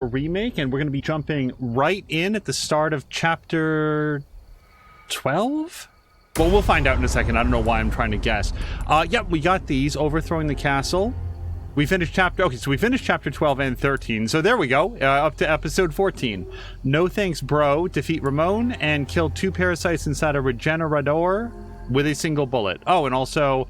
remake, and we're going to be jumping right in at the start of chapter 12. Well, we'll find out in a second. I don't know why I'm trying to guess. Yep, we got these. Overthrowing the castle. We finished chapter 12 and 13. So there we go. Up to episode 14. No thanks, bro. Defeat Ramon and kill 2 parasites inside a regenerador with a single bullet. Oh, and also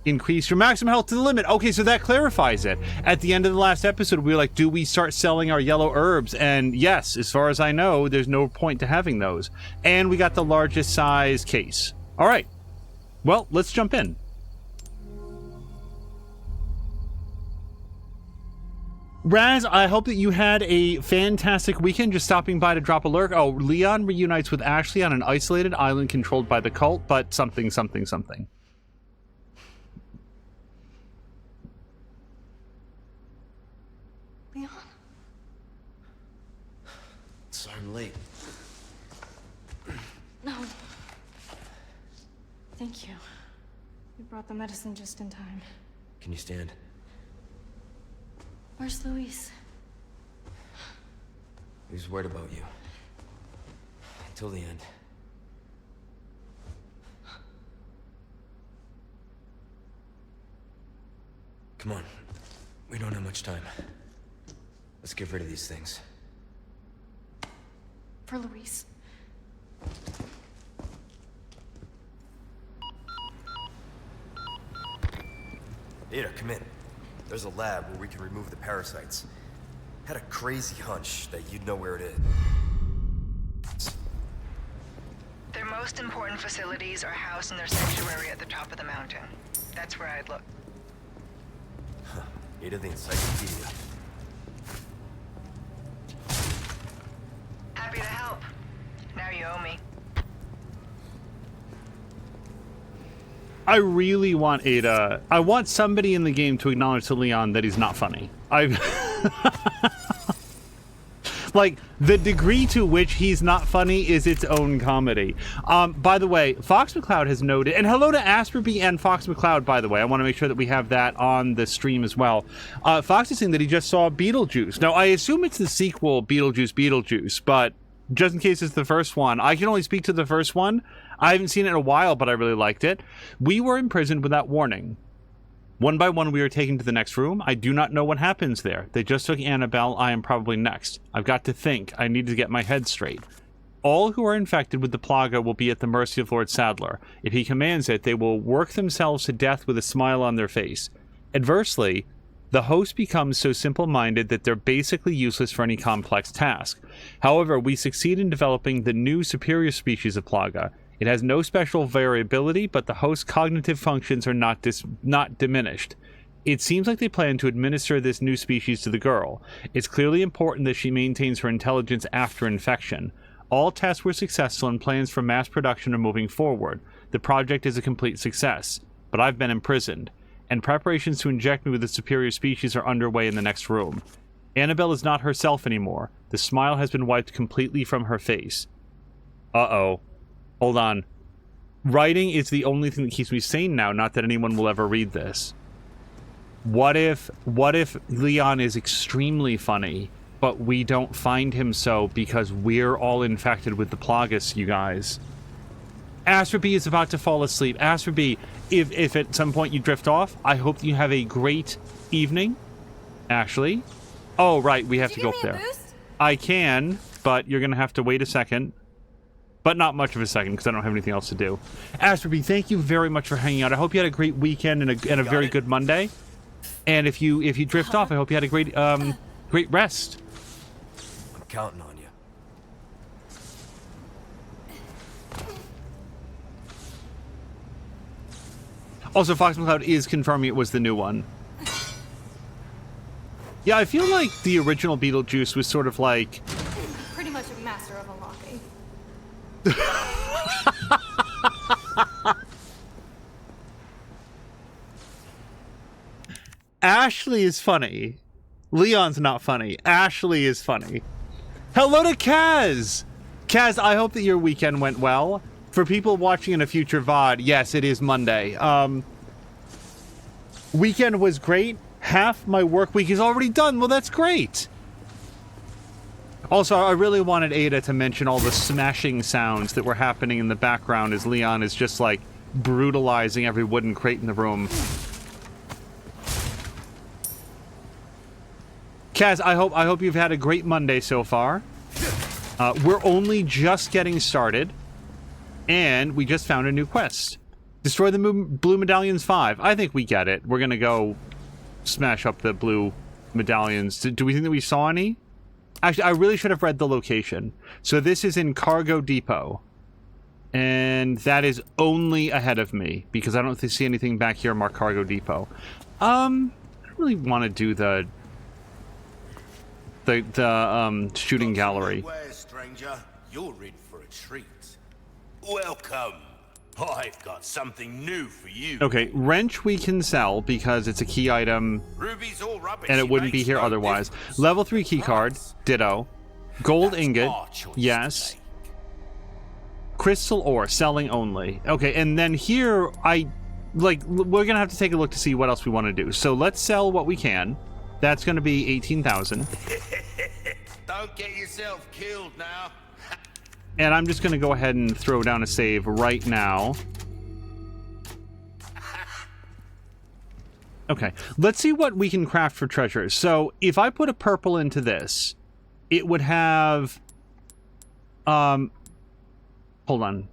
increase your maximum health to the limit. Okay, so that clarifies it. At the end of the last episode, we were like, do we start selling our yellow herbs? And yes, as far as I know, there's no point to having those. And we got the largest size case. All right. Well, let's jump in. Raz, I hope that you had a fantastic weekend just stopping by to drop a lurk. Oh, Leon reunites with Ashley on an isolated island controlled by the cult, but something. Leon? Sorry I'm late. No. Thank you. You brought the medicine just in time. Can you stand? Where's Luis? He was worried about you. Until the end. Come on. We don't have much time. Let's get rid of these things. For Luis. Ada, come in. There's a lab where we can remove the parasites. Had a crazy hunch that you'd know where it is. Their most important facilities are housed in their sanctuary at the top of the mountain. That's where I'd look. Huh. Ada the encyclopedia. Happy to help. Now you owe me. I really want Ada. I want somebody in the game to acknowledge to Leon that he's not funny. Like, the degree to which he's not funny is its own comedy. By the way, Fox McCloud has noted, and hello to Asperby and Fox McCloud, by the way. I want to make sure that we have that on the stream as well. Fox is saying that he just saw Beetlejuice. Now, I assume it's the sequel, Beetlejuice, but just in case it's the first one, I can only speak to the first one. I haven't seen it in a while, but I really liked it. We were imprisoned without warning. One by one, we are taken to the next room. I do not know what happens there. They just took Annabelle. I am probably next. I've got to think. I need to get my head straight. All who are infected with the Plaga will be at the mercy of Lord Sadler. If he commands it, they will work themselves to death with a smile on their face. Adversely, the host becomes so simple-minded that they're basically useless for any complex task. However, we succeed in developing the new superior species of Plaga. It has no special variability, but the host's cognitive functions are not diminished. It seems like they plan to administer this new species to the girl. It's clearly important that she maintains her intelligence after infection. All tests were successful and plans for mass production are moving forward. The project is a complete success, but I've been imprisoned, and preparations to inject me with the superior species are underway in the next room. Annabelle is not herself anymore. The smile has been wiped completely from her face. Uh-oh. Hold on. Writing is the only thing that keeps me sane now, not that anyone will ever read this. What if Leon is extremely funny, but we don't find him so because we're all infected with the Plagas, you guys? Asperby is about to fall asleep. Asperby, if at some point you drift off, I hope you have a great evening. Ashley? Oh, right, we have to go up there. I can, but you're going to have to wait a second. But not much of a second, because I don't have anything else to do. Asperby, thank you very much for hanging out. I hope you had a great weekend and a very good Monday. And if you drift off, I hope you had a great great rest. I'm counting on you. Also, Fox McCloud is confirming it was the new one. Yeah, I feel like the original Beetlejuice was sort of like... Pretty much a master of unlocking. Ashley is funny. Leon's not funny. Ashley is funny. Hello to Kaz! Kaz, I hope that your weekend went well. For people watching in a future VOD, yes, it is Monday. Weekend was great. Half my work week is already done. Well, that's great. Also, I really wanted Ada to mention all the smashing sounds that were happening in the background as Leon is just, like, brutalizing every wooden crate in the room. Kaz, I hope you've had a great Monday so far. We're only just getting started, and we just found a new quest. Destroy the Blue Medallions 5. I think we get it. We're gonna go smash up the blue medallions. Do we think that we saw any? Actually, I really should have read the location. So this is in Cargo Depot. And that is only ahead of me, because I don't see anything back here marked Cargo Depot. I don't really want to do the shooting gallery. Where, stranger? You're in for a treat. Welcome. I've got something new for you. Okay, wrench we can sell because it's a key item Ruby's all rubbish. and it wouldn't be here otherwise. Level 3 keycard, ditto. Gold ingot, yes. Crystal ore, selling only. Okay, and then here, we're gonna have to take a look to see what else we want to do. So let's sell what we can. That's gonna be 18,000. Don't get yourself killed now. And I'm just gonna go ahead and throw down a save right now. Okay, let's see what we can craft for treasures. So if I put a purple into this, it would have, hold on.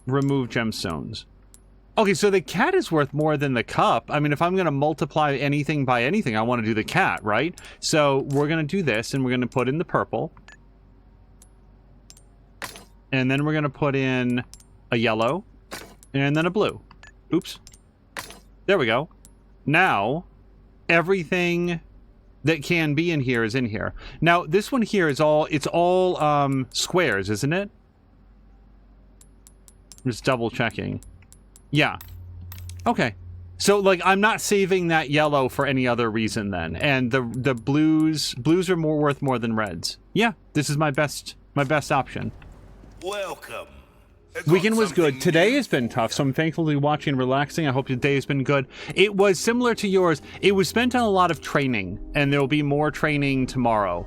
Remove gemstones. Okay, so the cat is worth more than the cup. I mean, if I'm going to multiply anything by anything, I want to do the cat, right? So we're going to do this, and we're going to put in the purple. And then we're going to put in a yellow, and then a blue. Oops. There we go. Now, everything that can be in here is in here. Now, this one here is all, it's all squares, isn't it? I'm just double checking. Yeah. Okay. So, like, I'm not saving that yellow for any other reason then. And the blues are worth more than reds. Yeah, this is my best option. Welcome. Weekend was good. Today has been tough, so I'm thankful to be watching and relaxing. I hope your day has been good. It was similar to yours. It was spent on a lot of training, and there will be more training tomorrow.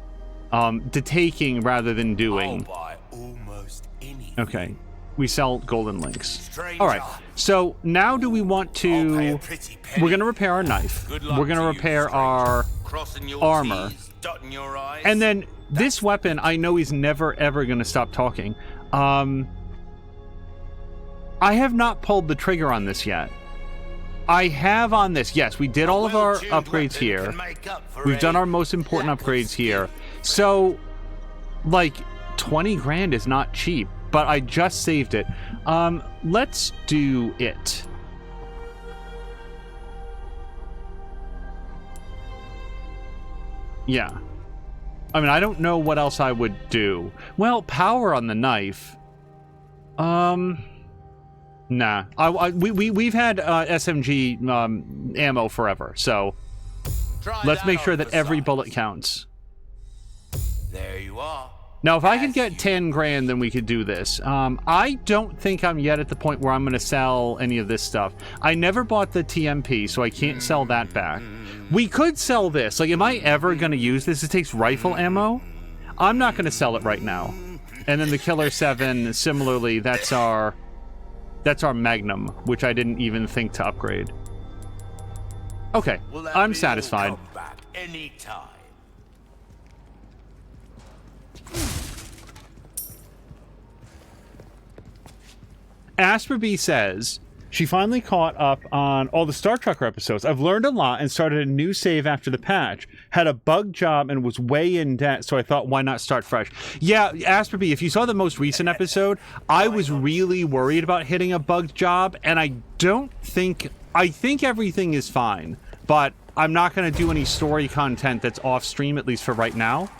The taking rather than doing. I'll buy almost anything. Okay. We sell golden links. Stranger. All right. So now do we want I'll pay to... a pretty penny. We're going to repair our knife. Good luck We're going to you, repair stranger. our Crossing your armor. T's, dotting your I's. And then this weapon, I know he's never, ever going to stop talking. I have not pulled the trigger on this yet. I have on this. Yes, we did all of our upgrades here. We've done our most important upgrades here. So, like, 20 grand is not cheap, but I just saved it. Let's do it. Yeah. I mean, I don't know what else I would do. Well, power on the knife. Nah. We've had SMG ammo forever, so let's make sure that every bullet counts. There you are. Now, if I could get 10 grand, then we could do this. I don't think I'm yet at the point where I'm going to sell any of this stuff. I never bought the TMP, so I can't sell that back. We could sell this. Like, am I ever going to use this? It takes rifle ammo. I'm not going to sell it right now. And then the Killer 7, similarly, that's our Magnum, which I didn't even think to upgrade. Okay, Will that I'm be satisfied. all come back anytime. Asperby says she finally caught up on all the Star Trekker episodes. I've learned a lot and started a new save after the patch. Had a bug job and was way in debt, so I thought, why not start fresh? Yeah, Asperby, if you saw the most recent episode, I was really worried about hitting a bugged job, and I think everything is fine, but I'm not going to do any story content that's off stream, at least for right now.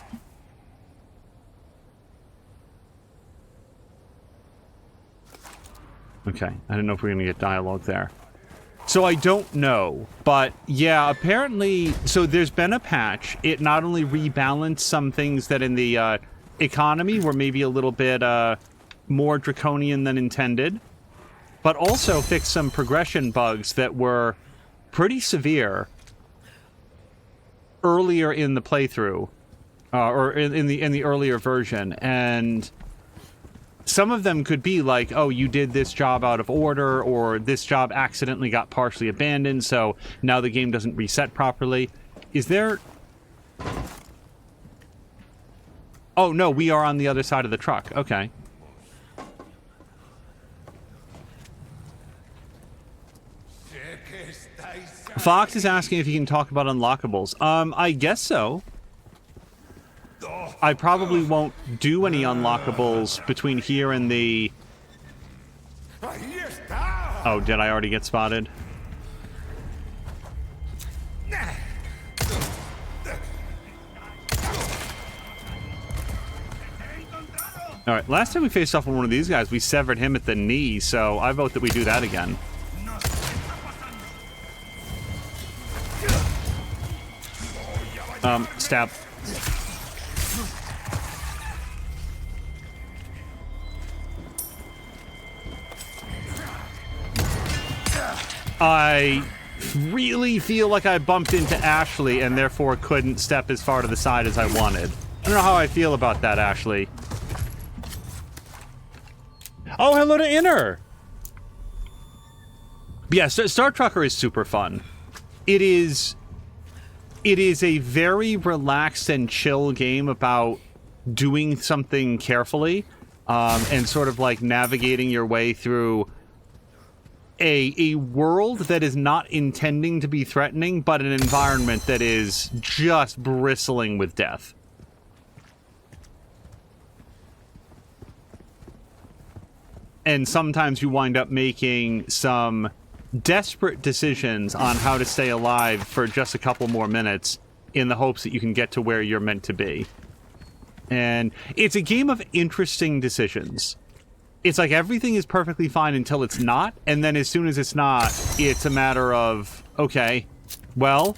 Okay, I didn't know if we were going to get dialogue there. So I don't know, but yeah, apparently, so there's been a patch. It not only rebalanced some things that in the economy were maybe a little bit more draconian than intended, but also fixed some progression bugs that were pretty severe earlier in the playthrough. or in the earlier version, and some of them could be like, oh, you did this job out of order, or this job accidentally got partially abandoned, so now the game doesn't reset properly. Is there... Oh, no, we are on the other side of the truck. Okay. Fox is asking if he can talk about unlockables. I guess so. I probably won't do any unlockables between here and the... Oh, did I already get spotted? Alright, last time we faced off with one of these guys, we severed him at the knee, so I vote that we do that again. Stab. I really feel like I bumped into Ashley and therefore couldn't step as far to the side as I wanted. I don't know how I feel about that, Ashley. Oh, hello to Inner! Yeah, Star Trucker is super fun. It is a very relaxed and chill game about doing something carefully, and sort of like navigating your way through a world that is not intending to be threatening, but an environment that is just bristling with death. And sometimes you wind up making some desperate decisions on how to stay alive for just a couple more minutes in the hopes that you can get to where you're meant to be. And it's a game of interesting decisions. It's like everything is perfectly fine until it's not, and then as soon as it's not, it's a matter of, okay, well,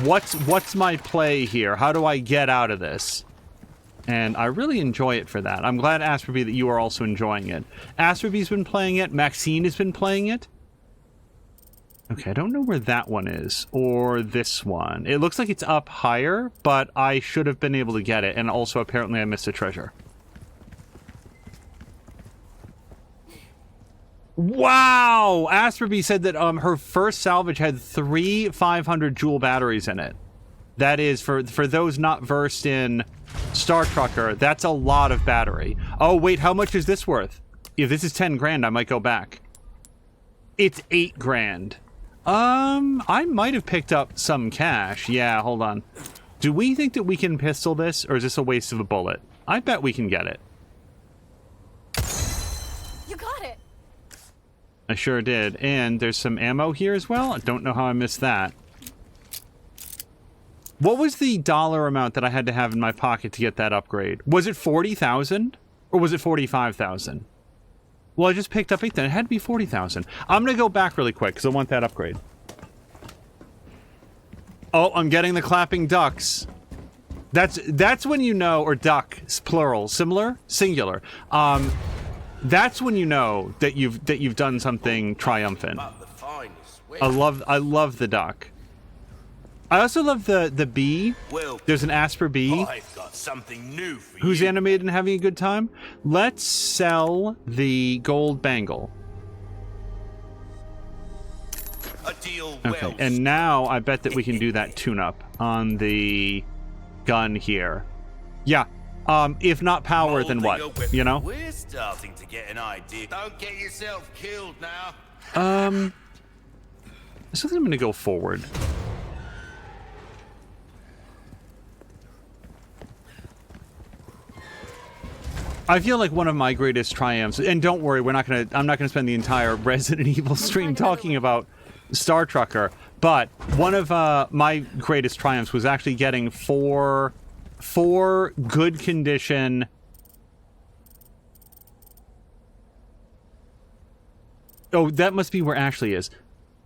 what's my play here? How do I get out of this? And I really enjoy it for that. I'm glad, Asperby, that you are also enjoying it. Asperby's been playing it. Maxine has been playing it. Okay, I don't know where that one is, or this one. It looks like it's up higher, but I should have been able to get it, and also apparently I missed a treasure. Wow! Asperby said that her first salvage had 3 500 joule batteries in it. That is, for those not versed in Star Trucker, that's a lot of battery. Oh, wait, how much is this worth? If this is 10 grand, I might go back. It's 8 grand. I might have picked up some cash. Yeah, hold on. Do we think that we can pistol this, or is this a waste of a bullet? I bet we can get it. You got it. I sure did. And there's some ammo here as well. I don't know how I missed that. What was the dollar amount that I had to have in my pocket to get that upgrade? Was it 40,000? Or was it 45,000? Well, I just picked up 8,000. It had to be 40,000. I'm going to go back really quick because I want that upgrade. Oh, I'm getting the clapping ducks. That's when you know, or ducks, plural, similar, singular. That's when you know that you've done something triumphant. I love the duck. I also love the bee. There's an Asper bee. I've got something new for who's you. animated and having a good time. Let's sell the gold bangle. A deal Okay, well and now I bet that we can do that tune-up on the gun here. Yeah. If not power, then what? You know? We're starting to get an idea. Don't get yourself killed now. I think I'm gonna go forward. I feel like one of my greatest triumphs, and don't worry, I'm not gonna spend the entire Resident Evil stream talking about Star Trucker, but one of my greatest triumphs was actually getting four good condition. Oh, that must be where Ashley is.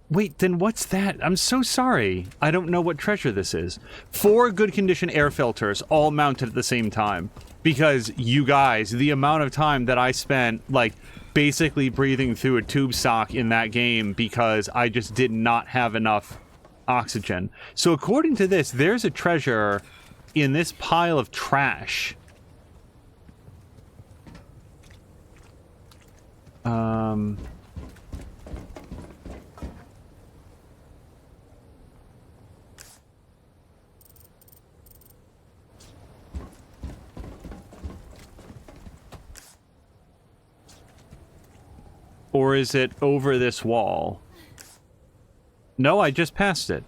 Wait, then what's that? I'm so sorry. I don't know what treasure this is. 4 good condition air filters all mounted at the same time. Because you guys, the amount of time that I spent, like, basically breathing through a tube sock in that game because I just did not have enough oxygen. So according to this, there's a treasure in this pile of trash. Or is it over this wall? No, I just passed it.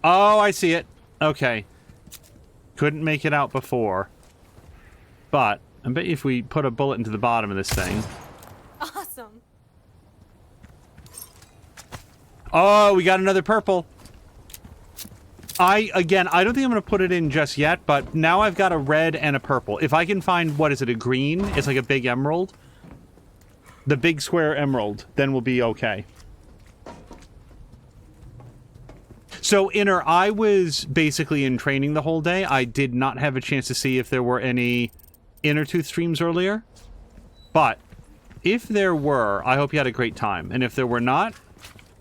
Oh, I see it. Okay. Couldn't make it out before. But, I bet you if we put a bullet into the bottom of this thing... Awesome. Oh, we got another purple. Again, I don't think I'm going to put it in just yet, but now I've got a red and a purple. If I can find, what is it, a green? It's like a big emerald. The big square emerald, then we'll be okay. So, Inner, I was basically in training the whole day. I did not have a chance to see if there were any Innertooth streams earlier. But, if there were, I hope you had a great time. And if there were not,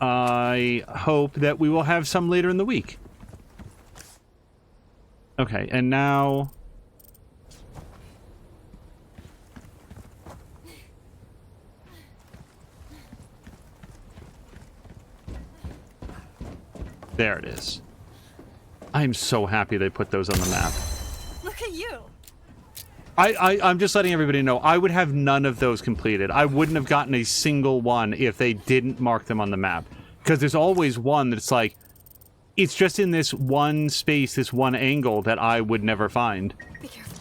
I hope that we will have some later in the week. Okay, and now... There it is. I'm so happy they put those on the map. Look at you. I'm just letting everybody know, I would have none of those completed. I wouldn't have gotten a single one if they didn't mark them on the map. Because there's always one that's like, it's just in this one space, this one angle that I would never find. Be careful.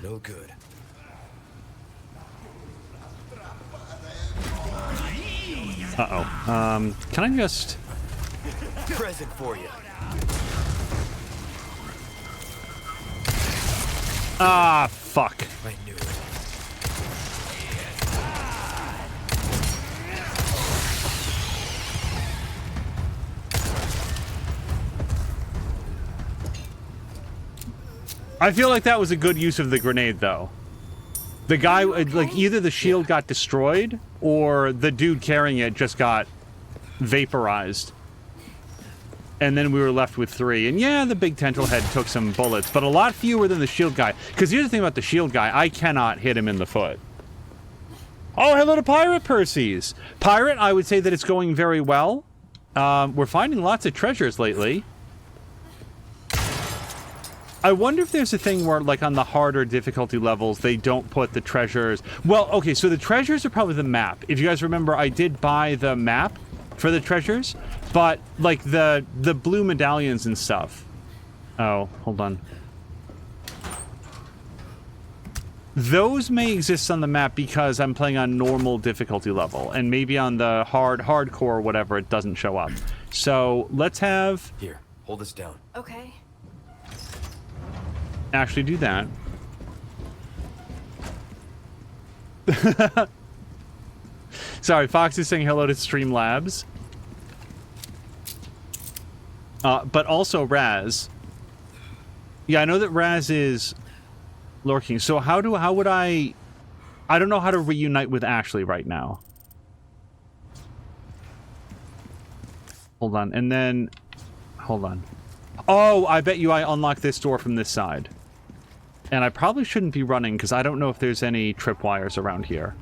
No good. Uh-oh. Can I just... Present for you. Ah, fuck. I knew it. I feel like that was a good use of the grenade, though. The guy, like, either the shield got destroyed, or the dude carrying it just got vaporized. And then we were left with 3. And yeah, the big tentacle head took some bullets, but a lot fewer than the shield guy. Because here's the thing about the shield guy, I cannot hit him in the foot. Oh, hello to Pirate Percy's. Pirate, I would say that it's going very well. We're finding lots of treasures lately. I wonder if there's a thing where, like, on the harder difficulty levels, they don't put the treasures... Well, okay, so the treasures are probably the map. If you guys remember, I did buy the map for the treasures, but, like, the blue medallions and stuff... Oh, hold on. Those may exist on the map because I'm playing on normal difficulty level, and maybe on the hardcore or whatever, it doesn't show up. So, let's have... Here, hold this down. Okay. Actually do that. Sorry, Fox is saying hello to Streamlabs. But also Raz. Yeah, I know that Raz is lurking. So how would I don't know how to reunite with Ashley right now. Hold on, and then... Hold on. Oh, I bet you I unlock this door from this side. And I probably shouldn't be running, because I don't know if there's any tripwires around here.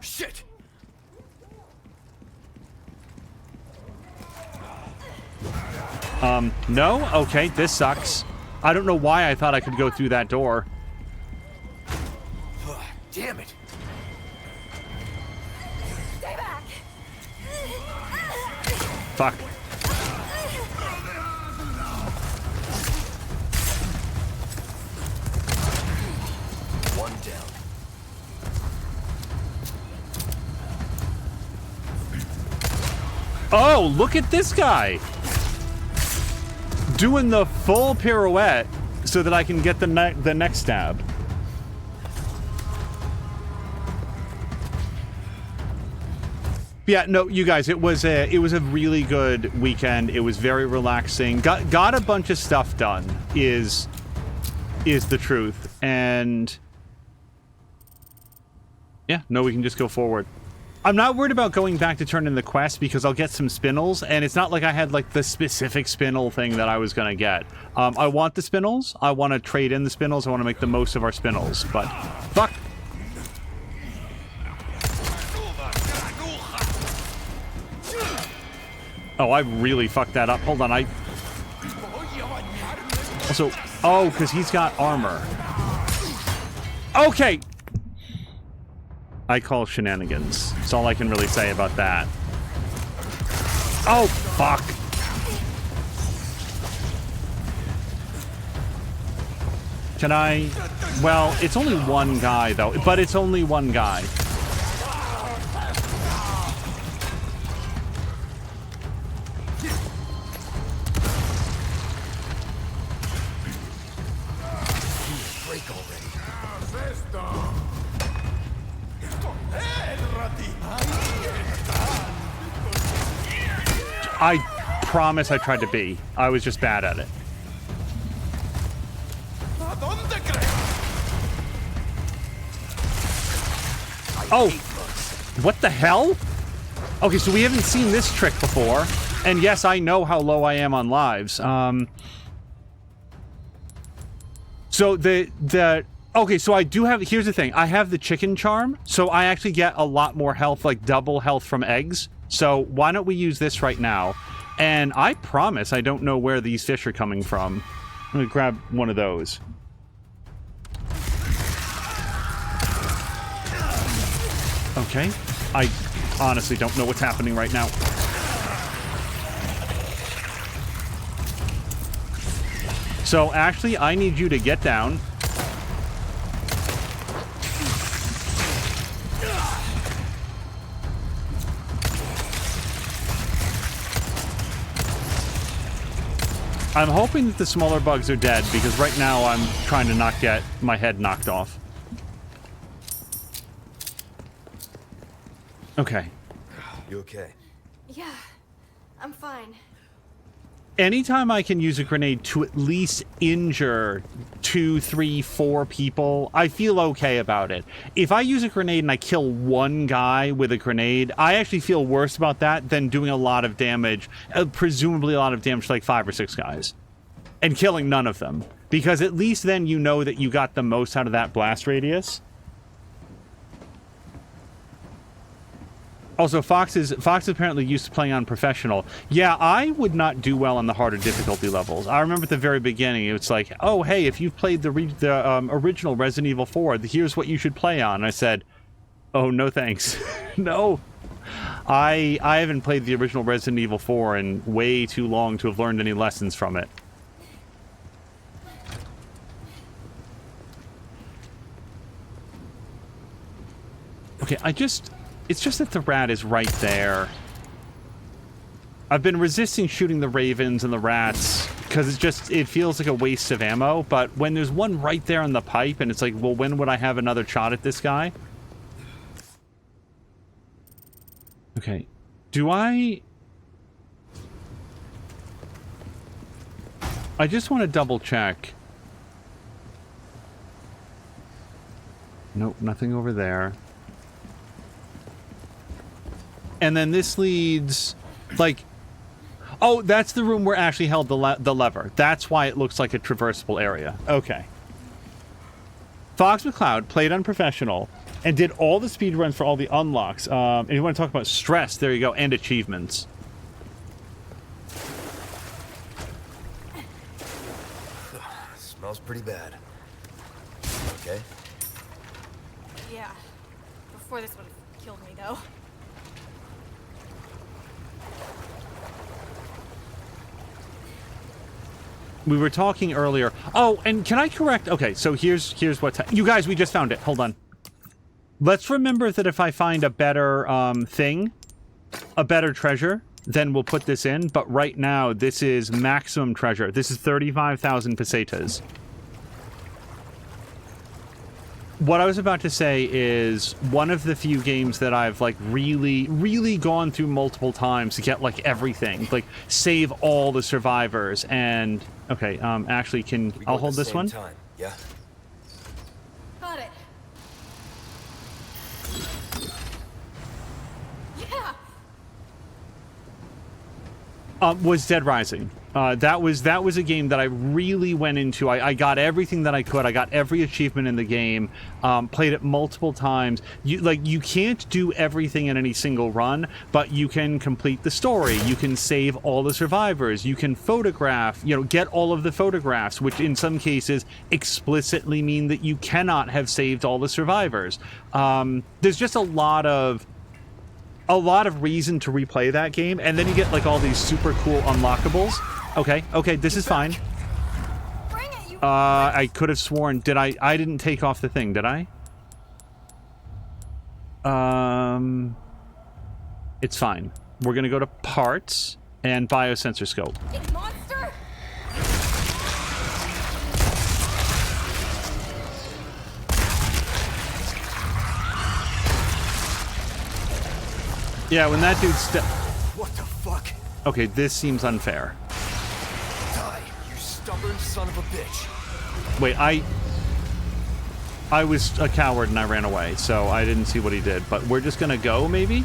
Shit! No? Okay, this sucks. I don't know why I thought I could go through that door. Damn it! Stay back. Fuck. One down. Oh, look at this guy! Doing the full pirouette so that I can get the next stab. Yeah, no, you guys, it was a really good weekend. It was very relaxing. Got a bunch of stuff done is the truth. And yeah, no, we can just go forward. I'm not worried about going back to turn in the quest because I'll get some spinels, and it's not like I had like the specific spinel thing that I was gonna get. I want the spinels. I want to trade in the spinels. I want to make the most of our spinels, but fuck. Oh, I really fucked that up. Hold on, also, oh, because he's got armor. Okay. I call shenanigans. That's all I can really say about that. Oh, fuck. Can I... Well, it's only one guy, though. But it's only one guy. I promise I tried to be. I was just bad at it. Oh! What the hell? Okay, so we haven't seen this trick before. And yes, I know how low I am on lives. So okay, so I do have... Here's the thing. I have the chicken charm, so I actually get a lot more health, like double health from eggs. So why don't we use this right now? And I promise I don't know where these fish are coming from. I'm gonna grab one of those. Okay. I honestly don't know what's happening right now. So actually, I need you to get down. I'm hoping that the smaller bugs are dead, because right now I'm trying to not get my head knocked off. Okay. You okay? Yeah, I'm fine. Anytime I can use a grenade to at least injure 2, 3, 4 people, I feel okay about it. If I use a grenade and I kill one guy with a grenade, I actually feel worse about that than doing a lot of damage, presumably a lot of damage to like 5 or 6 guys, and killing none of them. Because at least then you know that you got the most out of that blast radius. Also, Fox is apparently used to playing on professional. Yeah, I would not do well on the harder difficulty levels. I remember at the very beginning, it's like, oh, hey, if you've played the original Resident Evil 4, here's what you should play on. And I said, oh, no thanks. No. I haven't played the original Resident Evil 4 in way too long to have learned any lessons from it. Okay, it's just that the rat is right there. I've been resisting shooting the ravens and the rats because it feels like a waste of ammo, but when there's one right there on the pipe and it's like, well, when would I have another shot at this guy? Okay. I just want to double check. Nope, nothing over there. And then this leads, like, oh, that's the room where Ashley held the lever. That's why it looks like a traversable area. Okay. Fox McCloud played on professional and did all the speedruns for all the unlocks. And you want to talk about stress, there you go, and achievements. Smells pretty bad. Okay? Yeah. Before this would have killed me, though. We were talking earlier. Oh, and can I correct? Okay, so here's what's... You guys, we just found it. Hold on. Let's remember that if I find a better thing, a better treasure, then we'll put this in. But right now, this is maximum treasure. This is 35,000 pesetas. what I was about to say is one of the few games that I've like really gone through multiple times to get like everything, like save all the survivors. And okay, actually, I'll hold this one. Time. Yeah. Got it. Yeah. Was Dead Rising. That was a game that I really went into. I got everything that I could. I got every achievement in the game. Played it multiple times. You can't do everything in any single run, but you can complete the story. You can save all the survivors. You can photograph. Get all of the photographs, which in some cases explicitly mean that you cannot have saved all the survivors. There's just a lot of reason to replay that game, and then you get like all these super cool unlockables. Okay, this is fine. Bring it, you. I could have sworn, I didn't take off the thing, did I? It's fine. We're gonna go to parts and biosensor scope. Big monster. Yeah, when that dude What the fuck? Okay, this seems unfair. Die, you stubborn son of a bitch. Wait, I was a coward and I ran away, so I didn't see what he did. But we're just gonna go, maybe?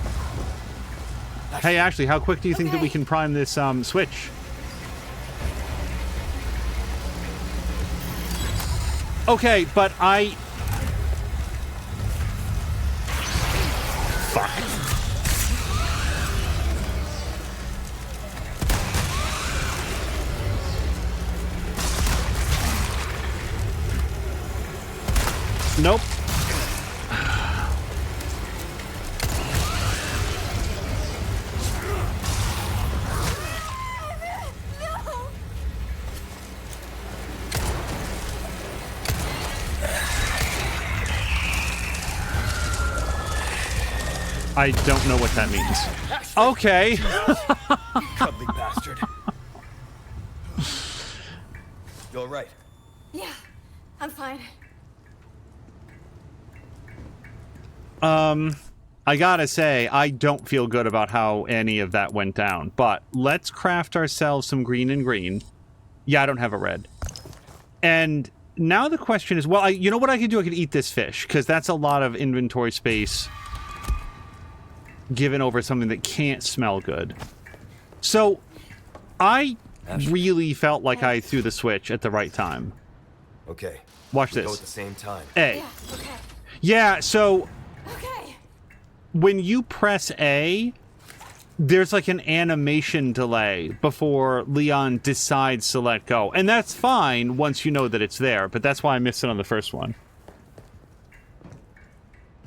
Hey, Ashley, how quick do you think that we can prime this switch? Okay, but Fuck. Nope. I don't know what that means. Okay. Cuddly bastard. You all right? Yeah, I'm fine. I gotta say, I don't feel good about how any of that went down, but let's craft ourselves some green and green. Yeah, I don't have a red. And now the question is, well, you know what I could do? I could eat this fish, because that's a lot of inventory space given over something that can't smell good. So, I really felt like I threw the switch at the right time. Okay. Watch We go this. at the same time. A. Yeah. Okay. Yeah, so Okay. when you press A, there's like an animation delay before Leon decides to let go. And that's fine once you know that it's there, but that's why I missed it on the first one.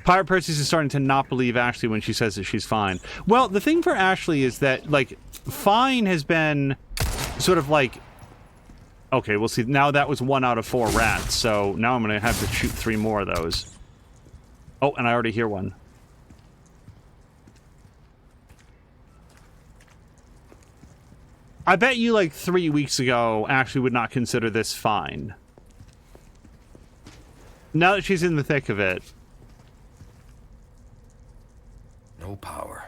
Pirate Perseus is starting to not believe Ashley when she says that she's fine. Well, the thing for Ashley is that, like, fine has been sort of like... Okay, we'll see. Now that was 1 out of 4 rats, so now I'm going to have to shoot 3 more of those. Oh, and I already hear one. I bet you, like, 3 weeks ago, Ashley would not consider this fine. Now that she's in the thick of it... No power.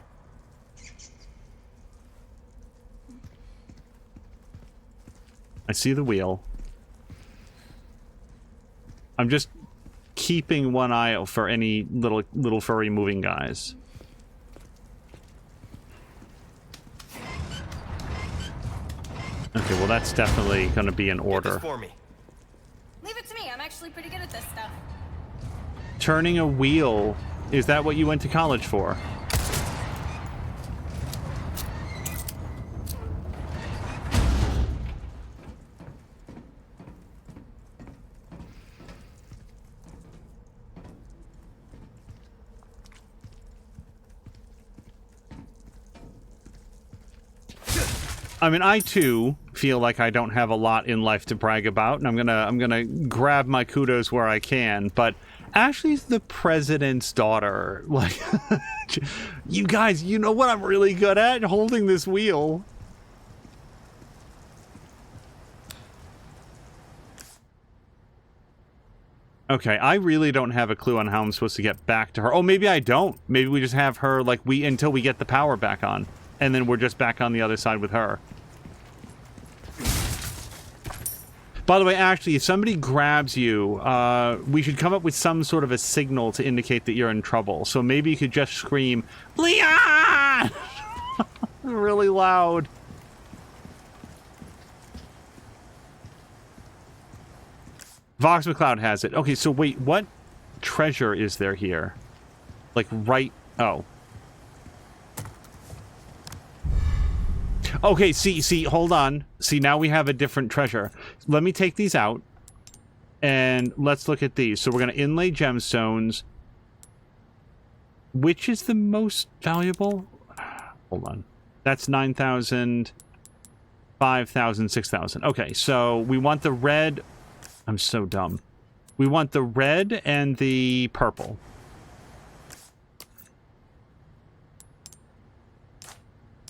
I see the wheel. I'm just keeping one eye out for any little furry moving guys. Okay, well that's definitely going to be in Get order. this for me. Leave it to me. I'm actually pretty good at this stuff. Turning a wheel, is that what you went to college for? I mean, I too feel like I don't have a lot in life to brag about, and I'm gonna grab my kudos where I can. But Ashley's the president's daughter. Like, you guys, you know what I'm really good at? Holding this wheel. Okay, I really don't have a clue on how I'm supposed to get back to her. Oh, maybe I don't. Maybe we just have her, like, until we get the power back on. And then we're just back on the other side with her. By the way, actually, if somebody grabs you, we should come up with some sort of a signal to indicate that you're in trouble. So maybe you could just scream, Leon! Really loud. Vox McCloud has it. Okay, so wait, what treasure is there here? Like, right... Oh. Okay, see, hold on. See, now we have a different treasure. Let me take these out. And let's look at these. So we're going to inlay gemstones. Which is the most valuable? Hold on. That's 9,000, 5,000, 6,000. Okay, so we want the red... I'm so dumb. We want the red and the purple.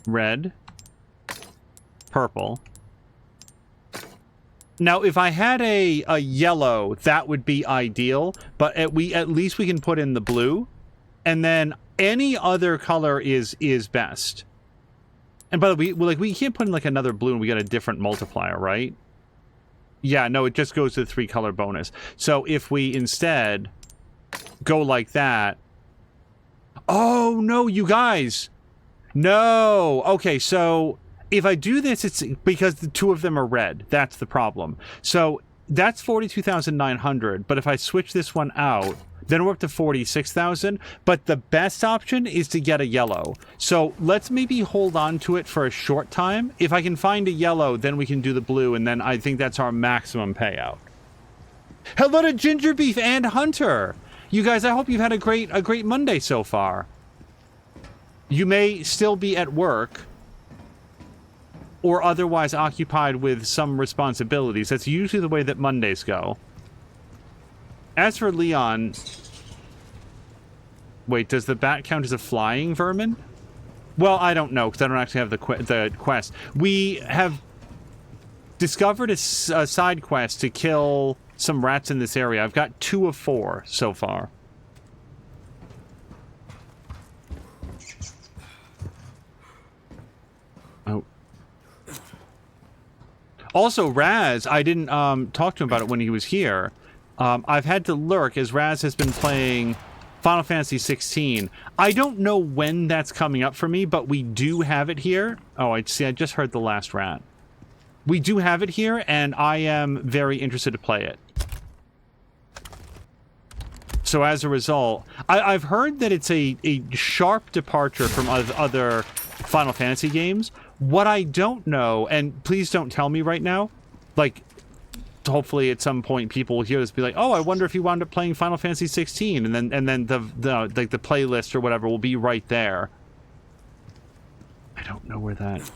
Red. Purple. Now, if I had a yellow, that would be ideal, but at least we can put in the blue, and then any other color is best. And by the way, we can't put in like another blue and we get a different multiplier, right? Yeah, no, it just goes to the 3-color bonus. So if we instead go like that... Oh, no, you guys! No! Okay, so if I do this, it's because the 2 of them are red. That's the problem. So that's 42,900, but if I switch this one out, then we're up to 46,000. But the best option is to get a yellow. So let's maybe hold on to it for a short time. If I can find a yellow, then we can do the blue, and then I think that's our maximum payout. Hello to Ginger Beef and Hunter! You guys, I hope you've had a great Monday so far. You may still be at work, or otherwise occupied with some responsibilities. That's usually the way that Mondays go. As for Leon... Wait, does the bat count as a flying vermin? Well, I don't know, because I don't actually have the quest. We have discovered a side quest to kill some rats in this area. I've got 2 of 4 so far. Oh. Also, Raz, I didn't talk to him about it when he was here. I've had to lurk as Raz has been playing Final Fantasy 16. I don't know when that's coming up for me, but we do have it here. Oh, I just heard the last rat. We do have it here, and I am very interested to play it. So as a result, I've heard that it's a sharp departure from other Final Fantasy games. What I don't know, and please don't tell me right now, like, hopefully at some point people will hear this, be like, oh, I wonder if you wound up playing Final Fantasy 16, and then the playlist or whatever will be right there. I don't know where that...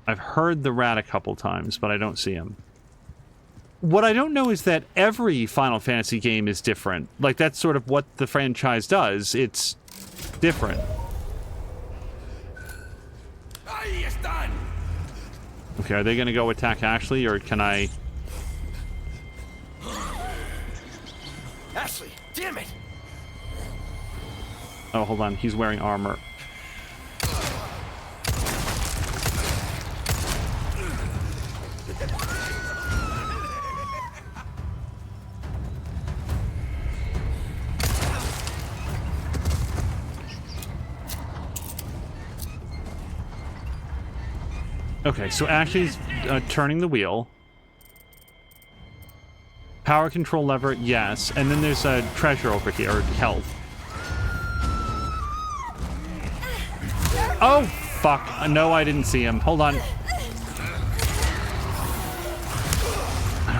I've heard the rat a couple times, but I don't see him. What I don't know is that every Final Fantasy game is different. Like, that's sort of what the franchise does. It's different. Okay, are they going to go attack Ashley, or can I... Ashley, damn it! Oh, hold on. He's wearing armor. Okay, so Ashley's turning the wheel. Power control lever, yes. And then there's a treasure over here, or health. Oh, fuck. No, I didn't see him. Hold on.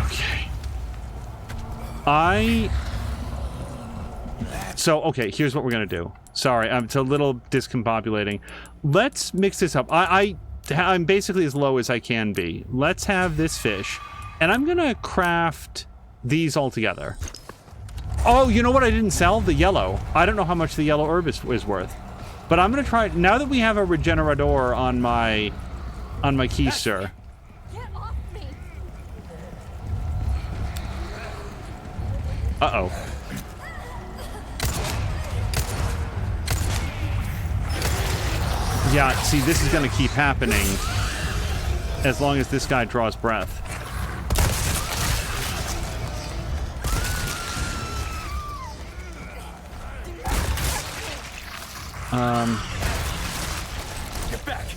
Okay. So, okay, here's what we're gonna do. Sorry, it's a little discombobulating. Let's mix this up. I'm basically as low as I can be. Let's have this fish, and I'm gonna craft these all together. Oh, you know what I didn't sell? The yellow. I don't know how much the yellow herb is worth, but I'm gonna try it now that we have a regenerador on my keister. Get off me! Uh-oh. Yeah, see, this is going to keep happening as long as this guy draws breath.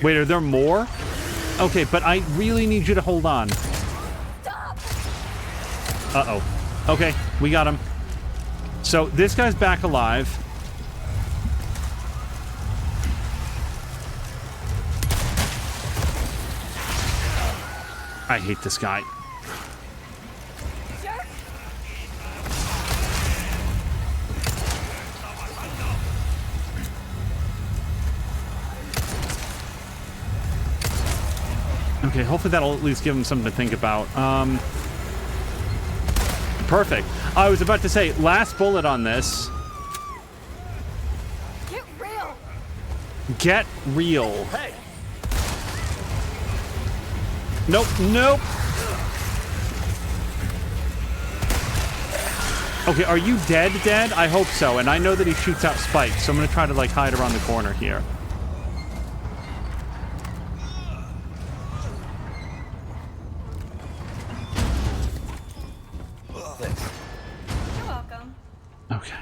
Wait, are there more? Okay, but I really need you to hold on. Uh-oh. Okay, we got him. So this guy's back alive. I hate this guy. Okay, hopefully that'll at least give him something to think about. Perfect. I was about to say, last bullet on this. Get real. Get real. Hey! Nope, nope. Okay, are you dead? I hope so, and I know that he shoots out spikes, so I'm gonna try to, like, hide around the corner here. You're welcome. Okay.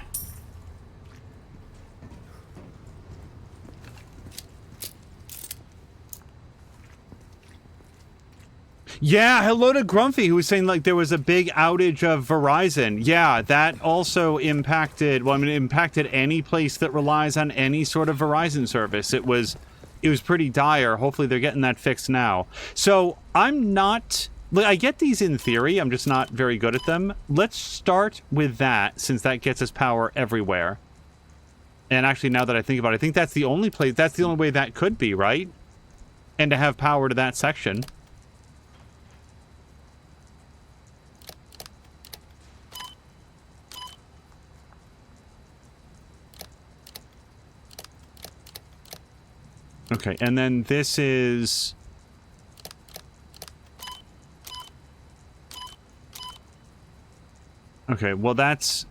Yeah, hello to Grumpy, who was saying, like, there was a big outage of Verizon. Yeah, that also impacted, well, I mean, it impacted any place that relies on any sort of Verizon service. It was pretty dire. Hopefully they're getting that fixed now. So, I'm not... I get these in theory, I'm just not very good at them. Let's start with that, since that gets us power everywhere. And actually, now that I think about it, I think that's the only place, that's the only way that could be, right? And to have power to that section. Okay, and then this is... Okay, well that's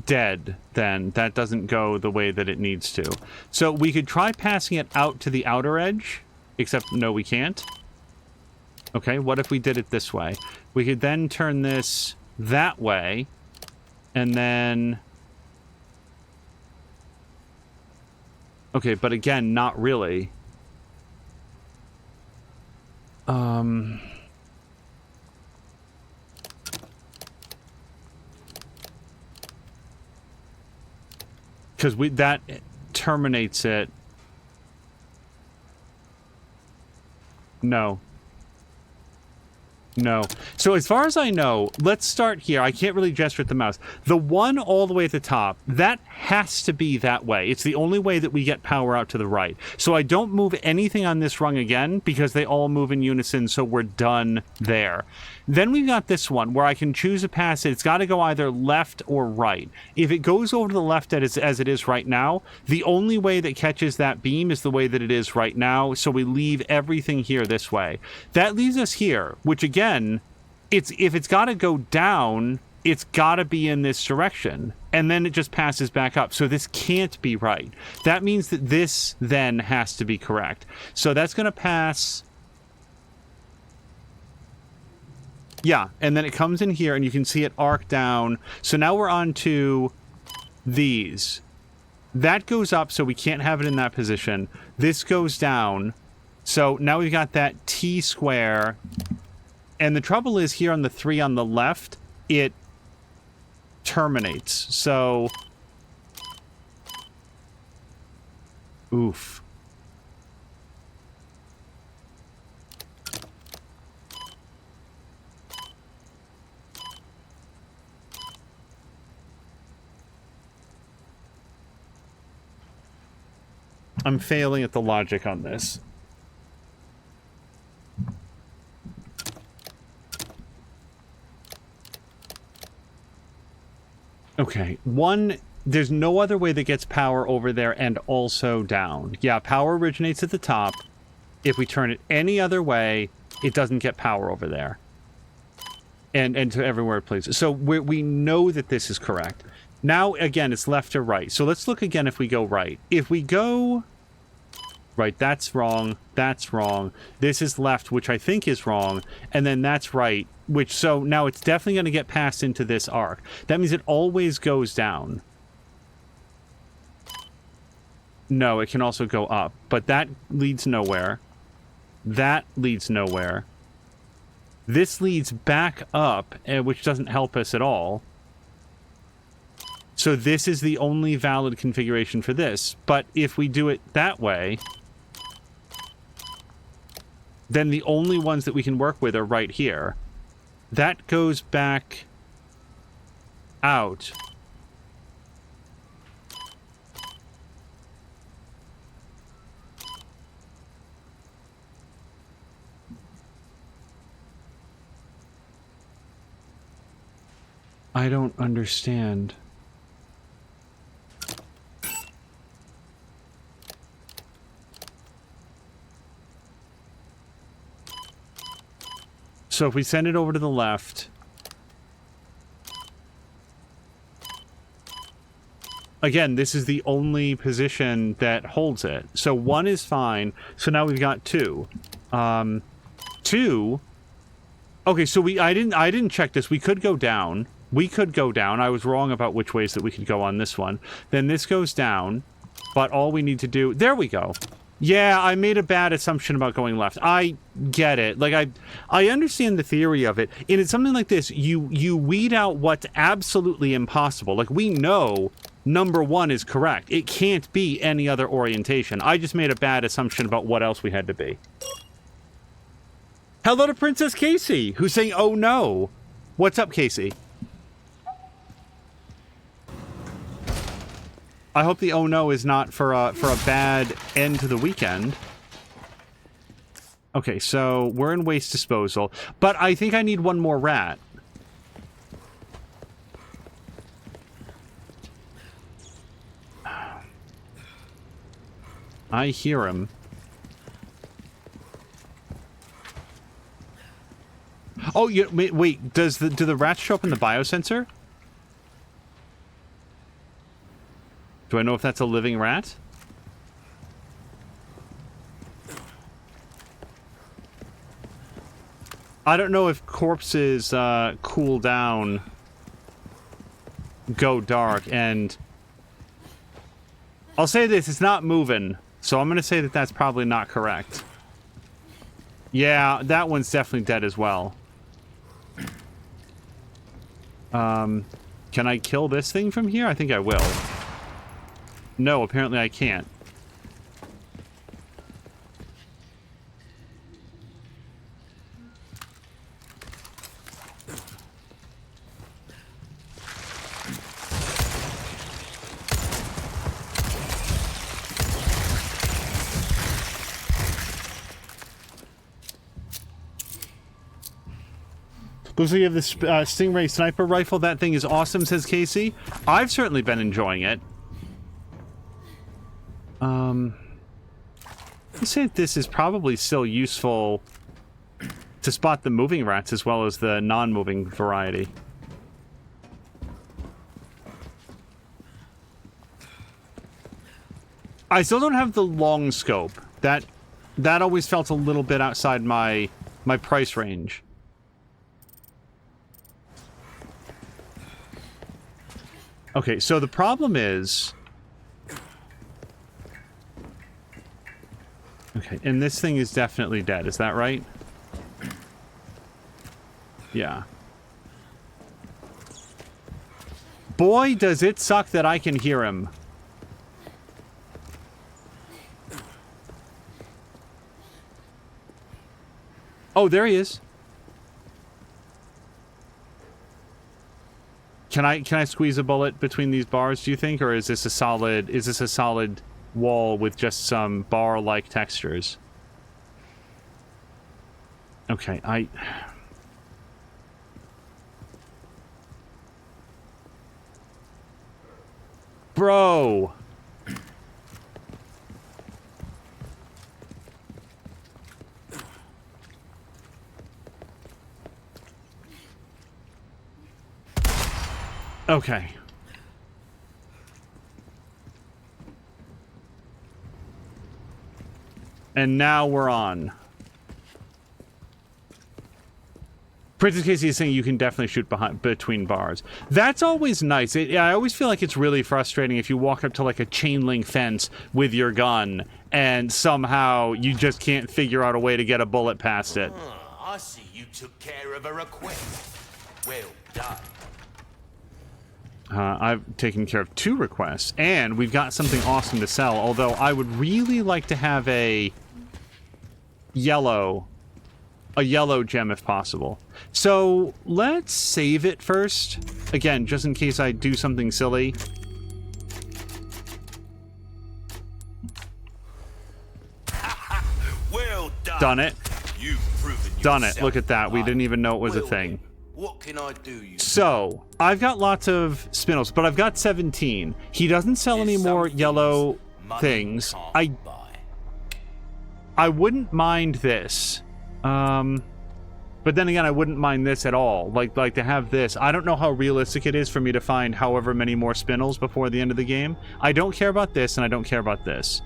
dead then. That doesn't go the way that it needs to. So we could try passing it out to the outer edge, except no, we can't. Okay, what if we did it this way? We could then turn this that way, and then... Okay, but again, not really. Because that terminates it. No. No. So as far as I know, let's start here. I can't really gesture at the mouse. The one all the way at the top, that has to be that way. It's the only way that we get power out to the right. So I don't move anything on this rung again because they all move in unison, so we're done there. Then we've got this one where I can choose a pass. It's got to go either left or right. If it goes over to the left as it is right now, the only way that catches that beam is the way that it is right now, so we leave everything here this way. That leaves us here, which again, if it's got to go down, it's got to be in this direction, and then it just passes back up. So this can't be right. That means that this then has to be correct. So that's going to pass... Yeah, and then it comes in here, and you can see it arc down. So now we're on to these. That goes up, so we can't have it in that position. This goes down. So now we've got that T square. And the trouble is here on the 3 on the left, it terminates. So... Oof. I'm failing at the logic on this. Okay, there's no other way that gets power over there and also down. Yeah, power originates at the top. If we turn it any other way, it doesn't get power over there. and to everywhere it places. So we know that this is correct. Now, again, it's left to right. So let's look again if we go right. If we go right, that's wrong, that's wrong. This is left, which I think is wrong, and then that's right, which, so now it's definitely going to get passed into this arc. That means it always goes down. No, it can also go up, but that leads nowhere. That leads nowhere. This leads back up, which doesn't help us at all. So this is the only valid configuration for this. But if we do it that way, then the only ones that we can work with are right here. That goes back out. I don't understand. So if we send it over to the left, again, this is the only position that holds it. So 1 is fine. So now we've got 2. 2. Okay, so I didn't check this. We could go down. We could go down. I was wrong about which ways that we could go on this one. Then this goes down, but all we need to do... There we go. Yeah, I made a bad assumption about going left. I get it. Like, I understand the theory of it. And it's something like this. You weed out what's absolutely impossible. Like, we know number 1 is correct. It can't be any other orientation. I just made a bad assumption about what else we had to be. Hello to Princess Casey, who's saying, oh no. What's up, Casey? I hope the oh no is not for a bad end to the weekend. Okay, so we're in waste disposal, but I think I need one more rat. I hear him. Oh, yeah, wait, do the rats show up in the biosensor? Do I know if that's a living rat? I don't know if corpses cool down, go dark, and... I'll say this, it's not moving, so I'm going to say that that's probably not correct. Yeah, that one's definitely dead as well. Can I kill this thing from here? I think I will. No, apparently I can't. Looks like you have this Stingray sniper rifle. That thing is awesome, says Casey. I've certainly been enjoying it. I'd say this is probably still useful to spot the moving rats as well as the non-moving variety. I still don't have the long scope. That always felt a little bit outside my price range. Okay, so the problem is... Okay, and this thing is definitely dead, is that right? Yeah. Boy, does it suck that I can hear him. Oh, there he is. Can I squeeze a bullet between these bars, do you think, or is this a solid wall with just some bar-like textures? Okay, Bro! Okay. And now we're on. Princess Casey is saying you can definitely shoot between bars. That's always nice. I always feel like it's really frustrating if you walk up to like a chain link fence with your gun and somehow you just can't figure out a way to get a bullet past it. I see you took care of a request. Well done. I've taken care of 2 requests, and we've got something awesome to sell, although I would really like to have a yellow gem if possible. So let's save it first. Again, just in case I do something silly. Well done. Done it. You've proven Done it. yourself Look at that. We didn't even know it was a Well thing. then, what can I do you? So, I've got lots of spindles, but I've got 17. He doesn't sell any There's some more things yellow money things. can't buy. I wouldn't mind this. But then again, I wouldn't mind this at all. Like to have this. I don't know how realistic it is for me to find however many more spindles before the end of the game. I don't care about this, and I don't care about this.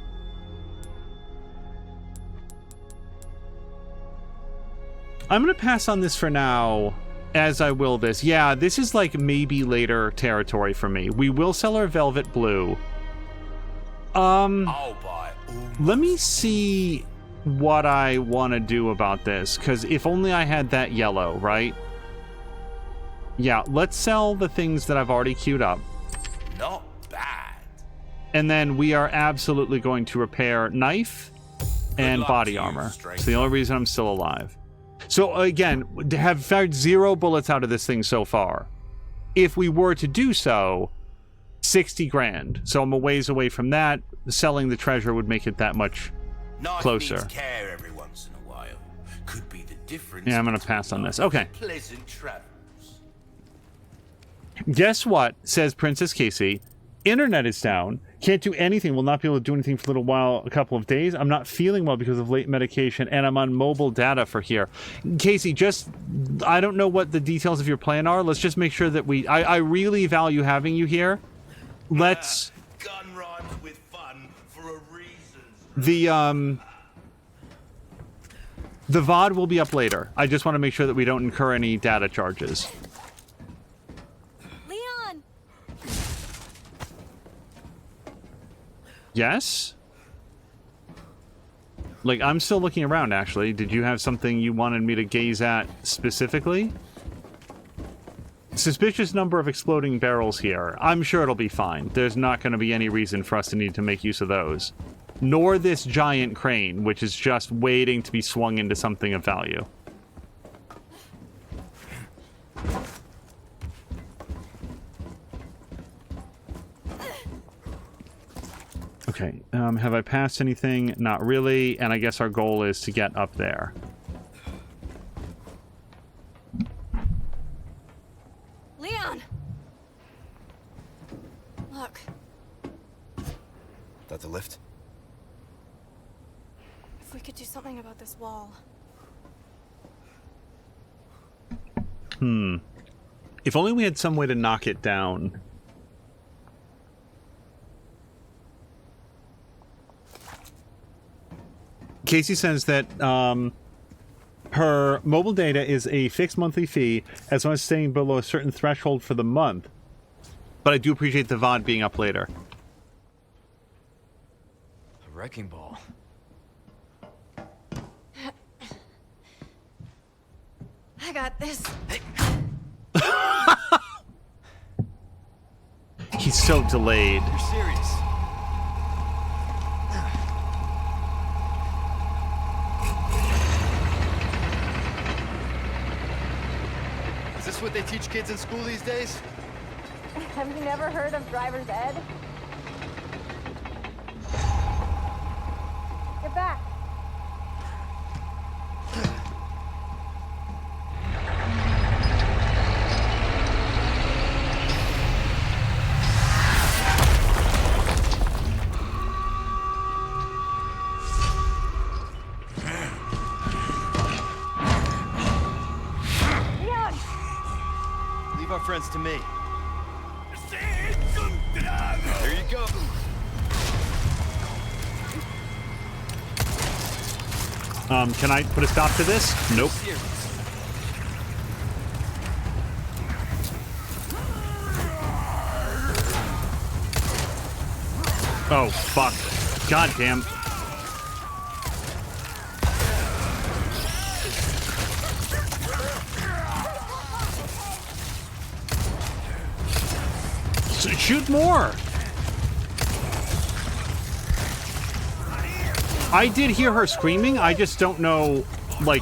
I'm going to pass on this for now, as I will this. Yeah, this is like maybe later territory for me. We will sell our Velvet Blue. I'll buy all Let me see what I want to do about this, because if only I had that yellow, right? Yeah, let's sell the things that I've already queued up. not bad. And then we are absolutely going to repair knife and luck body to you, armor. stranger. It's the only reason I'm still alive. So again, have fired 0 bullets out of this thing so far. If we were to do so, 60 grand. So I'm a ways away from that. Selling the treasure would make it that much Knife closer. needs care every once in a while. Could be the difference. Yeah, I'm gonna between pass on this. life Okay. and pleasant travels. Guess what, says Princess Casey. Internet is down. Can't do anything. Will not be able to do anything for a little while, a couple of days. I'm not feeling well because of late medication, and I'm on mobile data for here. Casey, I don't know what the details of your plan are. Let's just make sure that I really value having you here. Let's... Gun rhymes with fun for a reason. The VOD will be up later. I just want to make sure that we don't incur any data charges. Leon! Yes? Like, I'm still looking around, actually. Did you have something you wanted me to gaze at specifically? Suspicious number of exploding barrels here. I'm sure it'll be fine. There's not going to be any reason for us to need to make use of those. Nor this giant crane, which is just waiting to be swung into something of value. Okay, have I passed anything? Not really, and I guess our goal is to get up there. Leon! Look, That the lift? if we could do something about this wall. If only we had some way to knock it down. Casey says that her mobile data is a fixed monthly fee as long as staying below a certain threshold for the month. But I do appreciate the VOD being up later. A wrecking ball. I got this. He's so delayed. You're serious? Is this what they teach kids in school these days? Have you never heard of driver's ed? Get back. Leon! Leave our friends to me. Can I put a stop to this? Nope. Oh, fuck. God damn. Shoot more! I did hear her screaming, I just don't know, like...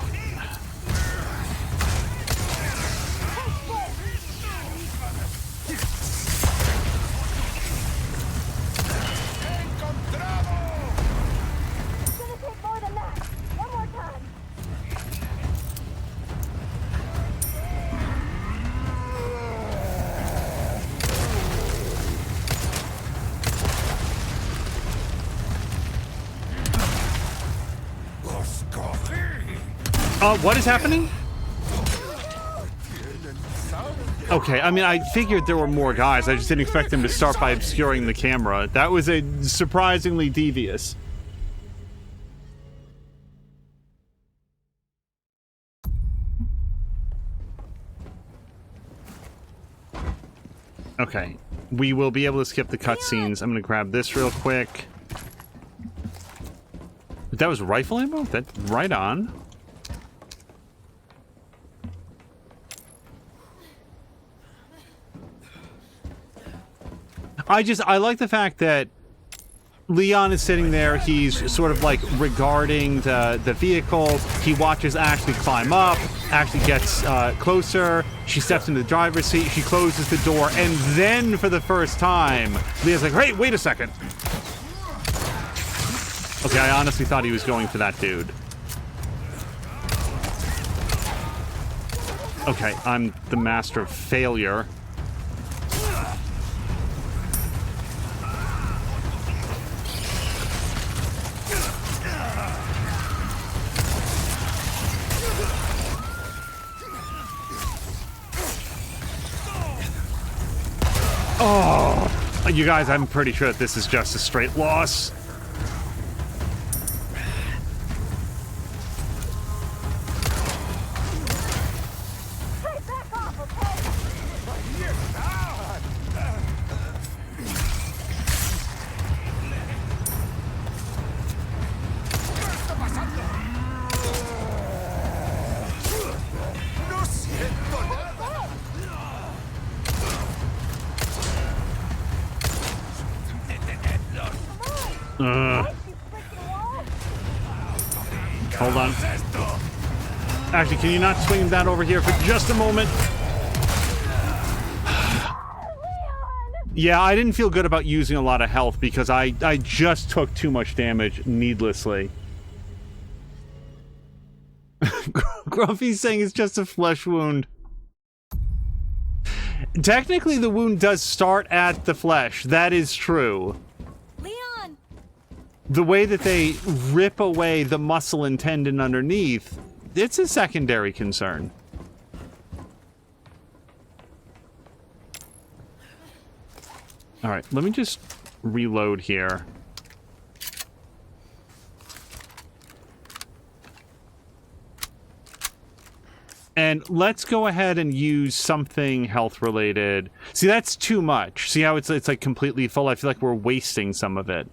What is happening? Okay, I mean, I figured there were more guys. I just didn't expect them to start by obscuring the camera. That was a surprisingly devious. Okay, we will be able to skip the cutscenes. I'm gonna grab this real quick. That was rifle ammo? That right on. I like the fact that Leon is sitting there, he's sort of like regarding the vehicle, he watches Ashley climb up, Ashley gets closer, she steps into the driver's seat, she closes the door, and then for the first time, Leon's like, hey, wait a second. Okay, I honestly thought he was going for that dude. Okay, I'm the master of failure. Oh, you guys, I'm pretty sure that this is just a straight loss. Hold on. Actually, can you not swing that over here for just a moment? Yeah, I didn't feel good about using a lot of health because I just took too much damage needlessly. Grumpy's saying it's just a flesh wound. Technically, the wound does start at the flesh. That is true. Leon! The way that they rip away the muscle and tendon underneath, it's a secondary concern. All right, let me just reload here. And let's go ahead and use something health related. See, that's too much. See how it's like completely full? I feel like we're wasting some of it.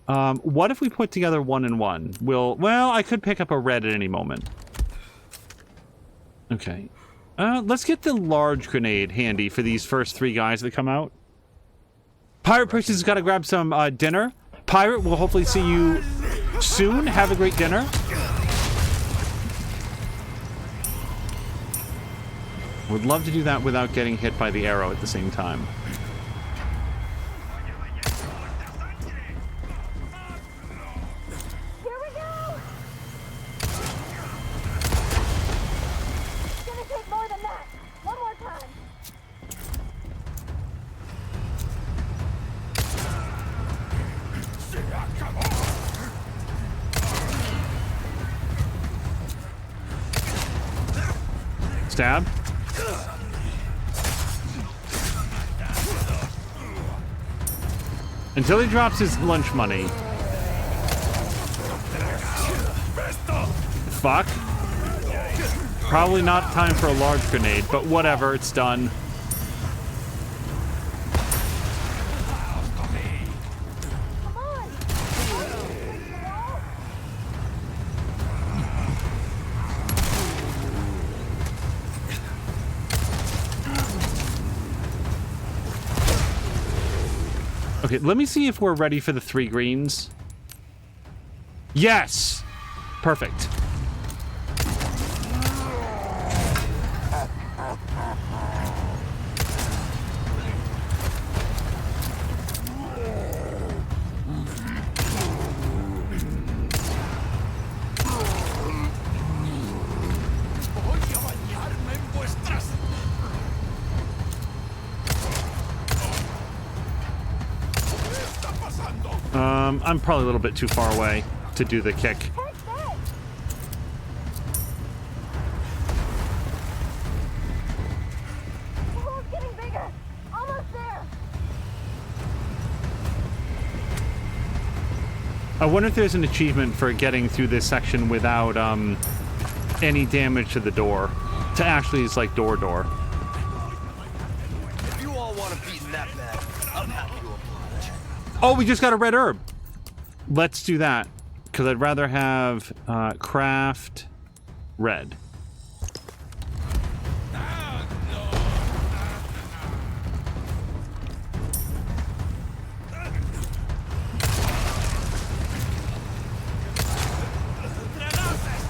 What if we put together 1 and 1? Well, I could pick up a red at any moment. Okay. Let's get the large grenade handy for these first 3 guys that come out. Pirate Person's got to grab some dinner. Pirate, we'll hopefully see you soon. Have a great dinner. Would love to do that without getting hit by the arrow at the same time. Here we go! It's gonna take more than that. One more time. Stab. Until he drops his lunch money. fuck? Probably not time for a large grenade, but whatever, it's done. Come on. Okay, let me see if we're ready for the 3 greens. Yes! Perfect. I'm probably a little bit too far away to do the kick. Take this. The hole's getting bigger. Almost there. I wonder if there's an achievement for getting through this section without any damage to the door. To actually is like door. If you all want to beaten that bad, I'm happy to oblige. Oh, we just got a red herb. Let's do that. Because I'd rather have craft red.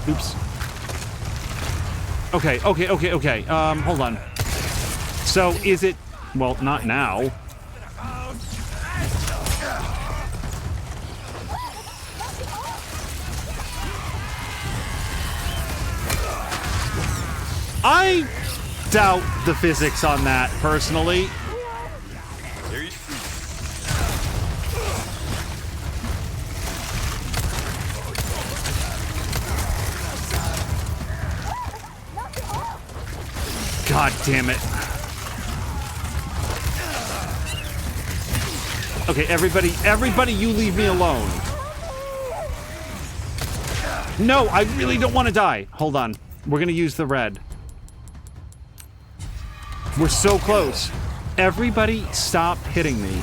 Oops. Okay. Hold on. So is it... Well, not now. I doubt the physics on that, personally. God damn it. Okay, everybody, you leave me alone. No, I really don't want to die. Hold on. We're gonna use the red. We're so close. Everybody stop hitting me.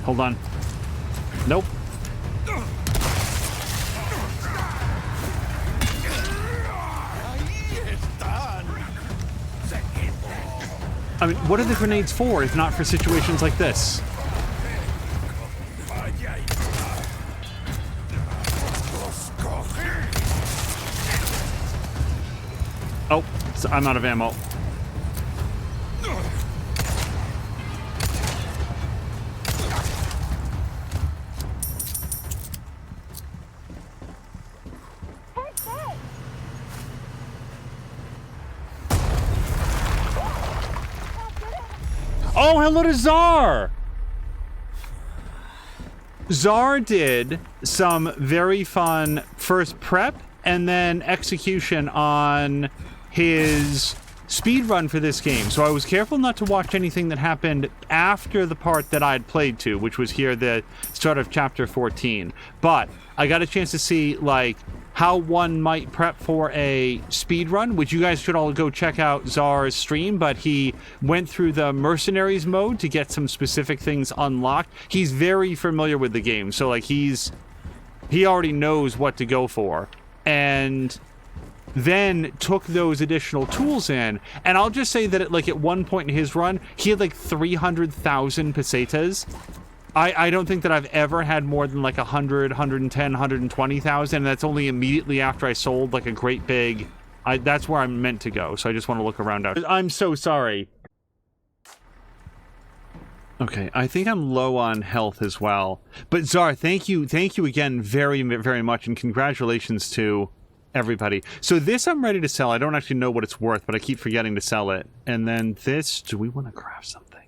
Hold on. Nope. I mean, what are the grenades for if not for situations like this? Oh, so I'm out of ammo. Oh, hello to Czar! Czar did some very fun first prep and then execution on his speed run for this game. So I was careful not to watch anything that happened after the part that I'd played to, which was here the start of chapter 14. But I got a chance to see, like, how one might prep for a speed run, which you guys should all go check out Czar's stream, but he went through the mercenaries mode to get some specific things unlocked. He's very familiar with the game, so like he already knows what to go for. And then took those additional tools in, and I'll just say that at one point in his run, he had like 300,000 pesetas. I don't think that I've ever had more than like 100, 110, 120,000, and that's only immediately after I sold like a great big... that's where I'm meant to go, so I just want to look around out. I'm so sorry. Okay, I think I'm low on health as well. But Czar, thank you again very, very much, and congratulations to everybody. So this I'm ready to sell. I don't actually know what it's worth, but I keep forgetting to sell it. And then this, do we want to craft something?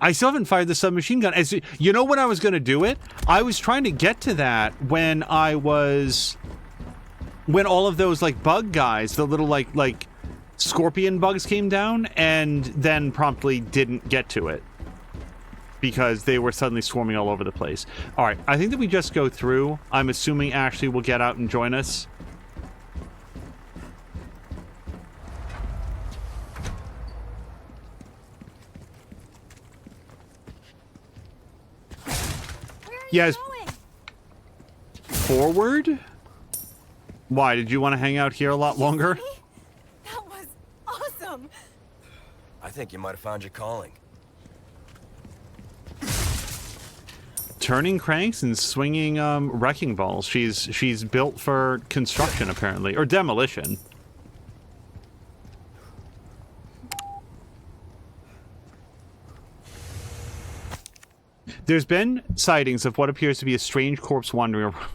I still haven't fired the submachine gun. As you know, when I was going to do it, I was trying to get to that when all of those like bug guys, the little like scorpion bugs came down, and then promptly didn't get to it because they were suddenly swarming all over the place. All right, I think that we just go through. I'm assuming Ashley will get out and join us. Yes. Forward? Why? Did you want to hang out here a lot longer? That was awesome. I think you might have found your calling. Turning cranks and swinging wrecking balls. She's built for construction apparently, or demolition. There's been sightings of what appears to be a strange corpse wandering around.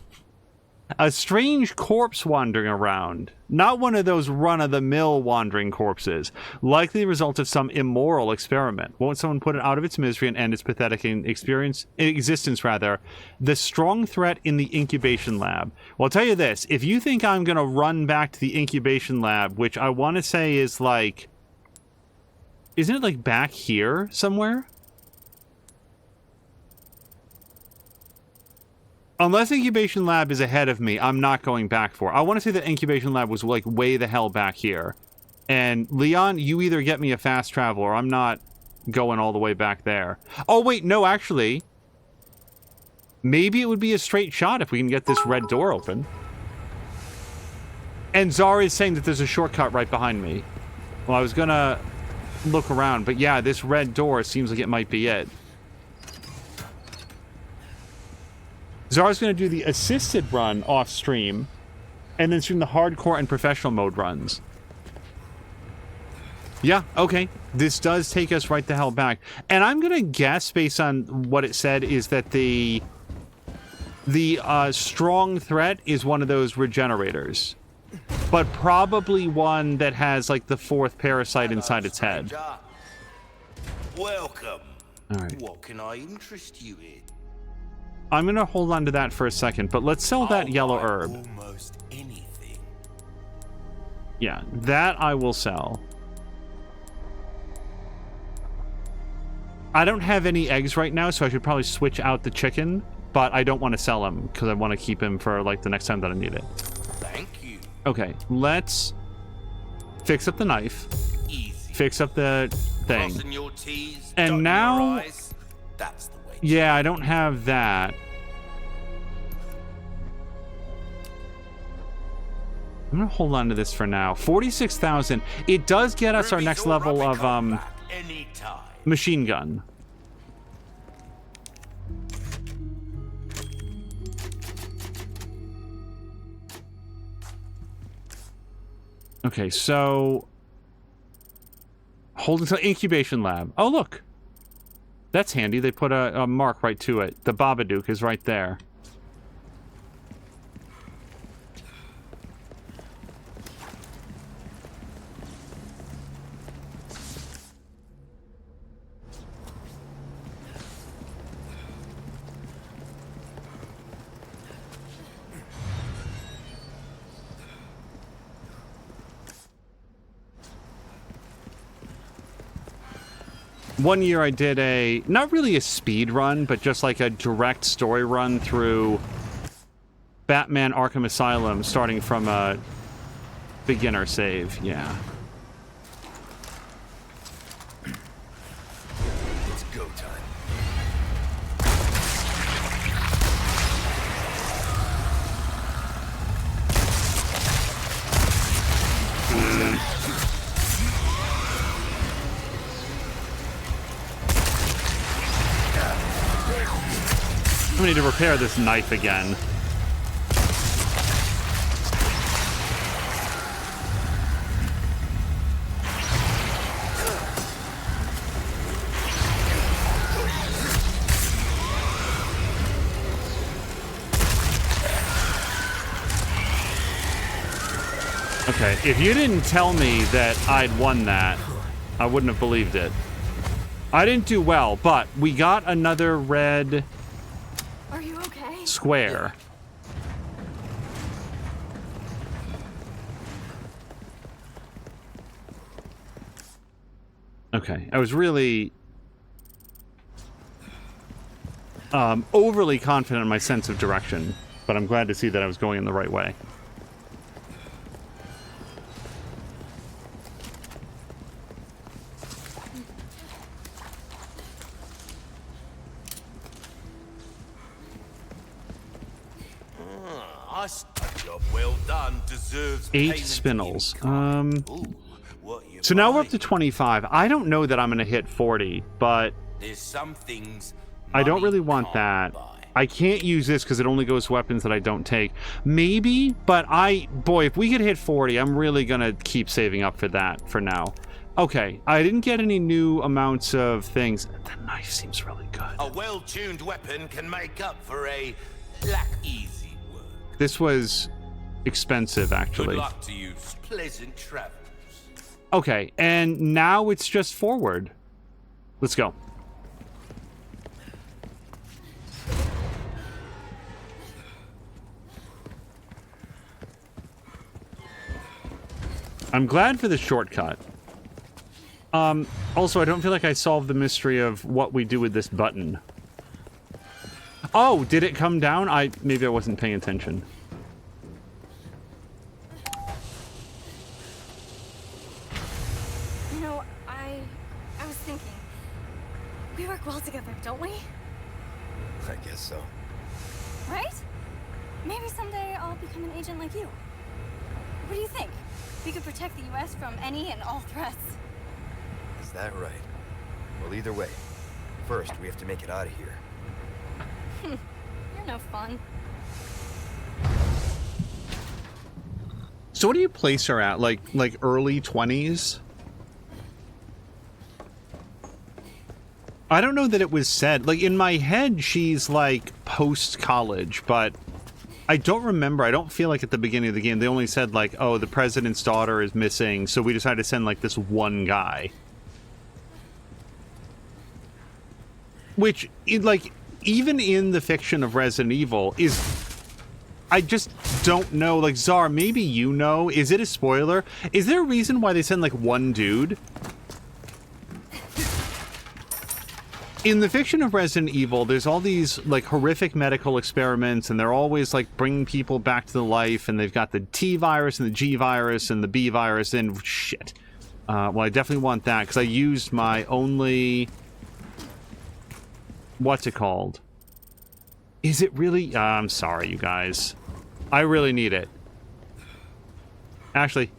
A strange corpse wandering around. Not one of those run-of-the-mill wandering corpses. Likely the result of some immoral experiment. Won't someone put it out of its misery and end its pathetic existence, rather? The strong threat in the incubation lab. Well, I'll tell you this. If you think I'm going to run back to the incubation lab, which I want to say is like... Isn't it like back here somewhere? Unless Incubation Lab is ahead of me, I'm not going back for it. I want to say that Incubation Lab was like way the hell back here. And Leon, you either get me a fast travel or I'm not going all the way back there. Oh wait, no, actually. Maybe it would be a straight shot if we can get this red door open. And Zara is saying that there's a shortcut right behind me. Well, I was gonna look around, but yeah, this red door seems like it might be it. Zara's going to do the assisted run off stream, and then stream the hardcore and professional mode runs. Yeah, okay. This does take us right the hell back. And I'm going to guess, based on what it said, is that the strong threat is one of those regenerators. But probably one that has, like, the fourth parasite inside its head. Welcome. All right. What can I interest you in? I'm going to hold on to that for a second, but let's sell that yellow buy herb. Almost anything. Yeah, that I will sell. I don't have any eggs right now, so I should probably switch out the chicken, but I don't want to sell him because I want to keep him for like the next time that I need it. Thank you. Okay, let's fix up the knife. Easy. Fix up the thing. Crossing your T's, And dotting now- your I's. That's the way. Yeah, I don't have that. I'm gonna hold on to this for now. 46,000. It does get us our Ruby's next all level right, of come back anytime. machine gun. Okay, so holding to incubation lab. Oh, look. That's handy. They put a mark right to it. The Babadook is right there. One year I did a, not really a speed run, but just like a direct story run through Batman Arkham Asylum, starting from a beginner save, yeah. It's go time. I need to repair this knife again. Okay, if you didn't tell me that I'd won that, I wouldn't have believed it. I didn't do well, but we got another red Are you okay? square. Okay, I was really overly confident in my sense of direction, but I'm glad to see that I was going in the right way. A job well done deserves 8 payment spinels. in kind. Ooh, what you So now we're up to buying? 25. I don't know that I'm going to hit 40, but There's some things I don't money really want can't that. buy. I can't use this because it only goes to weapons that I don't take. Maybe, but boy, if we could hit 40, I'm really going to keep saving up for that for now. Okay, I didn't get any new amounts of things. The knife seems really good. A well-tuned weapon can make up for a lack easy work. This was expensive, Good actually. luck to you. Pleasant travels. Okay, and now it's just forward. Let's go. I'm glad for the shortcut. Also, I don't feel like I solved the mystery of what we do with this button. Oh, did it come down? Maybe I wasn't paying attention. You know, I was thinking. We work well together, don't we? I guess so. Right? Maybe someday I'll become an agent like you. What do you think? We could protect the U.S. from any and all threats. Is that right? Well, either way, first we have to make it out of here. You're no fun. So what do you place her at? Like early 20s? I don't know that it was said. Like, in my head, she's like post-college, but I don't remember. I don't feel like at the beginning of the game they only said like, oh, the president's daughter is missing, so we decided to send like this one guy. Which, like, even in the fiction of Resident Evil is... I just don't know. Like, Czar, maybe you know. Is it a spoiler? Is there a reason why they send like one dude? In the fiction of Resident Evil, there's all these like horrific medical experiments, and they're always like bringing people back to life, and they've got the T virus and the G virus and the B virus, and shit. Well, I definitely want that because I used my only... What's it called? Is it really... I'm sorry, you guys. I really need it. Actually...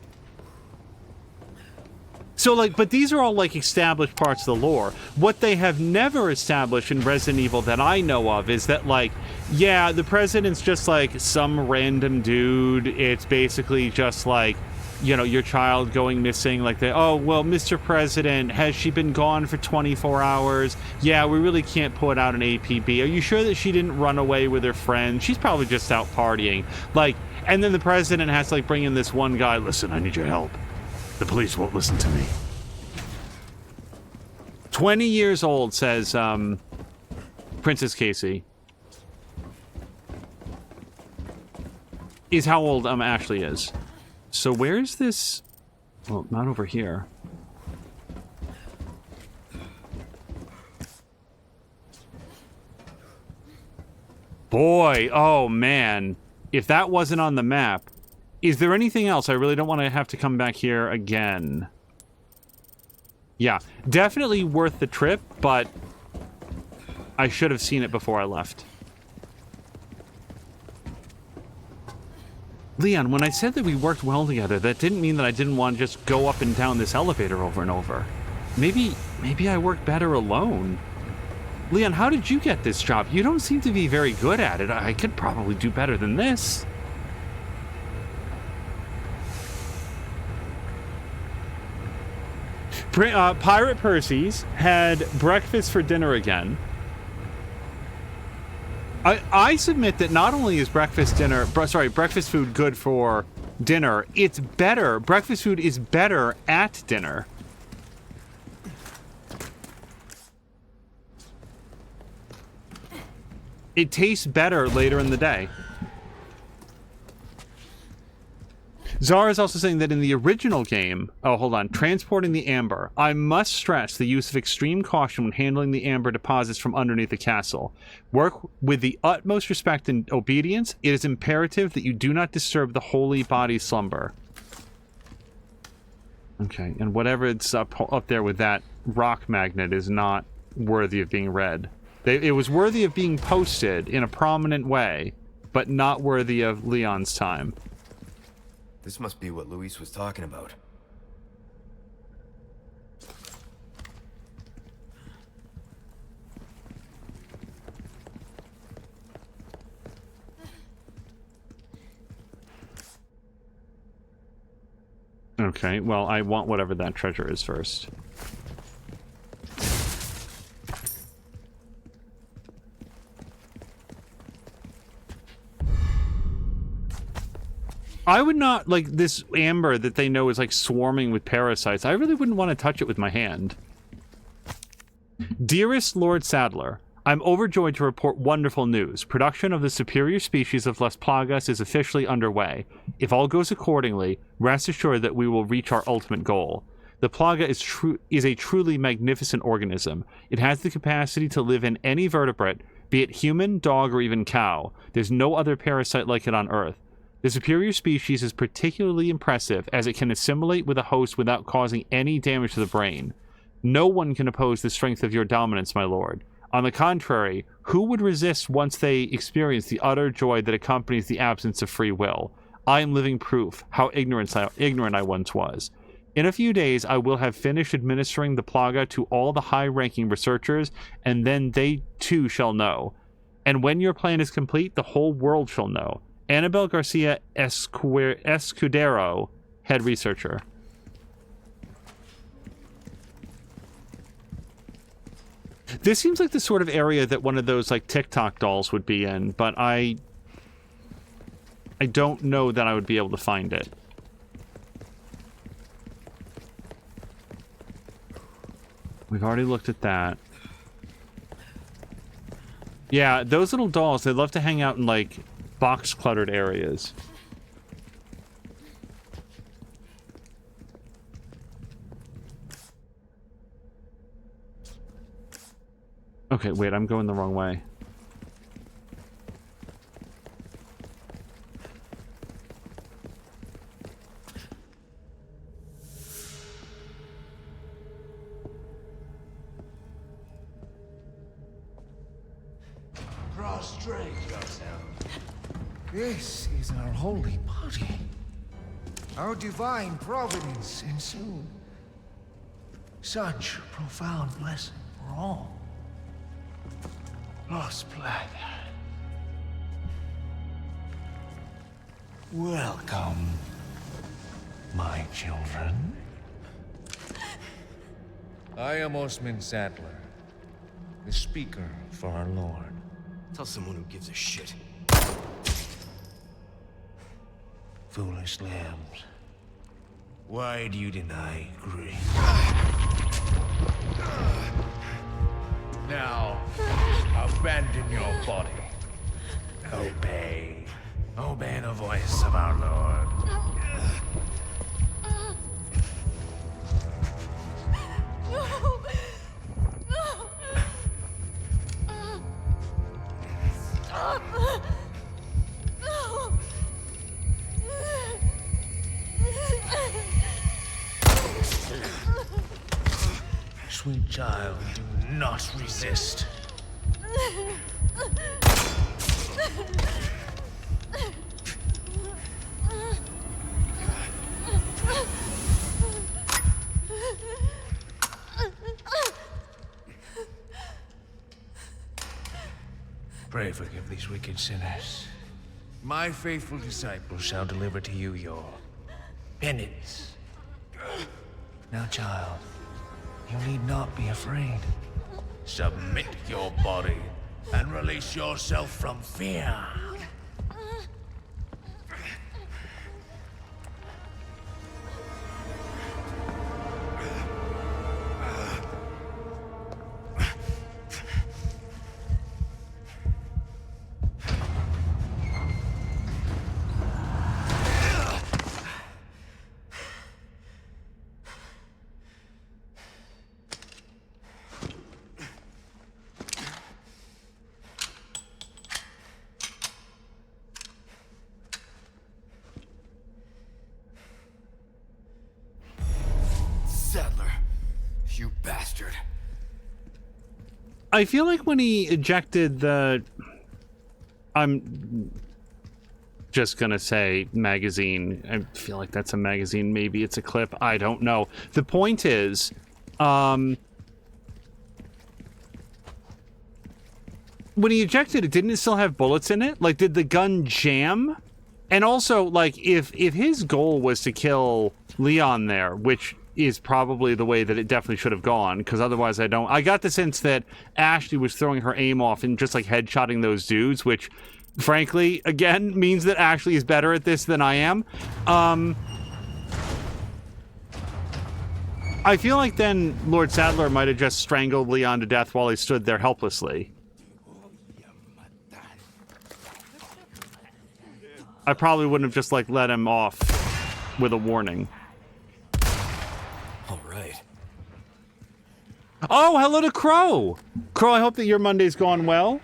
So, like, but these are all, like, established parts of the lore. What they have never established in Resident Evil that I know of is that, like, yeah, the president's just, like, some random dude. It's basically just, like, you know, your child going missing. Like, oh, well, Mr. President, has she been gone for 24 hours? Yeah, we really can't put out an APB. Are you sure that she didn't run away with her friend? She's probably just out partying. Like, and then the president has to, like, bring in this one guy. Listen, I need your help. The police won't listen to me. 20 years old, says Princess Casey. Is how old Ashley is. So where's this? Well, not over here. Boy, oh man. If that wasn't on the map. Is there anything else? I really don't want to have to come back here again. Yeah, definitely worth the trip, but I should have seen it before I left. Leon, when I said that we worked well together, that didn't mean that I didn't want to just go up and down this elevator over and over. Maybe I work better alone. Leon, how did you get this job? You don't seem to be very good at it. I could probably do better than this. Pirate Percy's had breakfast for dinner again. I submit that not only is breakfast food good for dinner, it's better. Breakfast food is better at dinner. It tastes better later in the day. Zara is also saying that in the original game, transporting the amber, I must stress the use of extreme caution when handling the amber deposits from underneath the castle. Work with the utmost respect and obedience. It is imperative that you do not disturb the holy body's slumber. Okay, and whatever it's up there with that rock magnet is not worthy of being read. It was worthy of being posted in a prominent way, but not worthy of Leon's time. This must be what Luis was talking about. Okay, well, I want whatever that treasure is first. I would not, like, this amber that they know is, like, swarming with parasites. I really wouldn't want to touch it with my hand. Dearest Lord Sadler, I'm overjoyed to report wonderful news. Production of the superior species of Las Plagas is officially underway. If all goes accordingly, rest assured that we will reach our ultimate goal. The Plaga is a truly magnificent organism. It has the capacity to live in any vertebrate, be it human, dog, or even cow. There's no other parasite like it on Earth. The superior species is particularly impressive as it can assimilate with a host without causing any damage to the brain. No one can oppose the strength of your dominance, my lord. On the contrary, who would resist once they experience the utter joy that accompanies the absence of free will? I am living proof how ignorant I once was. In a few days, I will have finished administering the Plaga to all the high-ranking researchers, and then they too shall know. And when your plan is complete, the whole world shall know. Annabel Garcia Escudero, head researcher. This seems like the sort of area that one of those, like, TikTok dolls would be in, but I don't know that I would be able to find it. We've already looked at that. Yeah, those little dolls, they love to hang out in, like, box-cluttered areas. Okay, wait, I'm going the wrong way. Prostrate yourself. This is our holy body. Our divine providence ensued. Such profound blessing for all. Los Plata. Welcome, my children. I am Osman Sadler, the speaker for our Lord. Tell someone who gives a shit. Foolish lambs. Why do you deny grace? Now, abandon your body. Obey. Obey the voice of our Lord. No! No! Stop! No! Sweet child, do not resist. Pray forgive these wicked sinners. My faithful disciples shall deliver to you your penance. Now, child, you need not be afraid. Submit your body and release yourself from fear. I feel like when he ejected the... I'm just gonna say magazine. I feel like that's a magazine. Maybe it's a clip. I don't know. The point is, when he ejected it, didn't it still have bullets in it? Like, did the gun jam? And also, like, if his goal was to kill Leon there, which is probably the way that it definitely should have gone, because otherwise I got the sense that Ashley was throwing her aim off and just, like, headshotting those dudes, which, frankly, again, means that Ashley is better at this than I am. I feel like then Lord Sadler might have just strangled Leon to death while he stood there helplessly. I probably wouldn't have just, like, let him off with a warning. All right. Oh, hello to Crow! Crow, I hope that your Monday's gone well.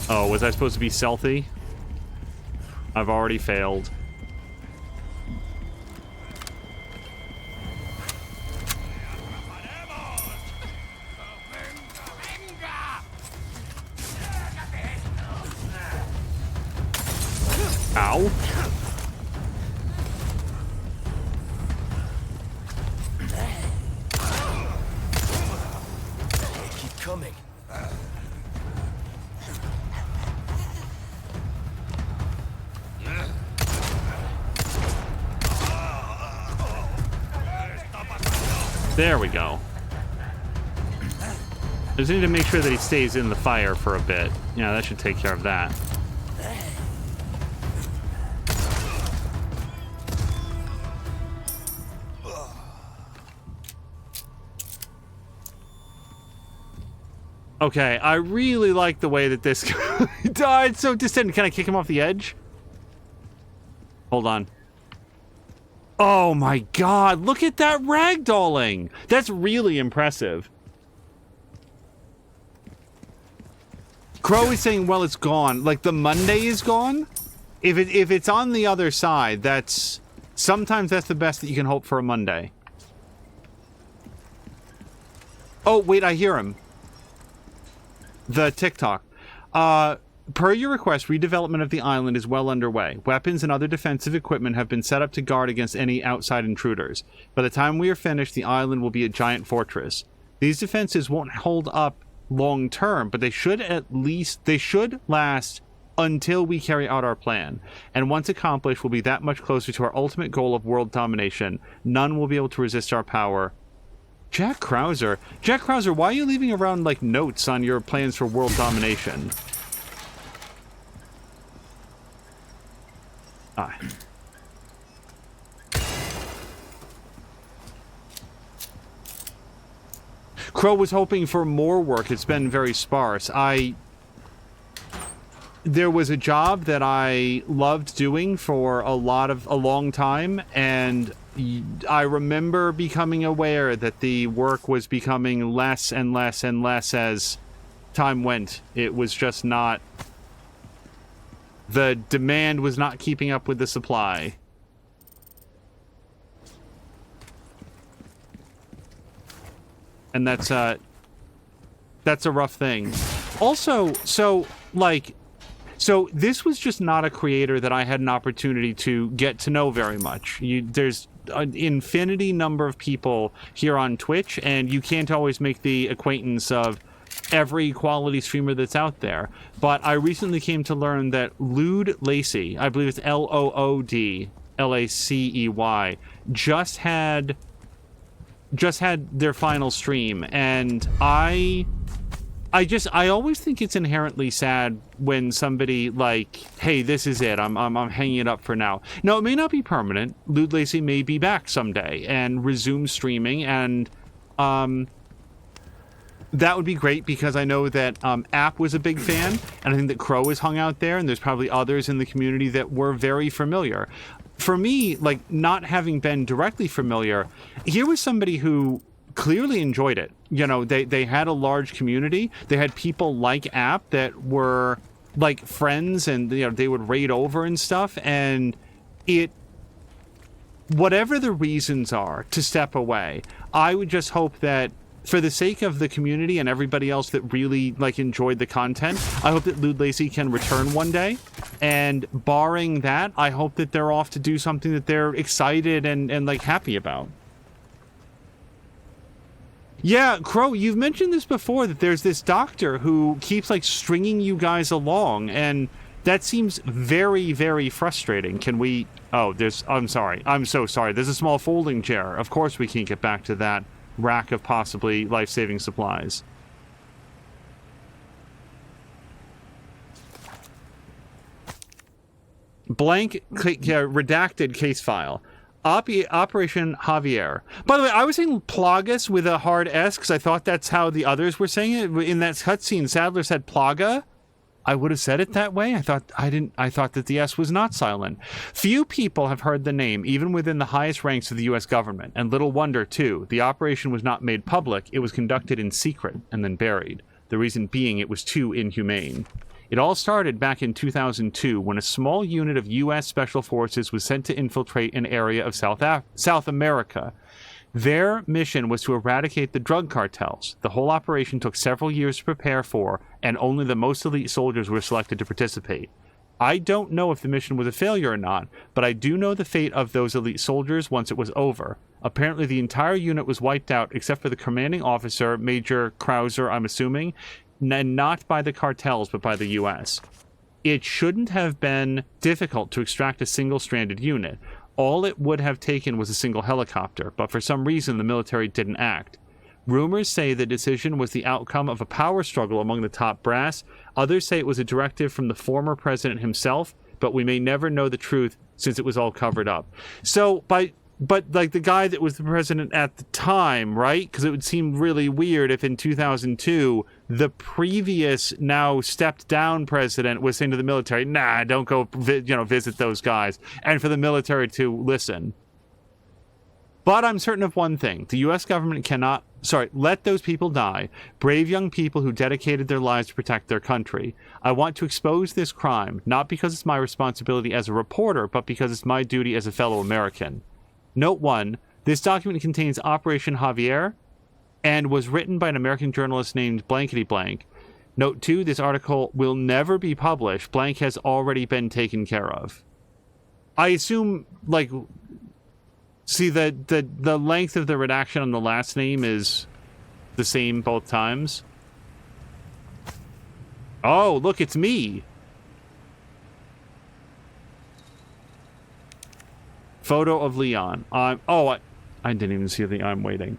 Oh, was I supposed to be stealthy? I've already failed. Ow. Keep coming. There we go. I just need to make sure that he stays in the fire for a bit. Yeah, that should take care of that. Okay, I really like the way that this died so distant. Can I kick him off the edge? Hold on. Oh my god, look at that ragdolling! That's really impressive. Crow is saying, well, it's gone. Like, the Monday is gone? If it's on the other side, sometimes that's the best that you can hope for a Monday. Oh, wait, I hear him. The TikTok. Per your request, redevelopment of the island is well underway. Weapons and other defensive equipment have been set up to guard against any outside intruders. By the time we are finished, the island will be a giant fortress. These defenses won't hold up long term, but they should last until we carry out our plan. And once accomplished, we'll be that much closer to our ultimate goal of world domination. None will be able to resist our power. Jack Krauser. Jack Krauser, why are you leaving around, like, notes on your plans for world domination? Ah. Crow was hoping for more work. It's been very sparse. There was a job that I loved doing for a long time, and I remember becoming aware that the work was becoming less and less and less as time went. It was just not... The demand was not keeping up with the supply. And that's a rough thing. Also, so this was just not a creator that I had an opportunity to get to know very much. There's an infinity number of people here on Twitch, and you can't always make the acquaintance of every quality streamer that's out there. But I recently came to learn that Lood Lacey, I believe it's Lood Lacey, just had their final stream, and I always think it's inherently sad when somebody, like, hey, this is it, I'm hanging it up for now. No, it may not be permanent. Lood Lacey may be back someday and resume streaming, and that would be great, because I know that App was a big fan, and I think that Crow has hung out there, and there's probably others in the community that were very familiar. For me, like, not having been directly familiar, here was somebody who clearly enjoyed it. You know, they had a large community. They had people like App that were, like, friends, and, you know, they would raid over and stuff, and whatever the reasons are to step away, I would just hope that for the sake of the community and everybody else that really like enjoyed the content, I hope that Lewd Lacey can return one day. And barring that, I hope that they're off to do something that they're excited and like happy about. Yeah, Crow, you've mentioned this before, that there's this doctor who keeps like stringing you guys along, and that seems very, very frustrating. Can we... Oh, I'm sorry. I'm so sorry. There's a small folding chair. Of course we can't get back to that rack of possibly life-saving supplies. Blank, redacted case file. Operation Javier. By the way, I was saying Plagas with a hard S because I thought that's how the others were saying it. In that cutscene, Sadler said Plaga. I would have said it that way. I thought that the S was not silent. Few people have heard the name, even within the highest ranks of the U.S. government. And little wonder, too. The operation was not made public. It was conducted in secret and then buried. The reason being it was too inhumane. It all started back in 2002 when a small unit of U.S. Special Forces was sent to infiltrate an area of South America. Their mission was to eradicate the drug cartels. The whole operation took several years to prepare for, and only the most elite soldiers were selected to participate. I don't know if the mission was a failure or not, but I do know the fate of those elite soldiers once it was over. Apparently the entire unit was wiped out except for the commanding officer, Major Krauser, I'm assuming, and not by the cartels, but by the U.S. It shouldn't have been difficult to extract a single-stranded unit. All it would have taken was a single helicopter, but for some reason the military didn't act. Rumors say the decision was the outcome of a power struggle among the top brass. Others say it was a directive from the former president himself, but we may never know the truth since it was all covered up. So, but like the guy that was the president at the time, right? Because it would seem really weird if in 2002 the previous now stepped down president was saying to the military, nah, don't go visit those guys, and for the military to listen. But I'm certain of one thing: the U.S. government cannot let those people die, brave young people who dedicated their lives to protect their country. I want to expose this crime, not because it's my responsibility as a reporter, but because it's my duty as a fellow American. Note 1, this document contains Operation Javier and was written by an American journalist named Blankety Blank. Note 2, this article will never be published. Blank has already been taken care of. I assume, see, the length of the redaction on the last name is the same both times. Oh, look, it's me. Photo of Leon. I didn't even see the I'm waiting.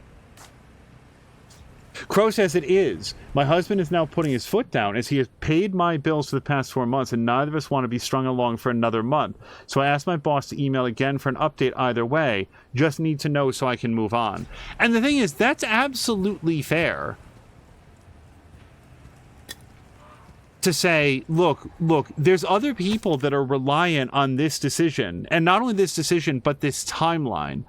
Crow says it is. My husband is now putting his foot down as he has paid my bills for the past 4 months and neither of us want to be strung along for another month. So I asked my boss to email again for an update either way. Just need to know so I can move on. And the thing is, that's absolutely fair. To say, look, there's other people that are reliant on this decision. And not only this decision, but this timeline.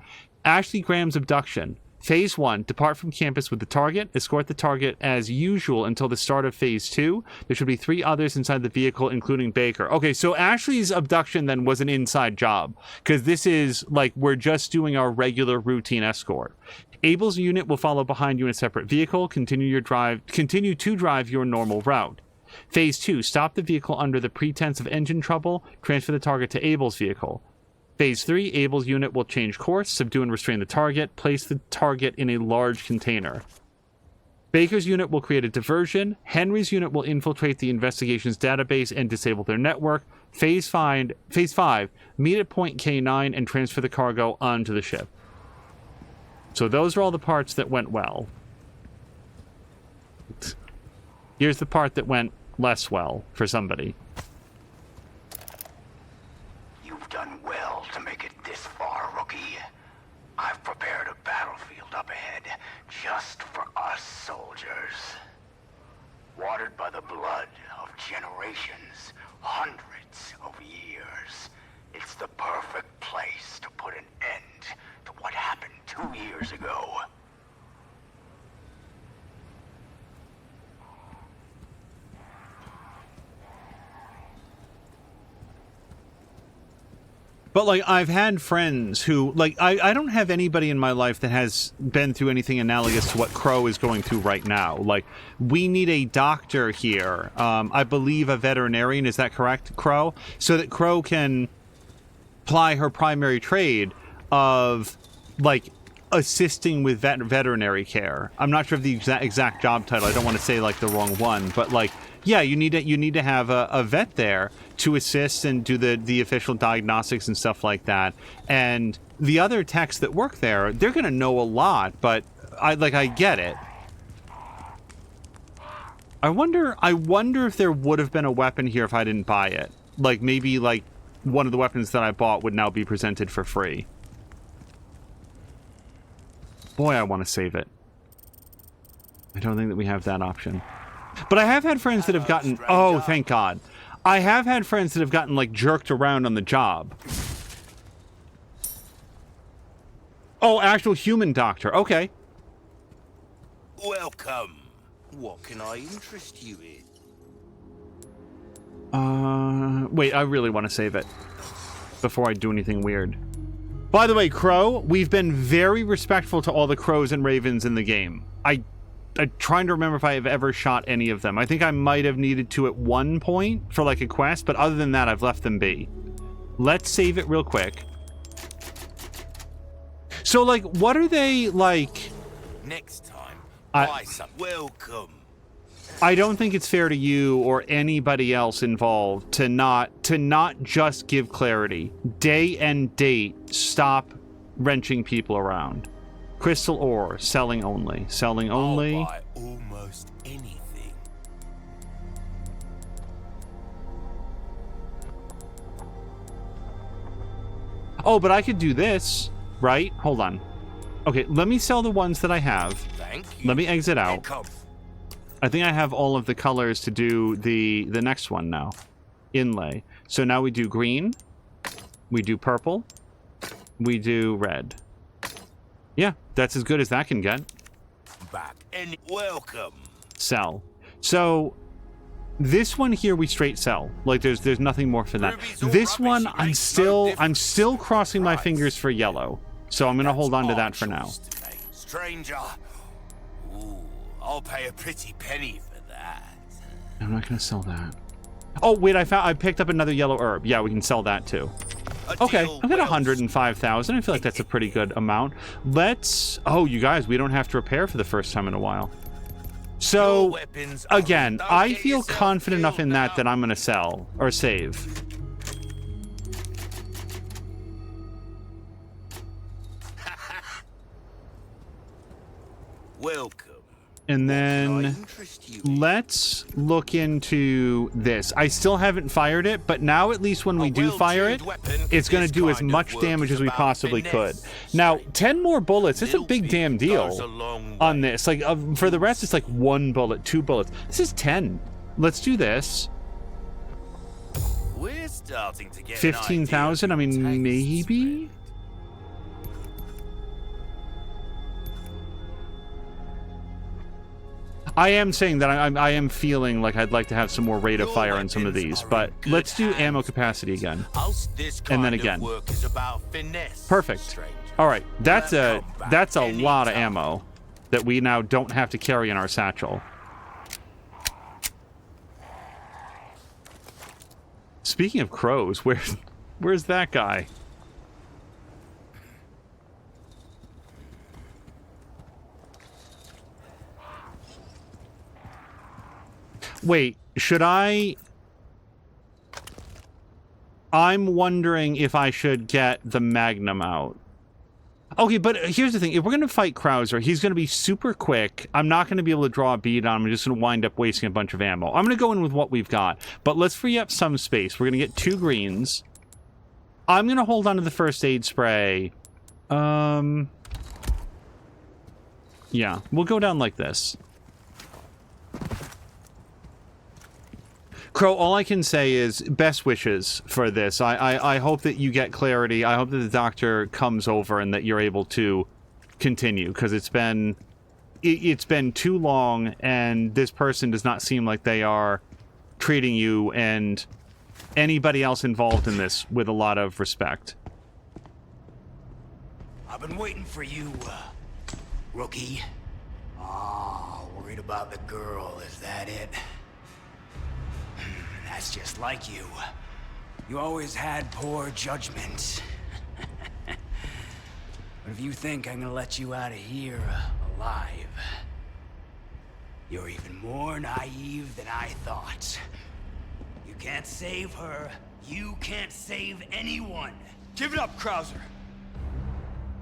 Ashley Graham's abduction. Phase 1, depart from campus with the target. Escort the target as usual until the start of Phase 2. There should be 3 others inside the vehicle, including Baker. Okay, so Ashley's abduction then was an inside job. Because this is, we're just doing our regular routine escort. Abel's unit will follow behind you in a separate vehicle. Continue to drive your normal route. Phase 2, stop the vehicle under the pretense of engine trouble. Transfer the target to Abel's vehicle. Phase 3, Abel's unit will change course, subdue and restrain the target, place the target in a large container. Baker's unit will create a diversion. Henry's unit will infiltrate the investigation's database and disable their network. Phase 5, meet at point K9 and transfer the cargo onto the ship. So those are all the parts that went well. Here's the part that went less well for somebody. You've done well to make it this far, rookie. I've prepared a battlefield up ahead just for us soldiers. Watered by the blood of generations, hundreds of years. It's the perfect place to put an end to what happened 2 years ago. But, like, I've had friends who, like, I don't have anybody in my life that has been through anything analogous to what Crow is going through right now. Like, we need a doctor here. I believe a veterinarian, is that correct, Crow? So that Crow can ply her primary trade of, like, assisting with veterinary care. I'm not sure of the exact job title. I don't want to say, like, the wrong one. But, like, yeah, you need to have a vet there to assist and do the official diagnostics and stuff like that. And the other techs that work there, they're going to know a lot, but I get it. I wonder if there would have been a weapon here if I didn't buy it. Like, maybe, like, one of the weapons that I bought would now be presented for free. Boy, I want to save it. I don't think that we have that option. But I have had friends that have gotten... Oh, thank God. I have had friends that have gotten, like, jerked around on the job. Oh, actual human doctor. Okay. Welcome. What can I interest you in? Wait, I really want to save it before I do anything weird. By the way, Crow, we've been very respectful to all the crows and ravens in the game. I'm trying to remember if I have ever shot any of them. I think I might have needed to at one point for, like, a quest, but other than that, I've left them be. Let's save it real quick. So, like, what are they, like... Next time, buy some. Welcome. I don't think it's fair to you or anybody else involved to not just give clarity. Day and date, stop wrenching people around. Crystal ore, selling only. Selling only. I'll buy almost anything. Oh, but I could do this, right? Hold on. Okay, let me sell the ones that I have. Thank you. Let me exit out. I think I have all of the colors to do the next one now. Inlay. So now we do green. We do purple. We do red. Yeah, that's as good as that can get. Back and welcome. Sell. So this one here we straight sell. Like there's nothing more for that. This one I'm still crossing my fingers for yellow. So I'm gonna hold on to that for now. Stranger. Ooh, I'll pay a pretty penny for that. I'm not gonna sell that. Oh wait, I picked up another yellow herb. Yeah, we can sell that too. Okay, I've got 105,000. I feel like that's a pretty good amount. Let's... Oh, you guys, we don't have to repair for the first time in a while. So, again, I feel confident enough in that I'm going to sell or save. Welcome. And then let's look into this. I still haven't fired it, but now at least when we do fire it, it's going to do as much damage as we possibly could. Now, 10 more bullets, it's a big damn deal on this. Like, for the rest, it's like 1 bullet, 2 bullets. This is 10. Let's do this. We're starting to get 15,000, I mean, maybe? I am saying that I am feeling like I'd like to have some more rate of fire on some of these, but let's do ammo capacity again. And then again. Perfect. All right, that's a lot of ammo that we now don't have to carry in our satchel. Speaking of crows, where's that guy? Wait, should I... I'm wondering if I should get the Magnum out. Okay, but here's the thing. If we're going to fight Krauser, he's going to be super quick. I'm not going to be able to draw a bead on him. I'm just going to wind up wasting a bunch of ammo. I'm going to go in with what we've got. But let's free up some space. We're going to get 2 greens. I'm going to hold on to the first aid spray. Yeah, we'll go down like this. Crow, all I can say is best wishes for this. I hope that you get clarity. I hope that the doctor comes over and that you're able to continue, because it's been too long, and this person does not seem like they are treating you and anybody else involved in this with a lot of respect. I've been waiting for you, rookie. Oh, worried about the girl, is that it? That's just like you. You always had poor judgment. But if you think I'm gonna let you out of here alive, you're even more naive than I thought. You can't save her. You can't save anyone. Give it up, Krauser.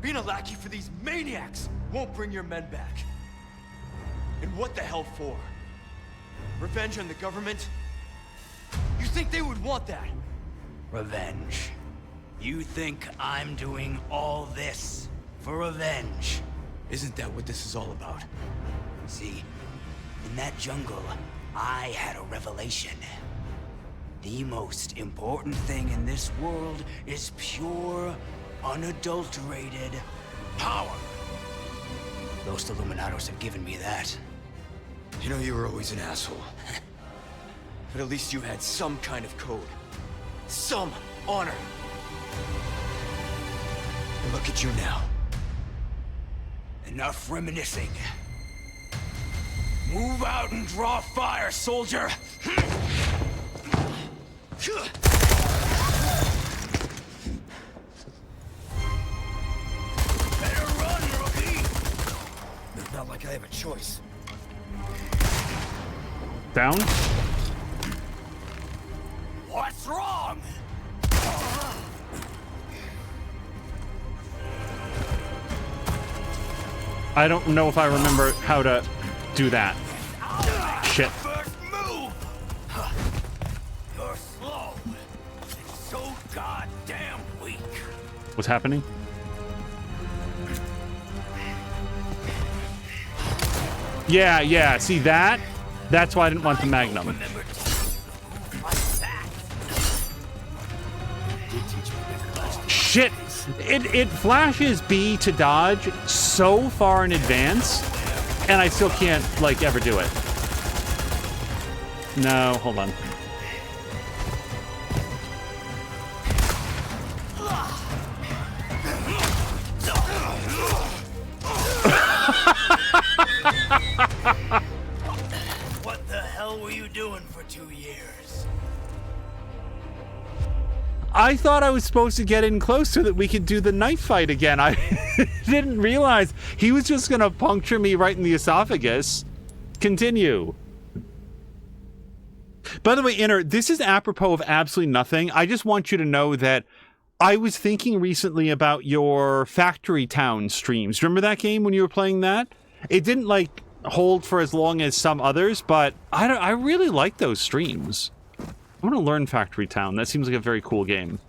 Being a lackey for these maniacs won't bring your men back. And what the hell for? Revenge on the government? You think they would want that? Revenge. You think I'm doing all this for revenge? Isn't that what this is all about? See, in that jungle, I had a revelation. The most important thing in this world is pure, unadulterated power. Those Illuminados have given me that. You know, you were always an asshole. But at least you had some kind of code. Some honor. And look at you now. Enough reminiscing. Move out and draw fire, soldier! Better run, rookie! It's not like I have a choice. Down. What's wrong? I don't know if I remember how to do that. Shit. First move! You're slow. It's so goddamn weak. What's happening? Yeah, see that? That's why I didn't want the Magnum. Remember Shit! It flashes B to dodge so far in advance, and I still can't, like, ever do it. No, hold on. What the hell were you doing for 2 years? I thought I was supposed to get in close so that we could do the knife fight again. I didn't realize he was just gonna puncture me right in the esophagus. Continue. By the way, Inner, this is apropos of absolutely nothing. I just want you to know that I was thinking recently about your Factory Town streams. Remember that game when you were playing that? It didn't, like, hold for as long as some others, but I really like those streams. I want to learn Factory Town. That seems like a very cool game.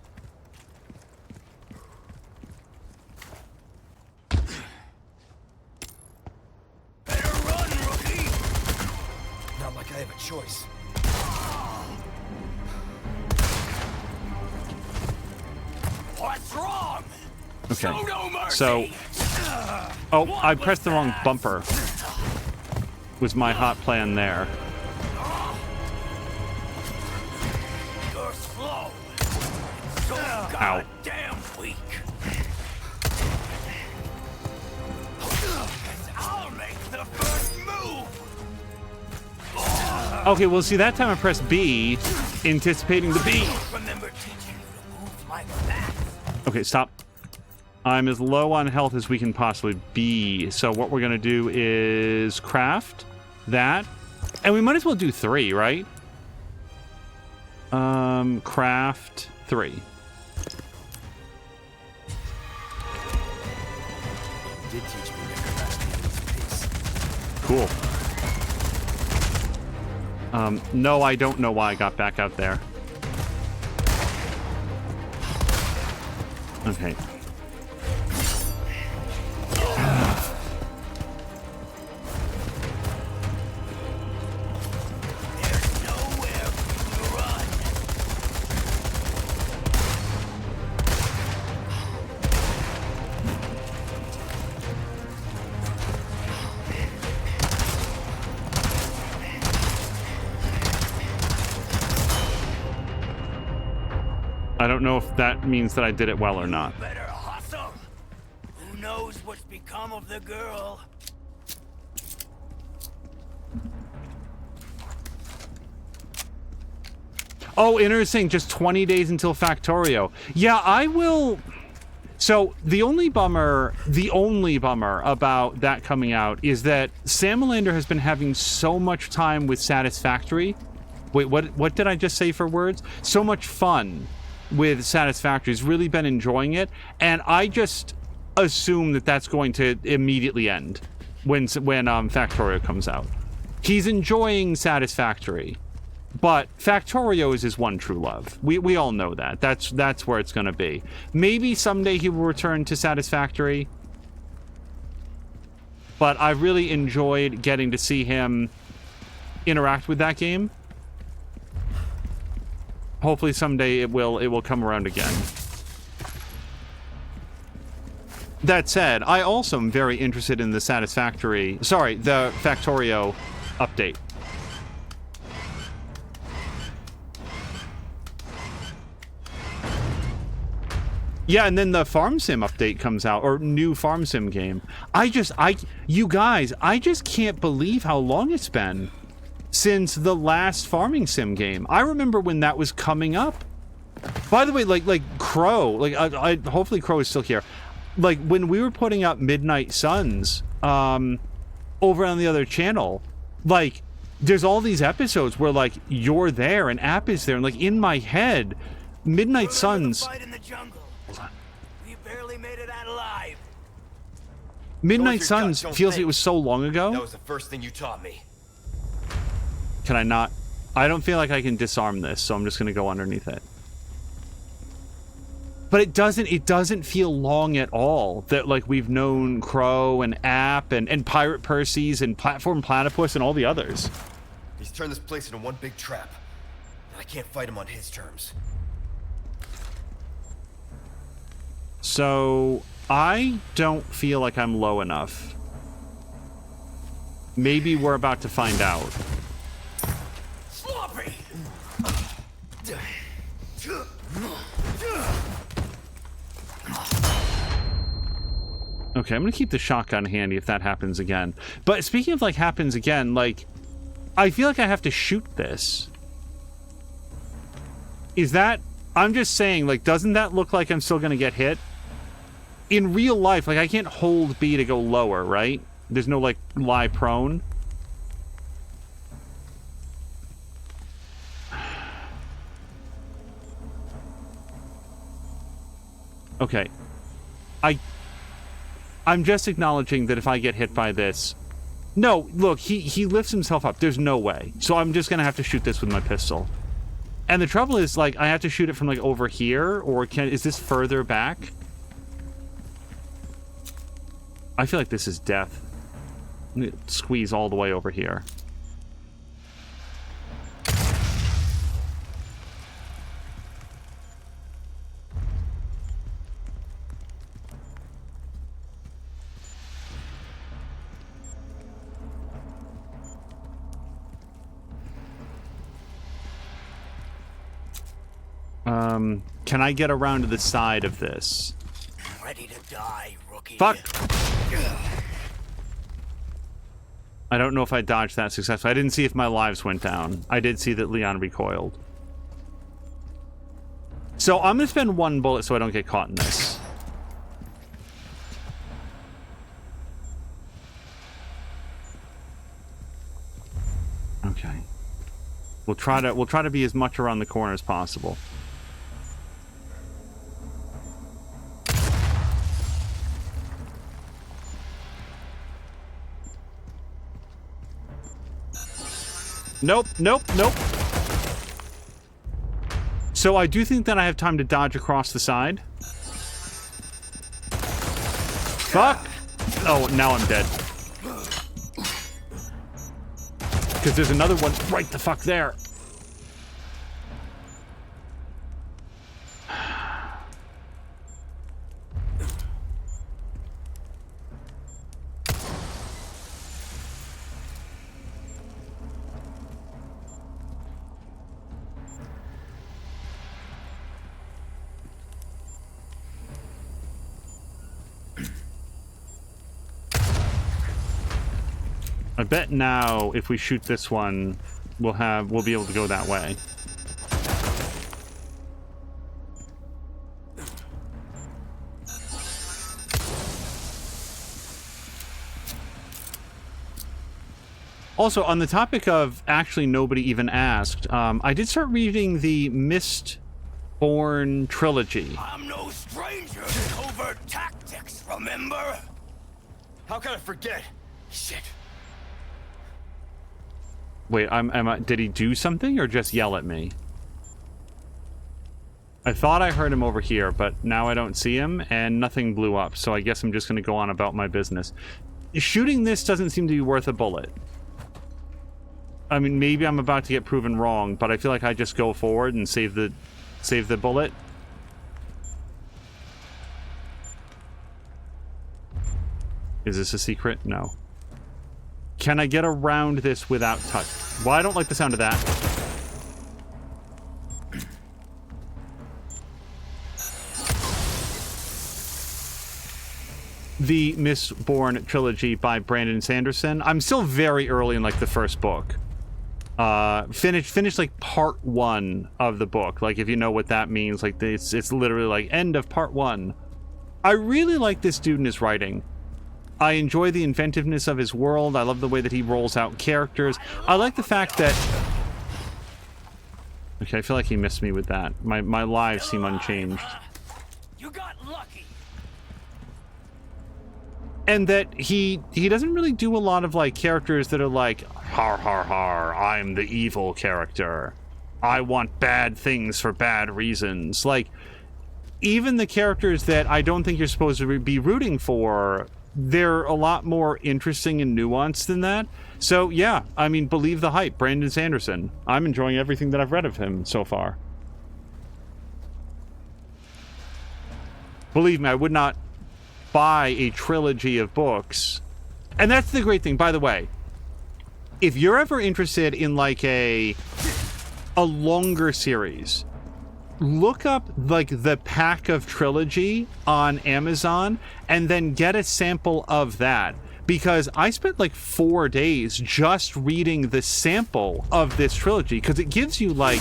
Better run, rookie! Not like I have a choice. What's wrong? Okay. Show no mercy. So, oh, I pressed the wrong bumper. Was my hot plan there. You're slow. So Ow. goddamn weak. I'll make the first move. Okay, well, see, that time I pressed B, anticipating the B. Remember teaching you to move like that. Okay, stop. I'm as low on health as we can possibly be. So what we're going to do is craft that. And we might as well do 3, right? Craft 3. You did teach me that craft piece. Cool. No, I don't know why I got back out there. Okay. There's nowhere to run. I don't know if that means that I did it well or not. Better hustle. Who what's become of the girl. Oh, interesting. Just 20 days until Factorio. Yeah, I will... So, the only bummer about that coming out is that Sam Melander has been having so much time with Satisfactory. Wait, what did I just say for words? So much fun with Satisfactory. He's really been enjoying it, and I just assume that that's going to immediately end when Factorio comes out. He's enjoying Satisfactory, but Factorio is his one true love. We all know that. That's where it's going to be. Maybe someday he will return to Satisfactory, but I really enjoyed getting to see him interact with that game. Hopefully someday it will come around again. That said, I also am very interested in the Factorio update. Yeah, and then the Farm Sim update comes out, or new Farm Sim game. You guys, I just can't believe how long it's been since the last Farming Sim game. I remember when that was coming up. By the way, like Crow, hopefully Crow is still here. Like, when we were putting up Midnight Suns, over on the other channel, like, there's all these episodes where, like, you're there and App is there, and, like, in my head, Midnight Suns... We barely made it out alive. Midnight Suns feels like it was so long ago. That was the first thing you taught me. Can I not? I don't feel like I can disarm this, so I'm just going to go underneath it. But it doesn't feel long at all that, like, we've known Crow and App and Pirate Percy's and Platform Platypus and all the others. He's turned this place into one big trap, and I can't fight him on his terms. So, I don't feel like I'm low enough. Maybe we're about to find out. Sloppy. Okay, I'm gonna keep the shotgun handy if that happens again. But speaking of, like, happens again, like, I feel like I have to shoot this. Is that... I'm just saying, like, doesn't that look like I'm still gonna get hit? In real life, like, I can't hold B to go lower, right? There's no, like, lie prone. Okay. I'm just acknowledging that if I get hit by this... No, look, he lifts himself up. There's no way. So I'm just gonna have to shoot this with my pistol. And the trouble is, like, I have to shoot it from, like, over here, or is this further back? I feel like this is death. I'm gonna squeeze all the way over here. Can I get around to the side of this? Ready to die, rookie. Fuck! I don't know if I dodged that successfully. I didn't see if my lives went down. I did see that Leon recoiled. So I'm gonna spend one bullet so I don't get caught in this. Okay. We'll try to be as much around the corner as possible. Nope, nope, nope. So I do think that I have time to dodge across the side. Fuck! Oh, now I'm dead. Because there's another one right the fuck there. I bet now if we shoot this one, we'll be able to go that way. Also, on the topic of actually nobody even asked, I did start reading the Mistborn trilogy. I'm no stranger to covert tactics, remember? How can I forget? Shit. Wait, did he do something or just yell at me? I thought I heard him over here, but now I don't see him, and nothing blew up, so I guess I'm just going to go on about my business. Shooting this doesn't seem to be worth a bullet. I mean, maybe I'm about to get proven wrong, but I feel like I just go forward and save the bullet. Is this a secret? No. Can I get around this without touch? Well, I don't like the sound of that. The Mistborn trilogy by Brandon Sanderson. I'm still very early in like the first book. Finished like part 1 of the book. Like if you know what that means, like it's literally like end of part 1. I really like this dude in his writing. I enjoy the inventiveness of his world. I love the way that he rolls out characters. I like the fact that... Okay, I feel like he missed me with that. My lives seem unchanged. You got lucky. And that he doesn't really do a lot of like characters that are like, har har har, I'm the evil character. I want bad things for bad reasons. Like, even the characters that I don't think you're supposed to be rooting for, they're a lot more interesting and nuanced than that. So yeah, I mean, believe the hype. Brandon Sanderson. I'm enjoying everything that I've read of him so far. Believe me, I would not buy a trilogy of books. And that's the great thing, by the way. If you're ever interested in like a longer series, look up like the pack of trilogy on Amazon and then get a sample of that, because I spent like 4 days just reading the sample of this trilogy, because it gives you like,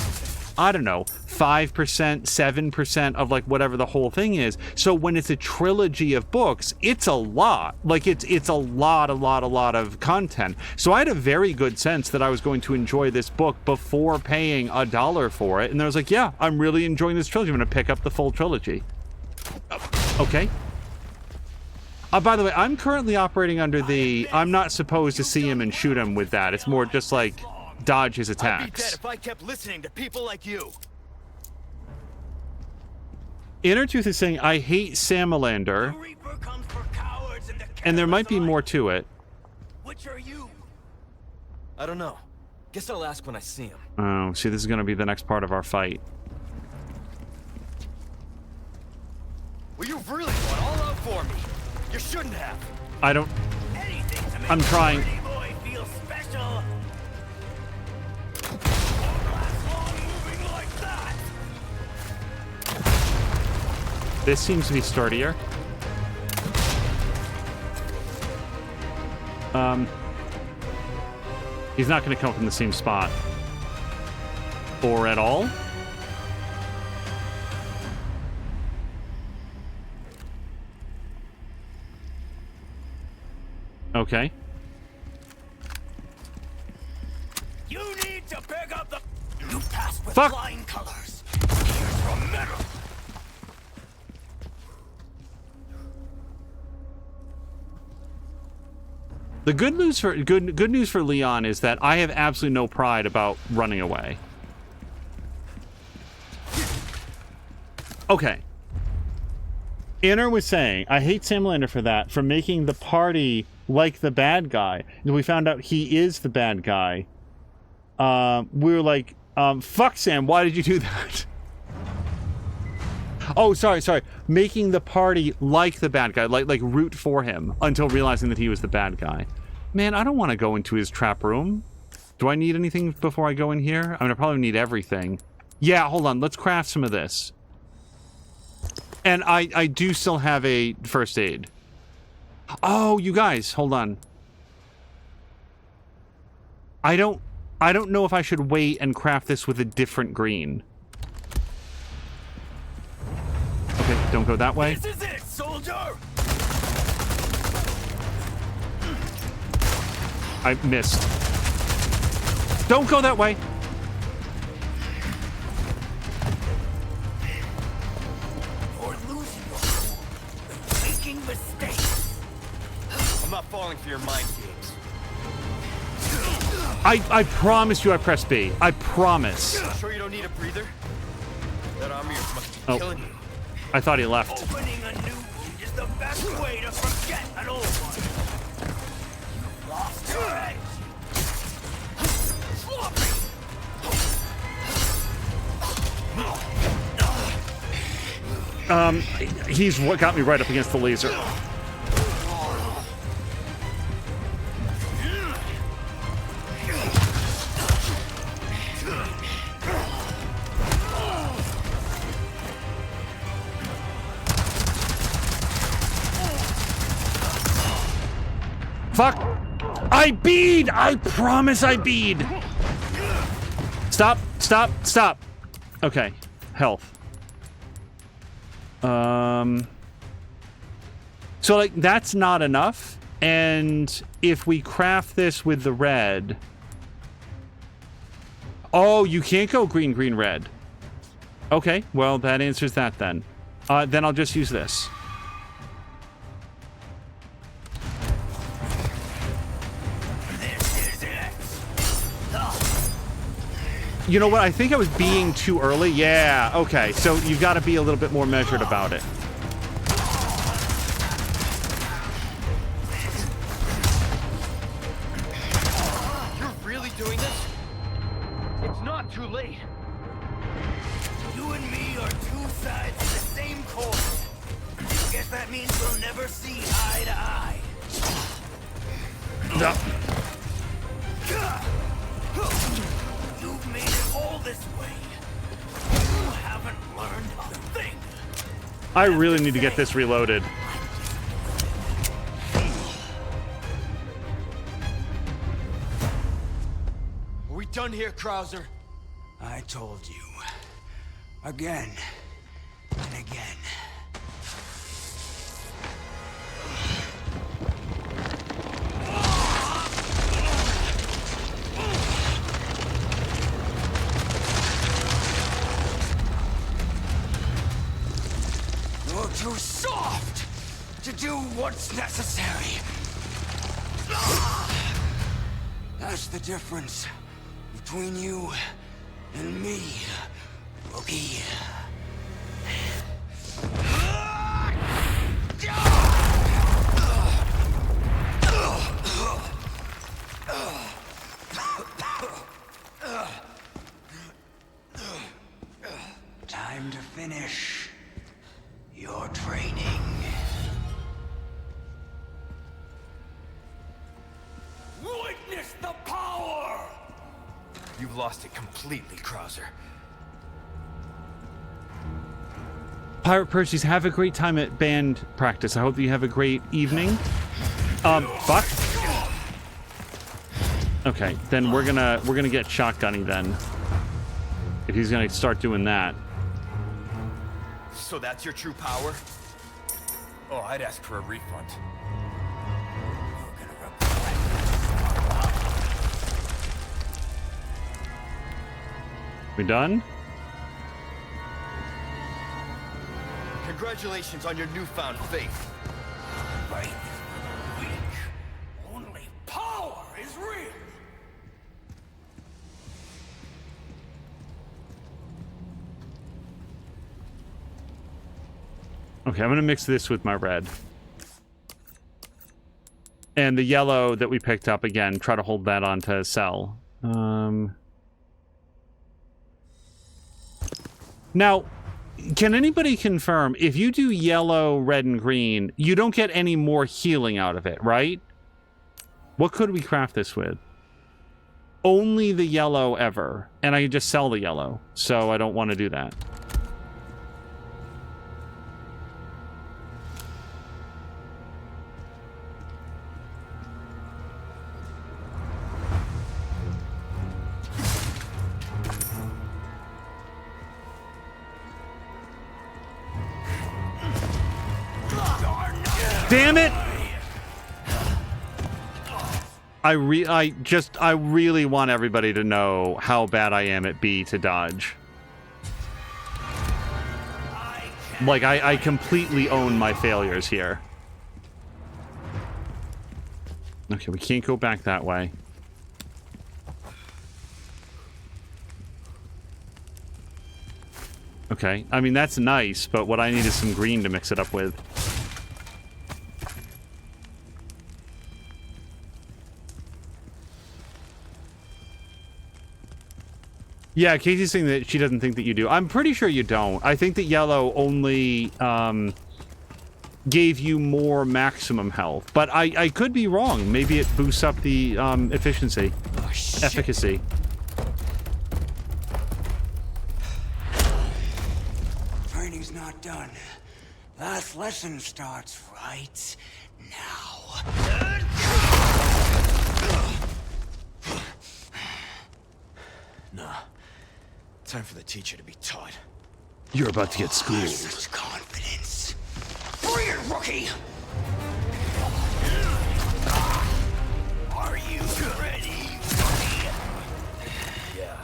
I don't know, 5%, 7% of like whatever the whole thing is. So when it's a trilogy of books, it's a lot. Like it's a lot of content. So I had a very good sense that I was going to enjoy this book before paying $1 for it. And I was like, yeah, I'm really enjoying this trilogy. I'm going to pick up the full trilogy. Okay. By the way, I'm currently operating under the, I'm not supposed to see him and shoot him with that. It's more just like dodge his attacks. I'd be dead if I kept listening to people like you. Inner Tooth is saying, I hate Salamander, and there might be more to it. Which are you? I don't know. Guess I'll ask when I see him. Oh, see, this is going to be the next part of our fight. Well, you really went all out for me. You shouldn't have. I don't... I'm trying. This seems to be sturdier. He's not going to come from the same spot. Or at all. Okay. You need to pick up the... You passed with Fuck. flying colors. Here's your medal. The good news for Leon is that I have absolutely no pride about running away. Okay. Inner was saying, I hate Salamander for that, for making the party like the bad guy. And we found out he is the bad guy. We were like, fuck Sam, why did you do that? Oh, sorry. Making the party like the bad guy, like root for him until realizing that he was the bad guy. Man, I don't want to go into his trap room. Do I need anything before I go in here? I mean, I probably need everything. Yeah, hold on. Let's craft some of this. And I do still have a first aid. Oh, you guys, hold on. I don't know if I should wait and craft this with a different green. Okay, don't go that way. This is it, soldier! I missed. Don't go that way. Or losing your cool. Making mistakes. I'm not falling for your mind games. I promise you I pressed B. I promise. Sure you don't need a breather? That arm of yours must be Oh. killing you. I thought he left. Opening a new wound is the best way to forget an old one. You lost your edge. He's what got me right up against the laser. Fuck! I bead! I promise I bead! Stop, stop, stop. Okay, health. So, like, that's not enough. And if we craft this with the red... Oh, you can't go green, green, red. Okay, well, that answers that then. Then I'll just use this. You know what? I think I was being too early. Yeah, okay. So you've got to be a little bit more measured about it. You're really doing this? It's not too late. You and me are two sides of the same coin. Guess that means we'll never see eye to eye. No. You've made it all this way. You haven't learned a thing. I really need to get this reloaded. Are we done here, Krauser? I told you. Again and again. You're too soft to do what's necessary. That's the difference between you and me, rookie. Time to finish your training. Witness the power! You've lost it completely, Krauser. Pirate Percy's, have a great time at band practice. I hope that you have a great evening. Fuck. Okay, then we're gonna get shotgunny then. If he's gonna start doing that. So that's your true power? Oh, I'd ask for a refund. We done? Congratulations on your newfound faith. Faith is weak. Only power is real. Okay, I'm gonna mix this with my red. And the yellow that we picked up again, try to hold that onto cell. Now, can anybody confirm, if you do yellow, red, and green, you don't get any more healing out of it, right? What could we craft this with? Only the yellow ever. And I can just sell the yellow, so I don't want to do that. Damn it! I really want everybody to know how bad I am at B to dodge. Like, I completely own my failures here. Okay, we can't go back that way. Okay, I mean, that's nice, but what I need is some green to mix it up with. Yeah, Casey's saying that she doesn't think that you do. I'm pretty sure you don't. I think that yellow only gave you more maximum health. But I could be wrong. Maybe it boosts up the efficiency. Oh, shit. Efficacy. Training's not done. Last lesson starts right now. Nah. Time for the teacher to be taught. You're about to get schooled. Such confidence. Bring it, rookie! Are you ready, rookie? Yeah.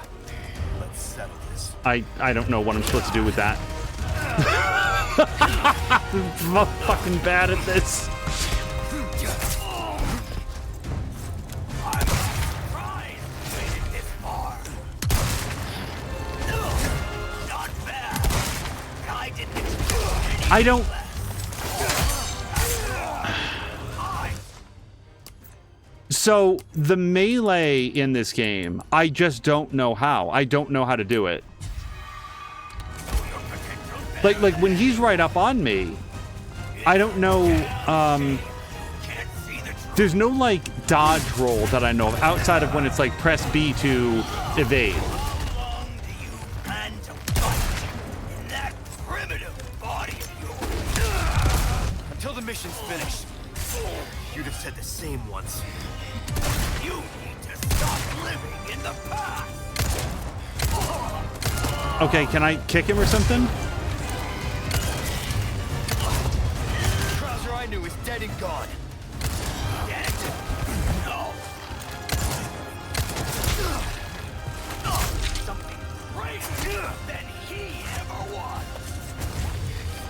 Let's settle this. I don't know what I'm supposed to do with that. I'm fucking bad at this. I don't... So, the melee in this game, I just don't know how. I don't know how to do it. Like when he's right up on me, I don't know, there's no, like, dodge roll that I know of, outside of when it's, like, press B to evade. Mission's finished. You'd have said the same once. You need to stop living in the past. Okay, can I kick him or something? The Krauser I knew is dead and gone. Dead? No. Something greater than he ever was.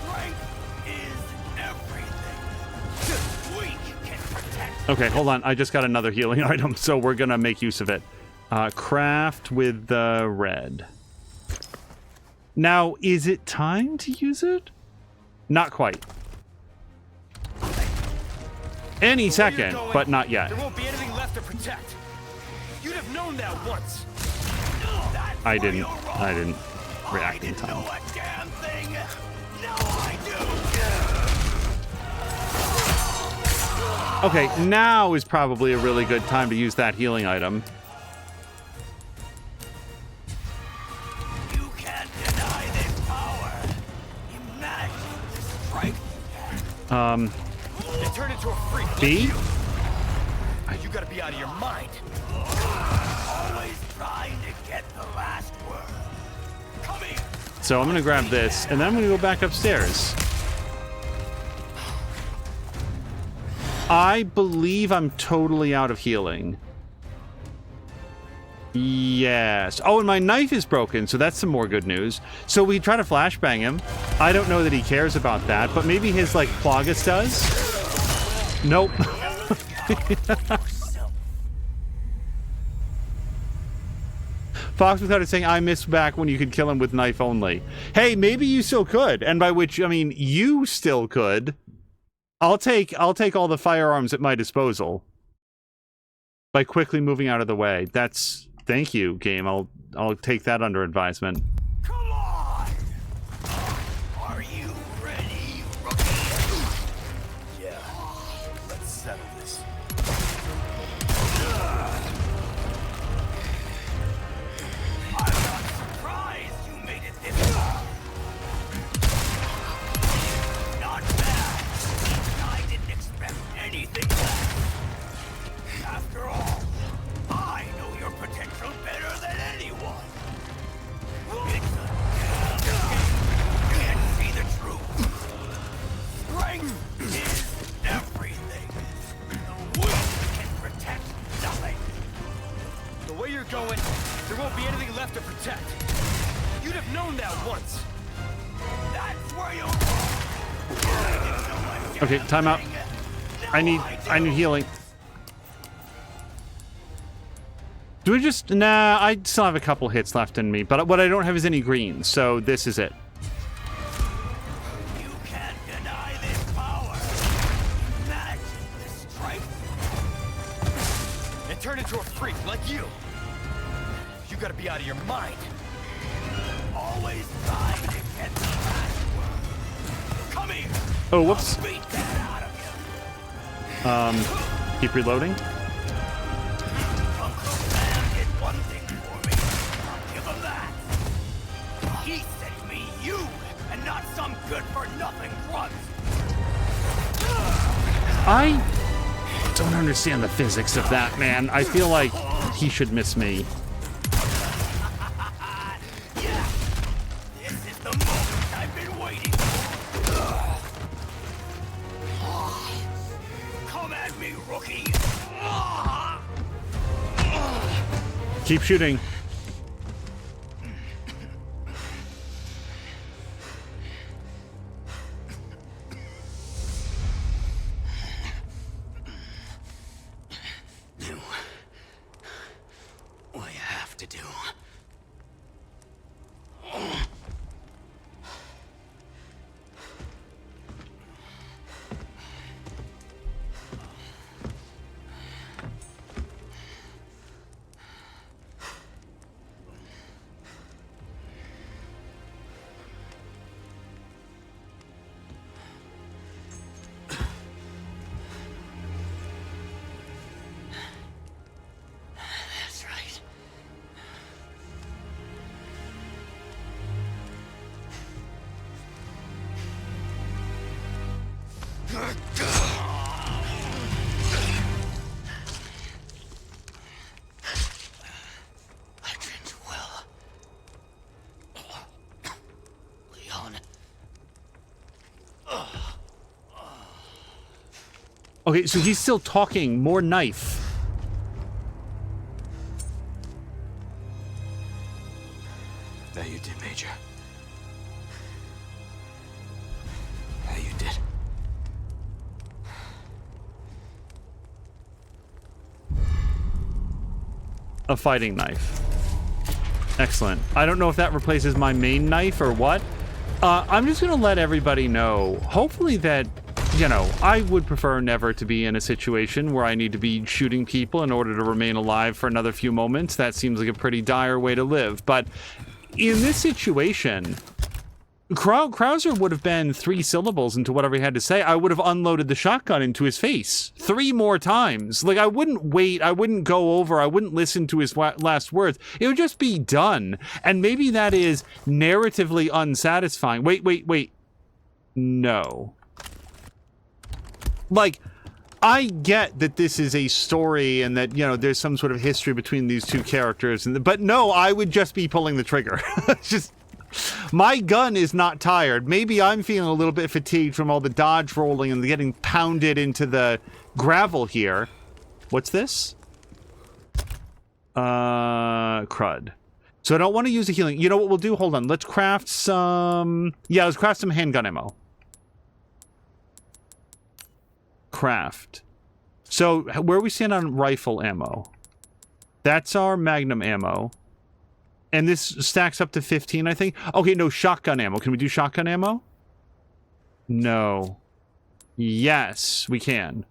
Strength is everything. Okay, hold on. I just got another healing item, so we're gonna make use of it. Craft with the red. Now, is it time to use it? Not quite. Any second, but not yet. There won't be anything left to protect. You'd have known that once. I didn't react in time. Know a damn thing. Now I do. Okay, now is probably a really good time to use that healing item. You can't deny this power. Imagine the strength It turned into a freak. B? You gotta be out of your mind. always trying to get the last word. Come here. So I'm gonna grab this, and then I'm gonna go back upstairs. I believe I'm totally out of healing. Yes. Oh, and my knife is broken, so that's some more good news. So we try to flashbang him. I don't know that he cares about that, but maybe his, like, Plagas does? Nope. Fox Without It saying, I miss back when you could kill him with knife only. Hey, maybe you still could, and by which, I mean, you still could. I'll take all the firearms at my disposal by quickly moving out of the way. Thank you, game. I'll take that under advisement. Come on. Are you ready, rookie? Yeah. Let's settle this. I'm not surprised you made it this far. Not bad. I didn't expect anything less. After all, I know your potential better than anyone. there won't be anything left to protect. You'd have known that once. That's where you're wrong. Okay, time out. I need healing. Do we just... Nah, I still have a couple hits left in me, but what I don't have is any greens, so this is it. You can't deny this power. Imagine the strength. And turn into a freak like you. You gotta be out of your mind. Always trying to get the last word. Come here. Oh, whoops. Beat that out of you. Keep reloading. Uncle Sam did one thing for me. I'll give him that. He sent me you, and not some good-for-nothing grunt. I don't understand the physics of that, man. I feel like he should miss me. Yeah, this is the moment I've been waiting for. Come at me, rookie. Keep shooting. Do what you have to do. That's right. I trained you well. Leon. Okay, so he's still talking. More knife. That you did, Major. That you did. A fighting knife. Excellent. I don't know if that replaces my main knife or what. I'm just going to let everybody know, hopefully that, you know, I would prefer never to be in a situation where I need to be shooting people in order to remain alive for another few moments. That seems like a pretty dire way to live. But in this situation, Krauser would have been 3 syllables into whatever he had to say. I would have unloaded the shotgun into his face 3 more times. Like, I wouldn't wait. I wouldn't go over. I wouldn't listen to his last words. It would just be done. And maybe that is narratively unsatisfying. Wait. No. Like, I get that this is a story and that, you know, there's some sort of history between these two characters. But no, I would just be pulling the trigger. Just... My gun is not tired. Maybe I'm feeling a little bit fatigued from all the dodge rolling and getting pounded into the gravel here. What's this? Crud. So I don't want to use a healing. You know what we'll do? Hold on. Let's craft some... Yeah, let's craft some handgun ammo. Craft. So where we stand on rifle ammo? That's our magnum ammo. And this stacks up to 15, I think. Okay, no, shotgun ammo. Can we do shotgun ammo? No. Yes, we can.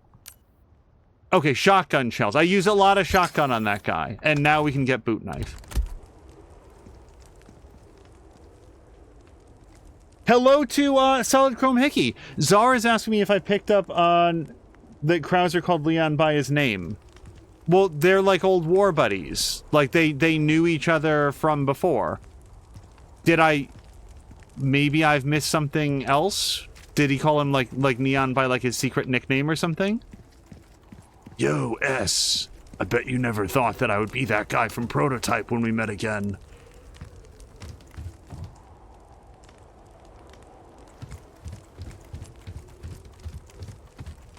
Okay, shotgun shells. I use a lot of shotgun on that guy. And now we can get boot knife. Hello to Solid Chrome Hickey. Czar is asking me if I picked up on that Krauser called Leon by his name. Well, they're like old war buddies. Like, they knew each other from before. Did I... Maybe I've missed something else? Did he call him, like Neon by, like, his secret nickname or something? Yo, S. I bet you never thought that I would be that guy from Prototype when we met again.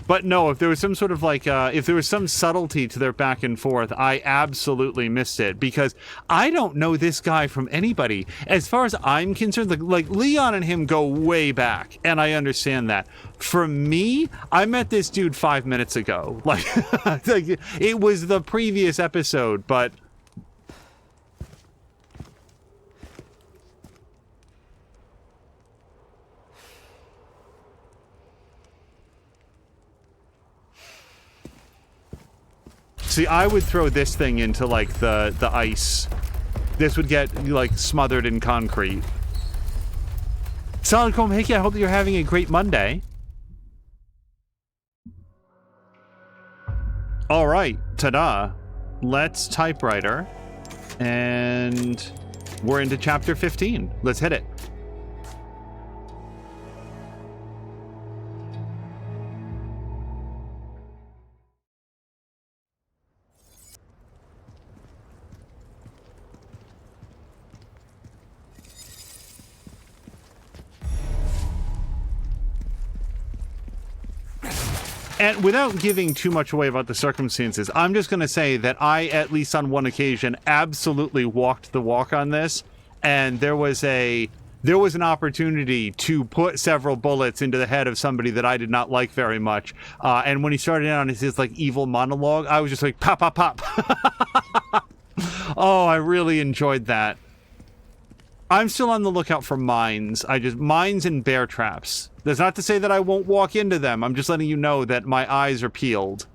But no, if there was some sort of like, if there was some subtlety to their back and forth, I absolutely missed it because I don't know this guy from anybody. As far as I'm concerned, like Leon and him go way back, and I understand that. For me, I met this dude 5 minutes ago. Like, it was the previous episode, but... See, I would throw this thing into, like, the ice. This would get, like, smothered in concrete. Solid Comb Hickey, I hope that you're having a great Monday. Alright, ta-da. Let's typewriter. And we're into chapter 15. Let's hit it. And without giving too much away about the circumstances, I'm just going to say that I, at least on one occasion, absolutely walked the walk on this, and there was an opportunity to put several bullets into the head of somebody that I did not like very much. And when he started on his like evil monologue, I was just like, pop, pop, pop. Oh, I really enjoyed that. I'm still on the lookout for mines. Mines and bear traps. That's not to say that I won't walk into them. I'm just letting you know that my eyes are peeled.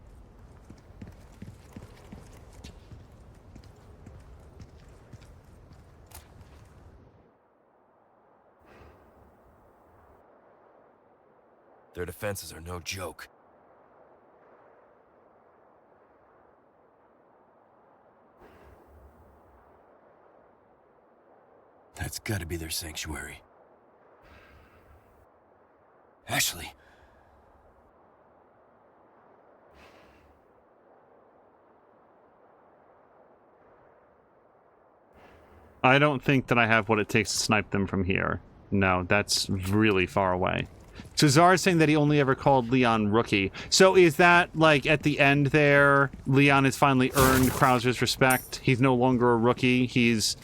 Their defenses are no joke. That's gotta be their sanctuary. Ashley. I don't think that I have what it takes to snipe them from here. No, that's really far away. Cesar is saying that he only ever called Leon rookie. So is that, like, at the end there, Leon has finally earned Krauser's respect? He's no longer a rookie. He's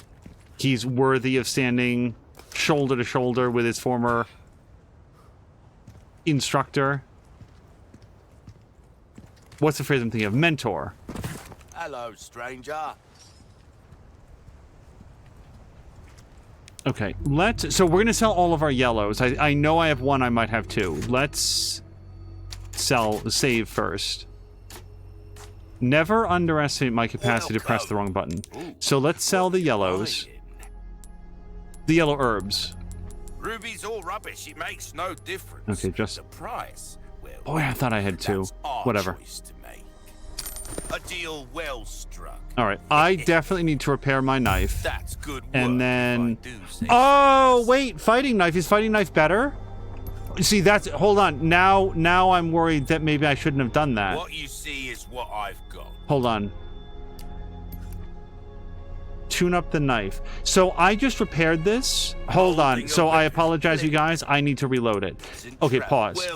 worthy of standing shoulder to shoulder with his former instructor. What's the phrase I'm thinking of? Mentor. Hello, stranger. Okay, so we're gonna sell all of our yellows. I know I have one, I might have two. Let's save first. Never underestimate my capacity to press the wrong button. So let's sell the yellows. The yellow herbs. Ruby's all rubbish. It makes no difference. Okay, just... The price. Well, boy, I thought I had two. Whatever. A deal well struck. Alright, I definitely need to repair my knife. That's good work. And then... Oh, wait! Fighting knife. Is fighting knife better? See, that's... Hold on. Now I'm worried that maybe I shouldn't have done that. What you see is what I've got. Hold on. Tune up the knife. So I just repaired this. Hold on. So I apologize, you guys. I need to reload it. Okay, pause.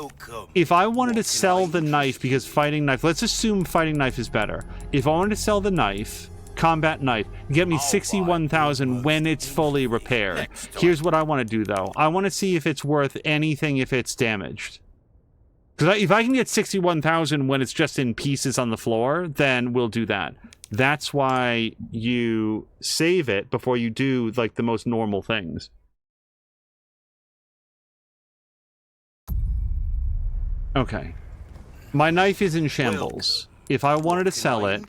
If I wanted to sell the knife because fighting knife... Let's assume fighting knife is better. If I wanted to sell the knife, combat knife, get me 61,000 when it's fully repaired. Here's what I want to do, though. I want to see if it's worth anything if it's damaged. Because if I can get 61,000 when it's just in pieces on the floor, then we'll do that. That's why you save it before you do, like, the most normal things. Okay. My knife is in shambles. If I wanted to sell it...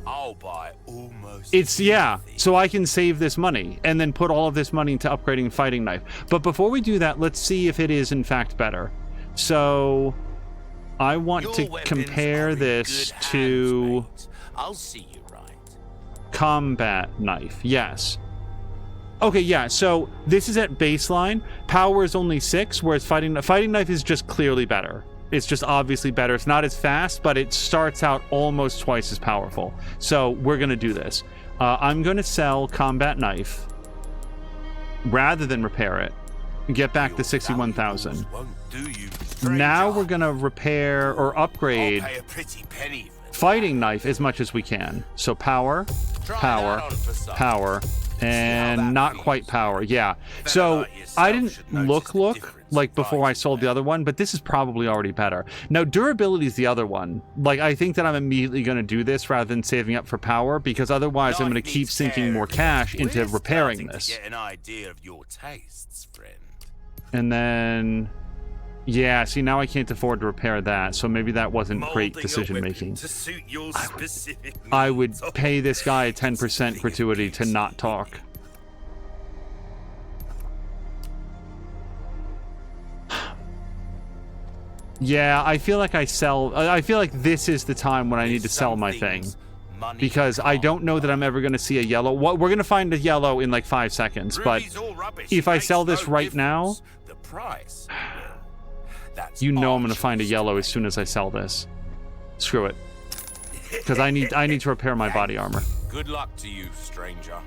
I'll buy almost... It's, yeah, so I can save this money and then put all of this money into upgrading fighting knife. But before we do that, let's see if it is, in fact, better. So... I want to compare this to I'll see you right. Combat knife. Yes. Okay, yeah, so this is at baseline. Power is only 6, whereas fighting knife is just clearly better. It's just obviously better. It's not as fast, but it starts out almost twice as powerful. So we're going to do this. I'm going to sell combat knife rather than repair it. Get back the 61,000. Now we're gonna repair or upgrade fighting knife as much as we can. So power, power, power, and not quite power. Yeah. So I didn't look like before I sold the other one, but this is probably already better. Now durability is the other one. Like I think that I'm immediately going to do this rather than saving up for power, because otherwise I'm going to keep sinking more cash into repairing this. Get an idea of your tastes, friend. And then, yeah, see, now I can't afford to repair that, so maybe that wasn't great decision making. I would pay this guy a 10% gratuity to not talk. Yeah, I feel like I feel like this is the time when I need to sell my thing. Because I don't know that I'm ever going to see a yellow. We're going to find a yellow in like 5 seconds, but if I sell this right now, you know I'm going to find a yellow as soon as I sell this. Screw it. Because I need to repair my body armor. Good luck to you, stranger.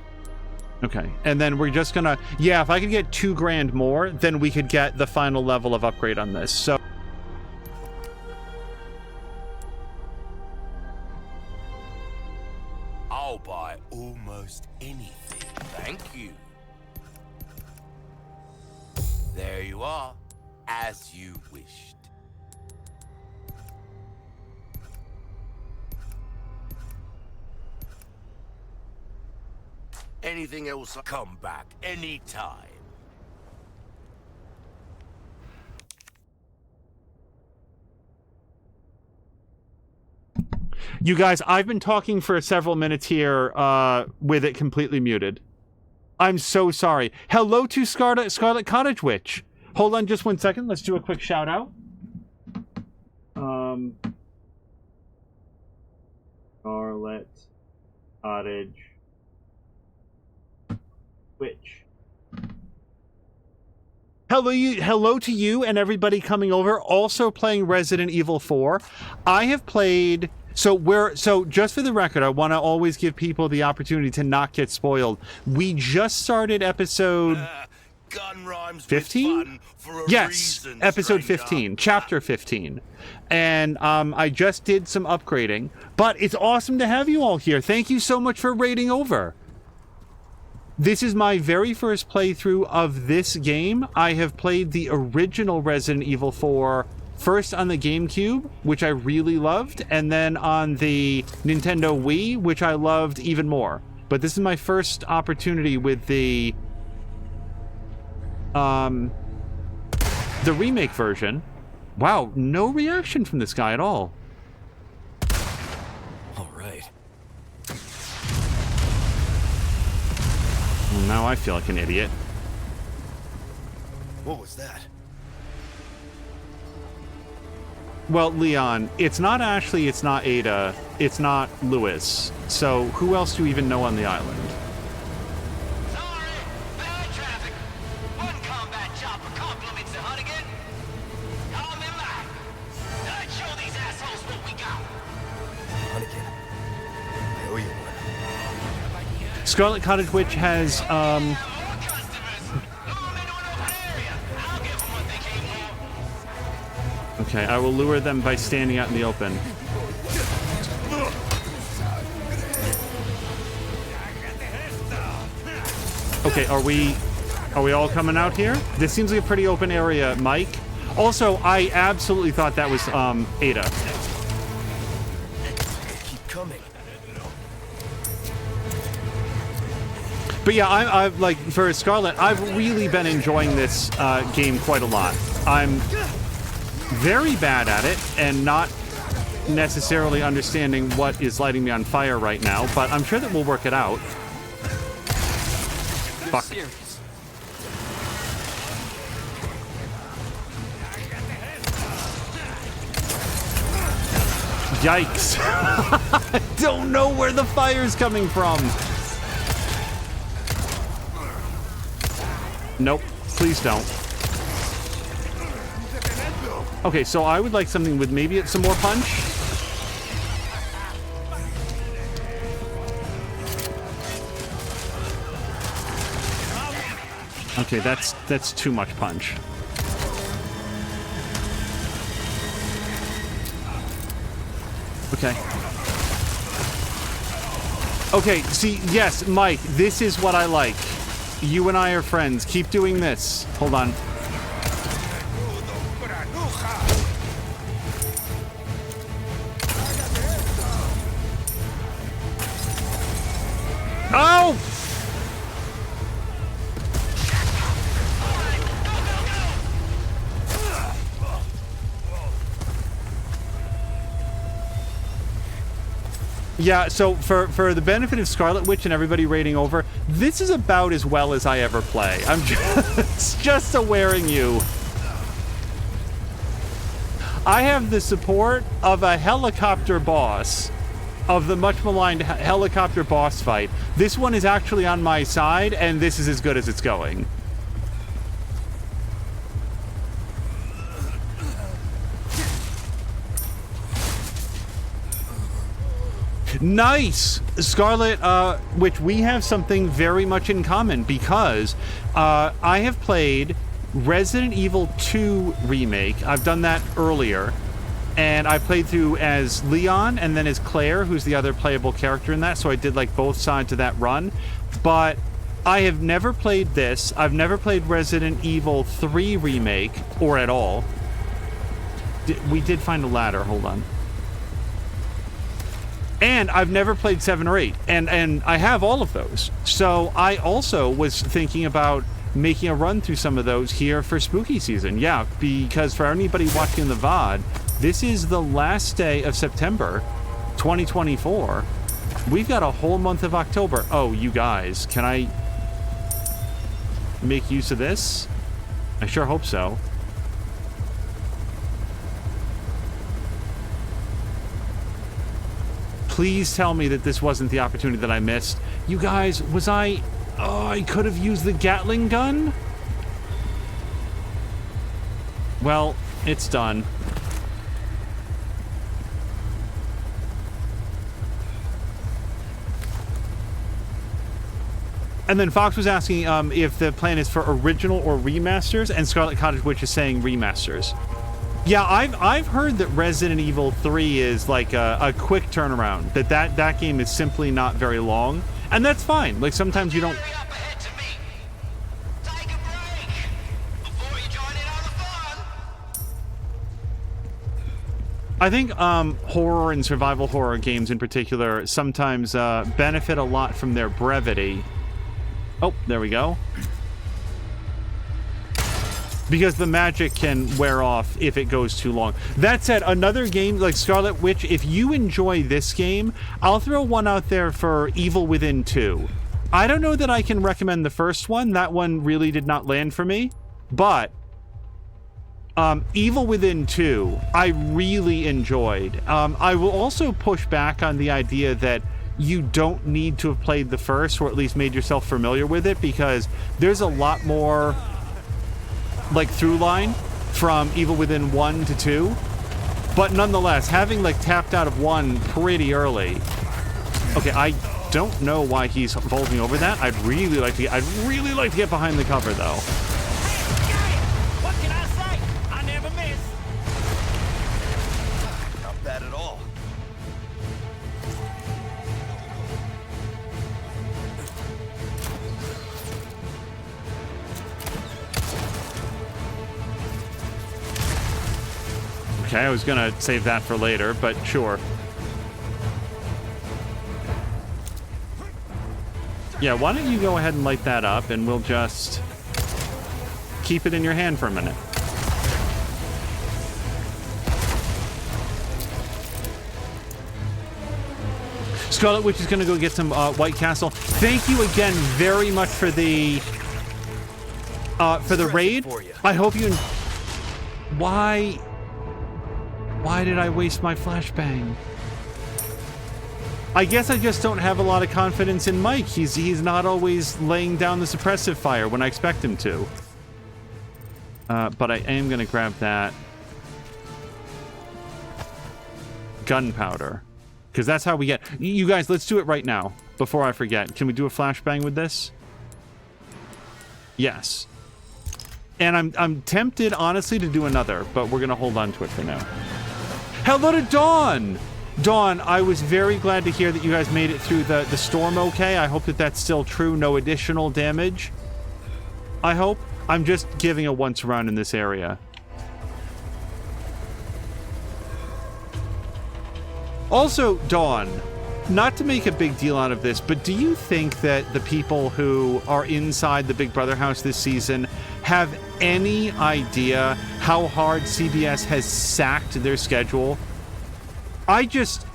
Okay, and then we're just gonna... Yeah, if I could get 2 grand more, then we could get the final level of upgrade on this. So... I'll buy almost anything, thank you. There you are, as you wished. Anything else, come back anytime. You guys, I've been talking for several minutes here with it completely muted. I'm so sorry. Hello to Scarlet Cottage Witch. Hold on just 1 second. Let's do a quick shout out. Scarlet Cottage Witch. Hello to you and everybody coming over. Also playing Resident Evil 4. I have played... So just for the record, I want to always give people the opportunity to not get spoiled. We just started episode 15? Yes, episode 15, chapter 15. And I just did some upgrading, but it's awesome to have you all here. Thank you so much for raiding over. This is my very first playthrough of this game. I have played the original Resident Evil 4 first on the GameCube, which I really loved, and then on the Nintendo Wii, which I loved even more. But this is my first opportunity with the remake version. Wow, no reaction from this guy at all. All right. Now I feel like an idiot. What was that? Well, Leon, it's not Ashley, it's not Ada, it's not Lewis. So who else do you even know on the island? Sorry, bad traffic. One combat chopper compliments the Hunnigan. Call me back. Let's show these assholes what we got. Hunnigan, I owe you one. Scarlet Cottage Witch has, Okay, I will lure them by standing out in the open. Okay, are we all coming out here? This seems like a pretty open area, Mike. Also, I absolutely thought that was Ada. Keep coming. But yeah, I've like for Scarlet, I've really been enjoying this game quite a lot. I'm very bad at it and not necessarily understanding what is lighting me on fire right now, but I'm sure that we'll work it out. Fuck. Yikes. I don't know where the fire's coming from. Nope, please don't. Okay, so I would like something with maybe some more punch. Okay, that's too much punch. Okay. Okay, see, yes, Mike, this is what I like. You and I are friends. Keep doing this. Hold on. Oh! Yeah, so for the benefit of Scarlet Witch and everybody rating over, this is about as well as I ever play. I'm just awareing you. I have the support of a helicopter boss, of the much maligned helicopter boss fight. This one is actually on my side, and this is as good as it's going. Nice! Scarlet, which we have something very much in common, because I have played Resident Evil 2 Remake. I've done that earlier. And I played through as Leon and then as Claire, who's the other playable character in that, so I did like both sides of that run. But I have never played this. I've never played Resident Evil 3 Remake, or at all. We did find a ladder, hold on. And I've never played 7 or 8, and I have all of those. So I also was thinking about making a run through some of those here for spooky season. Yeah, because for anybody watching the VOD, this is the last day of September 2024. We've got a whole month of October. Oh, you guys, can I make use of this? I sure hope so. Please tell me that this wasn't the opportunity that I missed. You guys, was I... Oh, I could have used the Gatling gun? Well, it's done. And then Fox was asking if the plan is for original or remasters, and Scarlet Cottage Witch is saying remasters. Yeah, I've heard that Resident Evil 3 is like a quick turnaround. That game is simply not very long, and that's fine. Like sometimes you don't. I think horror and survival horror games in particular sometimes benefit a lot from their brevity. Oh, there we go. Because the magic can wear off if it goes too long. That said, another game like Scarlet Witch, if you enjoy this game, I'll throw one out there for Evil Within 2. I don't know that I can recommend the first one. That one really did not land for me. But Evil Within 2, I really enjoyed. I will also push back on the idea that you don't need to have played the first, or at least made yourself familiar with it, because there's a lot more like through line from Evil Within 1 to 2, but nonetheless, having like tapped out of 1 pretty early. Okay, I don't know why he's vaulting over that. I'd really like to get behind the cover though. What can I say? I never miss. Not bad at all. Okay, I was gonna save that for later, but sure. Yeah, why don't you go ahead and light that up, and we'll just keep it in your hand for a minute. Scarlet Witch is gonna go get some White Castle. Thank you again very much for the raid. I hope you. Why did I waste my flashbang? I guess I just don't have a lot of confidence in Mike. He's not always laying down the suppressive fire when I expect him to. But I am gonna grab that gunpowder, because that's how we get. You guys, let's do it right now before I forget. Can we do a flashbang with this? Yes. And I'm tempted, honestly, to do another, but we're going to hold on to it for now. Hello to Dawn! Dawn, I was very glad to hear that you guys made it through the storm okay. I hope that that's still true. No additional damage. I hope. I'm just giving a once around in this area. Also, Dawn, not to make a big deal out of this, but do you think that the people who are inside the Big Brother house this season have any idea how hard CBS has sacked their schedule? I'm just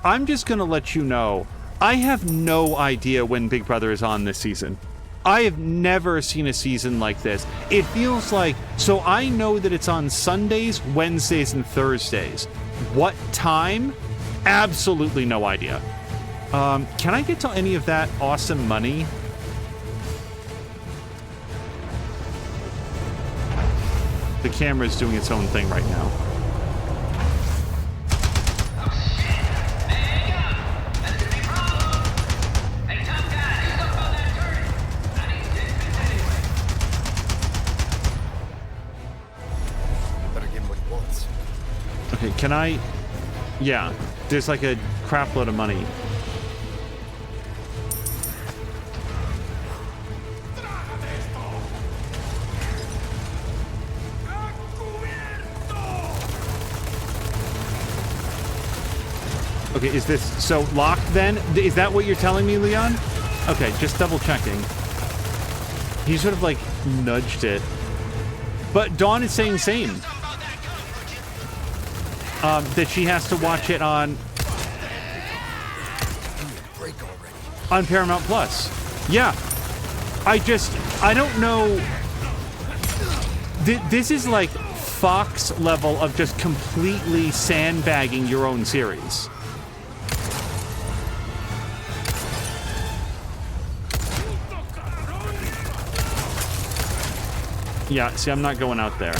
going to let you know, I have no idea when Big Brother is on this season. I have never seen a season like this. It feels like, so I know that it's on Sundays, Wednesdays, and Thursdays. What time? Absolutely no idea. Can I get to any of that awesome money? The camera's doing its own thing right now. Better give him what he wants. Okay, can I... Yeah, there's like a crap load of money. Okay, is this so locked then? Is that what you're telling me, Leon? Okay, just double checking. He sort of like nudged it. But Dawn is saying same. That she has to watch it on Paramount Plus. Yeah. I don't know. This is like Fox level of just completely sandbagging your own series. Yeah, see, I'm not going out there.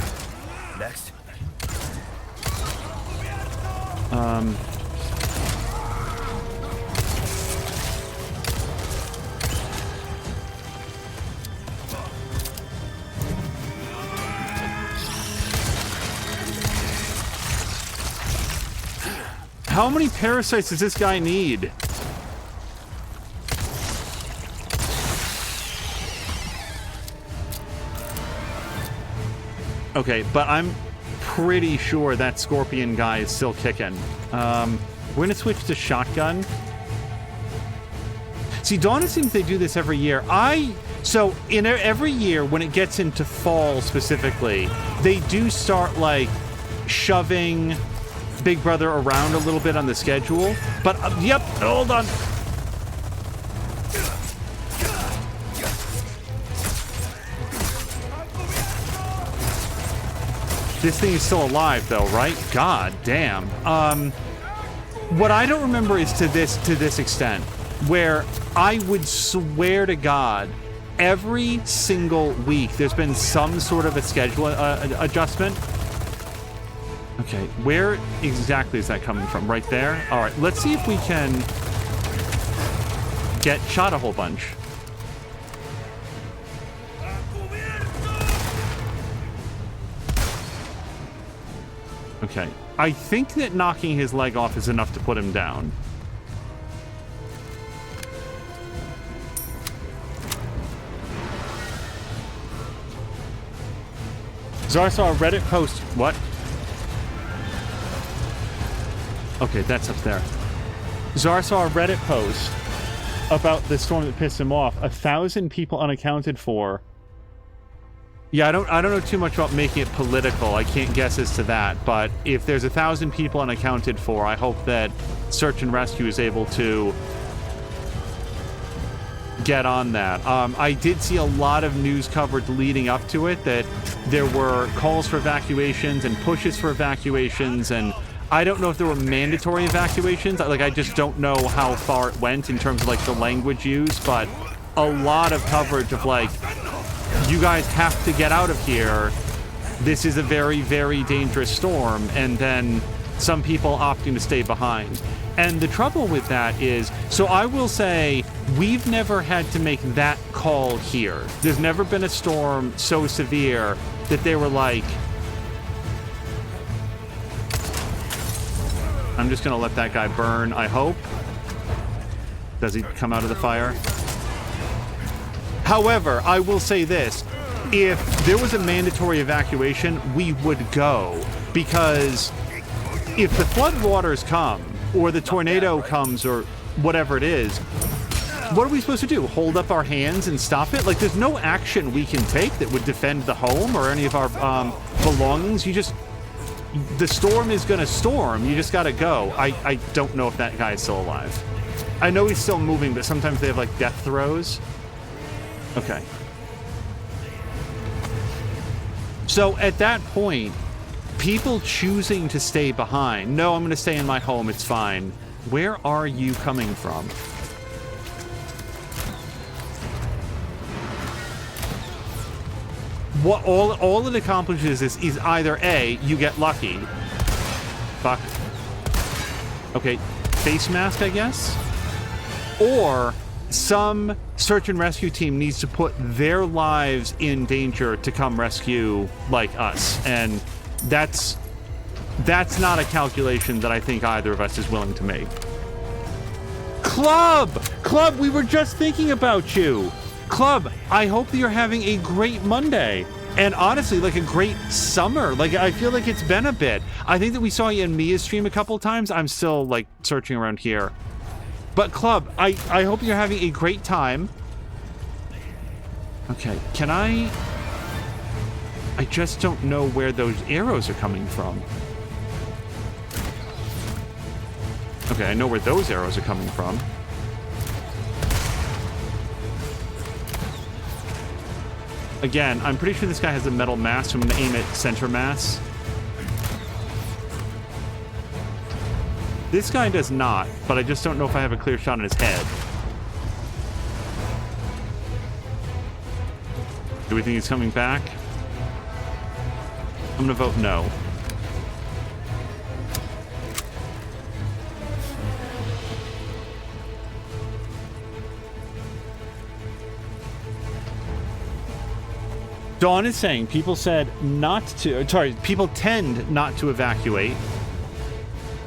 Next. How many parasites does this guy need? Okay, but I'm pretty sure that scorpion guy is still kicking. We're gonna switch to shotgun. See, Dawn, it seems they do this every year. So in every year when it gets into fall specifically, they do start like shoving Big Brother around a little bit on the schedule. But yep, hold on. This thing is still alive, though, right? God damn. What I don't remember is to this extent, where I would swear to God, every single week there's been some sort of a schedule adjustment. Okay, where exactly is that coming from? Right there? All right, let's see if we can get shot a whole bunch. Okay, I think that knocking his leg off is enough to put him down. Zara saw a Reddit post. What? Okay, that's up there. Zara saw a Reddit post about the storm that pissed him off. 1,000 people unaccounted for. Yeah, I don't know too much about making it political. I can't guess as to that. But if there's 1,000 people unaccounted for, I hope that Search and Rescue is able to get on that. I did see a lot of news coverage leading up to it that there were calls for evacuations and pushes for evacuations, and I don't know if there were mandatory evacuations. I just don't know how far it went in terms of like the language used, but a lot of coverage of like, you guys have to get out of here. This is a very, very dangerous storm, and then some people opting to stay behind. And the trouble with that is, so I will say, we've never had to make that call here. There's never been a storm so severe that they were like, I'm just going to let that guy burn, I hope. Does he come out of the fire? However, I will say this. If there was a mandatory evacuation, we would go. Because if the flood waters come, or the tornado comes, or whatever it is, what are we supposed to do? Hold up our hands and stop it? Like, there's no action we can take that would defend the home or any of our belongings. The storm is going to storm. You just got to go. I don't know if that guy is still alive. I know he's still moving, but sometimes they have, like, death throes. Okay. So, at that point, people choosing to stay behind. No, I'm going to stay in my home. It's fine. Where are you coming from? What all it accomplishes is either A, you get lucky. Fuck. Okay, face mask, I guess? Or some search and rescue team needs to put their lives in danger to come rescue, like, us. And that's not a calculation that I think either of us is willing to make. Club, we were just thinking about you. Club, I hope that you're having a great Monday. And honestly, like, a great summer. Like, I feel like it's been a bit. I think that we saw you in Mia's stream a couple times. I'm still, like, searching around here. But Club, I hope you're having a great time. Okay, can I just don't know where those arrows are coming from. Okay, I know where those arrows are coming from. Again, I'm pretty sure this guy has a metal mask, so I'm going to aim at center mass. This guy does not, but I just don't know if I have a clear shot on his head. Do we think he's coming back? I'm going to vote no. Dawn is saying people said not to, people tend not to evacuate.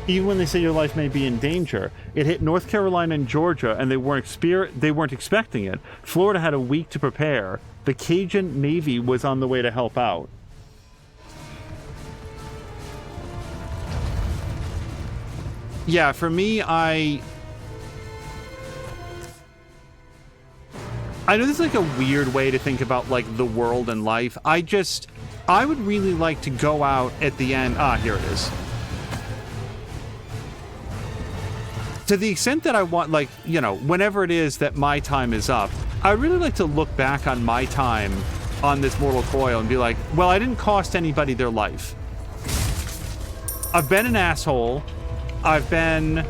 Even when they say your life may be in danger. It hit North Carolina and Georgia, and they weren't expecting it. Florida had a week to prepare. The Cajun Navy was on the way to help out. Yeah, for me, I know this is like a weird way to think about, like, the world and life. I would really like to go out at the end. Here it is. To the extent that I want, like, you know, whenever it is that my time is up, I would really like to look back on my time on this mortal coil and be like, well, I didn't cost anybody their life. I've been an asshole. I've been,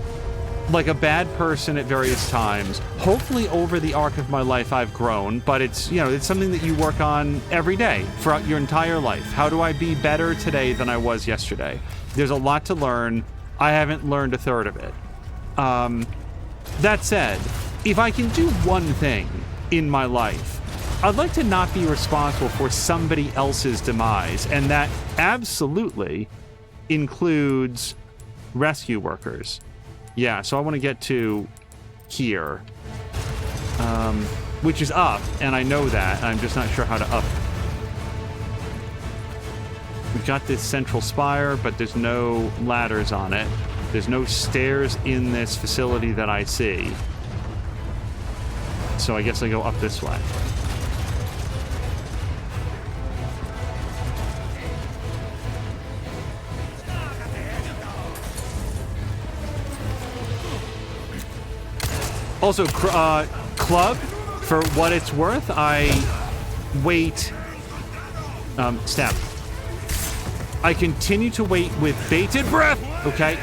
like, a bad person at various times. Hopefully over the arc of my life I've grown, but it's, you know, it's something that you work on every day throughout your entire life. How do I be better today than I was yesterday? There's a lot to learn. I haven't learned a third of it. That said, if I can do one thing in my life, I'd like to not be responsible for somebody else's demise, and that absolutely includes rescue workers. Yeah, so I want to get to here, which is up, and I know that. I'm just not sure how to up. We've got this central spire, but there's no ladders on it. There's no stairs in this facility that I see. So I guess I go up this way. Also, Club, for what it's worth, I wait... stab. I continue to wait with bated breath, okay,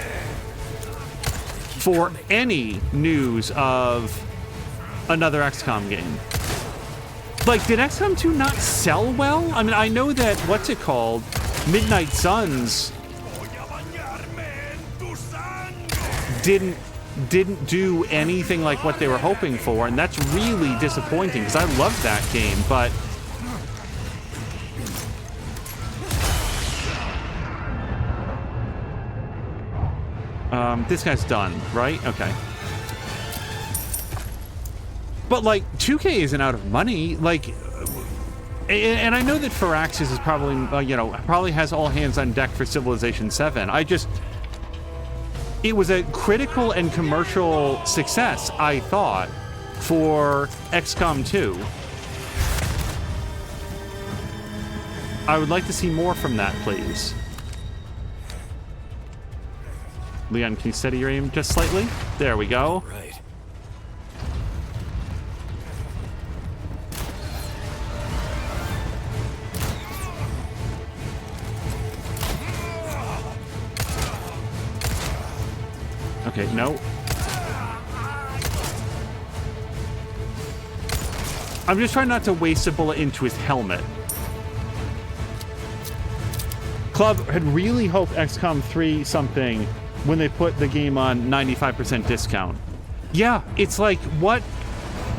for any news of another XCOM game. Like, did XCOM 2 not sell well? I mean, I know that, what's it called? Midnight Suns didn't do anything like what they were hoping for, and that's really disappointing because I loved that game, but this guy's done, right? Okay. But like 2K isn't out of money, like, and I know that Firaxis is probably you know, probably has all hands on deck for Civilization 7. It was a critical and commercial success, I thought, for XCOM 2. I would like to see more from that, please. Leon, can you steady your aim just slightly? There we go. Right. Okay, no. I'm just trying not to waste a bullet into his helmet. Club had really hoped XCOM 3 something when they put the game on 95% discount. Yeah, it's like, what?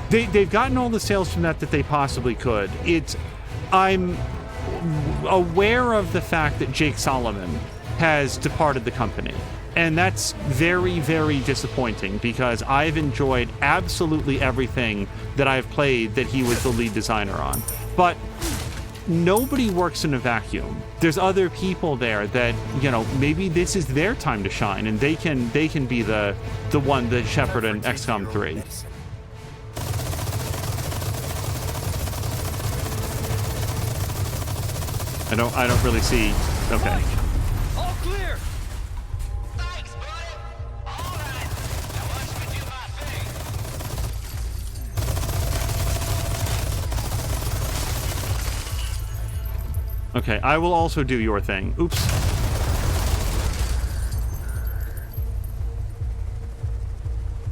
They've gotten all the sales from that they possibly could. I'm aware of the fact that Jake Solomon has departed the company. And that's very, very disappointing because I've enjoyed absolutely everything that I've played that he was the lead designer on. But nobody works in a vacuum. There's other people there that, you know, maybe this is their time to shine and they can be the one that shepherd in XCOM 3. I don't really see. Okay. All clear. Thanks, buddy. All right. Now watch me do my thing. Okay, I will also do your thing. Oops.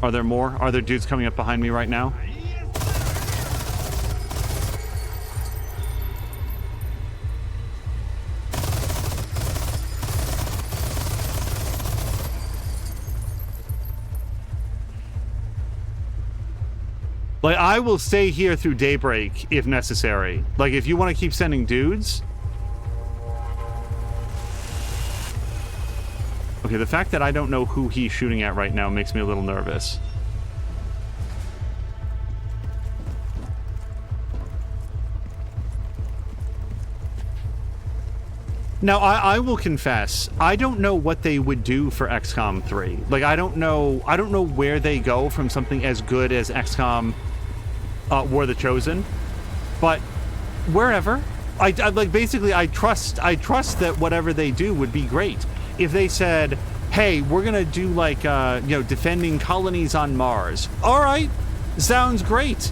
Are there more? Are there dudes coming up behind me right now? Like, I will stay here through daybreak if necessary. Like, if you want to keep sending dudes. Okay, the fact that I don't know who he's shooting at right now makes me a little nervous. Now, I will confess, I don't know what they would do for XCOM 3. Like, I don't know where they go from something as good as XCOM War of the Chosen. But wherever, I like, basically I trust that whatever they do would be great. If they said, hey, we're gonna do like you know, defending colonies on Mars. All right, sounds great.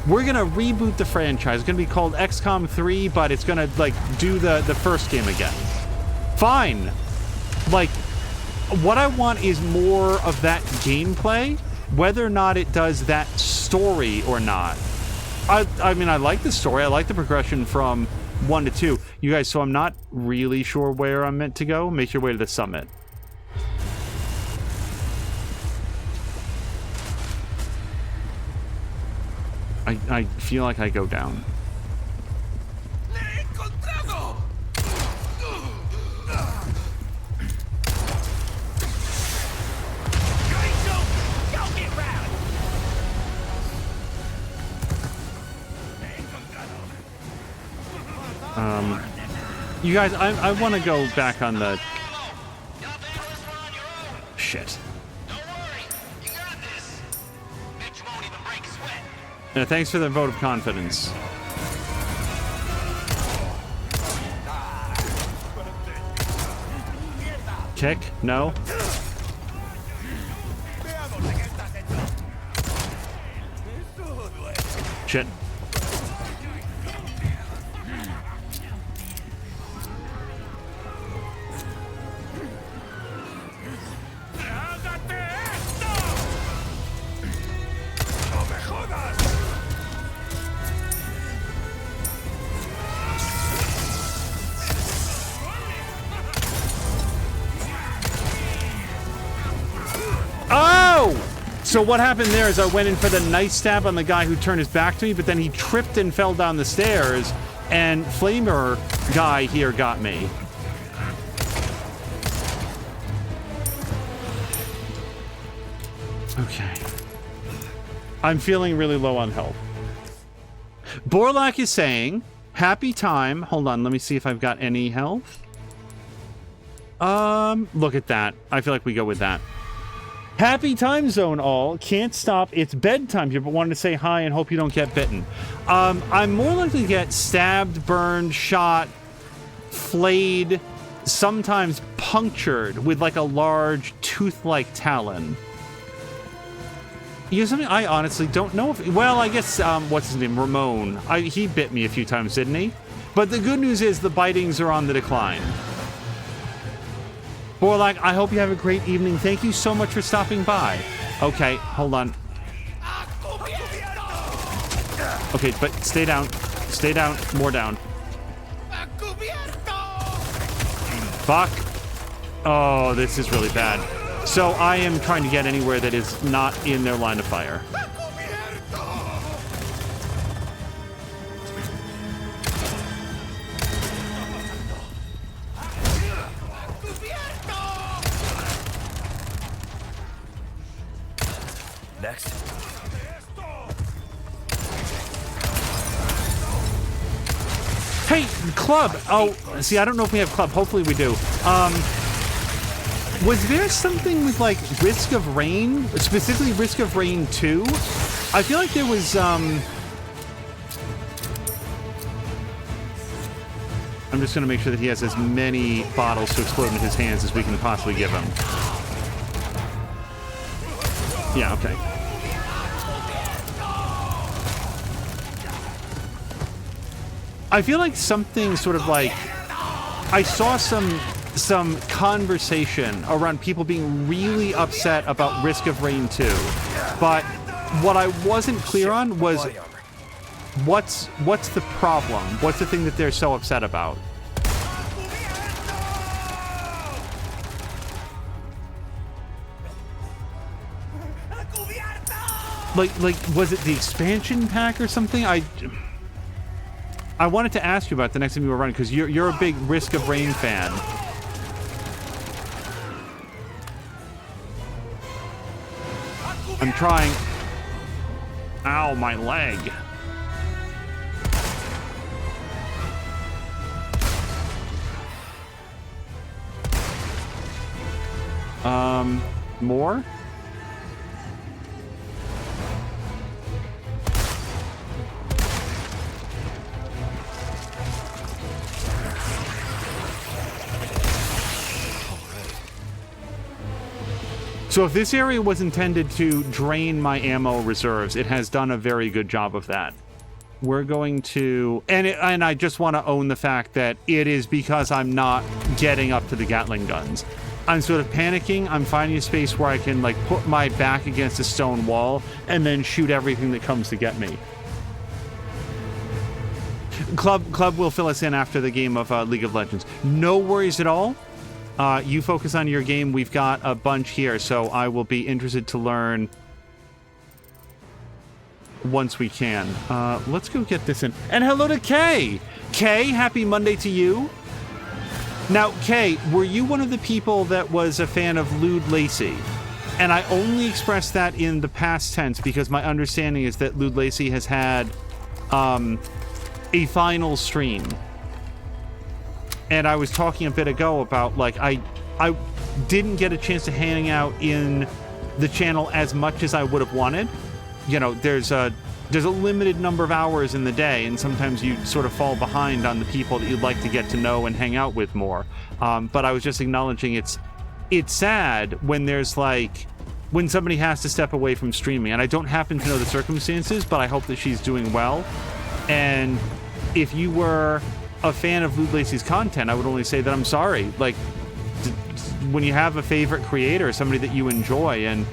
We're gonna reboot the franchise. It's gonna be called XCOM 3, but it's gonna like do the first game again. Fine. Like, what I want is more of that gameplay, whether or not it does that story or not. I mean, I like the story. I like the progression from 1 to 2. You guys, so I'm not really sure where I'm meant to go. Make your way to the summit. I feel like I go down. You guys, I want to go back on the... Shit. Yeah, thanks for the vote of confidence. Kick? No? Shit. So what happened there is I went in for the nice stab on the guy who turned his back to me, but then he tripped and fell down the stairs, and Flamer guy here got me. Okay. I'm feeling really low on health. Borlak is saying, happy time. Hold on, let me see if I've got any health. Look at that. I feel like we go with that. Happy time zone all. Can't stop. It's bedtime here, but wanted to say hi and hope you don't get bitten. I'm more likely to get stabbed, burned, shot, flayed, sometimes punctured with like a large tooth-like talon. You know something? I honestly don't know if... Well, I guess, what's his name? Ramon. He bit me a few times, didn't he? But the good news is the bitings are on the decline. Borlak, I hope you have a great evening. Thank you so much for stopping by. Okay, hold on. Okay, but stay down. Stay down. More down. Fuck. Oh, this is really bad. So I am trying to get anywhere that is not in their line of fire. Next. Hey, Club. Oh, see, I don't know if we have Club. Hopefully we do. Was there something with, like, Risk of Rain? Specifically Risk of Rain 2? I feel like there was, I'm just gonna make sure that he has as many bottles to explode in his hands as we can possibly give him. Yeah, okay. I feel like something sort of like... I saw some conversation around people being really upset about Risk of Rain 2. But what I wasn't clear on was what's the problem? What's the thing that they're so upset about? Like was it the expansion pack or something? I wanted to ask you about the next time you were running because you're a big Risk of Rain fan. I'm trying. Ow, my leg. More? So if this area was intended to drain my ammo reserves, it has done a very good job of that. We're going to... And I just want to own the fact that it is because I'm not getting up to the Gatling guns. I'm sort of panicking. I'm finding a space where I can, like, put my back against a stone wall and then shoot everything that comes to get me. Club will fill us in after the game of League of Legends. No worries at all. You focus on your game. We've got a bunch here, so I will be interested to learn once we can. Let's go get this in. And hello to Kay! Kay, happy Monday to you. Now, Kay, were you one of the people that was a fan of Lude Lacey? And I only express that in the past tense because my understanding is that Lude Lacey has had a final stream. And I was talking a bit ago about, like, I didn't get a chance to hang out in the channel as much as I would have wanted. You know, there's a limited number of hours in the day, and sometimes you sort of fall behind on the people that you'd like to get to know and hang out with more. But I was just acknowledging it's sad when there's, like, when somebody has to step away from streaming. And I don't happen to know the circumstances, but I hope that she's doing well. And if you were a fan of Lude Lacey's content, I would only say that I'm sorry. Like, when you have a favorite creator, somebody that you enjoy, and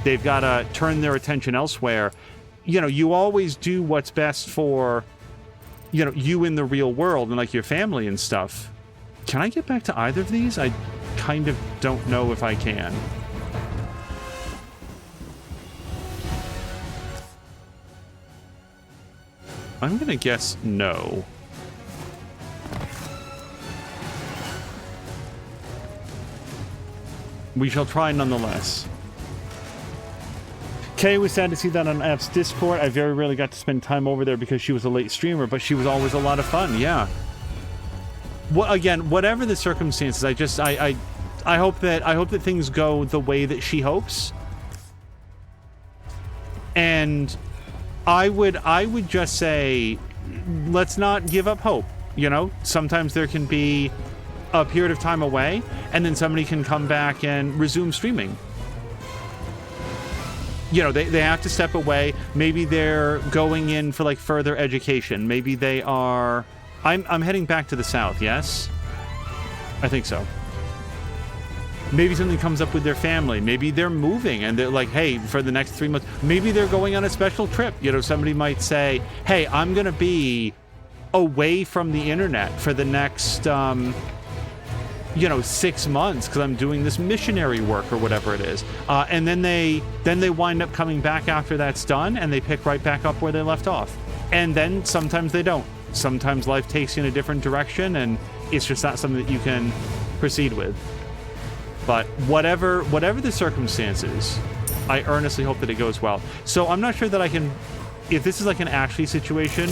they've got to turn their attention elsewhere, you know, you always do what's best for, you know, you in the real world and, like, your family and stuff. Can I get back to either of these? I kind of don't know if I can. I'm gonna guess no. We shall try nonetheless. Kay was sad to see that on F's Discord. I very rarely got to spend time over there because she was a late streamer, but she was always a lot of fun, yeah. Well, again, whatever the circumstances, I hope that things go the way that she hopes. And I would just say, let's not give up hope. You know, sometimes there can be a period of time away, and then somebody can come back and resume streaming. You know, they have to step away. Maybe they're going in for like further education. Maybe they are. I'm heading back to the south. Yes, I think so. Maybe something comes up with their family. Maybe they're moving and they're like, hey, for the next 3 months. Maybe they're going on a special trip. You know, somebody might say, hey, I'm gonna be away from the internet for the next 6 months because I'm doing this missionary work or whatever it is, and then they wind up coming back after that's done, and they pick right back up where they left off. And then sometimes they don't. Sometimes life takes you in a different direction, and it's just not something that you can proceed with. But whatever the circumstances, I earnestly hope that it goes well. So I'm not sure that I can, if this is like an Ashley situation,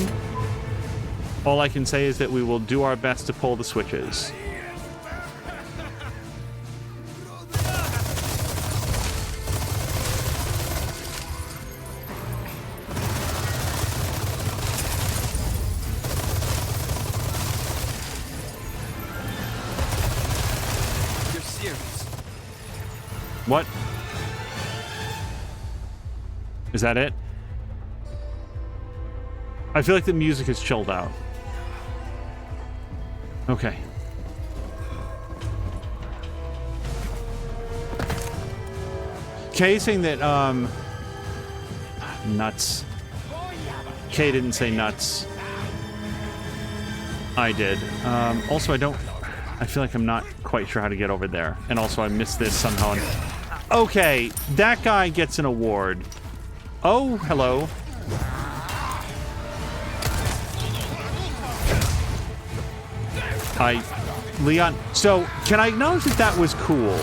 all I can say is that we will do our best to pull the switches. What? Is that it? I feel like the music has chilled out. Okay. Kay saying that, nuts. Kay didn't say nuts. I did. Also, I feel like I'm not quite sure how to get over there. And also, I missed this somehow. Okay, that guy gets an award. Oh, hello. Leon. So, can I acknowledge that that was cool?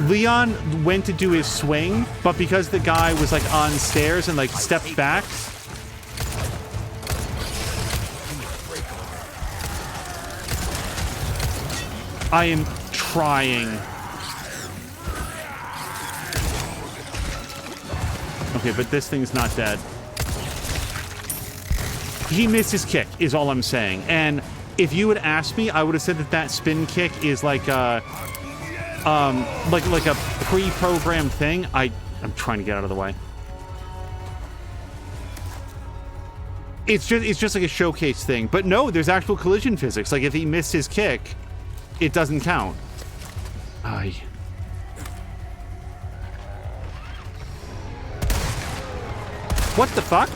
Leon went to do his swing, but because the guy was like on stairs and like stepped back. I am trying. Okay, but this thing's not dead. He missed his kick, is all I'm saying. And if you had asked me, I would have said that that spin kick is like a pre-programmed thing. I'm trying to get out of the way. It's just like a showcase thing. But no, there's actual collision physics. Like if he missed his kick, it doesn't count. Aye. What the fuck?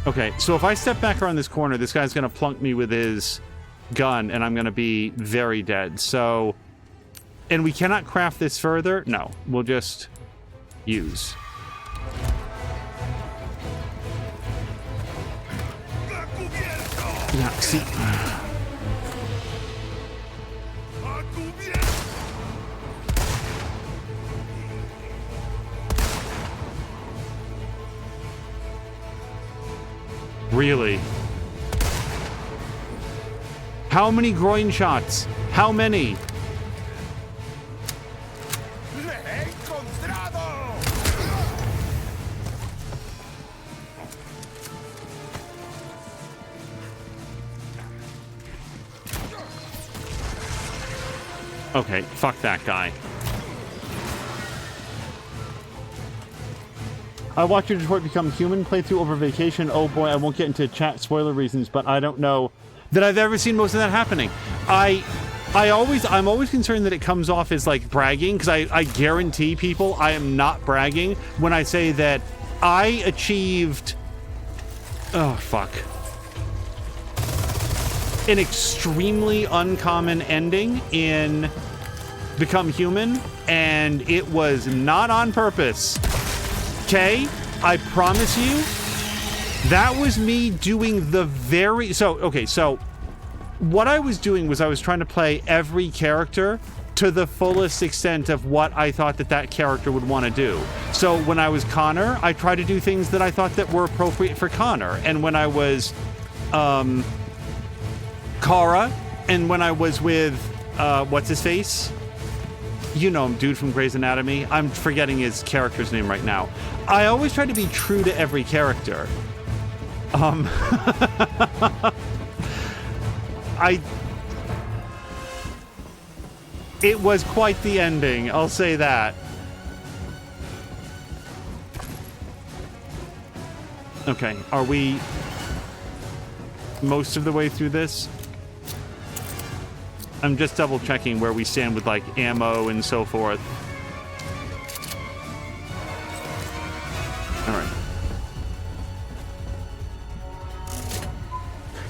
Okay, so if I step back around this corner, this guy's gonna plunk me with his gun, and I'm gonna be very dead. So, and we cannot craft this further? No, we'll just use. Yeah, see. Really? How many groin shots? How many? Okay, fuck that guy. I watched your Detroit Become Human playthrough over vacation. Oh boy, I won't get into chat spoiler reasons, but I don't know that I've ever seen most of that happening. I'm always concerned that it comes off as like bragging, because I guarantee people I am not bragging when I say that I achieved, oh fuck, an extremely uncommon ending in Become Human, and it was not on purpose. Okay? I promise you, that was me doing the very... So what I was doing was I was trying to play every character to the fullest extent of what I thought that character would want to do. So when I was Connor, I tried to do things that I thought that were appropriate for Connor. And when I was Kara, and when I was with what's his face? You know him, dude from Grey's Anatomy. I'm forgetting his character's name right now. I always try to be true to every character. It was quite the ending, I'll say that. Okay, are we most of the way through this? I'm just double checking where we stand with like ammo and so forth. All right.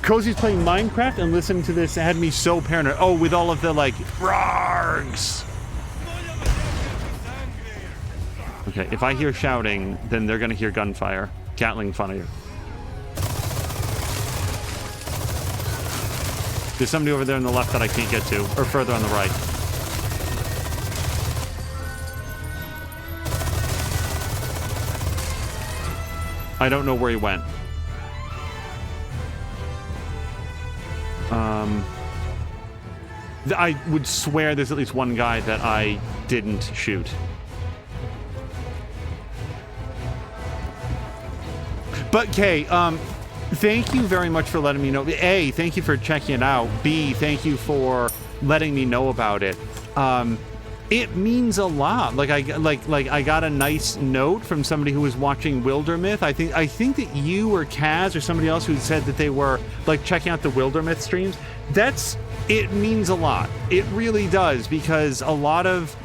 Cozy's playing Minecraft and listening to this had me so paranoid. Oh, with all of the like roars. Okay, if I hear shouting, then they're gonna hear gunfire. Gatling fire. There's somebody over there on the left that I can't get to, or further on the right. I don't know where he went. I would swear there's at least one guy that I didn't shoot. But, Kay, thank you very much for letting me know. A, thank you for checking it out. B, thank you for letting me know about it. It means a lot. Like I got a nice note from somebody who was watching Wildermyth. I think that you or Kaz or somebody else who said that they were like checking out the Wildermyth streams. It means a lot. It really does, because a lot of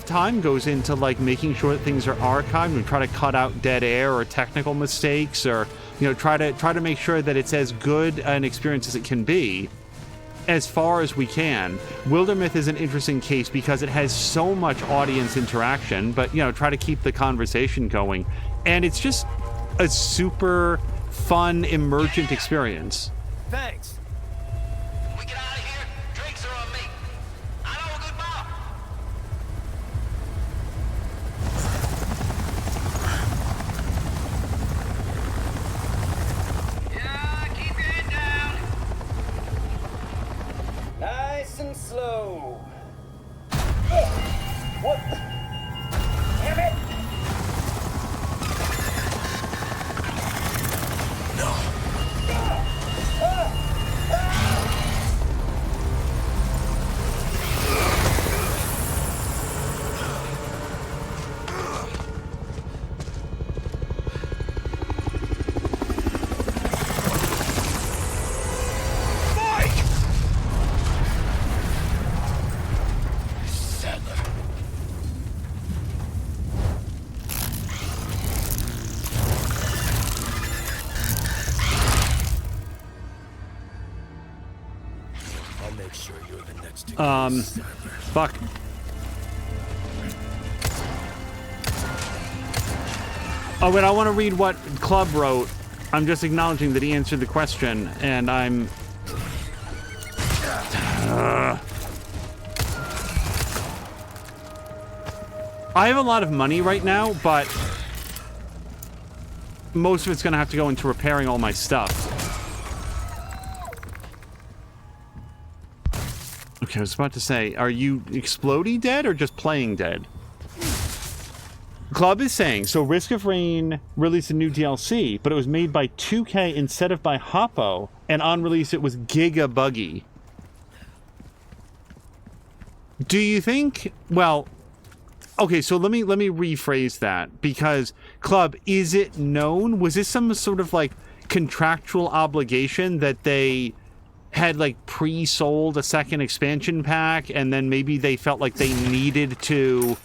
time goes into like making sure that things are archived. We try to cut out dead air or technical mistakes, or try to make sure that it's as good an experience as it can be, as far as we can. Wildermyth is an interesting case because it has so much audience interaction, but try to keep the conversation going, and it's just a super fun emergent experience. Thanks. We get out of here, drinks are on me. I know a good bar. Yeah, keep your head down. Nice and slow. What? Damn it! Fuck. Oh, wait, I want to read what Club wrote. I'm just acknowledging that he answered the question, and I'm... I have a lot of money right now, but most of it's going to have to go into repairing all my stuff. Okay, I was about to say, are you exploding dead or just playing dead? Club is saying, so Risk of Rain released a new DLC, but it was made by 2K instead of by Hoppo, and on release it was giga buggy. Do you think, well, okay, so let me rephrase that, because Club, is it known, was this some sort of like contractual obligation that they had like pre-sold a second expansion pack, and then maybe they felt like they needed to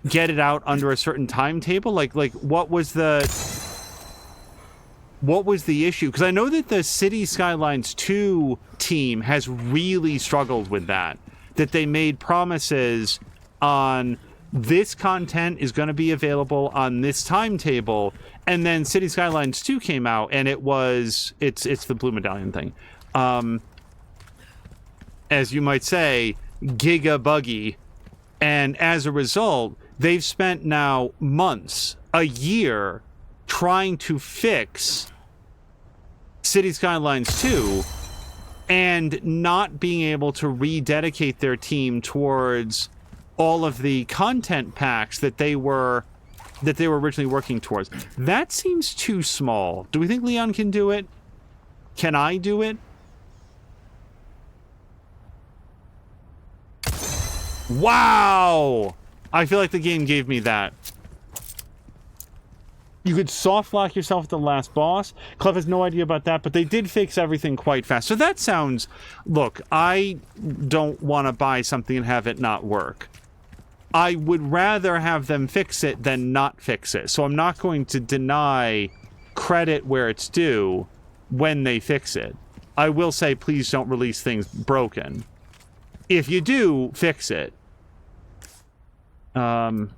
get it out under a certain timetable. Like what was the issue? Because I know that the City Skylines 2 team has really struggled with that they made promises on this content is going to be available on this timetable, and then City Skylines 2 came out, and it's the Blue Medallion thing. As you might say, giga buggy, and as a result, they've spent now months, a year, trying to fix City Skylines 2 and not being able to rededicate their team towards all of the content packs that they were originally working towards. That seems too small. Do we think Leon can do it? Can I do it? Wow! I feel like the game gave me that. You could soft lock yourself at the last boss. Clef has no idea about that, but they did fix everything quite fast. So that sounds... Look, I don't want to buy something and have it not work. I would rather have them fix it than not fix it. So I'm not going to deny credit where it's due when they fix it. I will say, please don't release things broken. If you do, fix it. I'm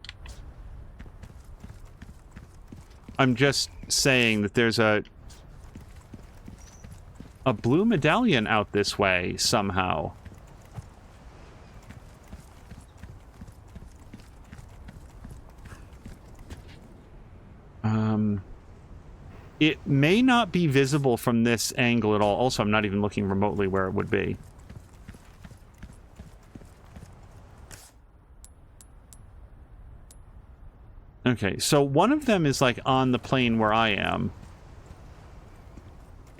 just saying that there's a blue medallion out this way somehow. It may not be visible from this angle at all. Also, I'm not even looking remotely where it would be. Okay, so one of them is like on the plane where I am.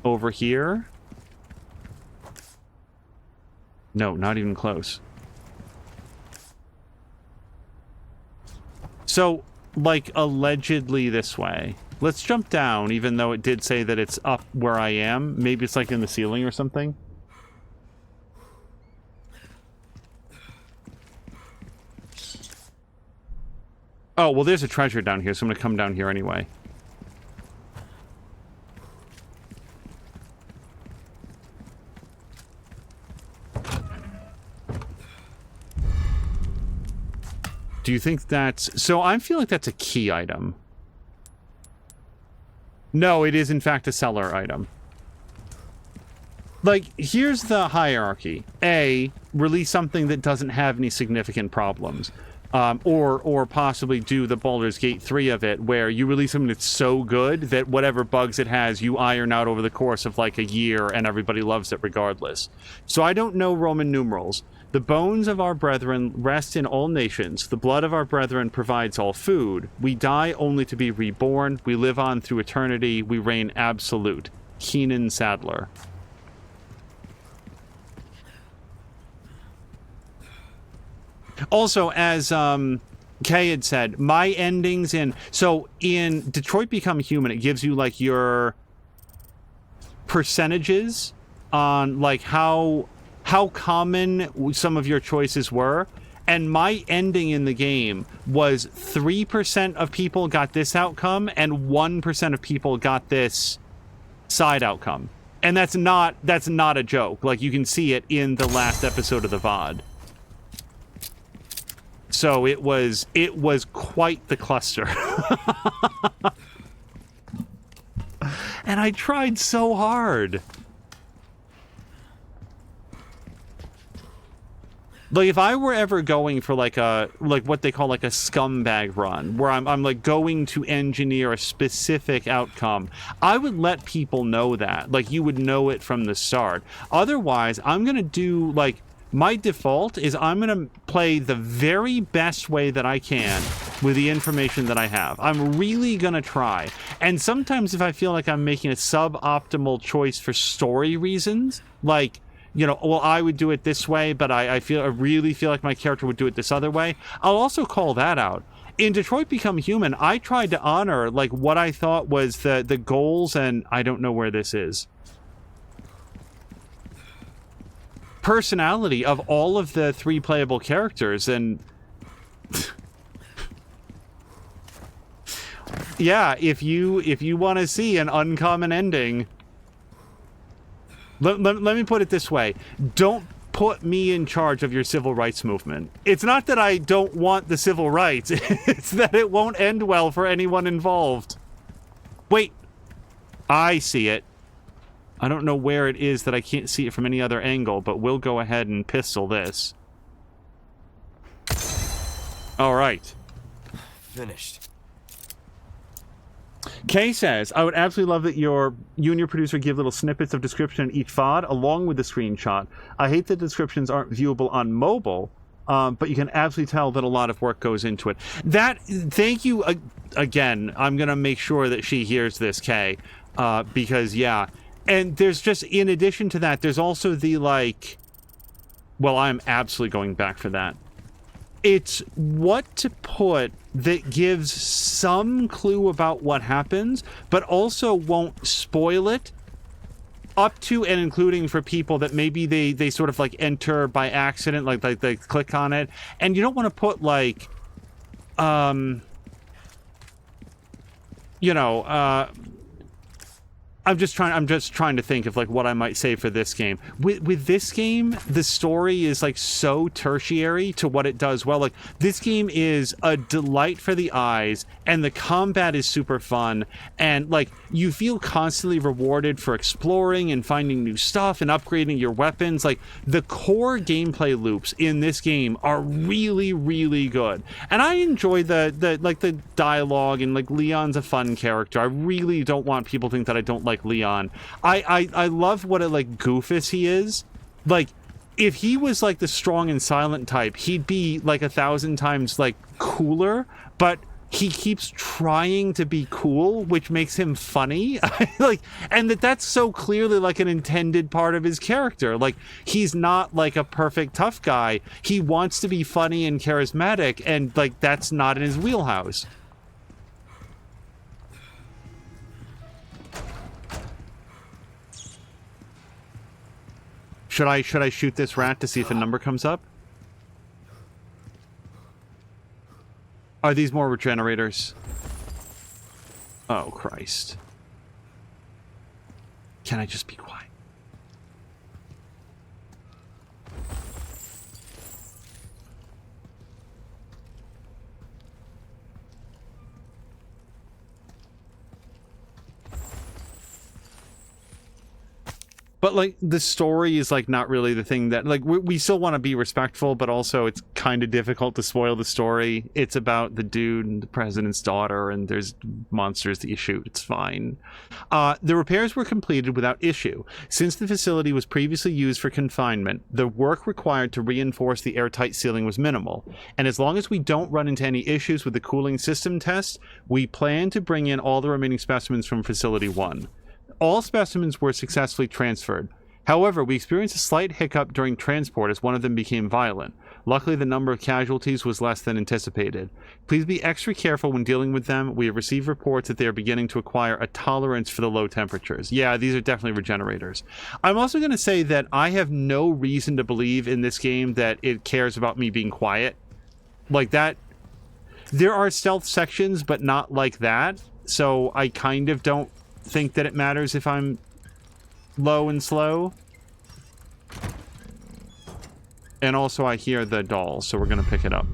Over here. No, not even close. So, like, allegedly this way. Let's jump down, even though it did say that it's up where I am. Maybe it's like in the ceiling or something. Oh, well, there's a treasure down here, so I'm going to come down here anyway. Do you think that's... So I feel like that's a key item. No, it is in fact a seller item. Like, here's the hierarchy. A, release something that doesn't have any significant problems. Or possibly do the Baldur's Gate 3 of it, where you release something that's so good that whatever bugs it has, you iron out over the course of like a year and everybody loves it regardless. So I don't know Roman numerals. The bones of our brethren rest in all nations. The blood of our brethren provides all food. We die only to be reborn. We live on through eternity. We reign absolute. Keenan Sadler. Also, as Kay had said, my endings in... So, in Detroit Become Human, it gives you, like, your percentages on, like, how common some of your choices were. And my ending in the game was 3% of people got this outcome, and 1% of people got this side outcome. And that's not a joke. Like, you can see it in the last episode of the VOD. So it was quite the cluster. And I tried so hard. Like, if I were ever going for like what they call like a scumbag run, where I'm like going to engineer a specific outcome, I would let people know that. Like, you would know it from the start. Otherwise, I'm gonna do like... My default is I'm going to play the very best way that I can with the information that I have. I'm really going to try. And sometimes if I feel like I'm making a suboptimal choice for story reasons, like, you know, well, I would do it this way, but I really feel like my character would do it this other way, I'll also call that out. In Detroit Become Human, I tried to honor, like, what I thought was the goals, and I don't know where this is. personality of all of the 3 playable characters, and yeah, if you want to see an uncommon ending, let me put it this way: don't put me in charge of your civil rights movement. It's not that I don't want the civil rights, it's that it won't end well for anyone involved. Wait, I see it. I don't know where it is that I can't see it from any other angle, but we'll go ahead and pistol this. Alright. Finished. Kay says, I would absolutely love that you and your producer give little snippets of description in each VOD along with the screenshot. I hate that descriptions aren't viewable on mobile, but you can absolutely tell that a lot of work goes into it. Thank you again. I'm going to make sure that she hears this, Kay, because, yeah. And there's just, in addition to that, there's also the, like, well, I'm absolutely going back for that. It's what to put that gives some clue about what happens, but also won't spoil it, up to and including for people that maybe they sort of like enter by accident, like they click on it, and you don't want to put like, you know, I'm just trying to think of like what I might say for this game. With this game, the story is like so tertiary to what it does well. Like, this game is a delight for the eyes, and the combat is super fun, and like you feel constantly rewarded for exploring and finding new stuff and upgrading your weapons. Like, the core gameplay loops in this game are really, really good, and I enjoy the dialogue, and like Leon's a fun character. I really don't want people to think that I don't like Leon. I love what a like goofus he is. Like, if he was like the strong and silent type, he'd be like 1,000 times like cooler, but he keeps trying to be cool, which makes him funny. Like, and that's so clearly like an intended part of his character. Like, he's not like a perfect tough guy. He wants to be funny and charismatic, and like that's not in his wheelhouse. Should I shoot this rat to see if a number comes up? Are these more regenerators? Oh, Christ. Can I just be quiet? But, like, the story is, like, not really the thing that... Like, we still want to be respectful, but also it's kind of difficult to spoil the story. It's about the dude and the president's daughter, and there's monsters that you shoot. It's fine. The repairs were completed without issue. Since the facility was previously used for confinement, the work required to reinforce the airtight ceiling was minimal. And as long as we don't run into any issues with the cooling system test, we plan to bring in all the remaining specimens from Facility 1. All specimens were successfully transferred. However, we experienced a slight hiccup during transport as one of them became violent. Luckily, the number of casualties was less than anticipated. Please be extra careful when dealing with them. We have received reports that they are beginning to acquire a tolerance for the low temperatures. Yeah, these are definitely regenerators. I'm also going to say that I have no reason to believe in this game that it cares about me being quiet. Like that. There are stealth sections, but not like that. So I kind of don't think that it matters if I'm low and slow. And also I hear the doll, so we're gonna pick it up.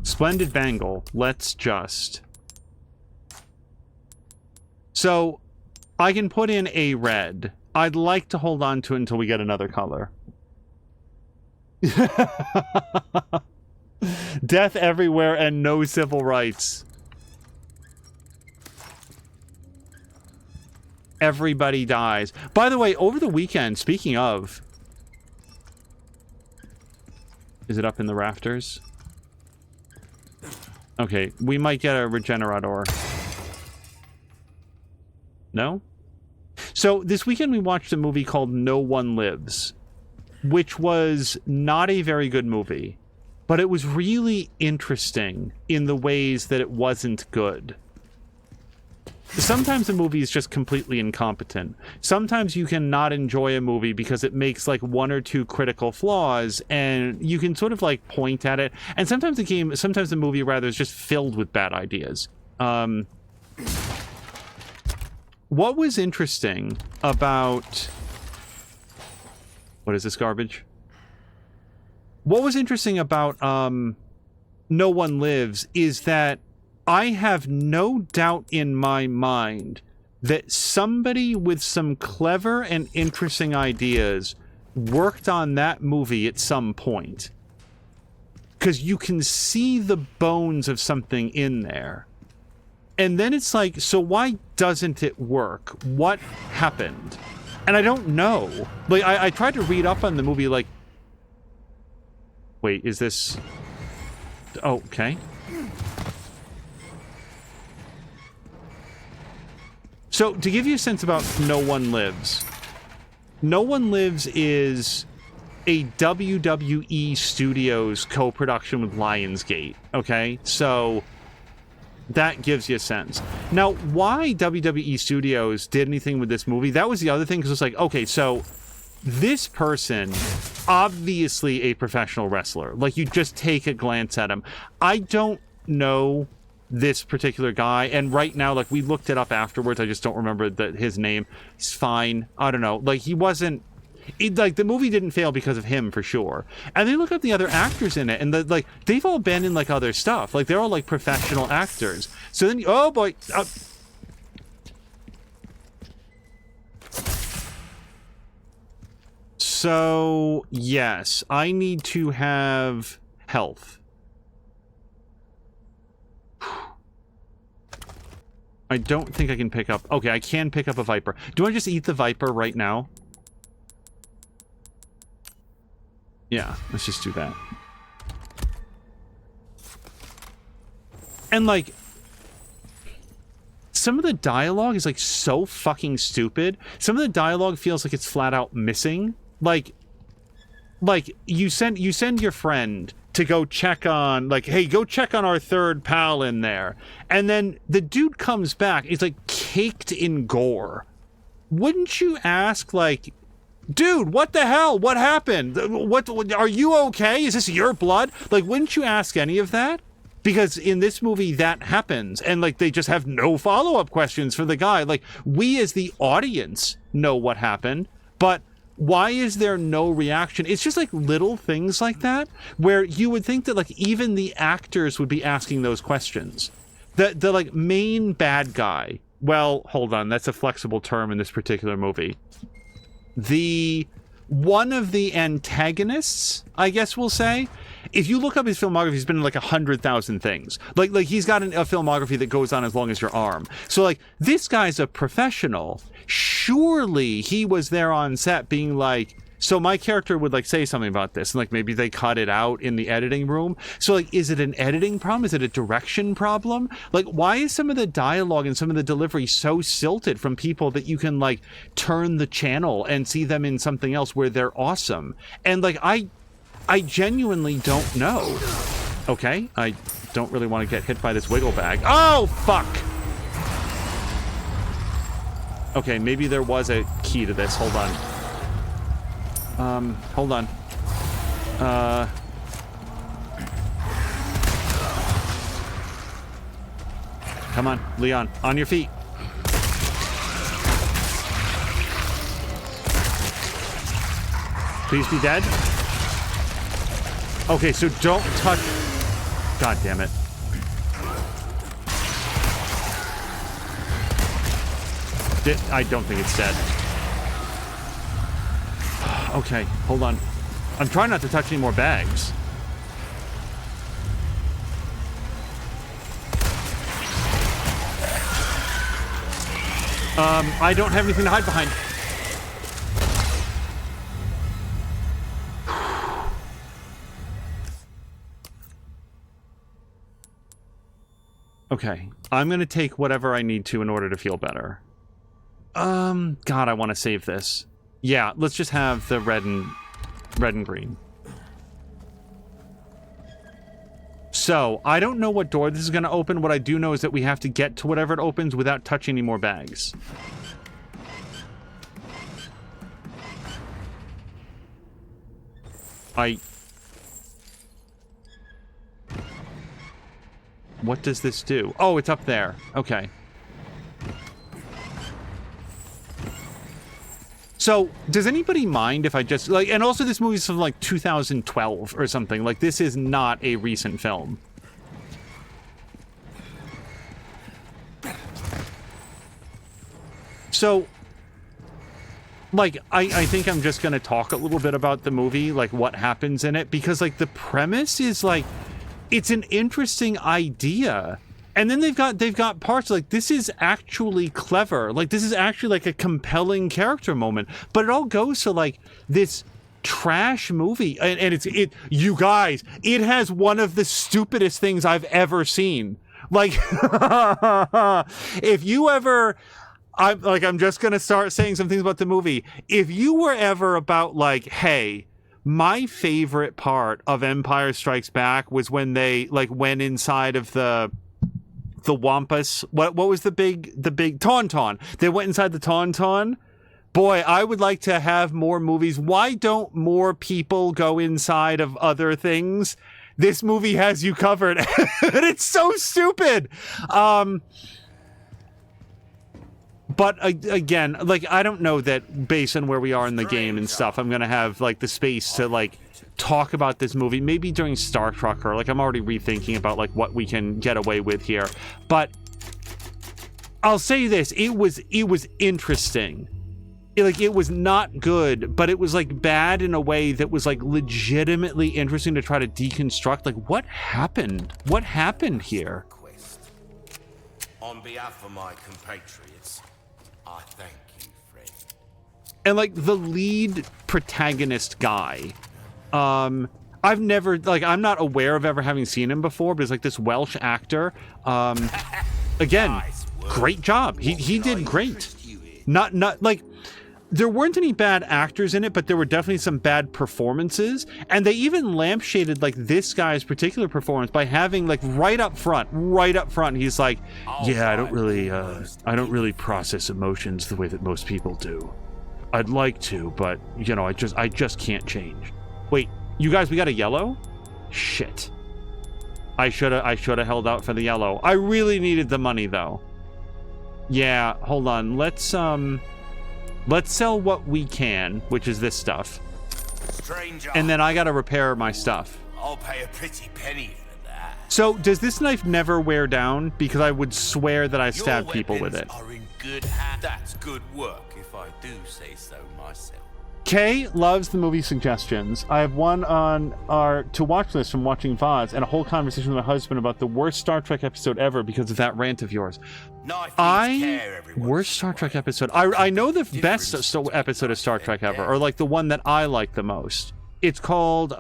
Splendid bangle. Let's just... So, I can put in a red. I'd like to hold on to it until we get another color. Death everywhere and no civil rights. Everybody dies. By the way, over the weekend, speaking of... Is it up in the rafters? Okay, we might get a regenerator. No? So, this weekend we watched a movie called No One Lives, which was not a very good movie, but it was really interesting in the ways that it wasn't good. sometimes a movie is just completely incompetent. Sometimes you can not enjoy a movie because it makes like one or two critical flaws, and you can sort of like point at it. And sometimes the movie rather is just filled with bad ideas. What was interesting about... What is this garbage? What was interesting about No One Lives is that I have no doubt in my mind that somebody with some clever and interesting ideas worked on that movie at some point. Because you can see the bones of something in there. And then it's like, so why doesn't it work? What happened? And I don't know. Like, I tried to read up on the movie, like... Wait, is this... Oh, okay. So, to give you a sense about No One Lives. No One Lives is a WWE Studios co-production with Lionsgate, okay? So... that gives you a sense. Now, why WWE Studios did anything with this movie, that was the other thing, because it's like, okay, so this person, obviously a professional wrestler. Like, you just take a glance at him. I don't know this particular guy, and right now, like, we looked it up afterwards, I just don't remember his name. He's fine. I don't know. Like, he wasn't... like, the movie didn't fail because of him, for sure. And they look up the other actors in it, and like, they've all been in, like, other stuff. Like, they're all, like, professional actors. So then, oh boy. So, yes, I need to have health. I don't think I can pick up... Okay, I can pick up a Viper. Do I just eat the Viper right now? Yeah, let's just do that. And, like, some of the dialogue is, like, so fucking stupid. Some of the dialogue feels like it's flat out missing. Like you send your friend to go check on, like, hey, go check on our third pal in there. And then the dude comes back. He's, like, caked in gore. Wouldn't you ask, like... Dude, what the hell? What happened? What are you okay? Is this your blood? Like, wouldn't you ask any of that? Because in this movie, that happens. And, like, they just have no follow-up questions for the guy. Like, we as the audience know what happened, but why is there no reaction? It's just, like, little things like that where you would think that, like, even the actors would be asking those questions. The like, main bad guy. Well, hold on. That's a flexible term in this particular movie. One of the antagonists, I guess we'll say, if you look up his filmography, he's been in like 100,000 things. Like he's got a filmography that goes on as long as your arm. So, like, this guy's a professional. Surely he was there on set being like, so my character would, like, say something about this, and, like, maybe they cut it out in the editing room. So, like, is it an editing problem? Is it a direction problem? Like, why is some of the dialogue and some of the delivery so silted from people that you can, like, turn the channel and see them in something else where they're awesome? And, like, I genuinely don't know. Okay, I don't really want to get hit by this wiggle bag. Oh, fuck! Okay, maybe there was a key to this. Hold on. Hold on. Come on, Leon, on your feet. Please be dead. Okay, so don't touch... God damn it. I don't think it's dead. Okay, hold on. I'm trying not to touch any more bags. I don't have anything to hide behind. Okay, I'm gonna take whatever I need to in order to feel better. God, I want to save this. Yeah, let's just have the red and green. So, I don't know what door this is going to open. What I do know is that we have to get to whatever it opens without touching any more bags. What does this do? Oh, it's up there. Okay. So, does anybody mind if I just, like, and also this movie's from, like, 2012 or something. Like, this is not a recent film. So, like, I think I'm just gonna talk a little bit about the movie, like, what happens in it, because, like, the premise is, like, it's an interesting idea. And then they've got parts like, this is actually clever. Like, this is actually like a compelling character moment. But it all goes to like this trash movie. And you guys, it has one of the stupidest things I've ever seen. Like, if you ever, I'm just going to start saying some things about the movie. If you were ever about like, hey, my favorite part of Empire Strikes Back was when they like went inside of the Wampus. What was the big Tauntaun? They went inside the Tauntaun. Boy, I would like to have more movies. Why don't more people go inside of other things? This movie has you covered. And it's so stupid. But again, like, I don't know that based on where we are in the game and stuff, I'm going to have like the space to like talk about this movie, maybe during Star Trek, or like I'm already rethinking about like what we can get away with here. But I'll say this, it was interesting. It was not good, but it was like bad in a way that was like legitimately interesting to try to deconstruct. Like, what happened? What happened here? On behalf of my compatriots, I thank you, friend. And like the lead protagonist guy, I've never, like, I'm not aware of ever having seen him before, but it's like this Welsh actor. Again, great job. He did great. Not like, there weren't any bad actors in it, but there were definitely some bad performances. And they even lampshaded like this guy's particular performance by having like right up front, he's like, yeah, I don't really process emotions the way that most people do. I'd like to, but you know, I just can't change. Wait, you guys, we got a yellow? Shit. I should have held out for the yellow. I really needed the money though. Yeah, hold on. Let's sell what we can, which is this stuff. Stranger, and then I gotta repair my stuff. I'll pay a pretty penny for that. So, does this knife never wear down? Because I would swear that I stabbed people with it. Are in good hands. That's good work, if I do say so myself. Kay loves the movie suggestions. I have one on our to-watch list from watching VODs, and a whole conversation with my husband about the worst Star Trek episode ever because of that rant of yours. Worst Star Trek episode. I know the best episode of Star Trek ever, or like the one that I like the most. It's called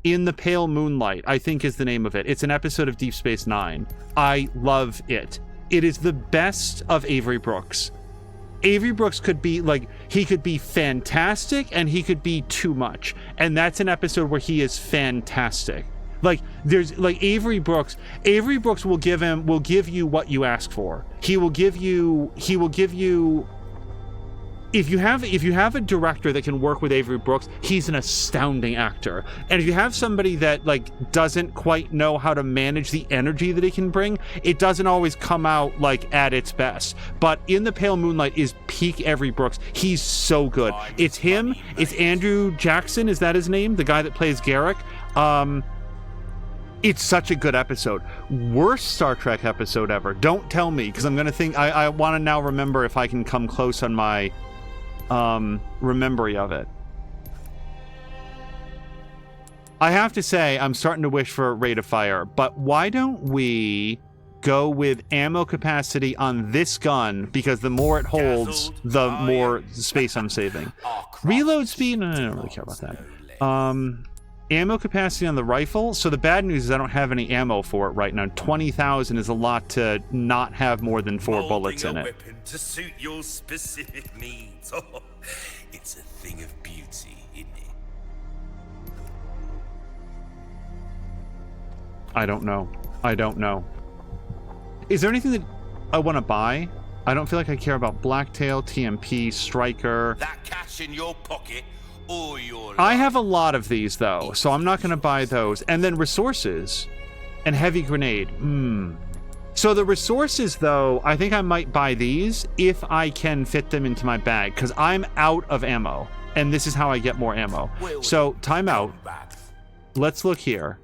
In the Pale Moonlight, I think is the name of it. It's an episode of Deep Space Nine. I love it. It is the best of Avery Brooks. Avery Brooks could be like, he could be fantastic and he could be too much. And that's an episode where he is fantastic. Like, there's like Avery Brooks will give you what you ask for. He will give you if you have a director that can work with Avery Brooks, he's an astounding actor. And if you have somebody that like doesn't quite know how to manage the energy that he can bring, it doesn't always come out like at its best. But In the Pale Moonlight is peak Avery Brooks. He's so good. It's him. It's Andrew Jackson. Is that his name? The guy that plays Garrick. It's such a good episode. Worst Star Trek episode ever. Don't tell me, because I'm gonna think. I want to now remember if I can come close on my remembering of it. I have to say, I'm starting to wish for a rate of fire, but why don't we go with ammo capacity on this gun, because the more it holds, the more space I'm saving. Reload speed, no, I don't really care about that. Ammo capacity on the rifle. So the bad news is I don't have any ammo for it right now. 20,000 is a lot to not have more than 4 bullets in it. Weapon to suit your specific needs. Oh, it's a thing of beauty, isn't it? I don't know. I don't know. Is there anything that I want to buy? I don't feel like I care about Blacktail, TMP, Striker. That cash in your pocket or your I have a lot of these, though, so I'm not going to buy those. And then resources and heavy grenade. So the resources, though, I think I might buy these if I can fit them into my bag, because I'm out of ammo, and this is how I get more ammo. So, time out. Let's look here.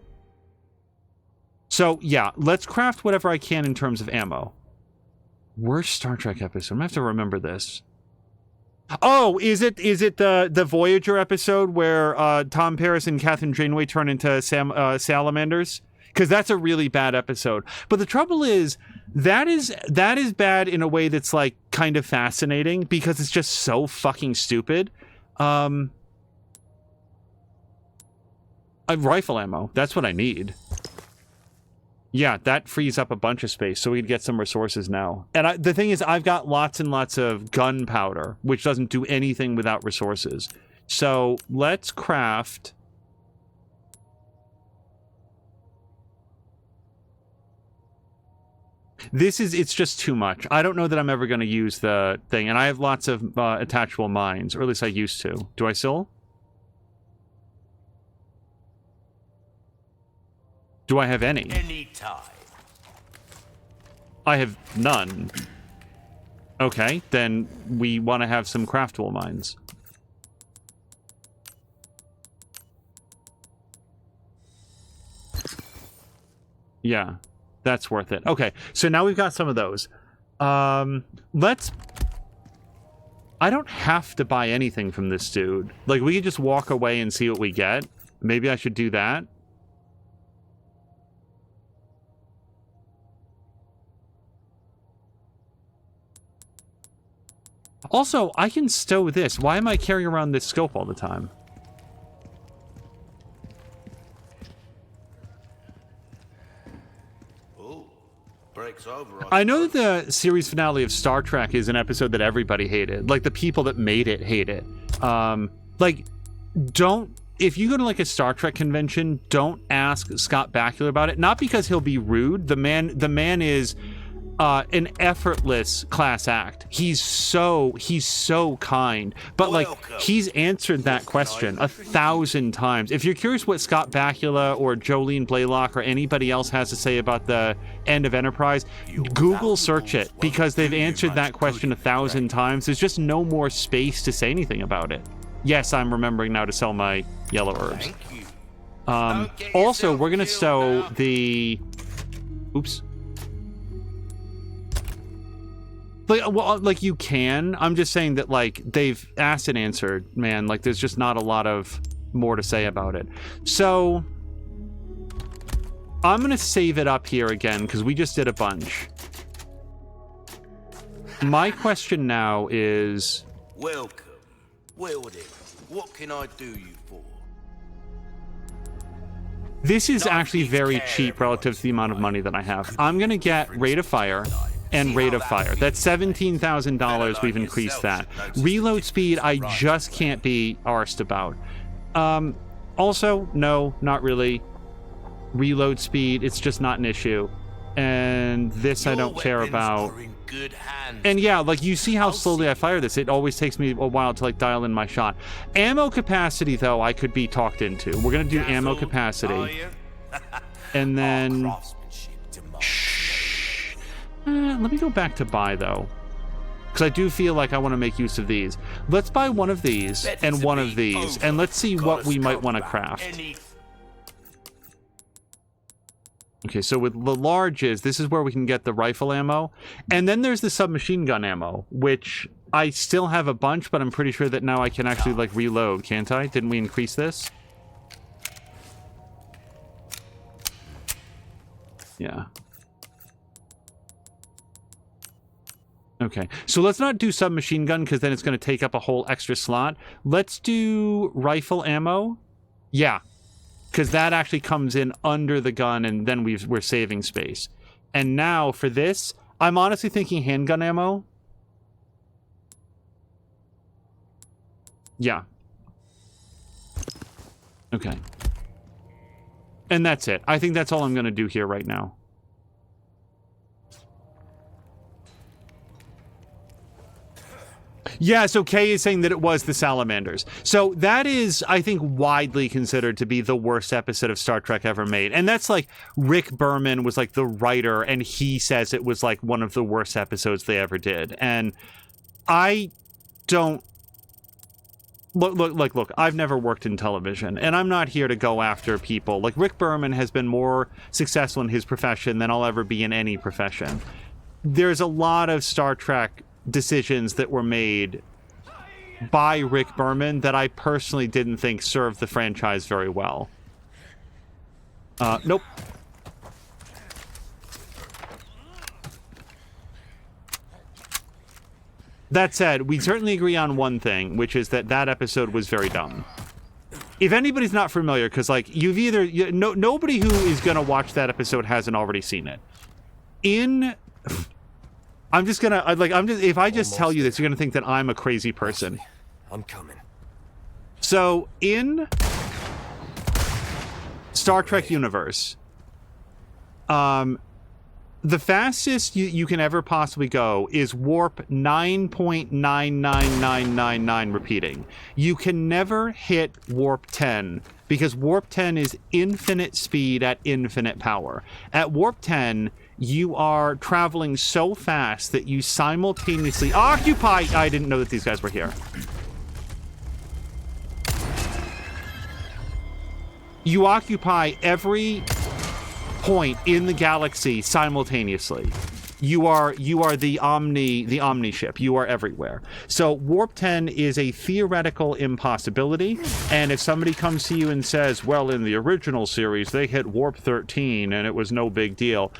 So, yeah, let's craft whatever I can in terms of ammo. Worst Star Trek episode. I'm going to have to remember this. Oh, is it the Voyager episode where Tom Paris and Catherine Janeway turn into salamanders? Because that's a really bad episode. But the trouble is, that is bad in a way that's, like, kind of fascinating, because it's just so fucking stupid. Rifle ammo. That's what I need. Yeah, that frees up a bunch of space, so we can get some resources now. And the thing is, I've got lots and lots of gunpowder, which doesn't do anything without resources. So, let's craft... It's just too much. I don't know that I'm ever going to use the thing, and I have lots of attachable mines, or at least I used to. Do I still? Do I have any? Anytime. I have none. Okay, then we want to have some craftable mines. Yeah. That's worth it. Okay, so now we've got some of those. Let's... I don't have to buy anything from this dude. Like, we could just walk away and see what we get. Maybe I should do that. Also, I can stow this. Why am I carrying around this scope all the time? I know that the series finale of Star Trek is an episode that everybody hated. Like, the people that made it hate it. Like, if you go to, like, a Star Trek convention, don't ask Scott Bakula about it. Not because he'll be rude. The man is an effortless class act. He's so kind. But, like, he's answered that question 1,000 times. If you're curious what Scott Bakula or Jolene Blaylock or anybody else has to say about the end of Enterprise, Google search it, because they've answered that question 1,000 times. There's just no more space to say anything about it. Yes, I'm remembering now to sell my yellow herbs. Also, we're gonna stow the... Oops. Like, you can. I'm just saying that, like, they've asked and answered, man. Like, there's just not a lot of more to say about it. So, I'm going to save it up here again, because we just did a bunch. My question now is... Welcome. Well then, what can I do you for? This is actually very cheap relative to the amount of money that I have. I'm going to get Rate of Fire... and Rate of Fire. That's $17,000. We've increased that. Reload speed, I just can't be arsed about. Also, no, not really. Reload speed, it's just not an issue. And this I don't care about. And yeah, like, you see how slowly I fire this. It always takes me a while to, like, dial in my shot. Ammo capacity, though, I could be talked into. We're gonna do ammo capacity. And then... let me go back to buy, though. Because I do feel like I want to make use of these. Let's buy one of these and one of these. And let's see what we might want to craft. Okay, so with the larges, this is where we can get the rifle ammo. And then there's the submachine gun ammo, which I still have a bunch, but I'm pretty sure that now I can actually, like, reload, can't I? Didn't we increase this? Yeah. Okay, so let's not do submachine gun, because then it's going to take up a whole extra slot. Let's do rifle ammo. Yeah, because that actually comes in under the gun, and then we're saving space. And now for this, I'm honestly thinking handgun ammo. Yeah. Okay. And that's it. I think that's all I'm going to do here right now. Yeah, so Kay is saying that it was the Salamanders. So that is, I think, widely considered to be the worst episode of Star Trek ever made. And that's like, Rick Berman was like the writer, and he says it was like one of the worst episodes they ever did. And I don't... Look, I've never worked in television, and I'm not here to go after people. Like, Rick Berman has been more successful in his profession than I'll ever be in any profession. There's a lot of Star Trek decisions that were made by Rick Berman that I personally didn't think served the franchise very well. Nope. That said, we certainly agree on one thing, which is that that episode was very dumb. If anybody's not familiar, because, like, nobody who is going to watch that episode hasn't already seen it. If I just tell you this, you're going to think that I'm a crazy person. I'm coming. So, in Star Trek universe, the fastest you can ever possibly go is warp 9.99999 repeating. You can never hit warp 10 because warp 10 is infinite speed at infinite power. At warp 10, you are traveling so fast that you simultaneously occupy... I didn't know that these guys were here. You occupy every point in the galaxy simultaneously. You are the Omni ship. You are everywhere. So warp 10 is a theoretical impossibility, and if somebody comes to you and says, well, in the original series they hit warp 13 and it was no big deal,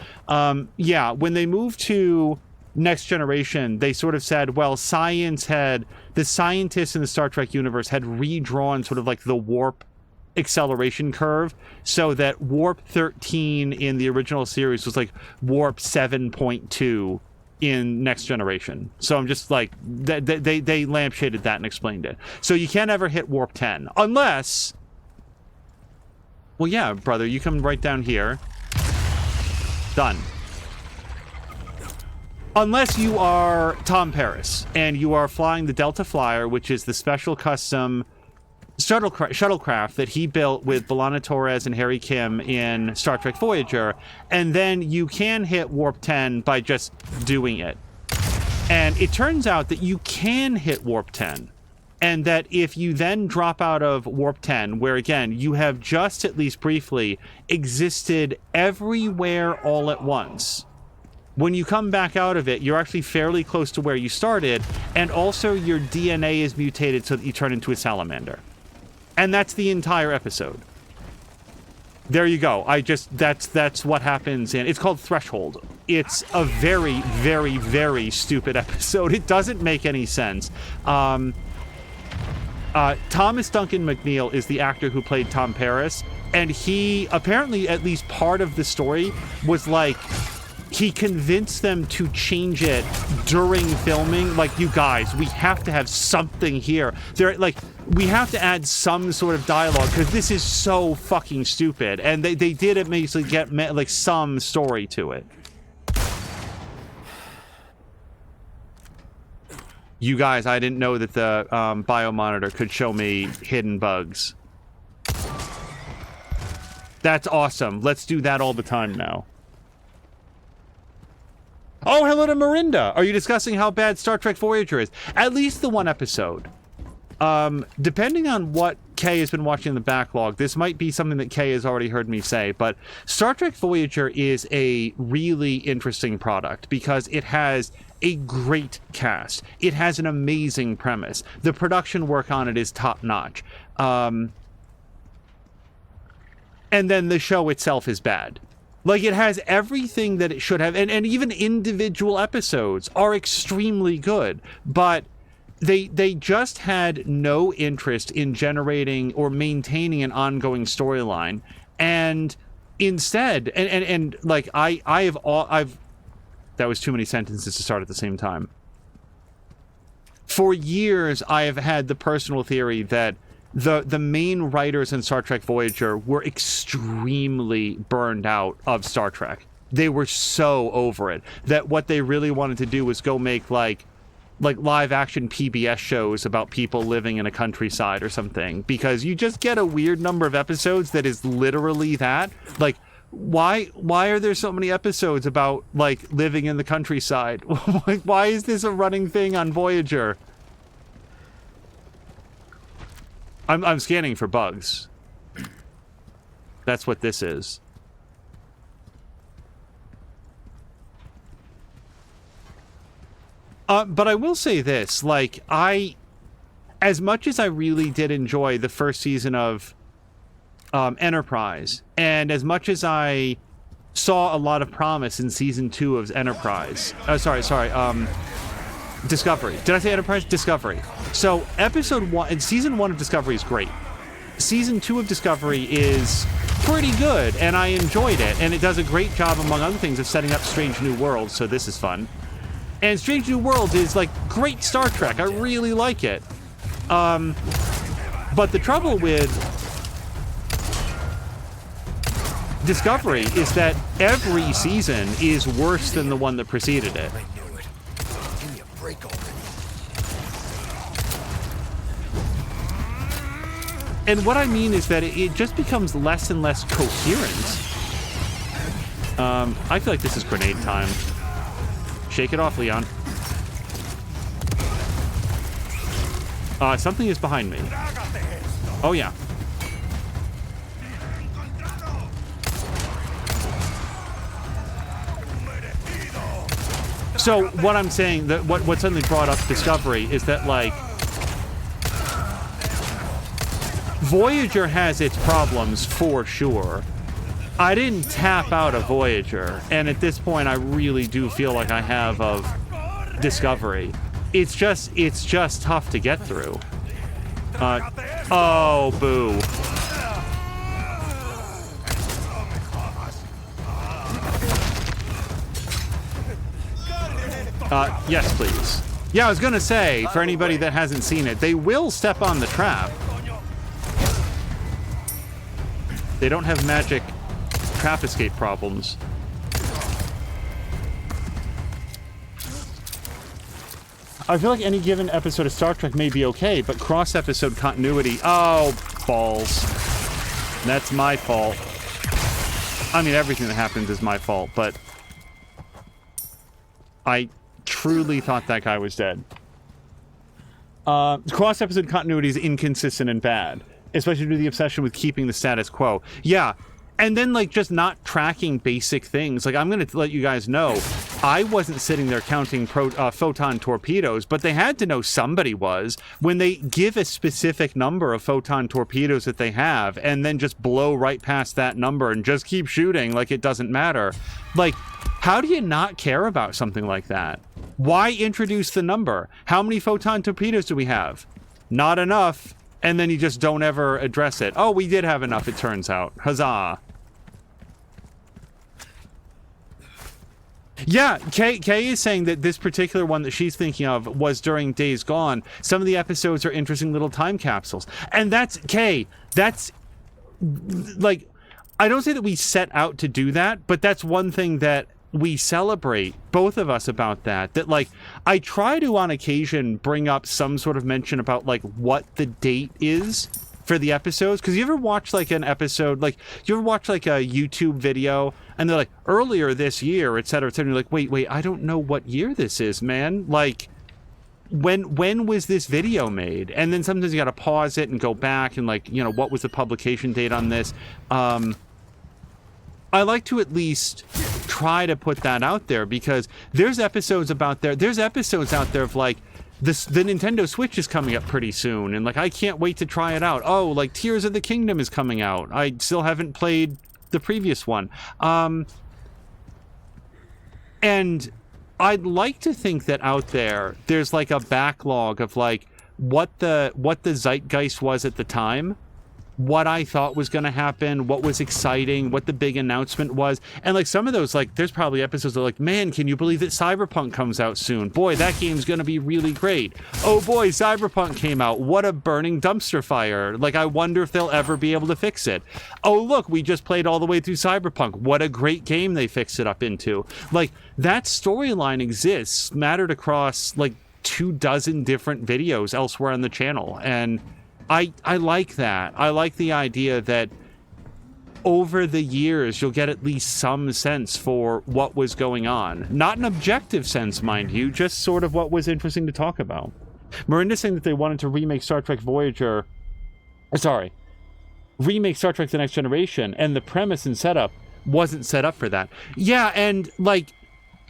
yeah, when they moved to Next Generation, they sort of said, well, the scientists in the Star Trek universe had redrawn sort of like the warp acceleration curve so that warp 13 in the original series was like warp 7.2 in Next Generation. So I'm just like, they lampshaded that and explained it. So you can't ever hit warp 10 unless, well, yeah, brother, you come right down here. Done. Unless you are Tom Paris and you are flying the Delta Flyer, which is the special custom shuttlecraft that he built with B'Elanna Torres and Harry Kim in Star Trek Voyager, and then you can hit warp 10 by just doing it. And it turns out that you can hit warp 10, and that if you then drop out of warp 10, where again you have just at least briefly existed everywhere all at once, when you come back out of it, you're actually fairly close to where you started, and also your DNA is mutated so that you turn into a salamander. And that's the entire episode. There you go. That's what happens in... It's called Threshold. It's a very, very, very stupid episode. It doesn't make any sense. Thomas Duncan McNeil is the actor who played Tom Paris, and he, apparently, at least part of the story was like... He convinced them to change it during filming. Like, you guys, we have to have something here. We have to add some sort of dialogue because this is so fucking stupid. And they did basically get like some story to it. You guys, I didn't know that the biomonitor could show me hidden bugs. That's awesome. Let's do that all the time now. Oh, hello to Marinda. Are you discussing how bad Star Trek Voyager is? At least the one episode. Depending on what Kay has been watching in the backlog, this might be something that Kay has already heard me say, but Star Trek Voyager is a really interesting product because it has a great cast. It has an amazing premise. The production work on it is top-notch. And then the show itself is bad. Like, it has everything that it should have, and even individual episodes are extremely good, but they just had no interest in generating or maintaining an ongoing storyline, and instead, and like, I've that was too many sentences to start at the same time. For years, I have had the personal theory that the main writers in Star Trek Voyager were extremely burned out of Star Trek. They were so over it that what they really wanted to do was go make like live action PBS shows about people living in a countryside or something, because you just get a weird number of episodes that is literally that. Like, why are there so many episodes about like living in the countryside? Like, why is this a running thing on Voyager? I'm scanning for bugs. That's what this is. But I will say this, like, as much as I really did enjoy the first season of Enterprise, and as much as I saw a lot of promise in season 2 of Enterprise, Discovery. Did I say Enterprise? Discovery. So episode 1 and season 1 of Discovery is great. Season 2 of Discovery is pretty good, and I enjoyed it, and it does a great job, among other things, of setting up Strange New Worlds, so this is fun. And Strange New Worlds is, like, great Star Trek. I really like it. But the trouble with Discovery is that every season is worse than the one that preceded it. I knew it. Give me a break already. And what I mean is that it just becomes less and less coherent. I feel like this is grenade time. Shake it off, Leon. Something is behind me. Oh, yeah. So, what I'm saying, that what suddenly brought up Discovery is that, like, Voyager has its problems, for sure. I didn't tap out of Voyager, and at this point I really do feel like I have of Discovery. It's just tough to get through. Oh, boo. Yes, please. Yeah, I was gonna say, for anybody that hasn't seen it, they will step on the trap. They don't have magic trap escape problems. I feel like any given episode of Star Trek may be okay, but cross-episode continuity... Oh, balls. That's my fault. I mean, everything that happens is my fault, but... I truly thought that guy was dead. Cross-episode continuity is inconsistent and bad, especially due to the obsession with keeping the status quo. Yeah. And then, like, just not tracking basic things. Like, I'm going to let you guys know, I wasn't sitting there counting photon torpedoes, but they had to know somebody was when they give a specific number of photon torpedoes that they have and then just blow right past that number and just keep shooting like it doesn't matter. Like, how do you not care about something like that? Why introduce the number? How many photon torpedoes do we have? Not enough. And then you just don't ever address it. Oh, we did have enough, it turns out. Huzzah. Yeah, Kay is saying that this particular one that she's thinking of was during Days Gone. Some of the episodes are interesting little time capsules. And that's, Kay, that's, like, I don't say that we set out to do that, but that's one thing that we celebrate, both of us, about that. That, like, I try to, on occasion, bring up some sort of mention about, like, what the date is for the episodes. Because you ever watch, like, an episode, like, you ever watch, like, a YouTube video, and they're like, earlier this year, etc., etc., and you're like, wait, I don't know what year this is, man. Like, when was this video made? And then sometimes you gotta pause it and go back and, like, you know, what was the publication date on this? I like to at least try to put that out there, because there's episodes out there of, like, the Nintendo Switch is coming up pretty soon, and, like, I can't wait to try it out. Oh, like, Tears of the Kingdom is coming out. I still haven't played the previous one. And I'd like to think that out there's, like, a backlog of, like, what the zeitgeist was at the time. what I thought was going to happen, what was exciting, what the big announcement was. And like some of those, like there's probably episodes that are like, man, can you believe that Cyberpunk comes out soon? Boy, that game's going to be really great. Oh boy, Cyberpunk came out. What a burning dumpster fire. Like, I wonder if they'll ever be able to fix it. Oh, look, we just played all the way through Cyberpunk. What a great game they fixed it up into. Like, that storyline exists, mattered across like 24 different videos elsewhere on the channel. And I like that. I like the idea that over the years, you'll get at least some sense for what was going on. Not an objective sense, mind you, just sort of what was interesting to talk about. Miranda's saying that they wanted to remake Star Trek Voyager... remake Star Trek The Next Generation, and the premise and setup wasn't set up for that. Yeah, and, like,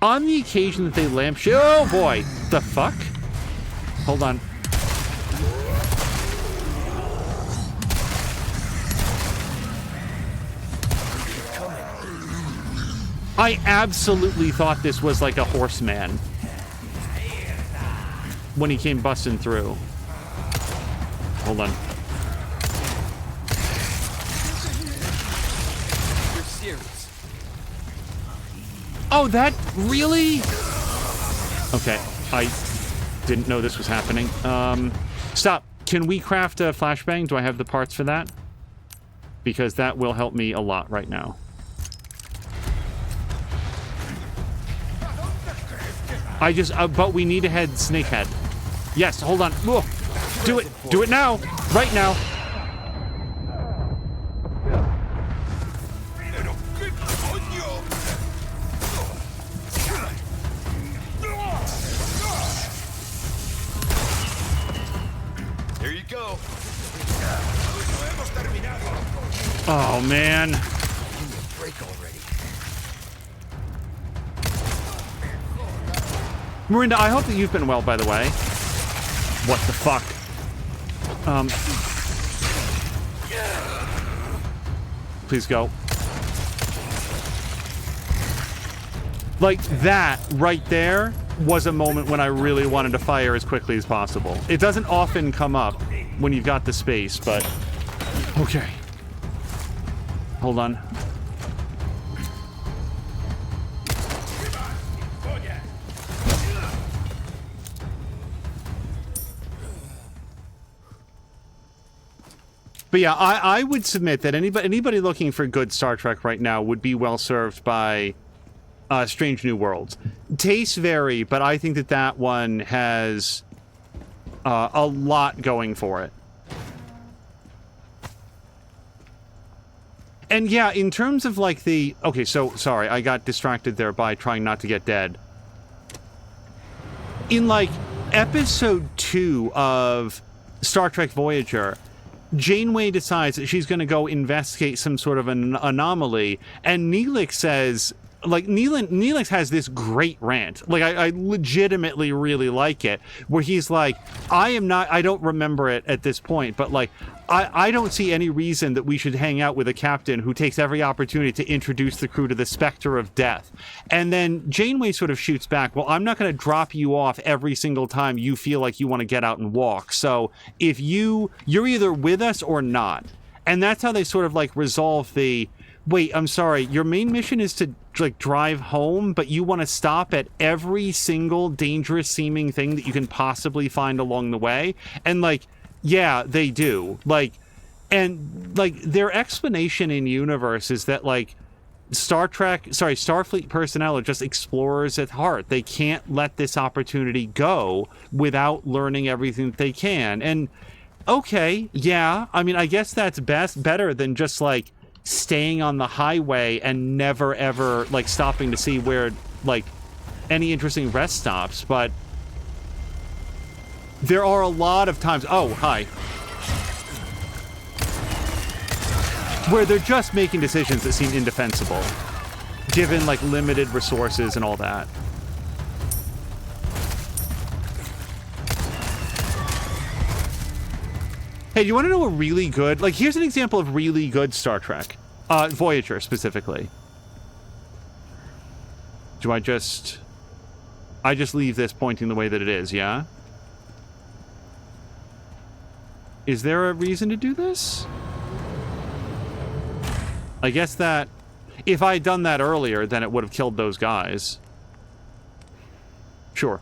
on the occasion that they lampshade... Oh, boy! The fuck? Hold on. I absolutely thought this was like a horseman when he came busting through. Hold on. You're serious? Oh, that really? Okay, I didn't know this was happening. Stop. Can we craft a flashbang? Do I have the parts for that? Because that will help me a lot right now. But we need to head Snakehead. Yes, hold on. Whoa. Do it. Do it now. Right now. There you go. Oh, man. Give me a break already. Miranda, I hope that you've been well, by the way. What the fuck? Please go. Like, that right there was a moment when I really wanted to fire as quickly as possible. It doesn't often come up when you've got the space, but... Okay. Hold on. But yeah, I would submit that anybody looking for good Star Trek right now would be well served by Strange New Worlds. Tastes vary, but I think that one has a lot going for it. And yeah, in terms of like the... Okay, so, sorry, I got distracted there by trying not to get dead. In like episode 2 of Star Trek Voyager... Janeway decides that she's going to go investigate some sort of an anomaly, and Neelix says, like, Neelix has this great rant. Like, I legitimately really like it, where he's like, I don't remember it at this point, but, like, I don't see any reason that we should hang out with a captain who takes every opportunity to introduce the crew to the specter of death. And then Janeway sort of shoots back, well, I'm not going to drop you off every single time you feel like you want to get out and walk. So if you're either with us or not. And that's how they sort of like resolve the, wait, I'm sorry, your main mission is to like drive home, but you want to stop at every single dangerous seeming thing that you can possibly find along the way. And like, yeah, they do. Like, and like their explanation in universe is that like Starfleet personnel are just explorers at heart. They can't let this opportunity go without learning everything that they can. And okay, yeah, I mean, I guess that's better than just like staying on the highway and never ever like stopping to see where like any interesting rest stops. But there are a lot of times, oh, hi, where they're just making decisions that seem indefensible, given like limited resources and all that. Hey, you want to know a really good, like, here's an example of really good Star Trek. Voyager, specifically. Do I just leave this pointing the way that it is, yeah? Is there a reason to do this? I guess that if I had done that earlier, then it would have killed those guys. Sure.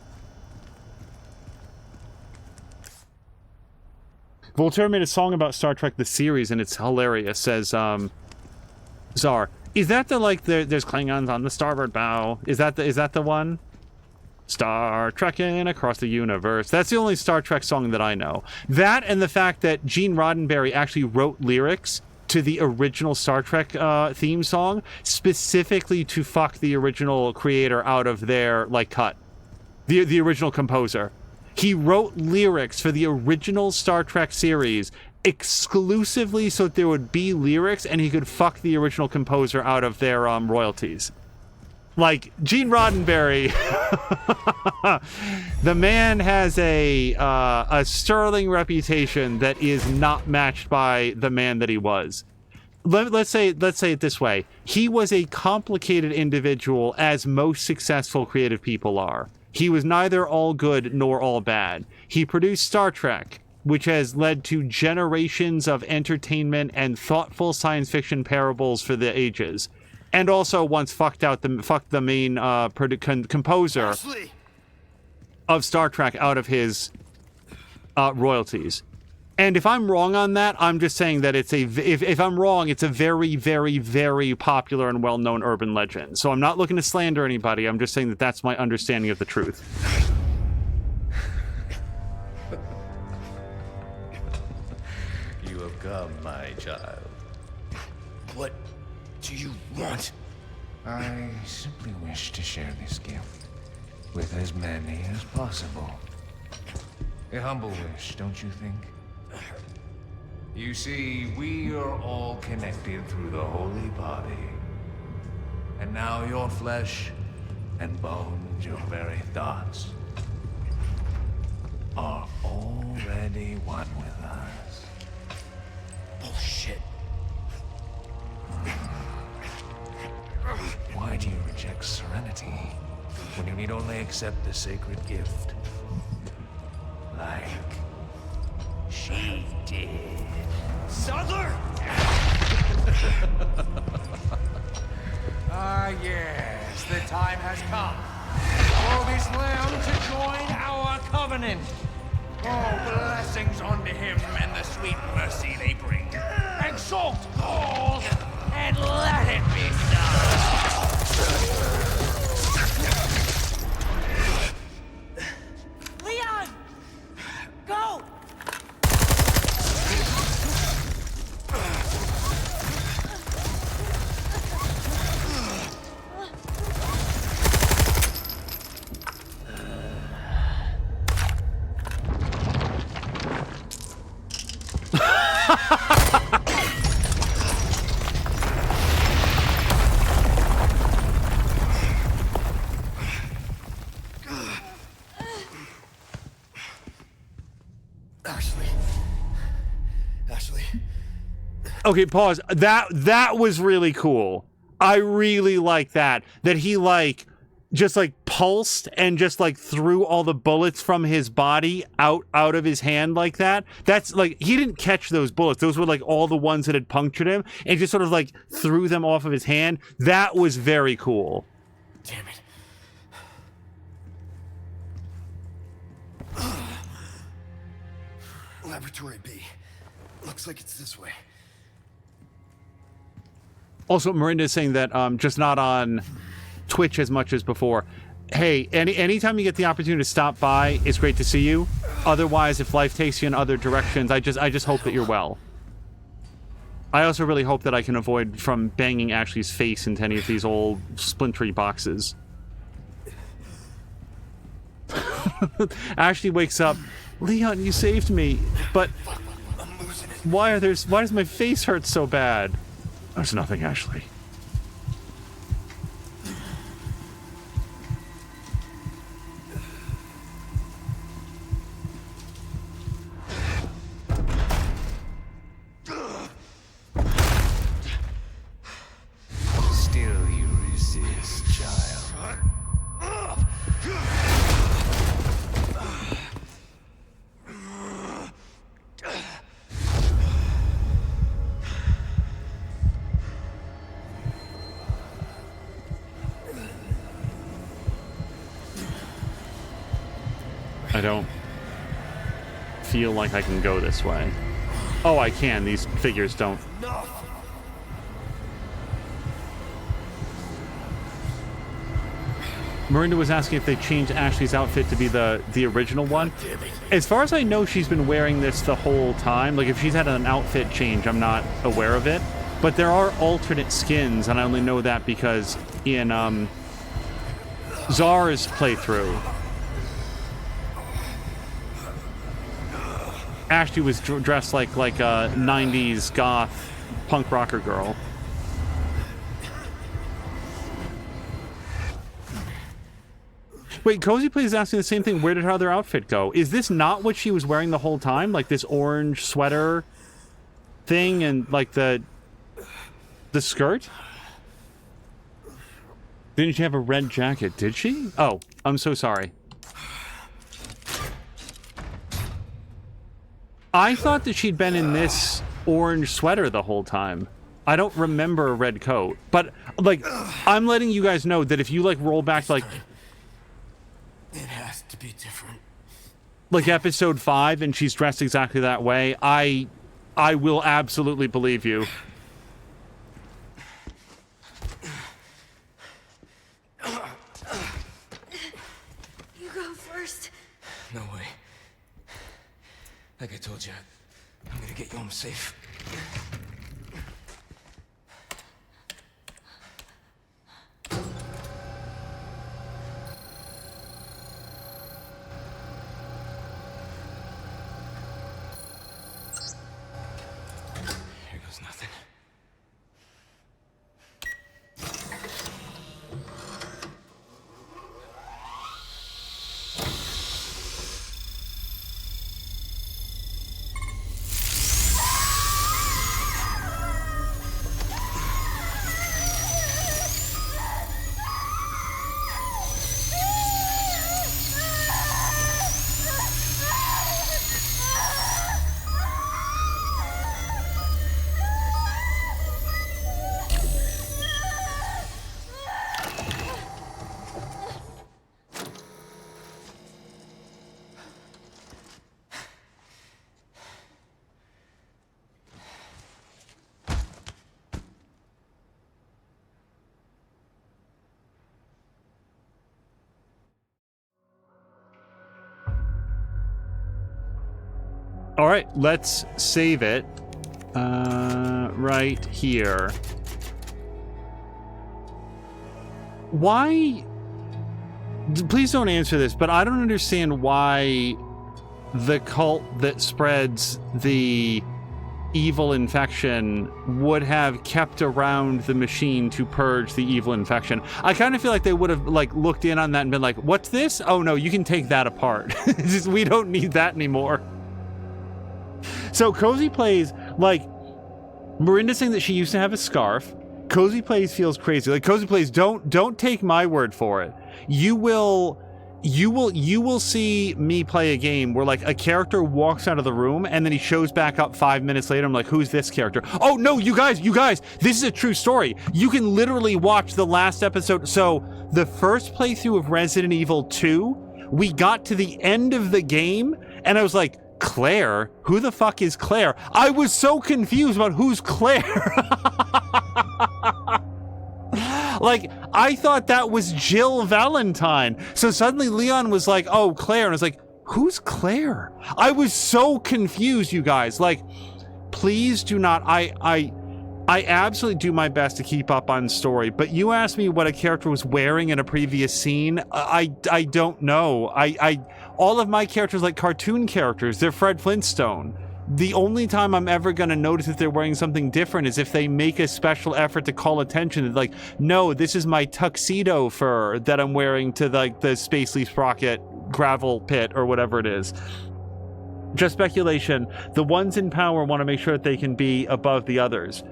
Voltaire made a song about Star Trek the series, and it's hilarious. Says, Czar, is that there's Klingons on the starboard bow? Is that the one? Star Trekking across the universe. That's the only Star Trek song that I know. That and the fact that Gene Roddenberry actually wrote lyrics to the original Star Trek theme song specifically to fuck the original creator out of their cut. The original composer. He wrote lyrics for the original Star Trek series exclusively so that there would be lyrics and he could fuck the original composer out of their royalties. Gene Roddenberry, the man has a sterling reputation that is not matched by the man that he was. Let's say it this way. He was a complicated individual, as most successful creative people are. He was neither all good nor all bad. He produced Star Trek, which has led to generations of entertainment and thoughtful science fiction parables for the ages. And also once fucked the main composer of Star Trek out of his royalties. And if I'm wrong on that, I'm just saying that if I'm wrong, it's a very, very, very popular and well-known urban legend. So I'm not looking to slander anybody. I'm just saying that that's my understanding of the truth. You have come, my child. What do you want? I simply wish to share this gift with as many as possible. A humble wish, don't you think? You see, we are all connected through the holy body. And now your flesh and bones, your very thoughts, are already one with us. Bullshit. Why do you reject serenity when you need only accept the sacred gift? Like she did. Sadler! Ah, yes, the time has come for this lamb to join our covenant. Oh, blessings unto him and the sweet mercy they bring. Exalt all and let it be done. Leon! Go! Ashley. Okay, pause. That was really cool. I really like that. That he just pulsed and just threw all the bullets from his body out of his hand like that. That's he didn't catch those bullets. Those were all the ones that had punctured him and just sort of threw them off of his hand. That was very cool. Damn it. Laboratory B. Looks like it's this way. Also, Miranda is saying that just not on Twitch as much as before. Hey, anytime you get the opportunity to stop by, it's great to see you. Otherwise, if life takes you in other directions, I just hope that you're well. I also really hope that I can avoid from banging Ashley's face into any of these old splintery boxes. Ashley wakes up. Leon, you saved me, but why does my face hurt so bad? There's nothing, Ashley. Still you resist, child. I don't feel like I can go this way. Oh, I can. These figures don't. Miranda was asking if they changed Ashley's outfit to be the original one. As far as I know, she's been wearing this the whole time. Like, if she's had an outfit change, I'm not aware of it. But there are alternate skins, and I only know that because in Czar's playthrough, Ashley was dressed like a 90s goth punk rocker girl. Wait, Cozy Plays is asking the same thing. Where did her other outfit go? Is this not what she was wearing the whole time? Like this orange sweater thing and like the skirt? Didn't she have a red jacket? Did she? Oh, I'm so sorry. I thought that she'd been in this orange sweater the whole time. I don't remember a red coat. But, like, I'm letting you guys know that if you, like, roll back, like... It has to be different. Like, episode 5, and she's dressed exactly that way, I will absolutely believe you. You go first. No way. Like I told you, I'm gonna get you home safe. Here goes nothing. All right, let's save it right here. Why? Please don't answer this, but I don't understand why the cult that spreads the evil infection would have kept around the machine to purge the evil infection. I kind of feel like they would have like looked in on that and been like, "What's this? Oh no, you can take that apart. We don't need that anymore." So Cozy Plays, like, Miranda's saying that she used to have a scarf. Cozy Plays feels crazy. Like, Cozy Plays, don't take my word for it. You will see me play a game where, like, a character walks out of the room and then he shows back up 5 minutes later. I'm like, who's this character? Oh, no, you guys, this is a true story. You can literally watch the last episode. So the first playthrough of Resident Evil 2, we got to the end of the game and I was like, Claire? Who the fuck is Claire? I was so confused about who's Claire. Like, I thought that was Jill Valentine. So suddenly Leon was like, oh, Claire. And I was like, who's Claire? I was so confused, you guys. Like, please do not. I absolutely do my best to keep up on story. But you asked me what a character was wearing in a previous scene. I don't know. All of my characters, like cartoon characters, they're Fred Flintstone. The only time I'm ever going to notice if they're wearing something different is if they make a special effort to call attention. Like, no, this is my tuxedo fur that I'm wearing to like the Spacely Sprocket gravel pit or whatever it is. Just speculation. The ones in power want to make sure that they can be above the others.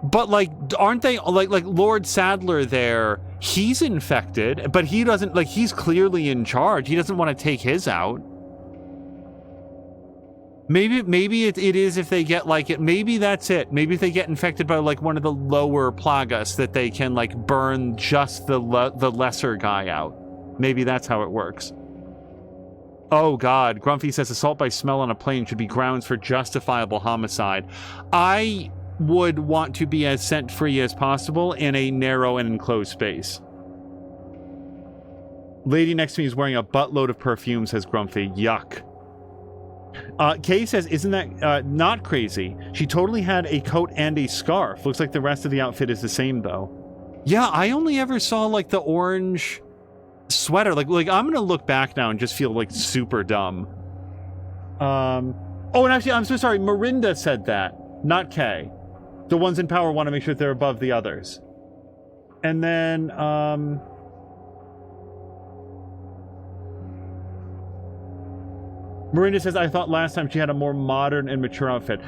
But like, aren't they like Lord Sadler there? He's infected, but he doesn't, like, he's clearly in charge. He doesn't want to take his out. Maybe it is if they get like it. Maybe that's it. Maybe if they get infected by like one of the lower plagas that they can like burn just the lesser guy out. Maybe that's how it works. Oh God, Grumpy says assault by smell on a plane should be grounds for justifiable homicide. I would want to be as scent-free as possible in a narrow and enclosed space. Lady next to me is wearing a buttload of perfume, says Grumpy. Yuck. Kay says, isn't that not crazy? She totally had a coat and a scarf. Looks like the rest of the outfit is the same, though. Yeah, I only ever saw, like, the orange sweater. Like I'm gonna look back now and just feel, like, super dumb. Oh, and actually, I'm so sorry. Marinda said that, not Kay. The ones in power want to make sure that they're above the others. And then, Marinda says, I thought last time she had a more modern and mature outfit.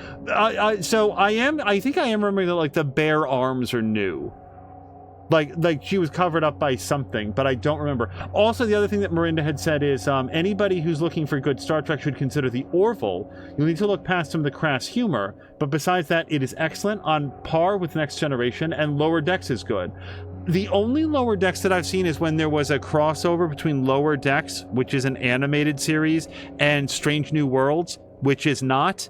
So I think I am remembering that, like, the bare arms are new. Like she was covered up by something, but I don't remember. Also, the other thing that Marinda had said is, anybody who's looking for good Star Trek should consider the Orville. You'll need to look past some of the crass humor, but besides that, it is excellent, on par with Next Generation, and Lower Decks is good. The only Lower Decks that I've seen is when there was a crossover between Lower Decks, which is an animated series, and Strange New Worlds, which is not.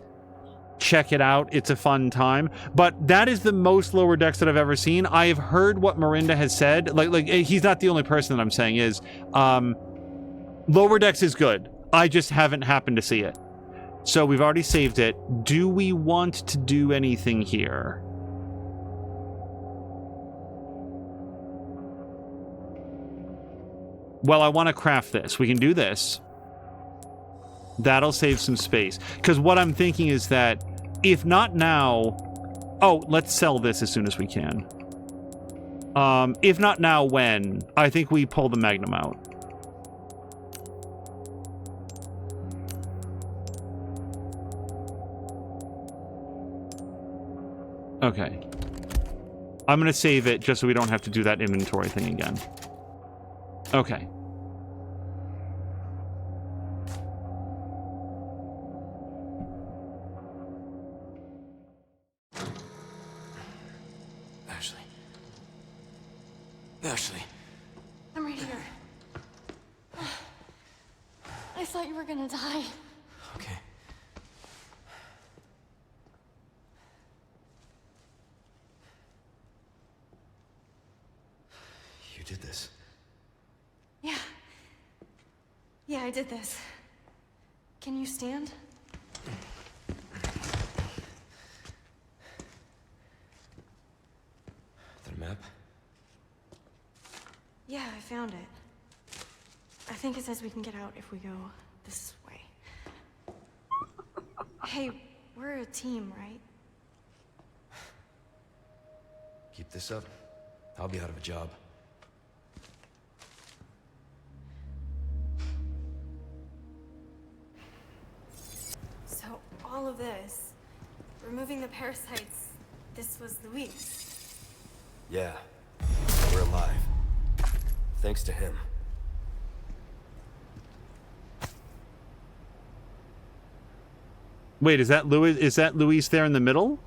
Check it out. It's a fun time. But that is the most Lower Decks that I've ever seen. I have heard what Marinda has said. Like he's not the only person that I'm saying is, Lower Decks is good. I just haven't happened to see it. So we've already saved it. Do we want to do anything here? Well, I want to craft this. We can do this. That'll save some space. Because what I'm thinking is that, if not now... Oh, let's sell this as soon as we can. If not now, when? I think we pull the Magnum out. Okay. I'm going to save it just so we don't have to do that inventory thing again. Okay. Ashley. I'm right here. I thought you were gonna die. Okay. You did this. Yeah. Yeah, I did this. Can you stand? The map? Yeah, I found it. I think it says we can get out if we go this way. Hey, we're a team, right? Keep this up, I'll be out of a job. So, all of this, removing the parasites, this was Luis. Yeah, we're alive. Thanks to him. Wait, is that Luis there in the middle?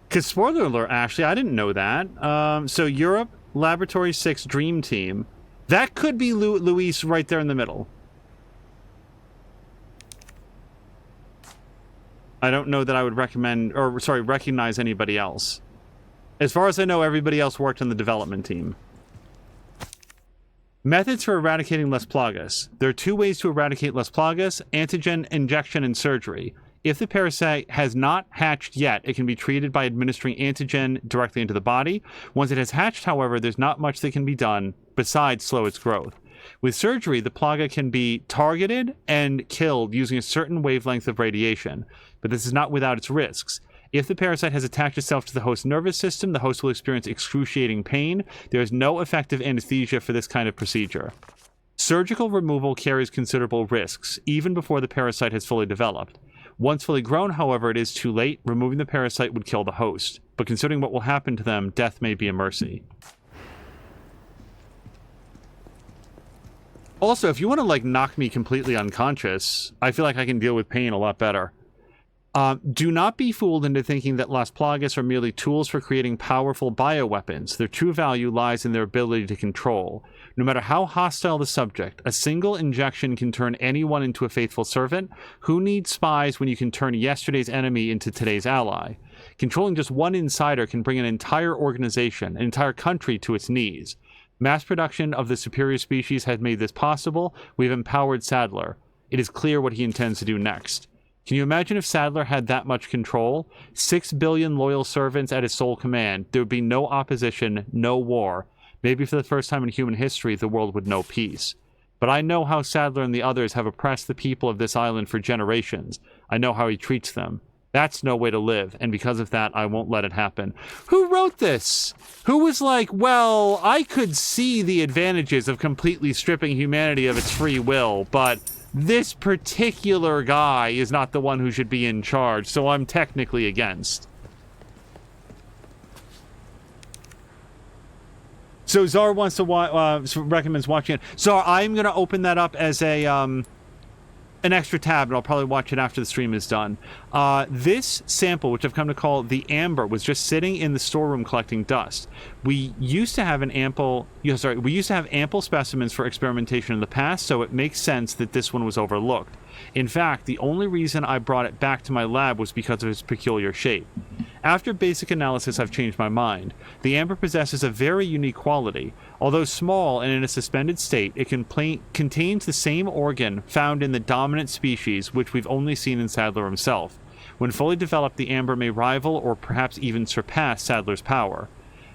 Because spoiler alert, Ashley, I didn't know that. So Europe, Laboratory 6, Dream Team. That could be Luis right there in the middle. I don't know that I would recognize anybody else. As far as I know, everybody else worked on the development team. Methods for eradicating Las Plagas. There are two ways to eradicate Las Plagas: antigen injection and surgery. If the parasite has not hatched yet, it can be treated by administering antigen directly into the body. Once it has hatched, however, there's not much that can be done besides slow its growth. With surgery, the plaga can be targeted and killed using a certain wavelength of radiation, but this is not without its risks. If the parasite has attached itself to the host's nervous system, the host will experience excruciating pain. There is no effective anesthesia for this kind of procedure. Surgical removal carries considerable risks, even before the parasite has fully developed. Once fully grown, however, it is too late. Removing the parasite would kill the host. But considering what will happen to them, death may be a mercy. Also, if you want to, like, knock me completely unconscious, I feel like I can deal with pain a lot better. Do not be fooled into thinking that Las Plagas are merely tools for creating powerful bioweapons. Their true value lies in their ability to control. No matter how hostile the subject, a single injection can turn anyone into a faithful servant. Who needs spies when you can turn yesterday's enemy into today's ally? Controlling just one insider can bring an entire organization, an entire country to its knees. Mass production of the superior species has made this possible. We've empowered Sadler. It is clear what he intends to do next. Can you imagine if Sadler had that much control? 6 billion loyal servants at his sole command. There would be no opposition, no war. Maybe for the first time in human history, the world would know peace. But I know how Sadler and the others have oppressed the people of this island for generations. I know how he treats them. That's no way to live, and because of that, I won't let it happen. Who wrote this? Who was like, well, I could see the advantages of completely stripping humanity of its free will, but this particular guy is not the one who should be in charge, so I'm technically against. So Czar wants to recommends watching it. Czar, I'm going to open that up as a an extra tab, and I'll probably watch it after the stream is done. This sample, which I've come to call the Amber, was just sitting in the storeroom collecting dust. We used to have ample specimens for experimentation in the past, so it makes sense that this one was overlooked. In fact, the only reason I brought it back to my lab was because of its peculiar shape. After basic analysis, I've changed my mind. The amber possesses a very unique quality. Although small and in a suspended state, it contains the same organ found in the dominant species, which we've only seen in Sadler himself. When fully developed, the amber may rival or perhaps even surpass Sadler's power.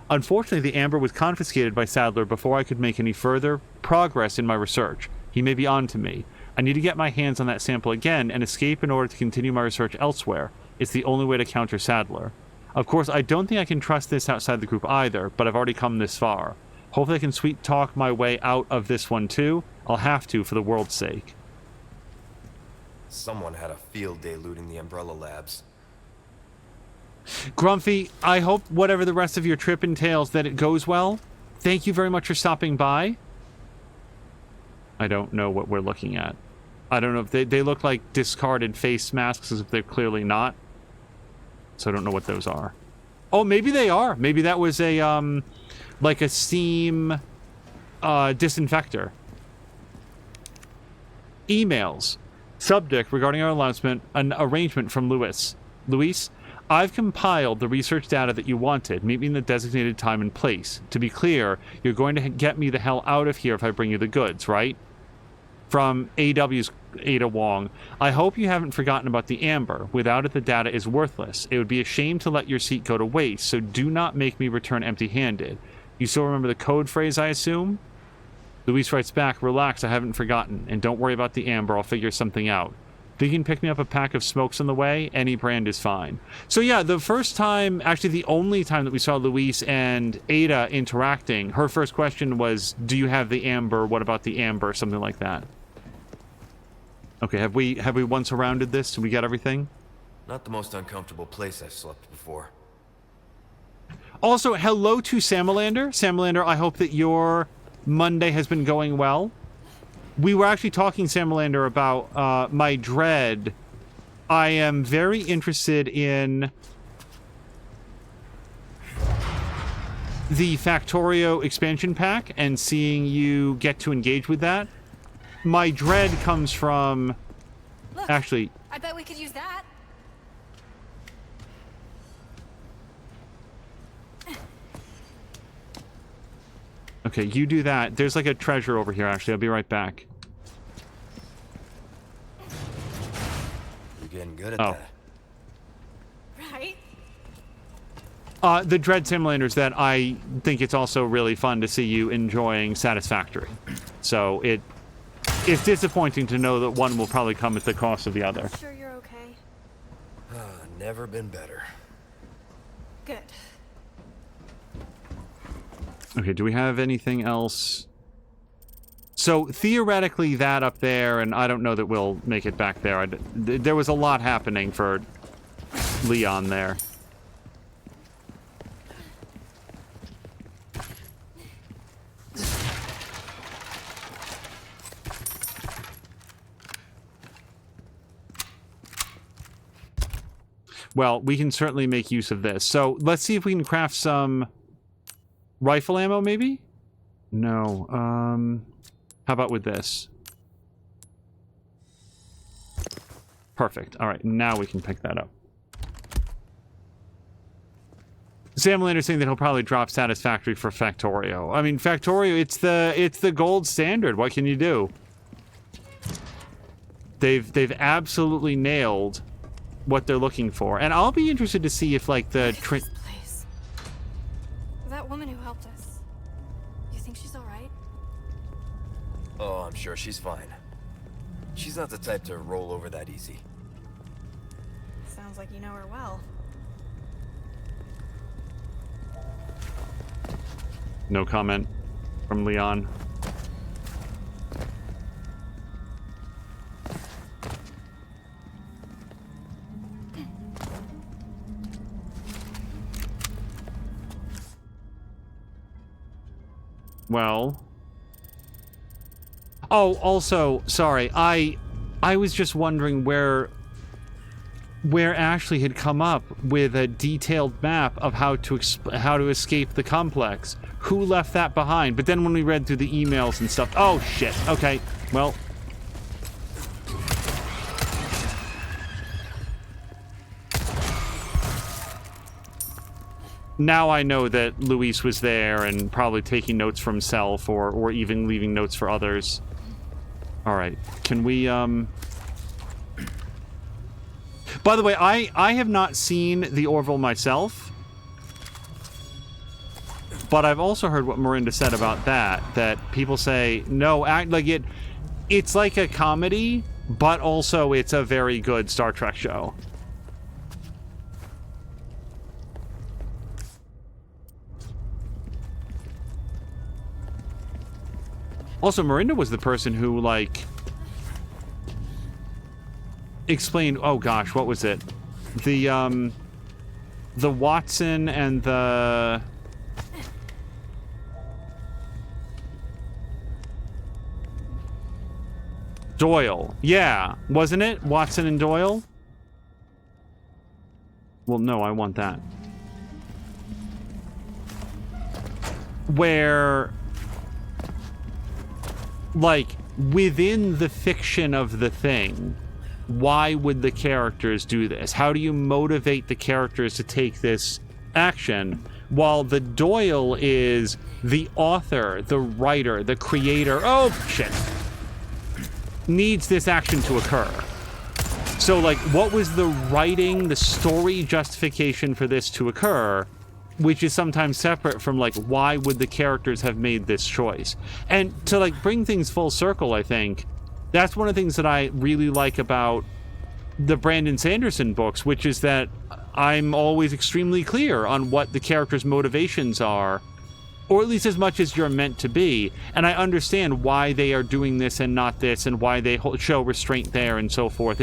Unfortunately, the amber was confiscated by Sadler before I could make any further progress in my research. He may be on to me. I need to get my hands on that sample again and escape in order to continue my research elsewhere. It's the only way to counter Sadler. Of course, I don't think I can trust this outside the group either, but I've already come this far. Hopefully I can sweet talk my way out of this one too. I'll have to for the world's sake. Someone had a field day looting the Umbrella Labs. Grumpy, I hope whatever the rest of your trip entails that it goes well. Thank you very much for stopping by. I don't know what we're looking at. I don't know if they look like discarded face masks, as if they're clearly not. So I don't know what those are. Oh, maybe they are. Maybe that was a like a steam disinfector. Emails. Subject regarding our announcement, an arrangement from Luis. Luis, I've compiled the research data that you wanted. Meet me in the designated time and place. To be clear, you're going to get me the hell out of here if I bring you the goods, right? From AW's Ada Wong. I hope you haven't forgotten about the amber. Without it, the data is worthless. It would be a shame to let your seat go to waste, so do not make me return empty-handed. You still remember the code phrase, I assume? Luis writes back, relax, I haven't forgotten, and don't worry about the amber, I'll figure something out. If you can pick me up a pack of smokes on the way, any brand is fine. So yeah, the first time, actually the only time that we saw Luis and Ada interacting, her first question was, do you have the amber? What about the amber? Something like that. Okay, have we once surrounded this? Did we get everything? Not the most uncomfortable place I've slept before. Also, hello to Samalander. Samalander, I hope that your Monday has been going well. We were actually talking, Samalander, about my dread. I am very interested in the Factorio expansion pack and seeing you get to engage with that. My dread comes from... Look, actually... I bet we could use that. Okay, you do that. There's like a treasure over here, actually. I'll be right back. You're getting good at that. Right? The Dread Simulators that I think it's also really fun to see you enjoying Satisfactory. So it's disappointing to know that one will probably come at the cost of the other. Sure you're okay? Never been better. Good. Okay, do we have anything else? So theoretically that up there, and I don't know that we'll make it back there. There was a lot happening for Leon there. Well, we can certainly make use of this. So let's see if we can craft some rifle ammo, maybe? No. How about with this? Perfect. All right, now we can pick that up. Sam Lander's saying that he'll probably drop Satisfactory for Factorio. I mean, Factorio, it's the gold standard. What can you do? They've absolutely nailed what they're looking for, and I'll be interested to see if like the place. That woman who helped us. You think she's all right? Oh, I'm sure she's fine. She's not the type to roll over that easy. Sounds like you know her well. No comment from Leon. Well. Oh, also, sorry. I was just wondering where Ashley had come up with a detailed map of how to escape the complex. Who left that behind? But then when we read through the emails and stuff, oh shit. Okay, well. Now I know that Luis was there and probably taking notes for himself or even leaving notes for others. All right, can we, By the way, I have not seen the Orville myself, but I've also heard what Miranda said about that people say, no, it's like a comedy, but also it's a very good Star Trek show. Also, Miranda was the person who, like, explained, oh gosh, what was it? The Watson and the... Doyle. Yeah, wasn't it? Watson and Doyle? Well, no, I want that. Where, like, within the fiction of the thing, why would the characters do this? How do you motivate the characters to take this action? While the Doyle is the author, the writer, the creator, oh shit, needs this action to occur. So, like, what was the writing, the story justification for this to occur, which is sometimes separate from, like, why would the characters have made this choice? And to, like, bring things full circle, I think, that's one of the things that I really like about the Brandon Sanderson books, which is that I'm always extremely clear on what the characters' motivations are, or at least as much as you're meant to be, and I understand why they are doing this and not this, and why they show restraint there and so forth.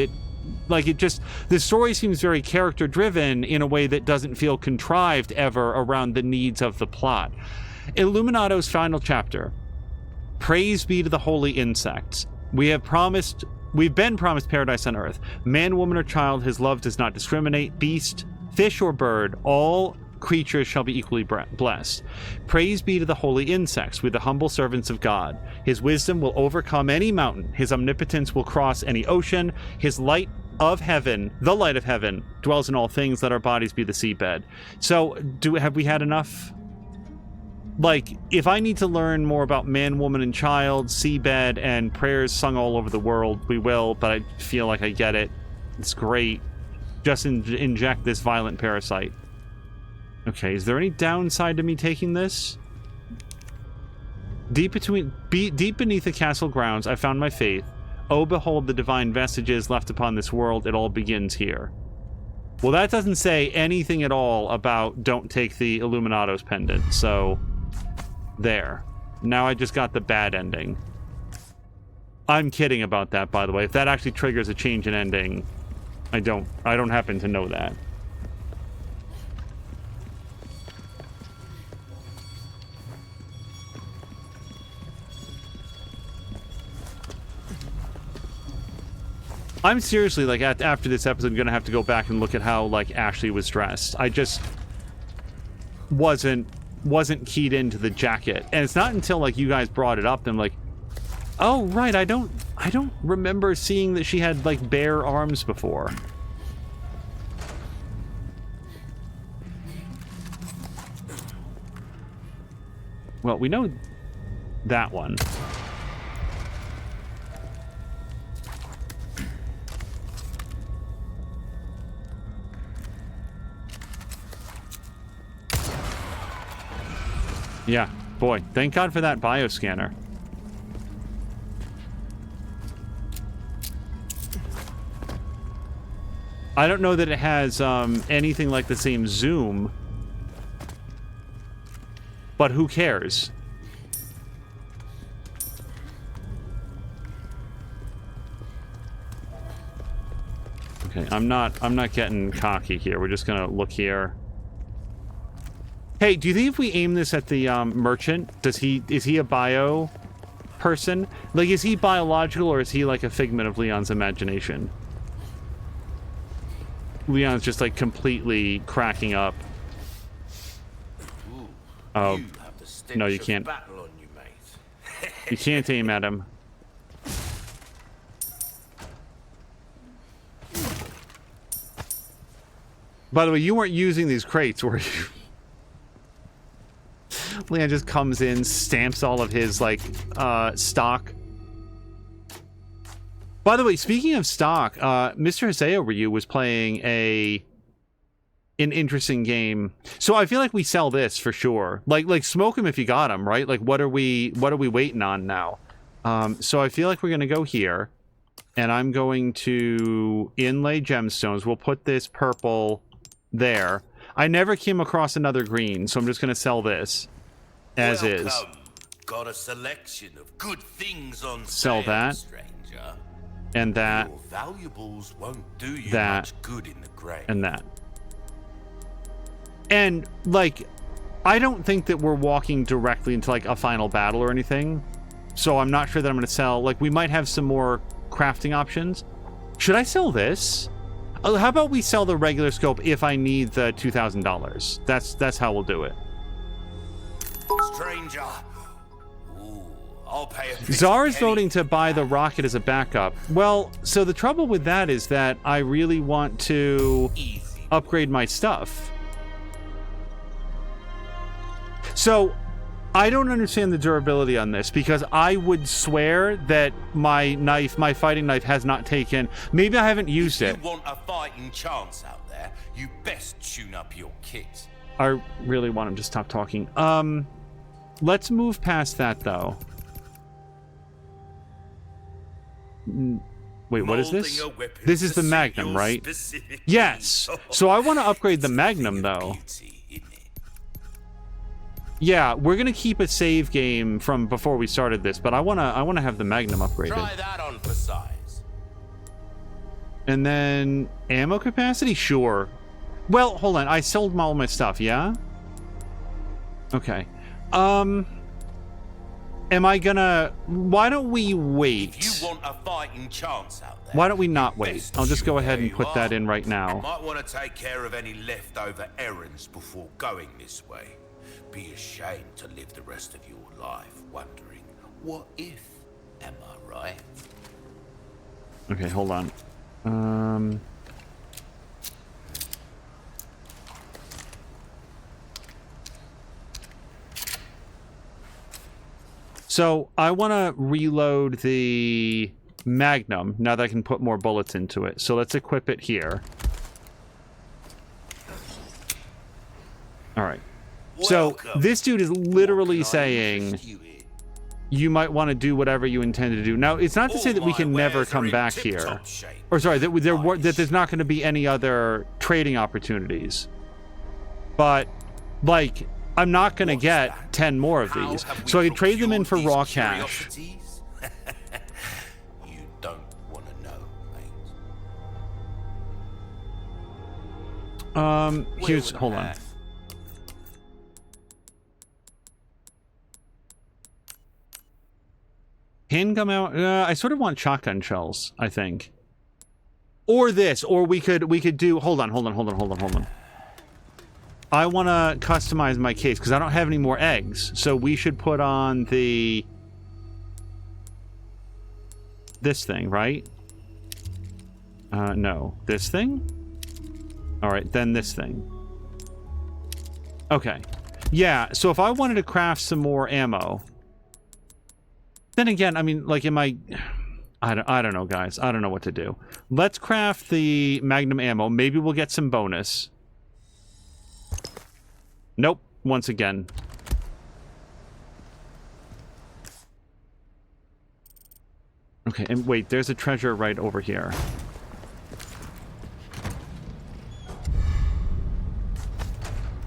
The story seems very character-driven in a way that doesn't feel contrived ever around the needs of the plot. Illuminato's final chapter. Praise be to the holy insects. We've been promised paradise on earth. Man, woman, or child, his love does not discriminate. Beast, fish, or bird, all creatures shall be equally blessed. Praise be to the holy insects, with the humble servants of God. His wisdom will overcome any mountain. His omnipotence will cross any ocean. His light of heaven, the light of heaven, dwells in all things. Let our bodies be the seabed. So, have we had enough? Like, if I need to learn more about man, woman, and child, seabed, and prayers sung all over the world, we will, but I feel like I get it. It's great. Just inject this violent parasite. Okay, is there any downside to me taking this? Deep beneath the castle grounds, I found my faith. Oh, behold the divine vestiges left upon this world. It all begins here. Well, that doesn't say anything at all about don't take the Illuminato's pendant, so there. Now I just got the bad ending. I'm kidding about that, by the way. If that actually triggers a change in ending, I don't happen to know that. I'm seriously, like, after this episode, gonna have to go back and look at how, like, Ashley was dressed. I just wasn't keyed into the jacket. And it's not until, like, you guys brought it up, that I'm like, oh, right, I don't remember seeing that she had, like, bare arms before. Well, we know that one. Yeah, boy, thank God for that bioscanner. I don't know that it has anything like the same zoom, but who cares? Okay, I'm not getting cocky here. We're just gonna look here. Hey, do you think if we aim this at the merchant, is he a bio person? Like, is he biological, or is he like a figment of Leon's imagination? Leon's just like completely cracking up. Oh, no, you can't. You can't aim at him. By the way, you weren't using these crates, were you? Leon just comes in, stamps all of his, like, stock. By the way, speaking of stock, Mr. Haseo Ryu was playing an interesting game. So I feel like we sell this for sure. Like smoke him if you got him, right? Like, what are we waiting on now? So I feel like we're gonna go here, and I'm going to inlay gemstones. We'll put this purple there. I never came across another green, so I'm just gonna sell this as is. Got a selection of good things on sell sale, that, stranger. and that. Your valuables won't do you that, much good in the grave. And that. And, like, I don't think that we're walking directly into, like, a final battle or anything. So I'm not sure that I'm going to sell. Like, we might have some more crafting options. Should I sell this? How about we sell the regular scope if I need the $2,000? That's how we'll do it. Stranger. Ooh, I'll pay a Czar is voting to buy the rocket as a backup. Well, so the trouble with that is that I really want to upgrade my stuff. So, I don't understand the durability on this, because I would swear that my knife, my fighting knife, has not taken... Maybe I haven't used it. If you want a fighting chance out there, you best tune up your kit. I really want him to stop talking. Let's move past that, though. Wait, what is this? This is the Magnum, right? Yes. So I want to upgrade the Magnum, though. Yeah, we're gonna keep a save game from before we started this, but I wanna have the Magnum upgraded. Try that on for size. And then ammo capacity, sure. Well, hold on, I sold all my stuff, yeah? Okay. Am I gonna? Why don't we wait? If you want a fighting chance out there, why don't we not wait? I'll just go ahead and put that in right now. Might want to take care of any leftover errands before going this way. Be ashamed to live the rest of your life wondering, what if? Am I right? Okay, hold on. So I want to reload the Magnum now that I can put more bullets into it. So let's equip it here. All right. So this dude is literally saying you might want to do whatever you intend to do. Now, it's not to say that we can never come back here. Or sorry, that there's not going to be any other trading opportunities. But, like, I'm not going to get 10 more of these. So I can trade them in for raw cash. You don't want to know, mate. Here's, hold on. Handgun out. I sort of want shotgun shells, I think. Or this, or we could do. Hold on. I want to customize my case because I don't have any more eggs. So we should put on this thing, right? No, this thing. All right, then this thing. Okay, yeah. So if I wanted to craft some more ammo, then again, I mean, like, am I don't know, guys. I don't know what to do. Let's craft the magnum ammo. Maybe we'll get some bonus. Nope. Once again. Okay, and wait, there's a treasure right over here.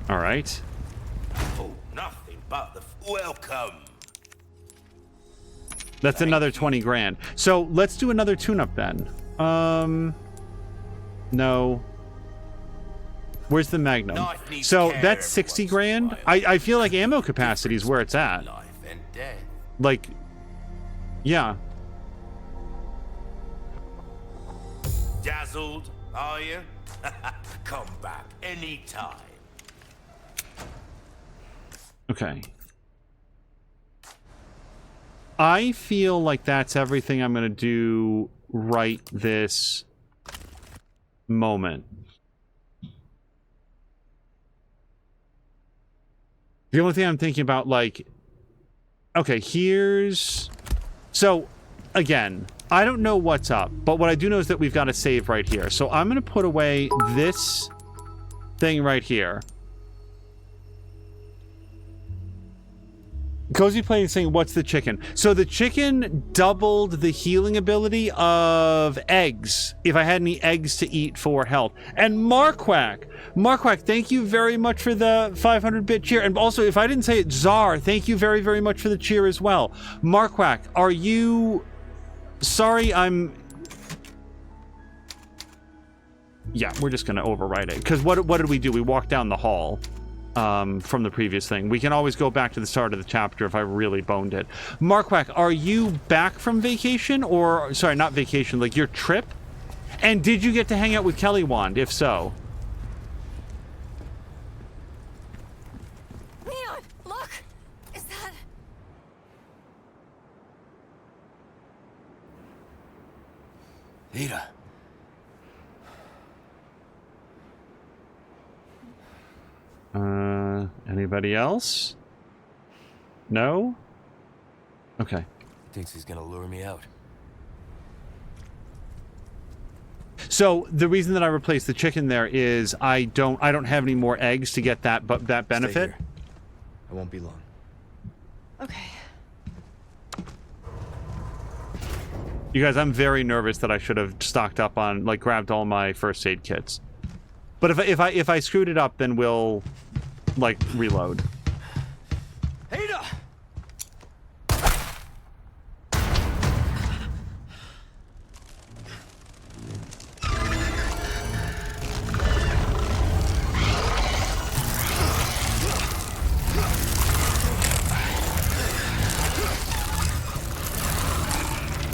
All right. Oh, nothing but the welcome. That's another 20 grand. So let's do another tune-up then. No. Where's the Magnum? So that's 60 grand. I feel like ammo capacity is where it's at. Like, yeah. Dazzled, are you? Come back anytime. Okay. I feel like that's everything I'm going to do right this moment. The only thing I'm thinking about, like, okay, here's... So, again, I don't know what's up, but what I do know is that we've got a save right here. So I'm going to put away this thing right here. Cozy Playing saying, what's the chicken? So the chicken doubled the healing ability of eggs, if I had any eggs to eat for health. And Marquack, thank you very much for the 500-bit cheer. And also, if I didn't say it, Czar, thank you very, very much for the cheer as well. Marquack, are you... Sorry, I'm... Yeah, we're just going to overwrite it. Because what did we do? We walked down the hall. From the previous thing. We can always go back to the start of the chapter if I really boned it. Marquack, are you back from vacation? Or, sorry, not vacation, like your trip? And did you get to hang out with Kelly Wand, if so? Leon, look! Is that... Ada. Anybody else? No? Okay. He thinks he's gonna lure me out. So the reason that I replaced the chicken there is I don't have any more eggs to get that benefit. Stay here. I won't be long. Okay. You guys, I'm very nervous that I should have stocked up on, like, grabbed all my first aid kits. But if I screwed it up, then we'll, like, reload. Ada!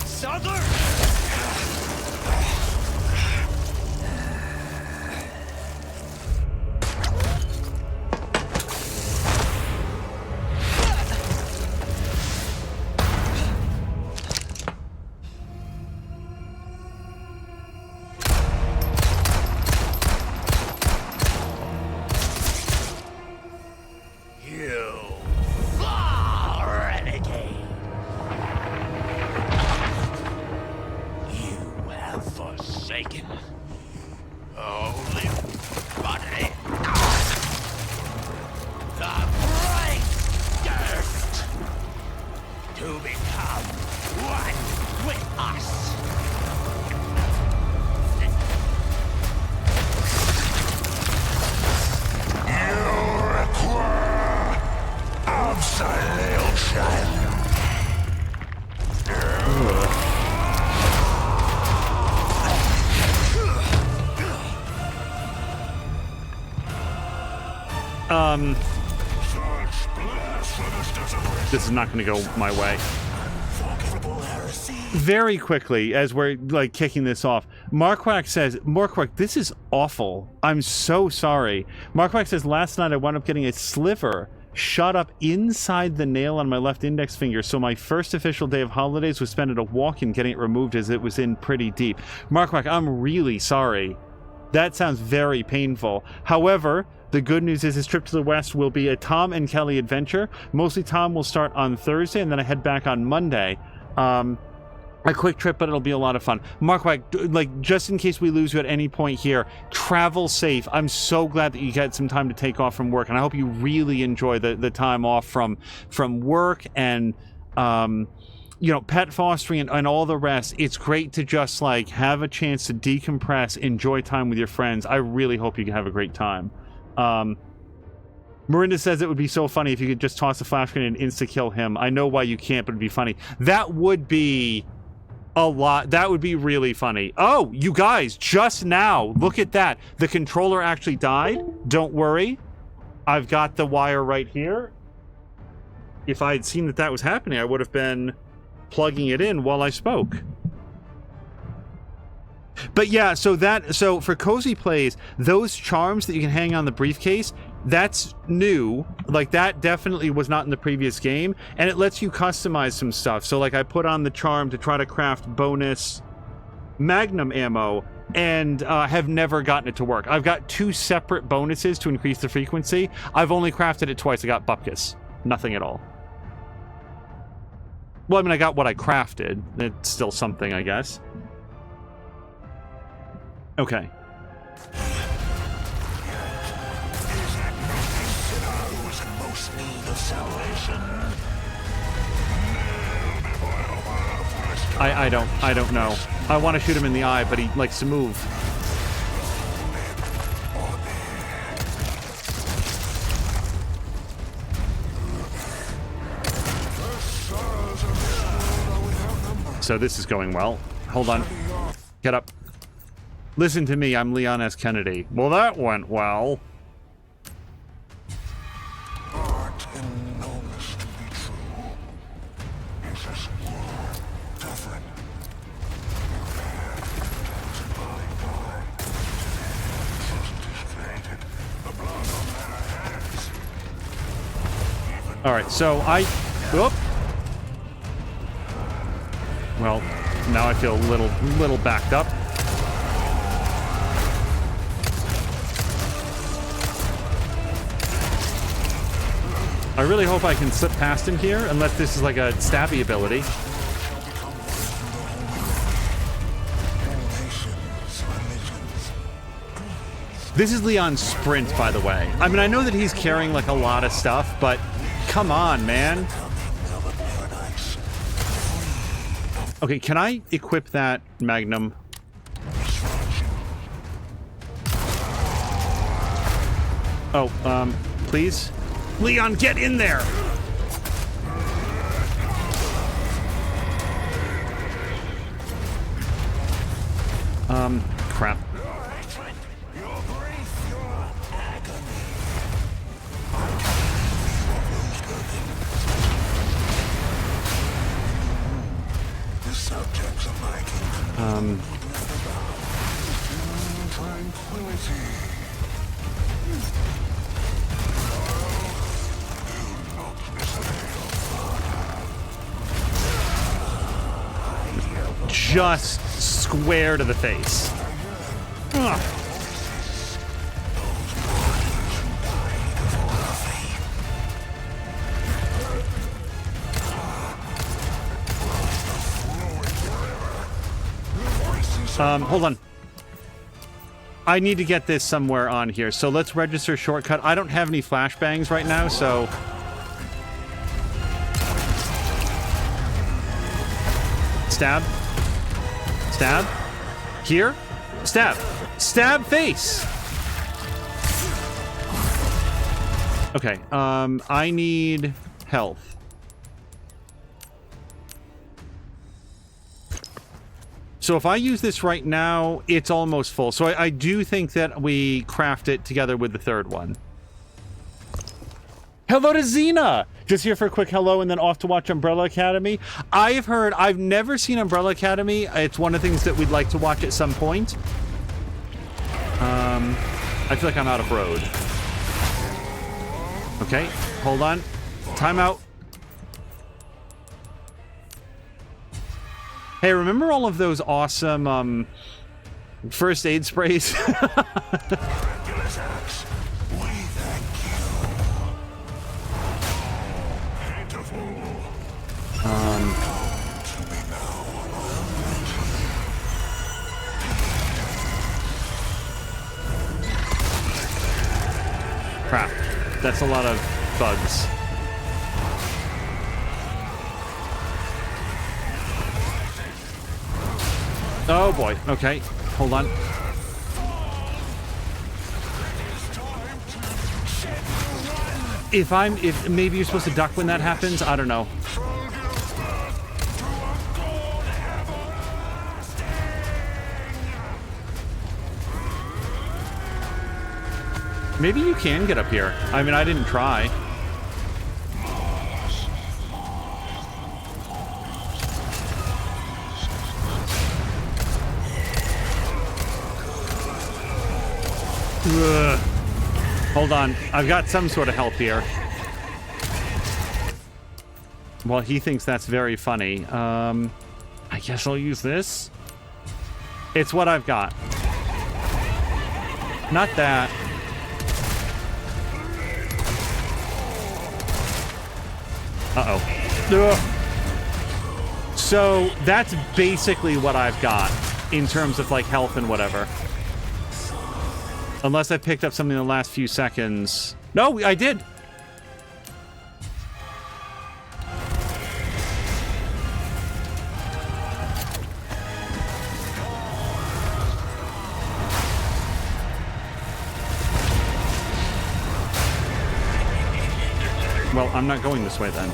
Sadler! This is not going to go my way. very quickly, as we're like kicking this off, Marquardt says, Marquardt, this is awful. I'm so sorry. Marquardt says, last night I wound up getting a sliver shot up inside the nail on my left index finger, so my first official day of holidays was spent at a walk-in getting it removed as it was in pretty deep. Marquardt, I'm really sorry. That sounds very painful. However, the good news is his trip to the West will be a Tom and Kelly adventure. Mostly Tom will start on Thursday, and then I head back on Monday. A quick trip, but it'll be a lot of fun. Mark White, like, just in case we lose you at any point here, travel safe. I'm so glad that you got some time to take off from work, and I hope you really enjoy the time off from work and, you know, pet fostering and all the rest. It's great to just, like, have a chance to decompress, enjoy time with your friends. I really hope you can have a great time. Marinda says it would be so funny if you could just toss a flash grenade and insta-kill him. I know why you can't, but it'd be funny. That would be a lot. That would be really funny. Oh, you guys, just now, look at that. The controller actually died. Don't worry. I've got the wire right here. If I had seen that that was happening, I would have been plugging it in while I spoke. But yeah, so for Cozy Plays, those charms that you can hang on the briefcase, that's new. Like, that definitely was not in the previous game, and it lets you customize some stuff. So like, I put on the charm to try to craft bonus magnum ammo, and have never gotten it to work. I've got 2 separate bonuses to increase the frequency. I've only crafted it twice. I got bupkis. Nothing at all. Well, I mean, I got what I crafted. It's still something, I guess. Okay. I don't know. I want to shoot him in the eye, but he likes to move. So this is going well. Hold on. Get up. Listen to me, I'm Leon S. Kennedy. Well, that went well. Alright, so whoop. Well, now I feel a little backed up. I really hope I can slip past him here, unless this is like a stabby ability. This is Leon's sprint, by the way. I mean, I know that he's carrying like a lot of stuff, but come on, man. Okay, can I equip that Magnum? Oh, please? Leon, get in there! Crap. Just square to the face. Ugh. Hold on. I need to get this somewhere on here, so let's register shortcut. I don't have any flashbangs right now, so... Stab. Stab. Here. Stab. Stab face. Okay, I need health. So if I use this right now, it's almost full. So I do think that we craft it together with the third one. Hello to Xena! Just here for a quick hello and then off to watch Umbrella Academy. I've heard, I've never seen Umbrella Academy. It's one of the things that we'd like to watch at some point. I feel like I'm out of road. Okay, hold on. Time out. Hey, remember all of those awesome first aid sprays? Crap. That's a lot of bugs. Oh boy. Okay. Hold on. If maybe you're supposed to duck when that happens, I don't know. Maybe you can get up here. I mean, I didn't try. Ugh. Hold on. I've got some sort of help here. Well, he thinks that's very funny. I guess I'll use this. It's what I've got. Not that. Uh-oh. Ugh. So that's basically what I've got in terms of like health and whatever. Unless I picked up something in the last few seconds. No, I did. Well, I'm not going this way then.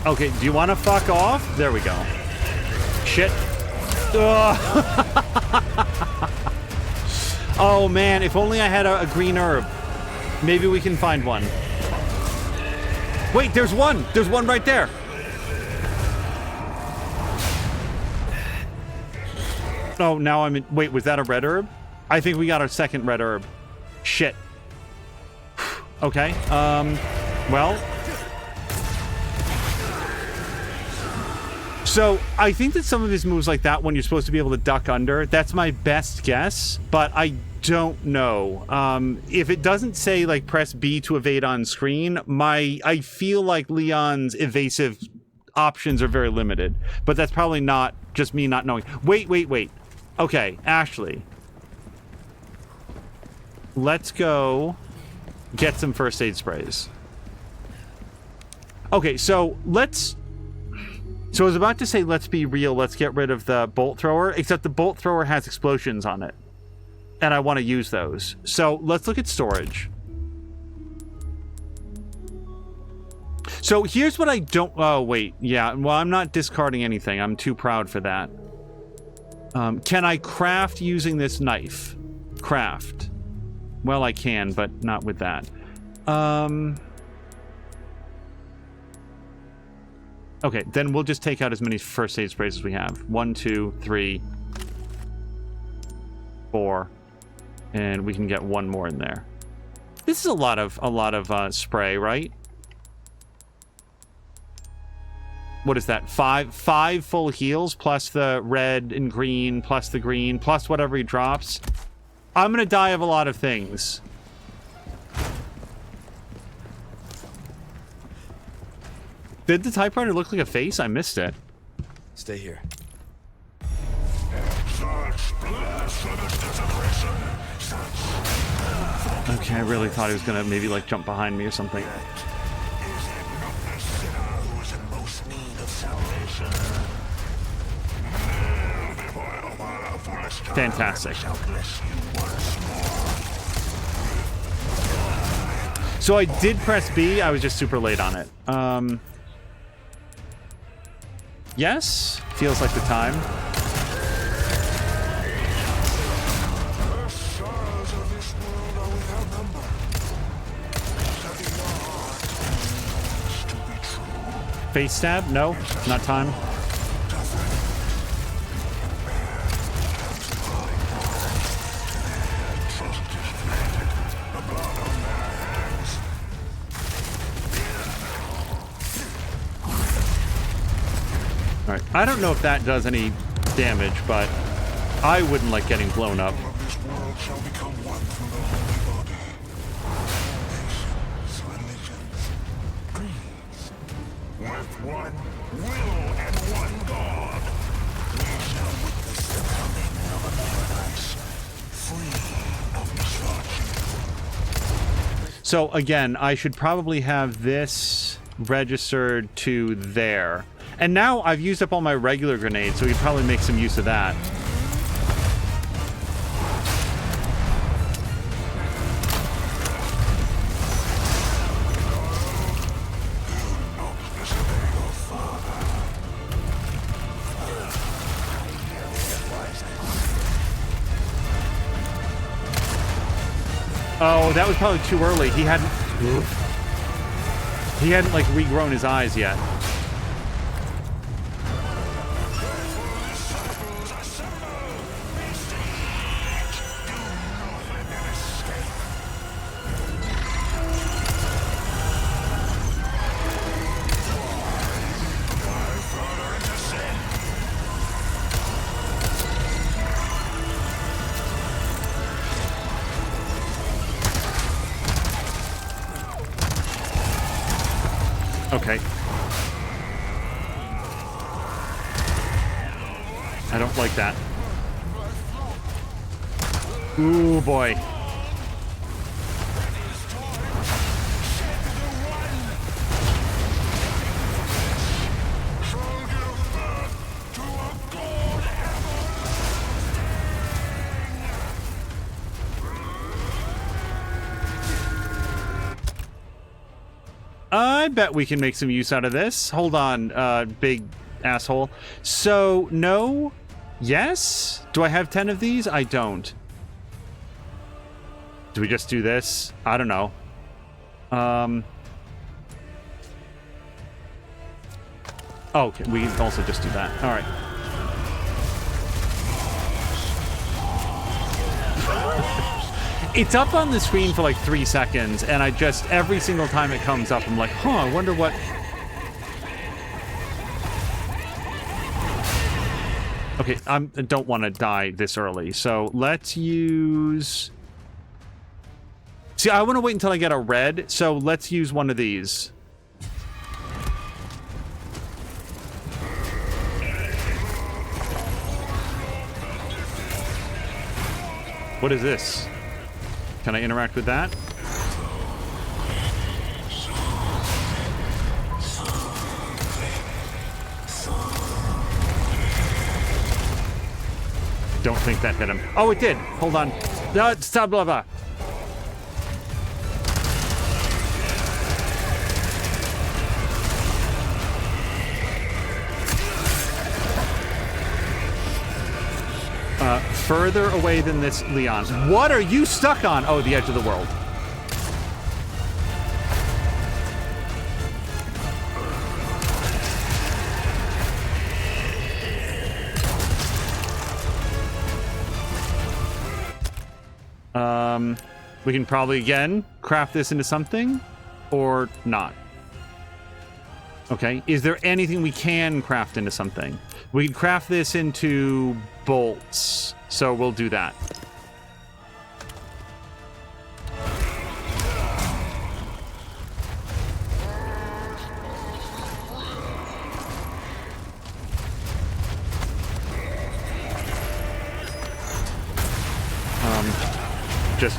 Okay, do you want to fuck off? There we go. Shit. Oh man, if only I had a green herb. Maybe we can find one. Wait, there's one! There's one right there! Oh, now I'm in... Wait, was that a red herb? I think we got our second red herb. Shit. Okay, well... So, I think that some of his moves like that one, you're supposed to be able to duck under. That's my best guess, but I don't know. If it doesn't say, like, press B to evade on screen, I feel like Leon's evasive options are very limited. But that's probably not just me not knowing. Wait. Okay, Ashley. Let's go get some first aid sprays. Okay, so let's... So I was about to say, let's be real, let's get rid of the bolt thrower, except the bolt thrower has explosions on it. And I want to use those. So let's look at storage. So here's what I don't... Oh, wait. Yeah, well, I'm not discarding anything. I'm too proud for that. Can I craft using this knife? Craft. Well, I can, but not with that. Okay, then we'll just take out as many first aid sprays as we have. 1, 2, 3, 4, and we can get one more in there. This is a lot of spray, right? What is that? Five full heals plus the red and green plus the green plus whatever he drops. I'm gonna die of a lot of things. Did the typewriter look like a face? I missed it. Stay here. Okay, I really thought he was gonna maybe like jump behind me or something. Fantastic. So I did press B. I was just super late on it. Yes? Feels like the time. Face stab? No, not time. All right. I don't know if that does any damage, but I wouldn't like getting blown up. So again, I should probably have this registered to there. And now I've used up all my regular grenades, so we could probably make some use of that. Oh, that was probably too early. He hadn't like regrown his eyes yet. Okay. I don't like that. Ooh, boy. I bet we can make some use out of this. Hold on, big asshole. So, no? Yes? Do I have 10 of these? I don't. Do we just do this? I don't know. Oh, okay, we can also just do that. All right. It's up on the screen for like 3 seconds, and I just, every single time it comes up, I'm like, huh, I wonder what... Okay, I don't want to die this early, so let's use... See, I want to wait until I get a red, so let's use one of these. What is this? Can I interact with that? Don't think that hit him. Oh, it did. Hold on. Stop, blah, blah. Further away than this, Leon. What are you stuck on? Oh, the edge of the world. We can probably, again, craft this into something, or not. Okay, is there anything we can craft into something? We can craft this into bolts, so we'll do that.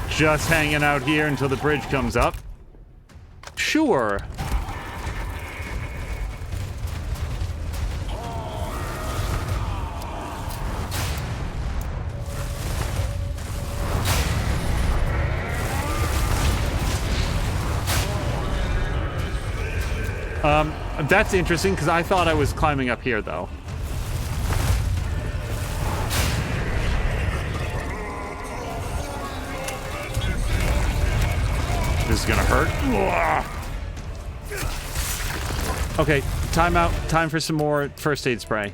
Just hanging out here until the bridge comes up. Sure. That's interesting, because I thought I was climbing up here, though. This is gonna hurt. Okay, time out. Time for some more first aid spray.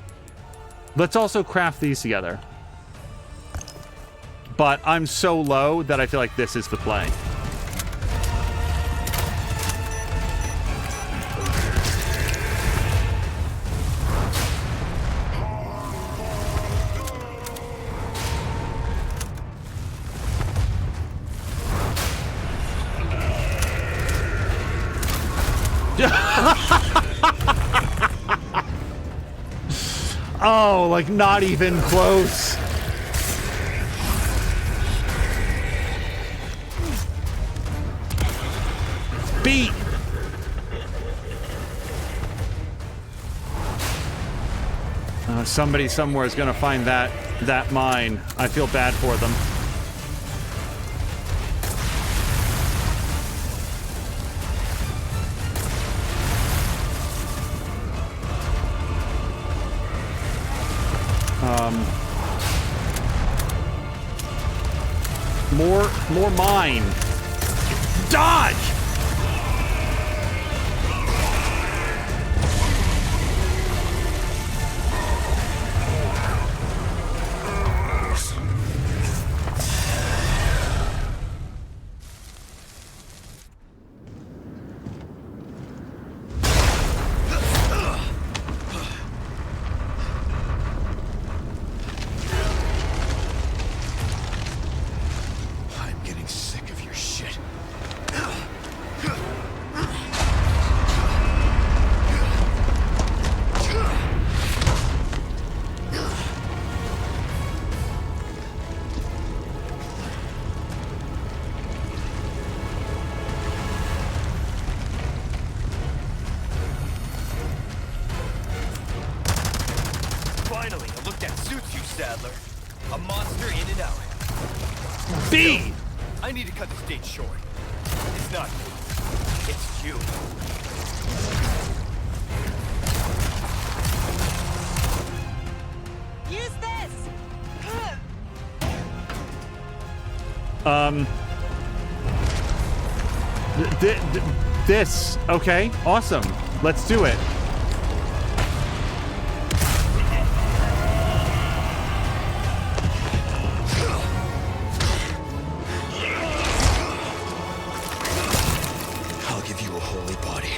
Let's also craft these together. But I'm so low that I feel like this is the play. Oh, like not even close. Beat. Somebody somewhere is gonna find that mine. I feel bad for them. More mine. Dodge! Finally, a look that suits you, Sadler. A monster in and out. B! I need to cut this date short. It's not me. It's you. Use this! This. Okay, awesome. Let's do it. I'll give you a holy body.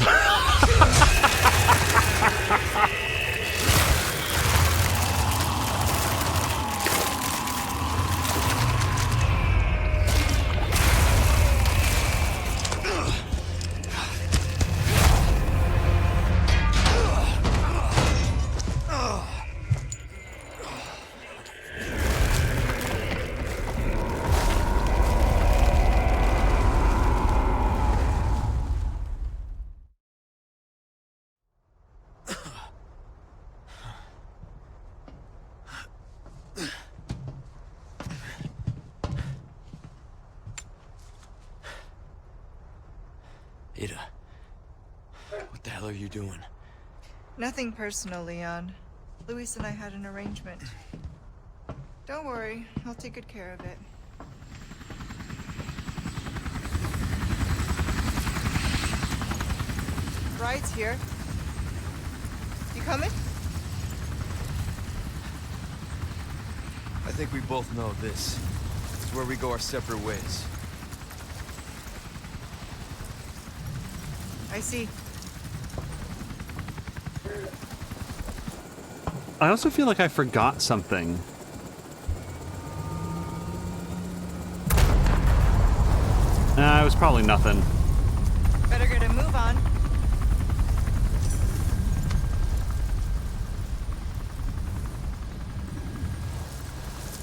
Ada, what the hell are you doing? Nothing personal, Leon. Luis and I had an arrangement. Don't worry, I'll take good care of it. Ride's here. You coming? I think we both know this. It's where we go our separate ways. I see. I also feel like I forgot something. Nah, it was probably nothing. Better get a move on.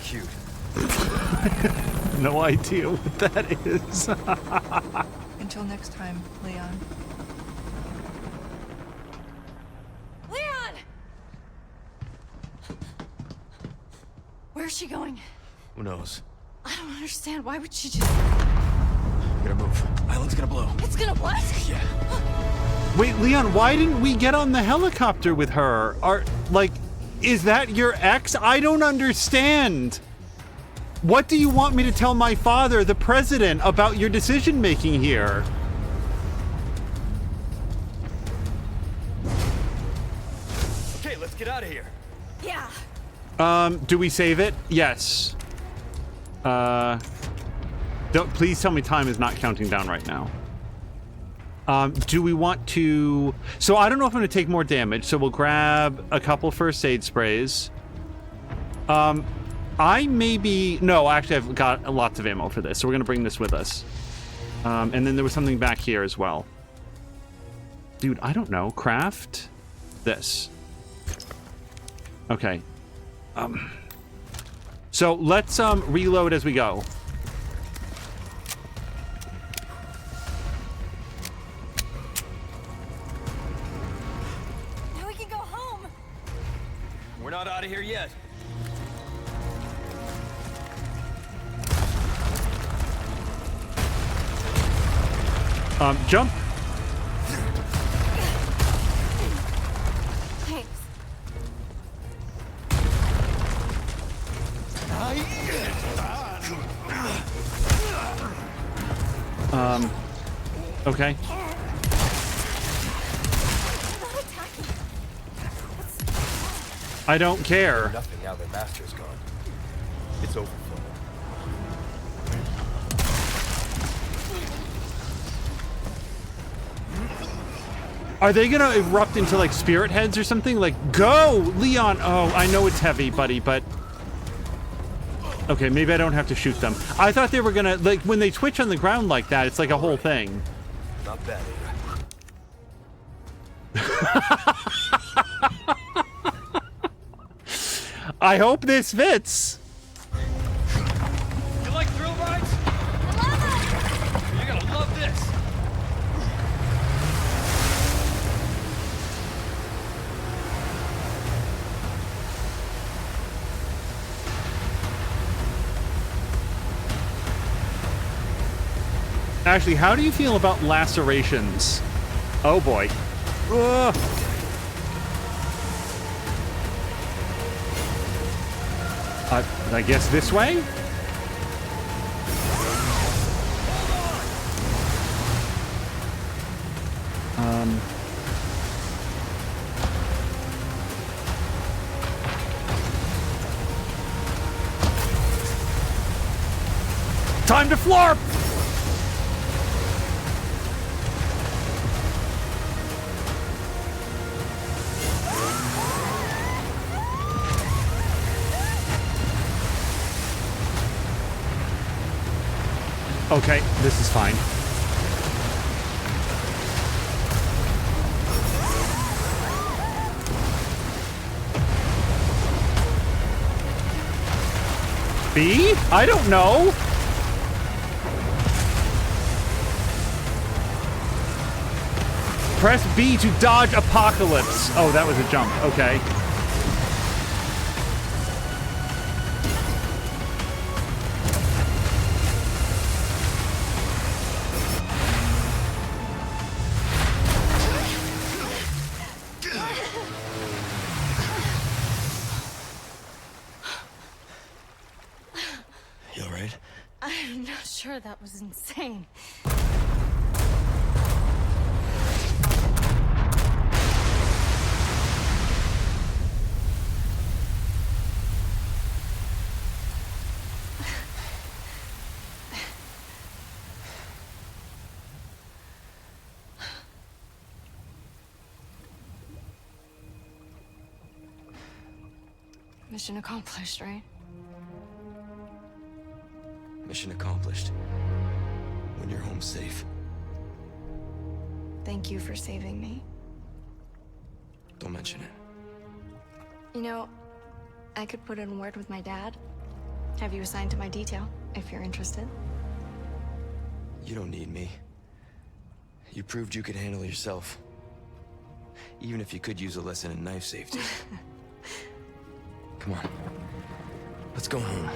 Cute. No idea what that is. Until next time, Leon. Leon! Where's she going? Who knows? I don't understand. Why would she just... Gotta move. Island's gonna blow. It's gonna what? Yeah. Wait, Leon, why didn't we get on the helicopter with her? Is that your ex? I don't understand. What do you want me to tell my father, the president, about your decision making here? Okay, let's get out of here. Yeah. Do we save it? Yes. Please tell me time is not counting down right now. Do we want to... So I don't know if I'm going to take more damage, so we'll grab a couple first aid sprays. No, actually I've got lots of ammo for this, so we're going to bring this with us. And then there was something back here as well. Dude, I don't know. Craft this. Okay. So let's reload as we go. Now we can go home. We're not out of here yet. Jump. Thanks. Okay. I don't care. Nothing now that Master's gone. It's over for them. Are they gonna erupt into like spirit heads or something? Like, go, Leon! Oh, I know it's heavy, buddy, but... Okay, maybe I don't have to shoot them. I thought they were gonna, like, when they twitch on the ground like that, it's like a whole thing. Not bad. I hope this fits. You like thrill rides? You're gonna love this. Actually, how do you feel about lacerations? Oh boy. Ugh. I guess this way? Time to flarp! Okay, this is fine. B? I don't know. Press B to dodge apocalypse. Oh, that was a jump. Okay. You all right? I'm not sure, that was insane. Mission accomplished, right? Mission accomplished. When you're home safe. Thank you for saving me. Don't mention it. You know, I could put in a word with my dad. Have you assigned to my detail, if you're interested. You don't need me. You proved you could handle yourself. Even if you could use a lesson in knife safety. Come on. Let's go home.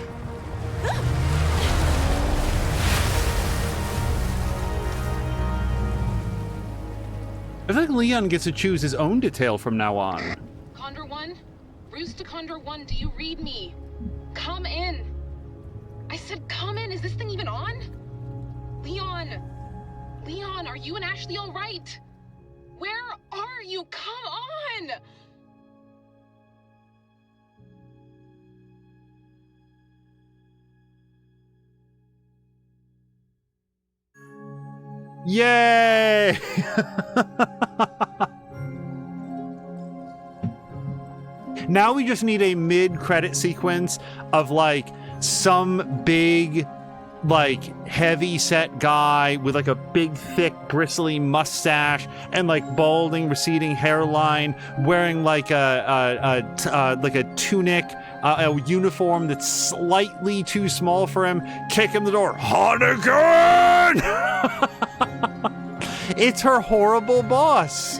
I feel like Leon gets to choose his own detail from now on. Condor 1? Roost to Condor 1, do you read me? Come in. I said come in. Is this thing even on? Leon! Leon, are you and Ashley all right? Where are you? Come on! Yay! Now we just need a mid-credit sequence of like some big, like heavy-set guy with like a big, thick, bristly mustache and like balding, receding hairline, wearing like a tunic, a uniform that's slightly too small for him. Kick in the door. Hunnigan! It's her horrible boss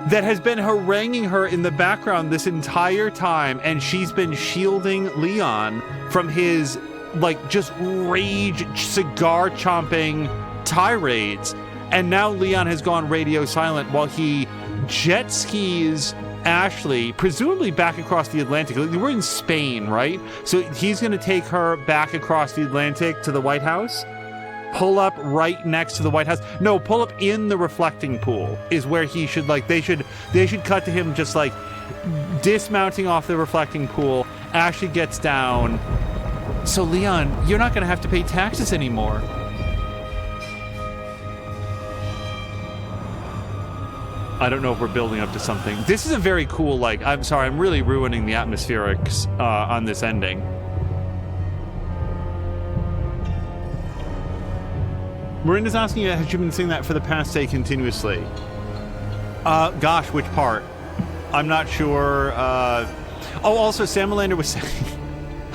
that has been haranguing her in the background this entire time, and she's been shielding Leon from his, like, just rage cigar-chomping tirades. And now Leon has gone radio silent while he jet skis Ashley, presumably back across the Atlantic. We're in Spain, right? So he's going to take her back across the Atlantic to the White House. Pull up right next to the White House. No, pull up in the reflecting pool is where he should, like, they should cut to him just like dismounting off the reflecting pool. Ashley gets down. So Leon, you're not going to have to pay taxes anymore. I don't know if we're building up to something. This is a very cool, like, I'm sorry, I'm really ruining the atmospherics on this ending. Miranda's asking you, has you been saying that for the past day continuously? Gosh, which part? I'm not sure. Oh, also, Sam Melander was saying,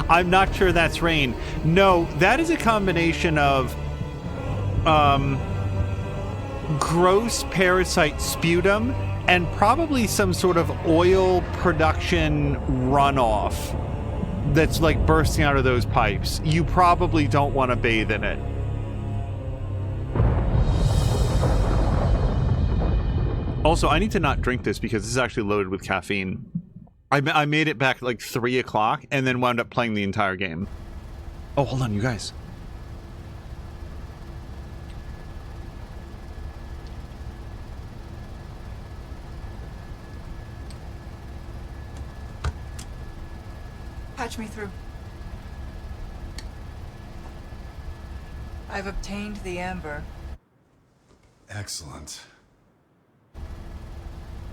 I'm not sure that's rain. No, that is a combination of gross parasite sputum and probably some sort of oil production runoff that's like bursting out of those pipes. You probably don't want to bathe in it. Also, I need to not drink this because this is actually loaded with caffeine. I made it back at like 3 o'clock and then wound up playing the entire game. Oh, hold on, you guys. Patch me through. I've obtained the amber. Excellent.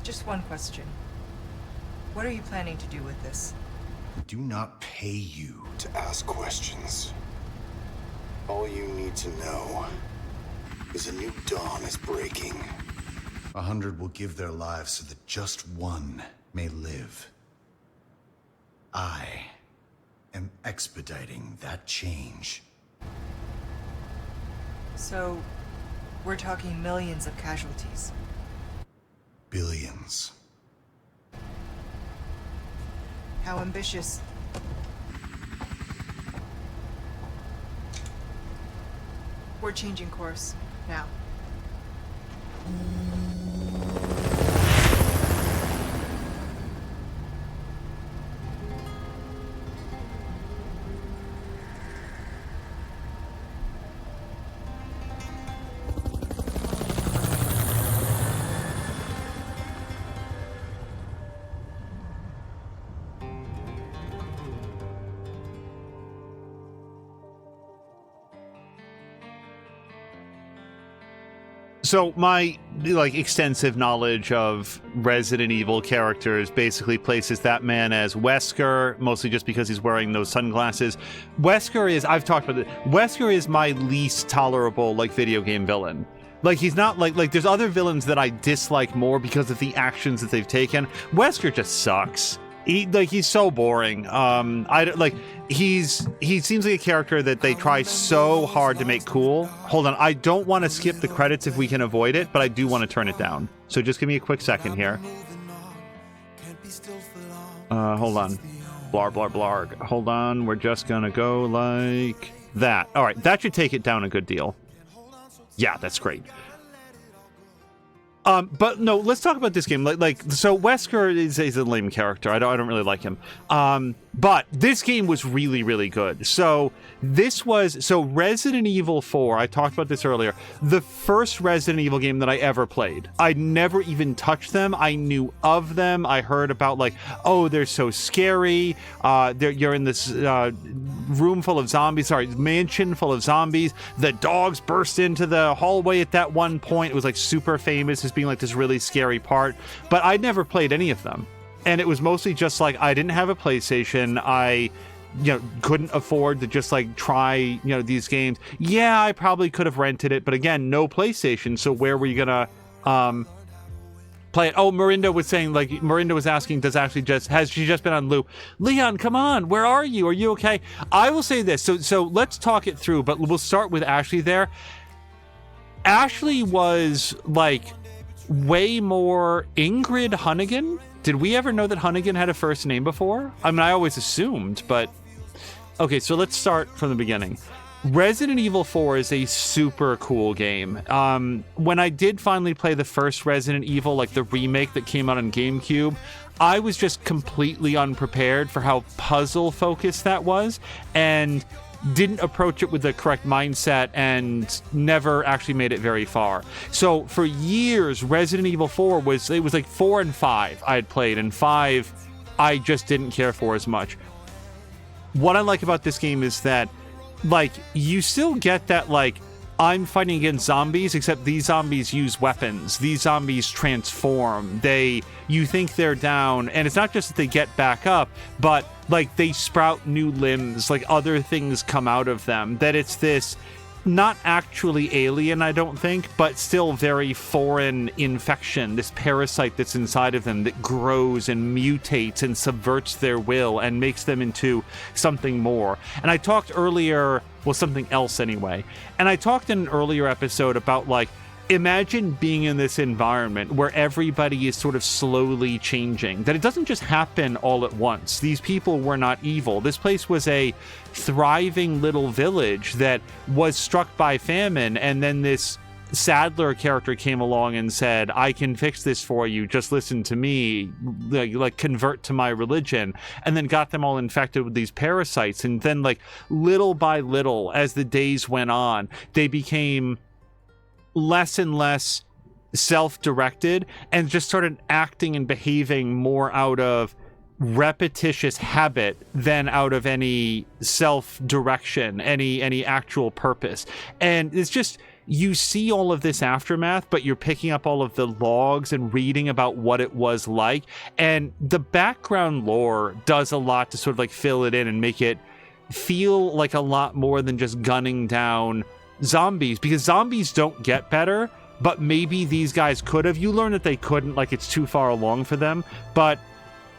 Just one question. What are you planning to do with this? We do not pay you to ask questions. All you need to know is a new dawn is breaking. 100 will give their lives so that just one may live. I am expediting that change. So, we're talking millions of casualties. Billions. How ambitious. We're changing course now. So my like extensive knowledge of Resident Evil characters basically places that man as Wesker, mostly just because he's wearing those sunglasses. Wesker is, I've talked about it, Wesker is my least tolerable like video game villain. Like he's not like there's other villains that I dislike more because of the actions that they've taken. Wesker just sucks. He's so boring. He seems like a character that they try so hard to make cool. Hold on, I don't want to skip the credits if we can avoid it, but I do want to turn it down. So just give me a quick second here. Hold on. Blar, blar, blarg. Hold on, we're just gonna go like that. All right, that should take it down a good deal. Yeah, that's great. But no, let's talk about this game. So Wesker is a lame character. I don't really like him. But this game was really, really good. So Resident Evil 4, I talked about this earlier, the first Resident Evil game that I ever played. I never even touched them. I knew of them. I heard about like, oh, they're so scary. You're in this mansion full of zombies. The dogs burst into the hallway at that one point. It was like super famous as being like this really scary part. But I'd never played any of them. And it was mostly just like, I didn't have a PlayStation. I, couldn't afford to just like try, these games. Yeah, I probably could have rented it, but again, no PlayStation. So where were you gonna play it? Oh, Marinda was asking, has she just been on loop? Leon, come on, where are you? Are you okay? I will say this. So let's talk it through, but we'll start with Ashley there. Ashley was like way more Ingrid Hunnigan. Did we ever know that Hunnigan had a first name before? I mean, I always assumed, but... Okay, so let's start from the beginning. Resident Evil 4 is a super cool game. When I did finally play the first Resident Evil, like the remake that came out on GameCube, I was just completely unprepared for how puzzle-focused that was, and didn't approach it with the correct mindset and never actually made it very far. So for years, Resident Evil 4 was like 4 and 5 I had played, and 5 I just didn't care for as much. What I like about this game is that, like, you still get that, like, I'm fighting against zombies, except these zombies use weapons. These zombies transform. You think they're down, and it's not just that they get back up, but like they sprout new limbs, like other things come out of them. That it's this, not actually alien, I don't think, but still very foreign infection, this parasite that's inside of them that grows and mutates and subverts their will and makes them into something more. And I talked earlier, well, something else anyway. And I talked in an earlier episode about, like, imagine being in this environment where everybody is sort of slowly changing, that it doesn't just happen all at once. These people were not evil. This place was a thriving little village that was struck by famine, and then this Sadler character came along and said, I can fix this for you, just listen to me, like convert to my religion, and then got them all infected with these parasites. And then, like, little by little, as the days went on, they became less and less self-directed and just started acting and behaving more out of repetitious habit than out of any self-direction, any actual purpose. And it's just, you see all of this aftermath, but you're picking up all of the logs and reading about what it was like. And the background lore does a lot to sort of like fill it in and make it feel like a lot more than just gunning down zombies, because zombies don't get better, but maybe these guys could have. You learn that they couldn't, like it's too far along for them, but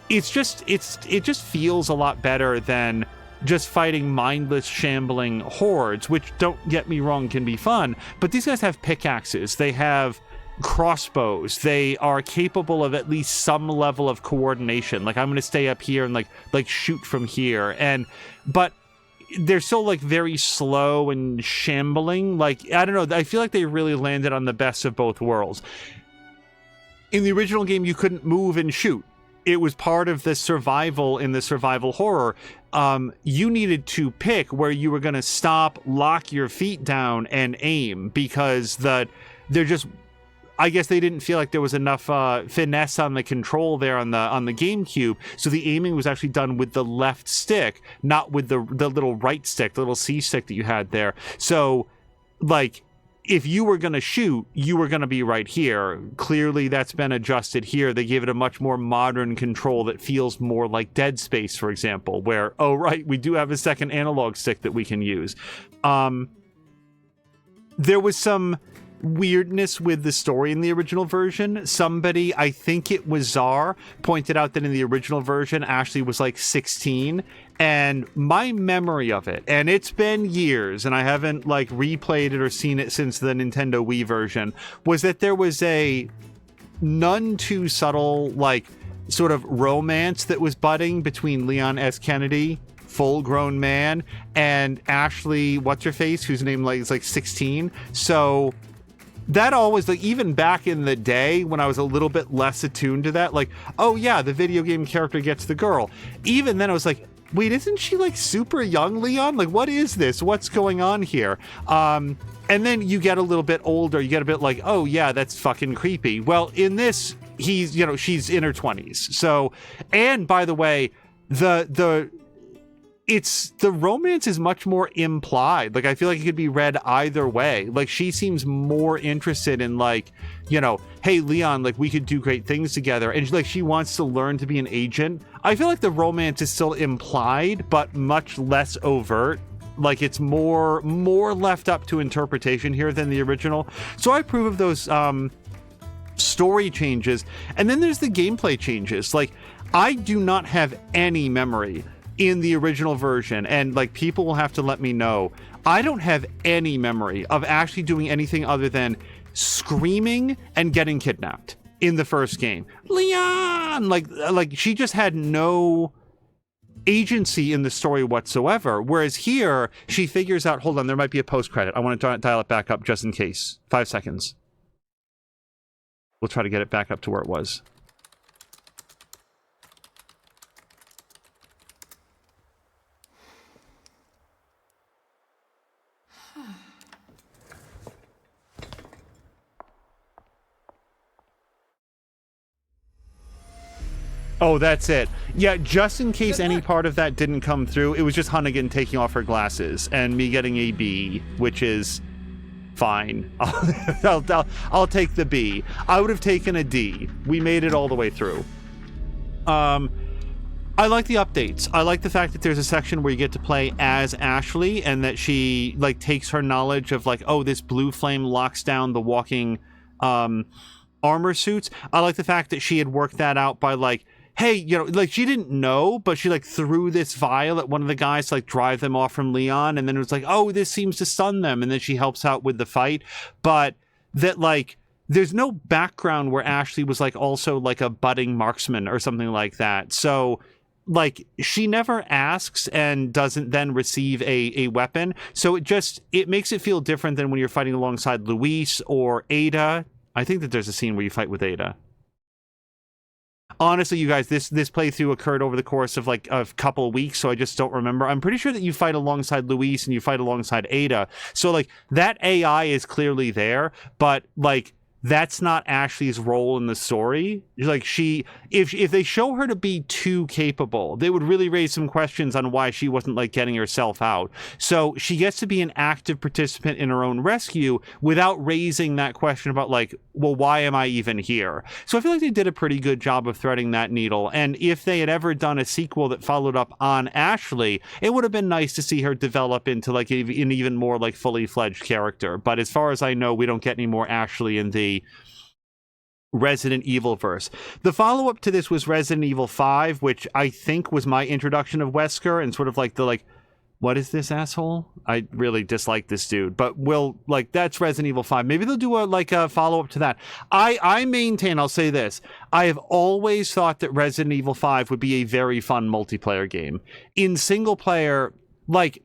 it just feels a lot better than just fighting mindless, shambling hordes, which, don't get me wrong, can be fun, but these guys have pickaxes, they have crossbows, they are capable of at least some level of coordination. Like, I'm going to stay up here and like shoot from here, but they're still like very slow and shambling. Like, I don't know, I feel like they really landed on the best of both worlds. In the original game, you couldn't move and shoot. It was part of the survival in the survival horror. You needed to pick where you were going to stop, lock your feet down, and aim, because I guess they didn't feel like there was enough finesse on the control there on the GameCube, so the aiming was actually done with the left stick, not with the little right stick, the little C stick that you had there. So, like, if you were going to shoot, you were going to be right here. Clearly, that's been adjusted here. They gave it a much more modern control that feels more like Dead Space, for example, where, oh, right, we do have a second analog stick that we can use. There was some weirdness with the story in the original version. Somebody, I think it was Czar, pointed out that in the original version, Ashley was like 16, and my memory of it, and it's been years, and I haven't like replayed it or seen it since the Nintendo Wii version, was that there was a none too subtle, like, sort of romance that was budding between Leon S. Kennedy, full-grown man, and Ashley, what's-her-face, whose name is like 16. So that always, like, even back in the day when I was a little bit less attuned to that, like, oh yeah, the video game character gets the girl. Even then I was like, wait, isn't she like super young, Leon? Like, what is this? What's going on here? And then you get a little bit older, you get a bit like, oh yeah, that's fucking creepy. Well, in this, she's in her 20s. So, and by the way, the romance is much more implied. Like, I feel like it could be read either way. Like, she seems more interested in, like, hey, Leon, like, we could do great things together. And like, she wants to learn to be an agent. I feel like the romance is still implied, but much less overt. Like, it's more left up to interpretation here than the original. So I approve of those story changes. And then there's the gameplay changes. Like, I do not have any memory in the original version, and like, people will have to let me know. I don't have any memory of actually doing anything other than screaming and getting kidnapped in the first game. Leon! Like she just had no agency in the story whatsoever. Whereas here, she figures out, hold on, there might be a post-credit. I want to dial it back up just in case. 5 seconds. We'll try to get it back up to where it was. Oh, that's it. Yeah, just in case any part of that didn't come through, it was just Hunnigan taking off her glasses and me getting a B, which is fine. I'll take the B. I would have taken a D. We made it all the way through. I like the updates. I like the fact that there's a section where you get to play as Ashley, and that she like takes her knowledge of like, oh, this blue flame locks down the walking armor suits. I like the fact that she had worked that out by like, hey, like, she didn't know, but she like threw this vial at one of the guys to like drive them off from Leon, and then it was like, oh, this seems to stun them, and then she helps out with the fight. But that, like, there's no background where Ashley was like also like a budding marksman or something like that. So like, she never asks and doesn't then receive a weapon. So it makes it feel different than when you're fighting alongside Luis or Ada. I think that there's a scene where you fight with Ada. Honestly, you guys, this playthrough occurred over the course of like a couple of weeks, so I just don't remember. I'm pretty sure that you fight alongside Luis and you fight alongside Ada. So like, that AI is clearly there, but like, that's not Ashley's role in the story. Like, if they show her to be too capable, they would really raise some questions on why she wasn't like getting herself out. So she gets to be an active participant in her own rescue without raising that question about like, well, why am I even here? So I feel like they did a pretty good job of threading that needle. And if they had ever done a sequel that followed up on Ashley, it would have been nice to see her develop into like an even more like fully fledged character. But as far as I know, we don't get any more Ashley in the Resident Evil verse. The follow-up to this was Resident Evil 5, which I think was my introduction of Wesker, and sort of like the like, what is this asshole? I really dislike this dude, but that's Resident Evil 5. Maybe they'll do a follow-up to that. I maintain, I'll say this, I have always thought that Resident Evil 5 would be a very fun multiplayer game. In single player, like,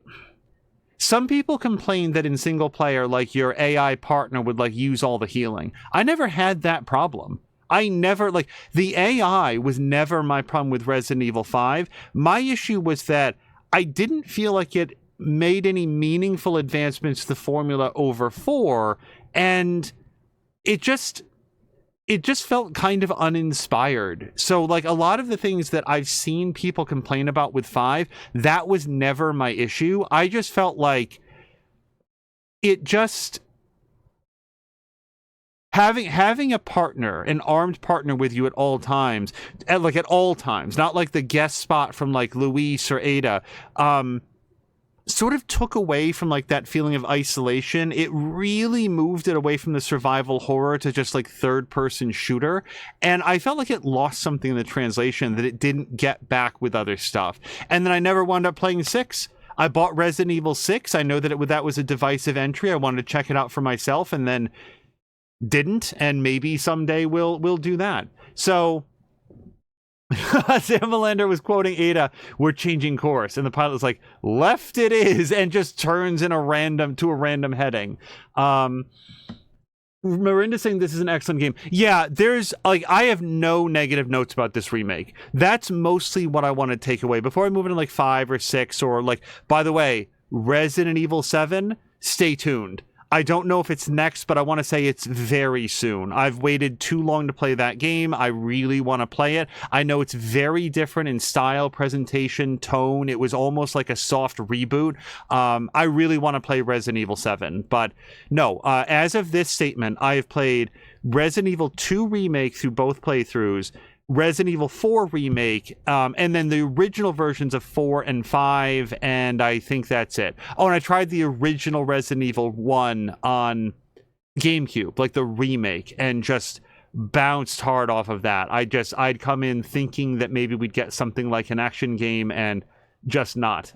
some people complain that in single player, like, your AI partner would like use all the healing. I never had that problem. The AI was never my problem with Resident Evil 5. My issue was that I didn't feel like it made any meaningful advancements to the formula over 4, and it just felt kind of uninspired. So like, a lot of the things that I've seen people complain about with 5, that was never my issue. I just felt like it just having a partner, an armed partner with you at all times, not like the guest spot from like Luis or Ada, sort of took away from like that feeling of isolation. It really moved it away from the survival horror to just like third person shooter. And I felt like it lost something in the translation that it didn't get back with other stuff. And then I never wound up playing 6. I bought Resident Evil 6. I know that that was a divisive entry. I wanted to check it out for myself, and then didn't. And maybe someday we'll do that. So Sam Melander was quoting Ada, "We're changing course," and the pilot was like, "Left it is," and just turns in a random heading. Miranda's saying this is an excellent game. Yeah, there's like I have no negative notes about this remake. That's mostly what I want to take away before I move into like 5 or 6 or like. By the way, Resident Evil 7. Stay tuned. I don't know if it's next, but I want to say it's very soon. I've waited too long to play that game. I really want to play it. I know it's very different in style, presentation, tone. It was almost like a soft reboot. I really want to play Resident Evil 7, but no, as of this statement, I have played Resident Evil 2 Remake through both playthroughs, Resident Evil 4 Remake, and then the original versions of 4 and 5, and I think that's it. Oh, and I tried the original Resident Evil 1 on GameCube, like the remake, and just bounced hard off of that. I'd come in thinking that maybe we'd get something like an action game, and just not.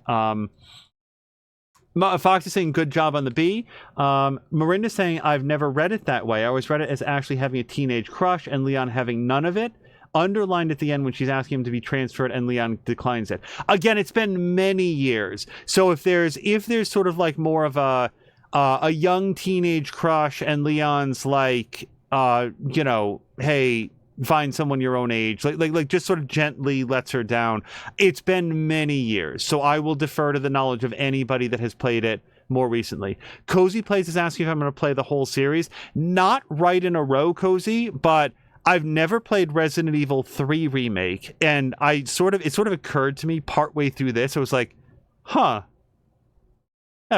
Fox is saying good job on the B. Miranda's saying I've never read it that way. I always read it as Ashley having a teenage crush and Leon having none of it. Underlined at the end when she's asking him to be transferred and Leon declines it. Again, it's been many years. So if there's sort of like more of a young teenage crush and Leon's like, hey, find someone your own age, like just sort of gently lets her down. It's been many years. So I will defer to the knowledge of anybody that has played it more recently. Cozy Plays is asking if I'm going to play the whole series. Not right in a row, Cozy, but I've never played Resident Evil 3 Remake, and it sort of occurred to me partway through this. I was like, I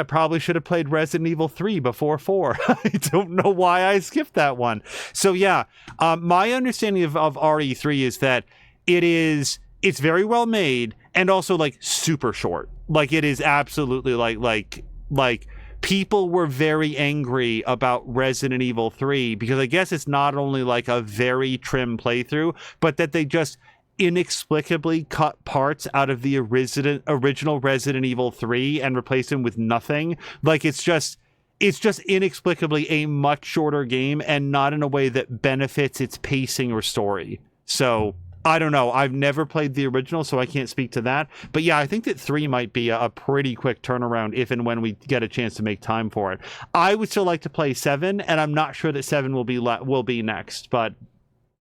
probably should have played Resident Evil 3 before 4. I don't know why I skipped that one. So yeah, my understanding of RE3 is that it's very well made and also like super short. Like it is absolutely like people were very angry about Resident Evil 3 because I guess it's not only like a very trim playthrough, but that they just inexplicably cut parts out of the original Resident Evil 3 and replaced them with nothing. Like it's just inexplicably a much shorter game and not in a way that benefits its pacing or story. So I don't know. I've never played the original, so I can't speak to that. But yeah, I think that 3 might be a pretty quick turnaround if and when we get a chance to make time for it. I would still like to play 7, and I'm not sure that 7 will be next. But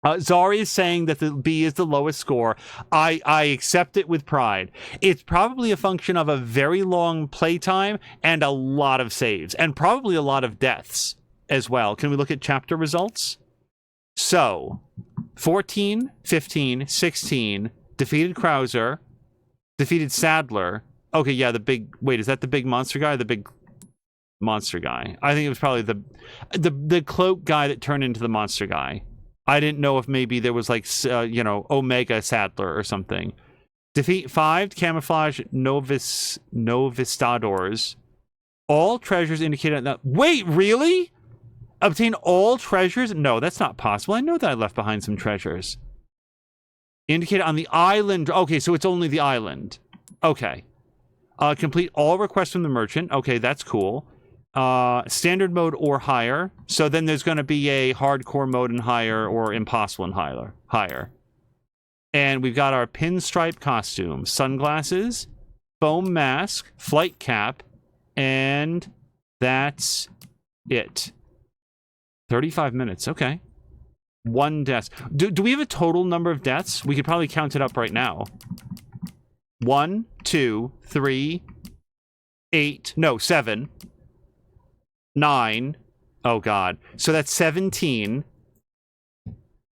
Zari is saying that the B is the lowest score. I accept it with pride. It's probably a function of a very long playtime and a lot of saves, and probably a lot of deaths as well. Can we look at chapter results? So 14, 15, 16, defeated Krauser, defeated Sadler. Okay, yeah, is that the big monster guy or the big monster guy? I think it was probably the cloak guy that turned into the monster guy. I didn't know if maybe there was like, Omega Sadler or something. Defeat 5 camouflage Novistadors. All treasures indicated that. Wait, really? Obtain all treasures? No, that's not possible. I know that I left behind some treasures. Indicated on the island. Okay, so it's only the island. Okay. Complete all requests from the merchant. Okay, that's cool. Standard mode or higher. So then there's going to be a hardcore mode and higher or impossible and higher. And we've got our pinstripe costume, sunglasses, foam mask, flight cap, and that's it. 35 minutes, okay. 1 death. Do we have a total number of deaths? We could probably count it up right now. 1, 2, 3, 8, no, 7, 9, oh god. So that's 17,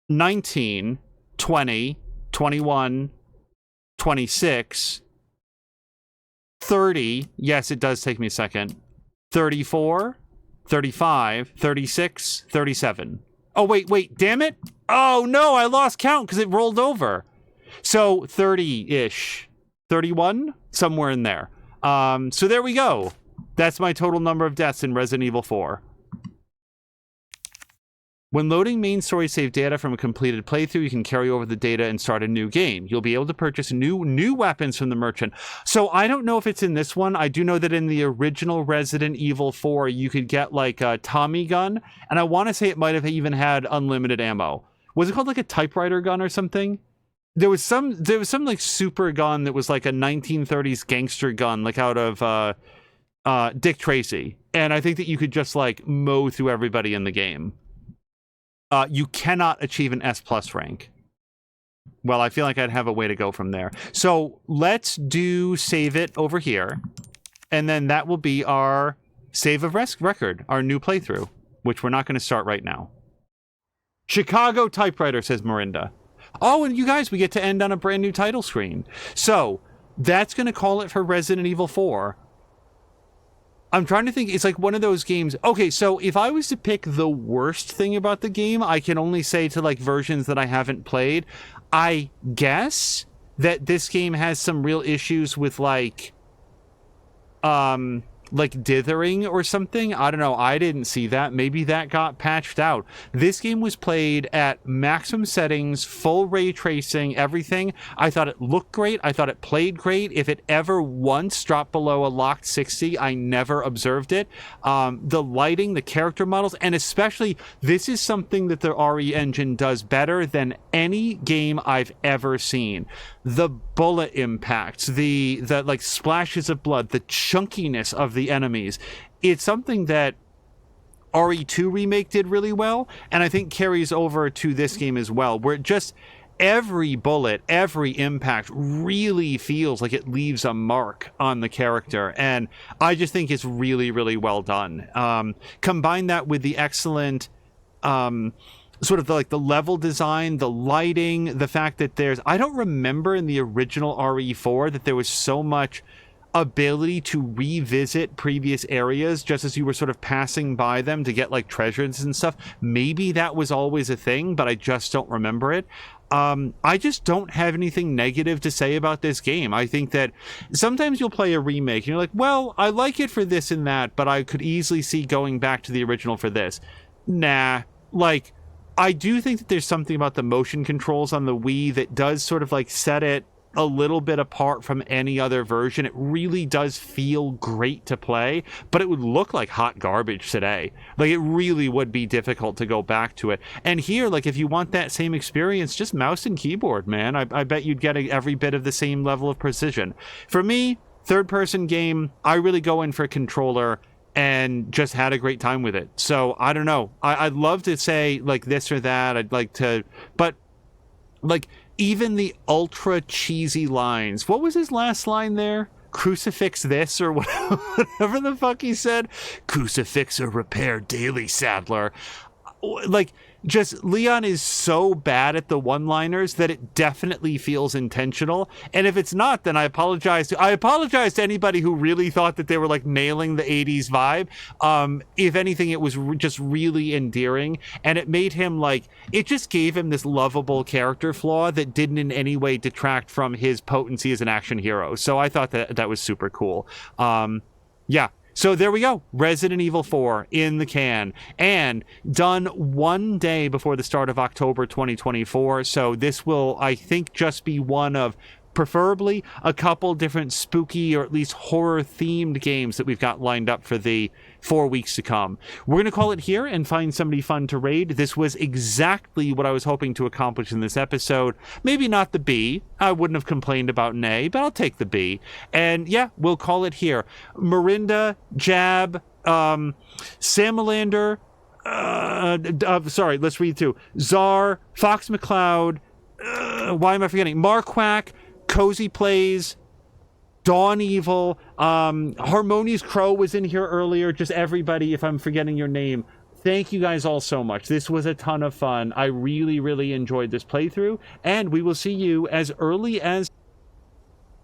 19, 20, 21, 26, 30, yes, it does take me a second, 34, 35, 36, 37. Oh, wait, damn it. Oh, no, I lost count because it rolled over. So 30-ish. 31? Somewhere in there. So there we go. That's my total number of deaths in Resident Evil 4. When loading main story save data from a completed playthrough, you can carry over the data and start a new game. You'll be able to purchase new weapons from the merchant. So I don't know if it's in this one. I do know that in the original Resident Evil 4, you could get like a Tommy gun, and I want to say it might have even had unlimited ammo. Was it called like a typewriter gun or something? There was some like super gun that was like a 1930s gangster gun, like out of Dick Tracy. And I think that you could just like mow through everybody in the game. You cannot achieve an S+ rank. Well, I feel like I'd have a way to go from there. So let's do save it over here. And then that will be our save of record, our new playthrough, which we're not going to start right now. Chicago typewriter, says Marinda. Oh, and you guys, we get to end on a brand new title screen. So that's going to call it for Resident Evil 4. I'm trying to think. It's like one of those games. Okay, so if I was to pick the worst thing about the game, I can only say to like versions that I haven't played. I guess that this game has some real issues with like dithering or something. I don't know. I didn't see that. Maybe that got patched out. This game was played at maximum settings, full ray tracing, everything. I thought it looked great. I thought it played great. If it ever once dropped below a locked 60, I never observed it. The lighting, the character models, and especially this is something that the RE engine does better than any game I've ever seen. The bullet impacts, the like splashes of blood, the chunkiness of the enemies. It's something that RE2 Remake did really well, and I think carries over to this game as well, where it just every bullet, every impact really feels like it leaves a mark on the character, and I just think it's really, really well done. Combine that with the excellent sort of the level design, the lighting, the fact that I don't remember in the original RE4 that there was so much ability to revisit previous areas just as you were sort of passing by them to get like treasures and stuff. Maybe that was always a thing, but I just don't remember it. I just don't have anything negative to say about this game. I think that sometimes you'll play a remake and you're like, well, I like it for this and that, but I could easily see going back to the original for this. Nah, like, I do think that there's something about the motion controls on the Wii that does sort of like set it a little bit apart from any other version. It really does feel great to play, but it would look like hot garbage today. Like, it really would be difficult to go back to it. And here, like, if you want that same experience, just mouse and keyboard, man. I bet you'd get every bit of the same level of precision. For me, third-person game, I really go in for a controller and just had a great time with it. So, I don't know. I'd love to say, like, this or that. I'd like to... But, like, even the ultra cheesy lines. What was his last line there? Crucifix this or whatever the fuck he said? Crucifix or repair daily, Sadler. Like, just Leon is so bad at the one-liners that it definitely feels intentional. And if it's not, then I apologize to anybody who really thought that they were like nailing the 80s vibe. If anything, it was just really endearing, and it made him like, it just gave him this lovable character flaw that didn't in any way detract from his potency as an action hero. So I thought that was super cool. Yeah. So there we go. Resident Evil 4 in the can, and done one day before the start of October 2024. So this will, I think, just be one of preferably a couple different spooky or at least horror themed games that we've got lined up for the 4 weeks to come. We're going to call it here and find somebody fun to raid. This was exactly what I was hoping to accomplish in this episode. Maybe not the B. I wouldn't have complained about an A, but I'll take the B. And yeah, we'll call it here. Marinda, Jab, Samalander, sorry, let's read through. Czar, Fox McCloud, why am I forgetting? Marquack, Cozy Plays, Dawn Evil, Harmonious Crow was in here earlier. Just everybody, if I'm forgetting your name, thank you guys all so much. This was a ton of fun. I really, really enjoyed this playthrough, and we will see you as early as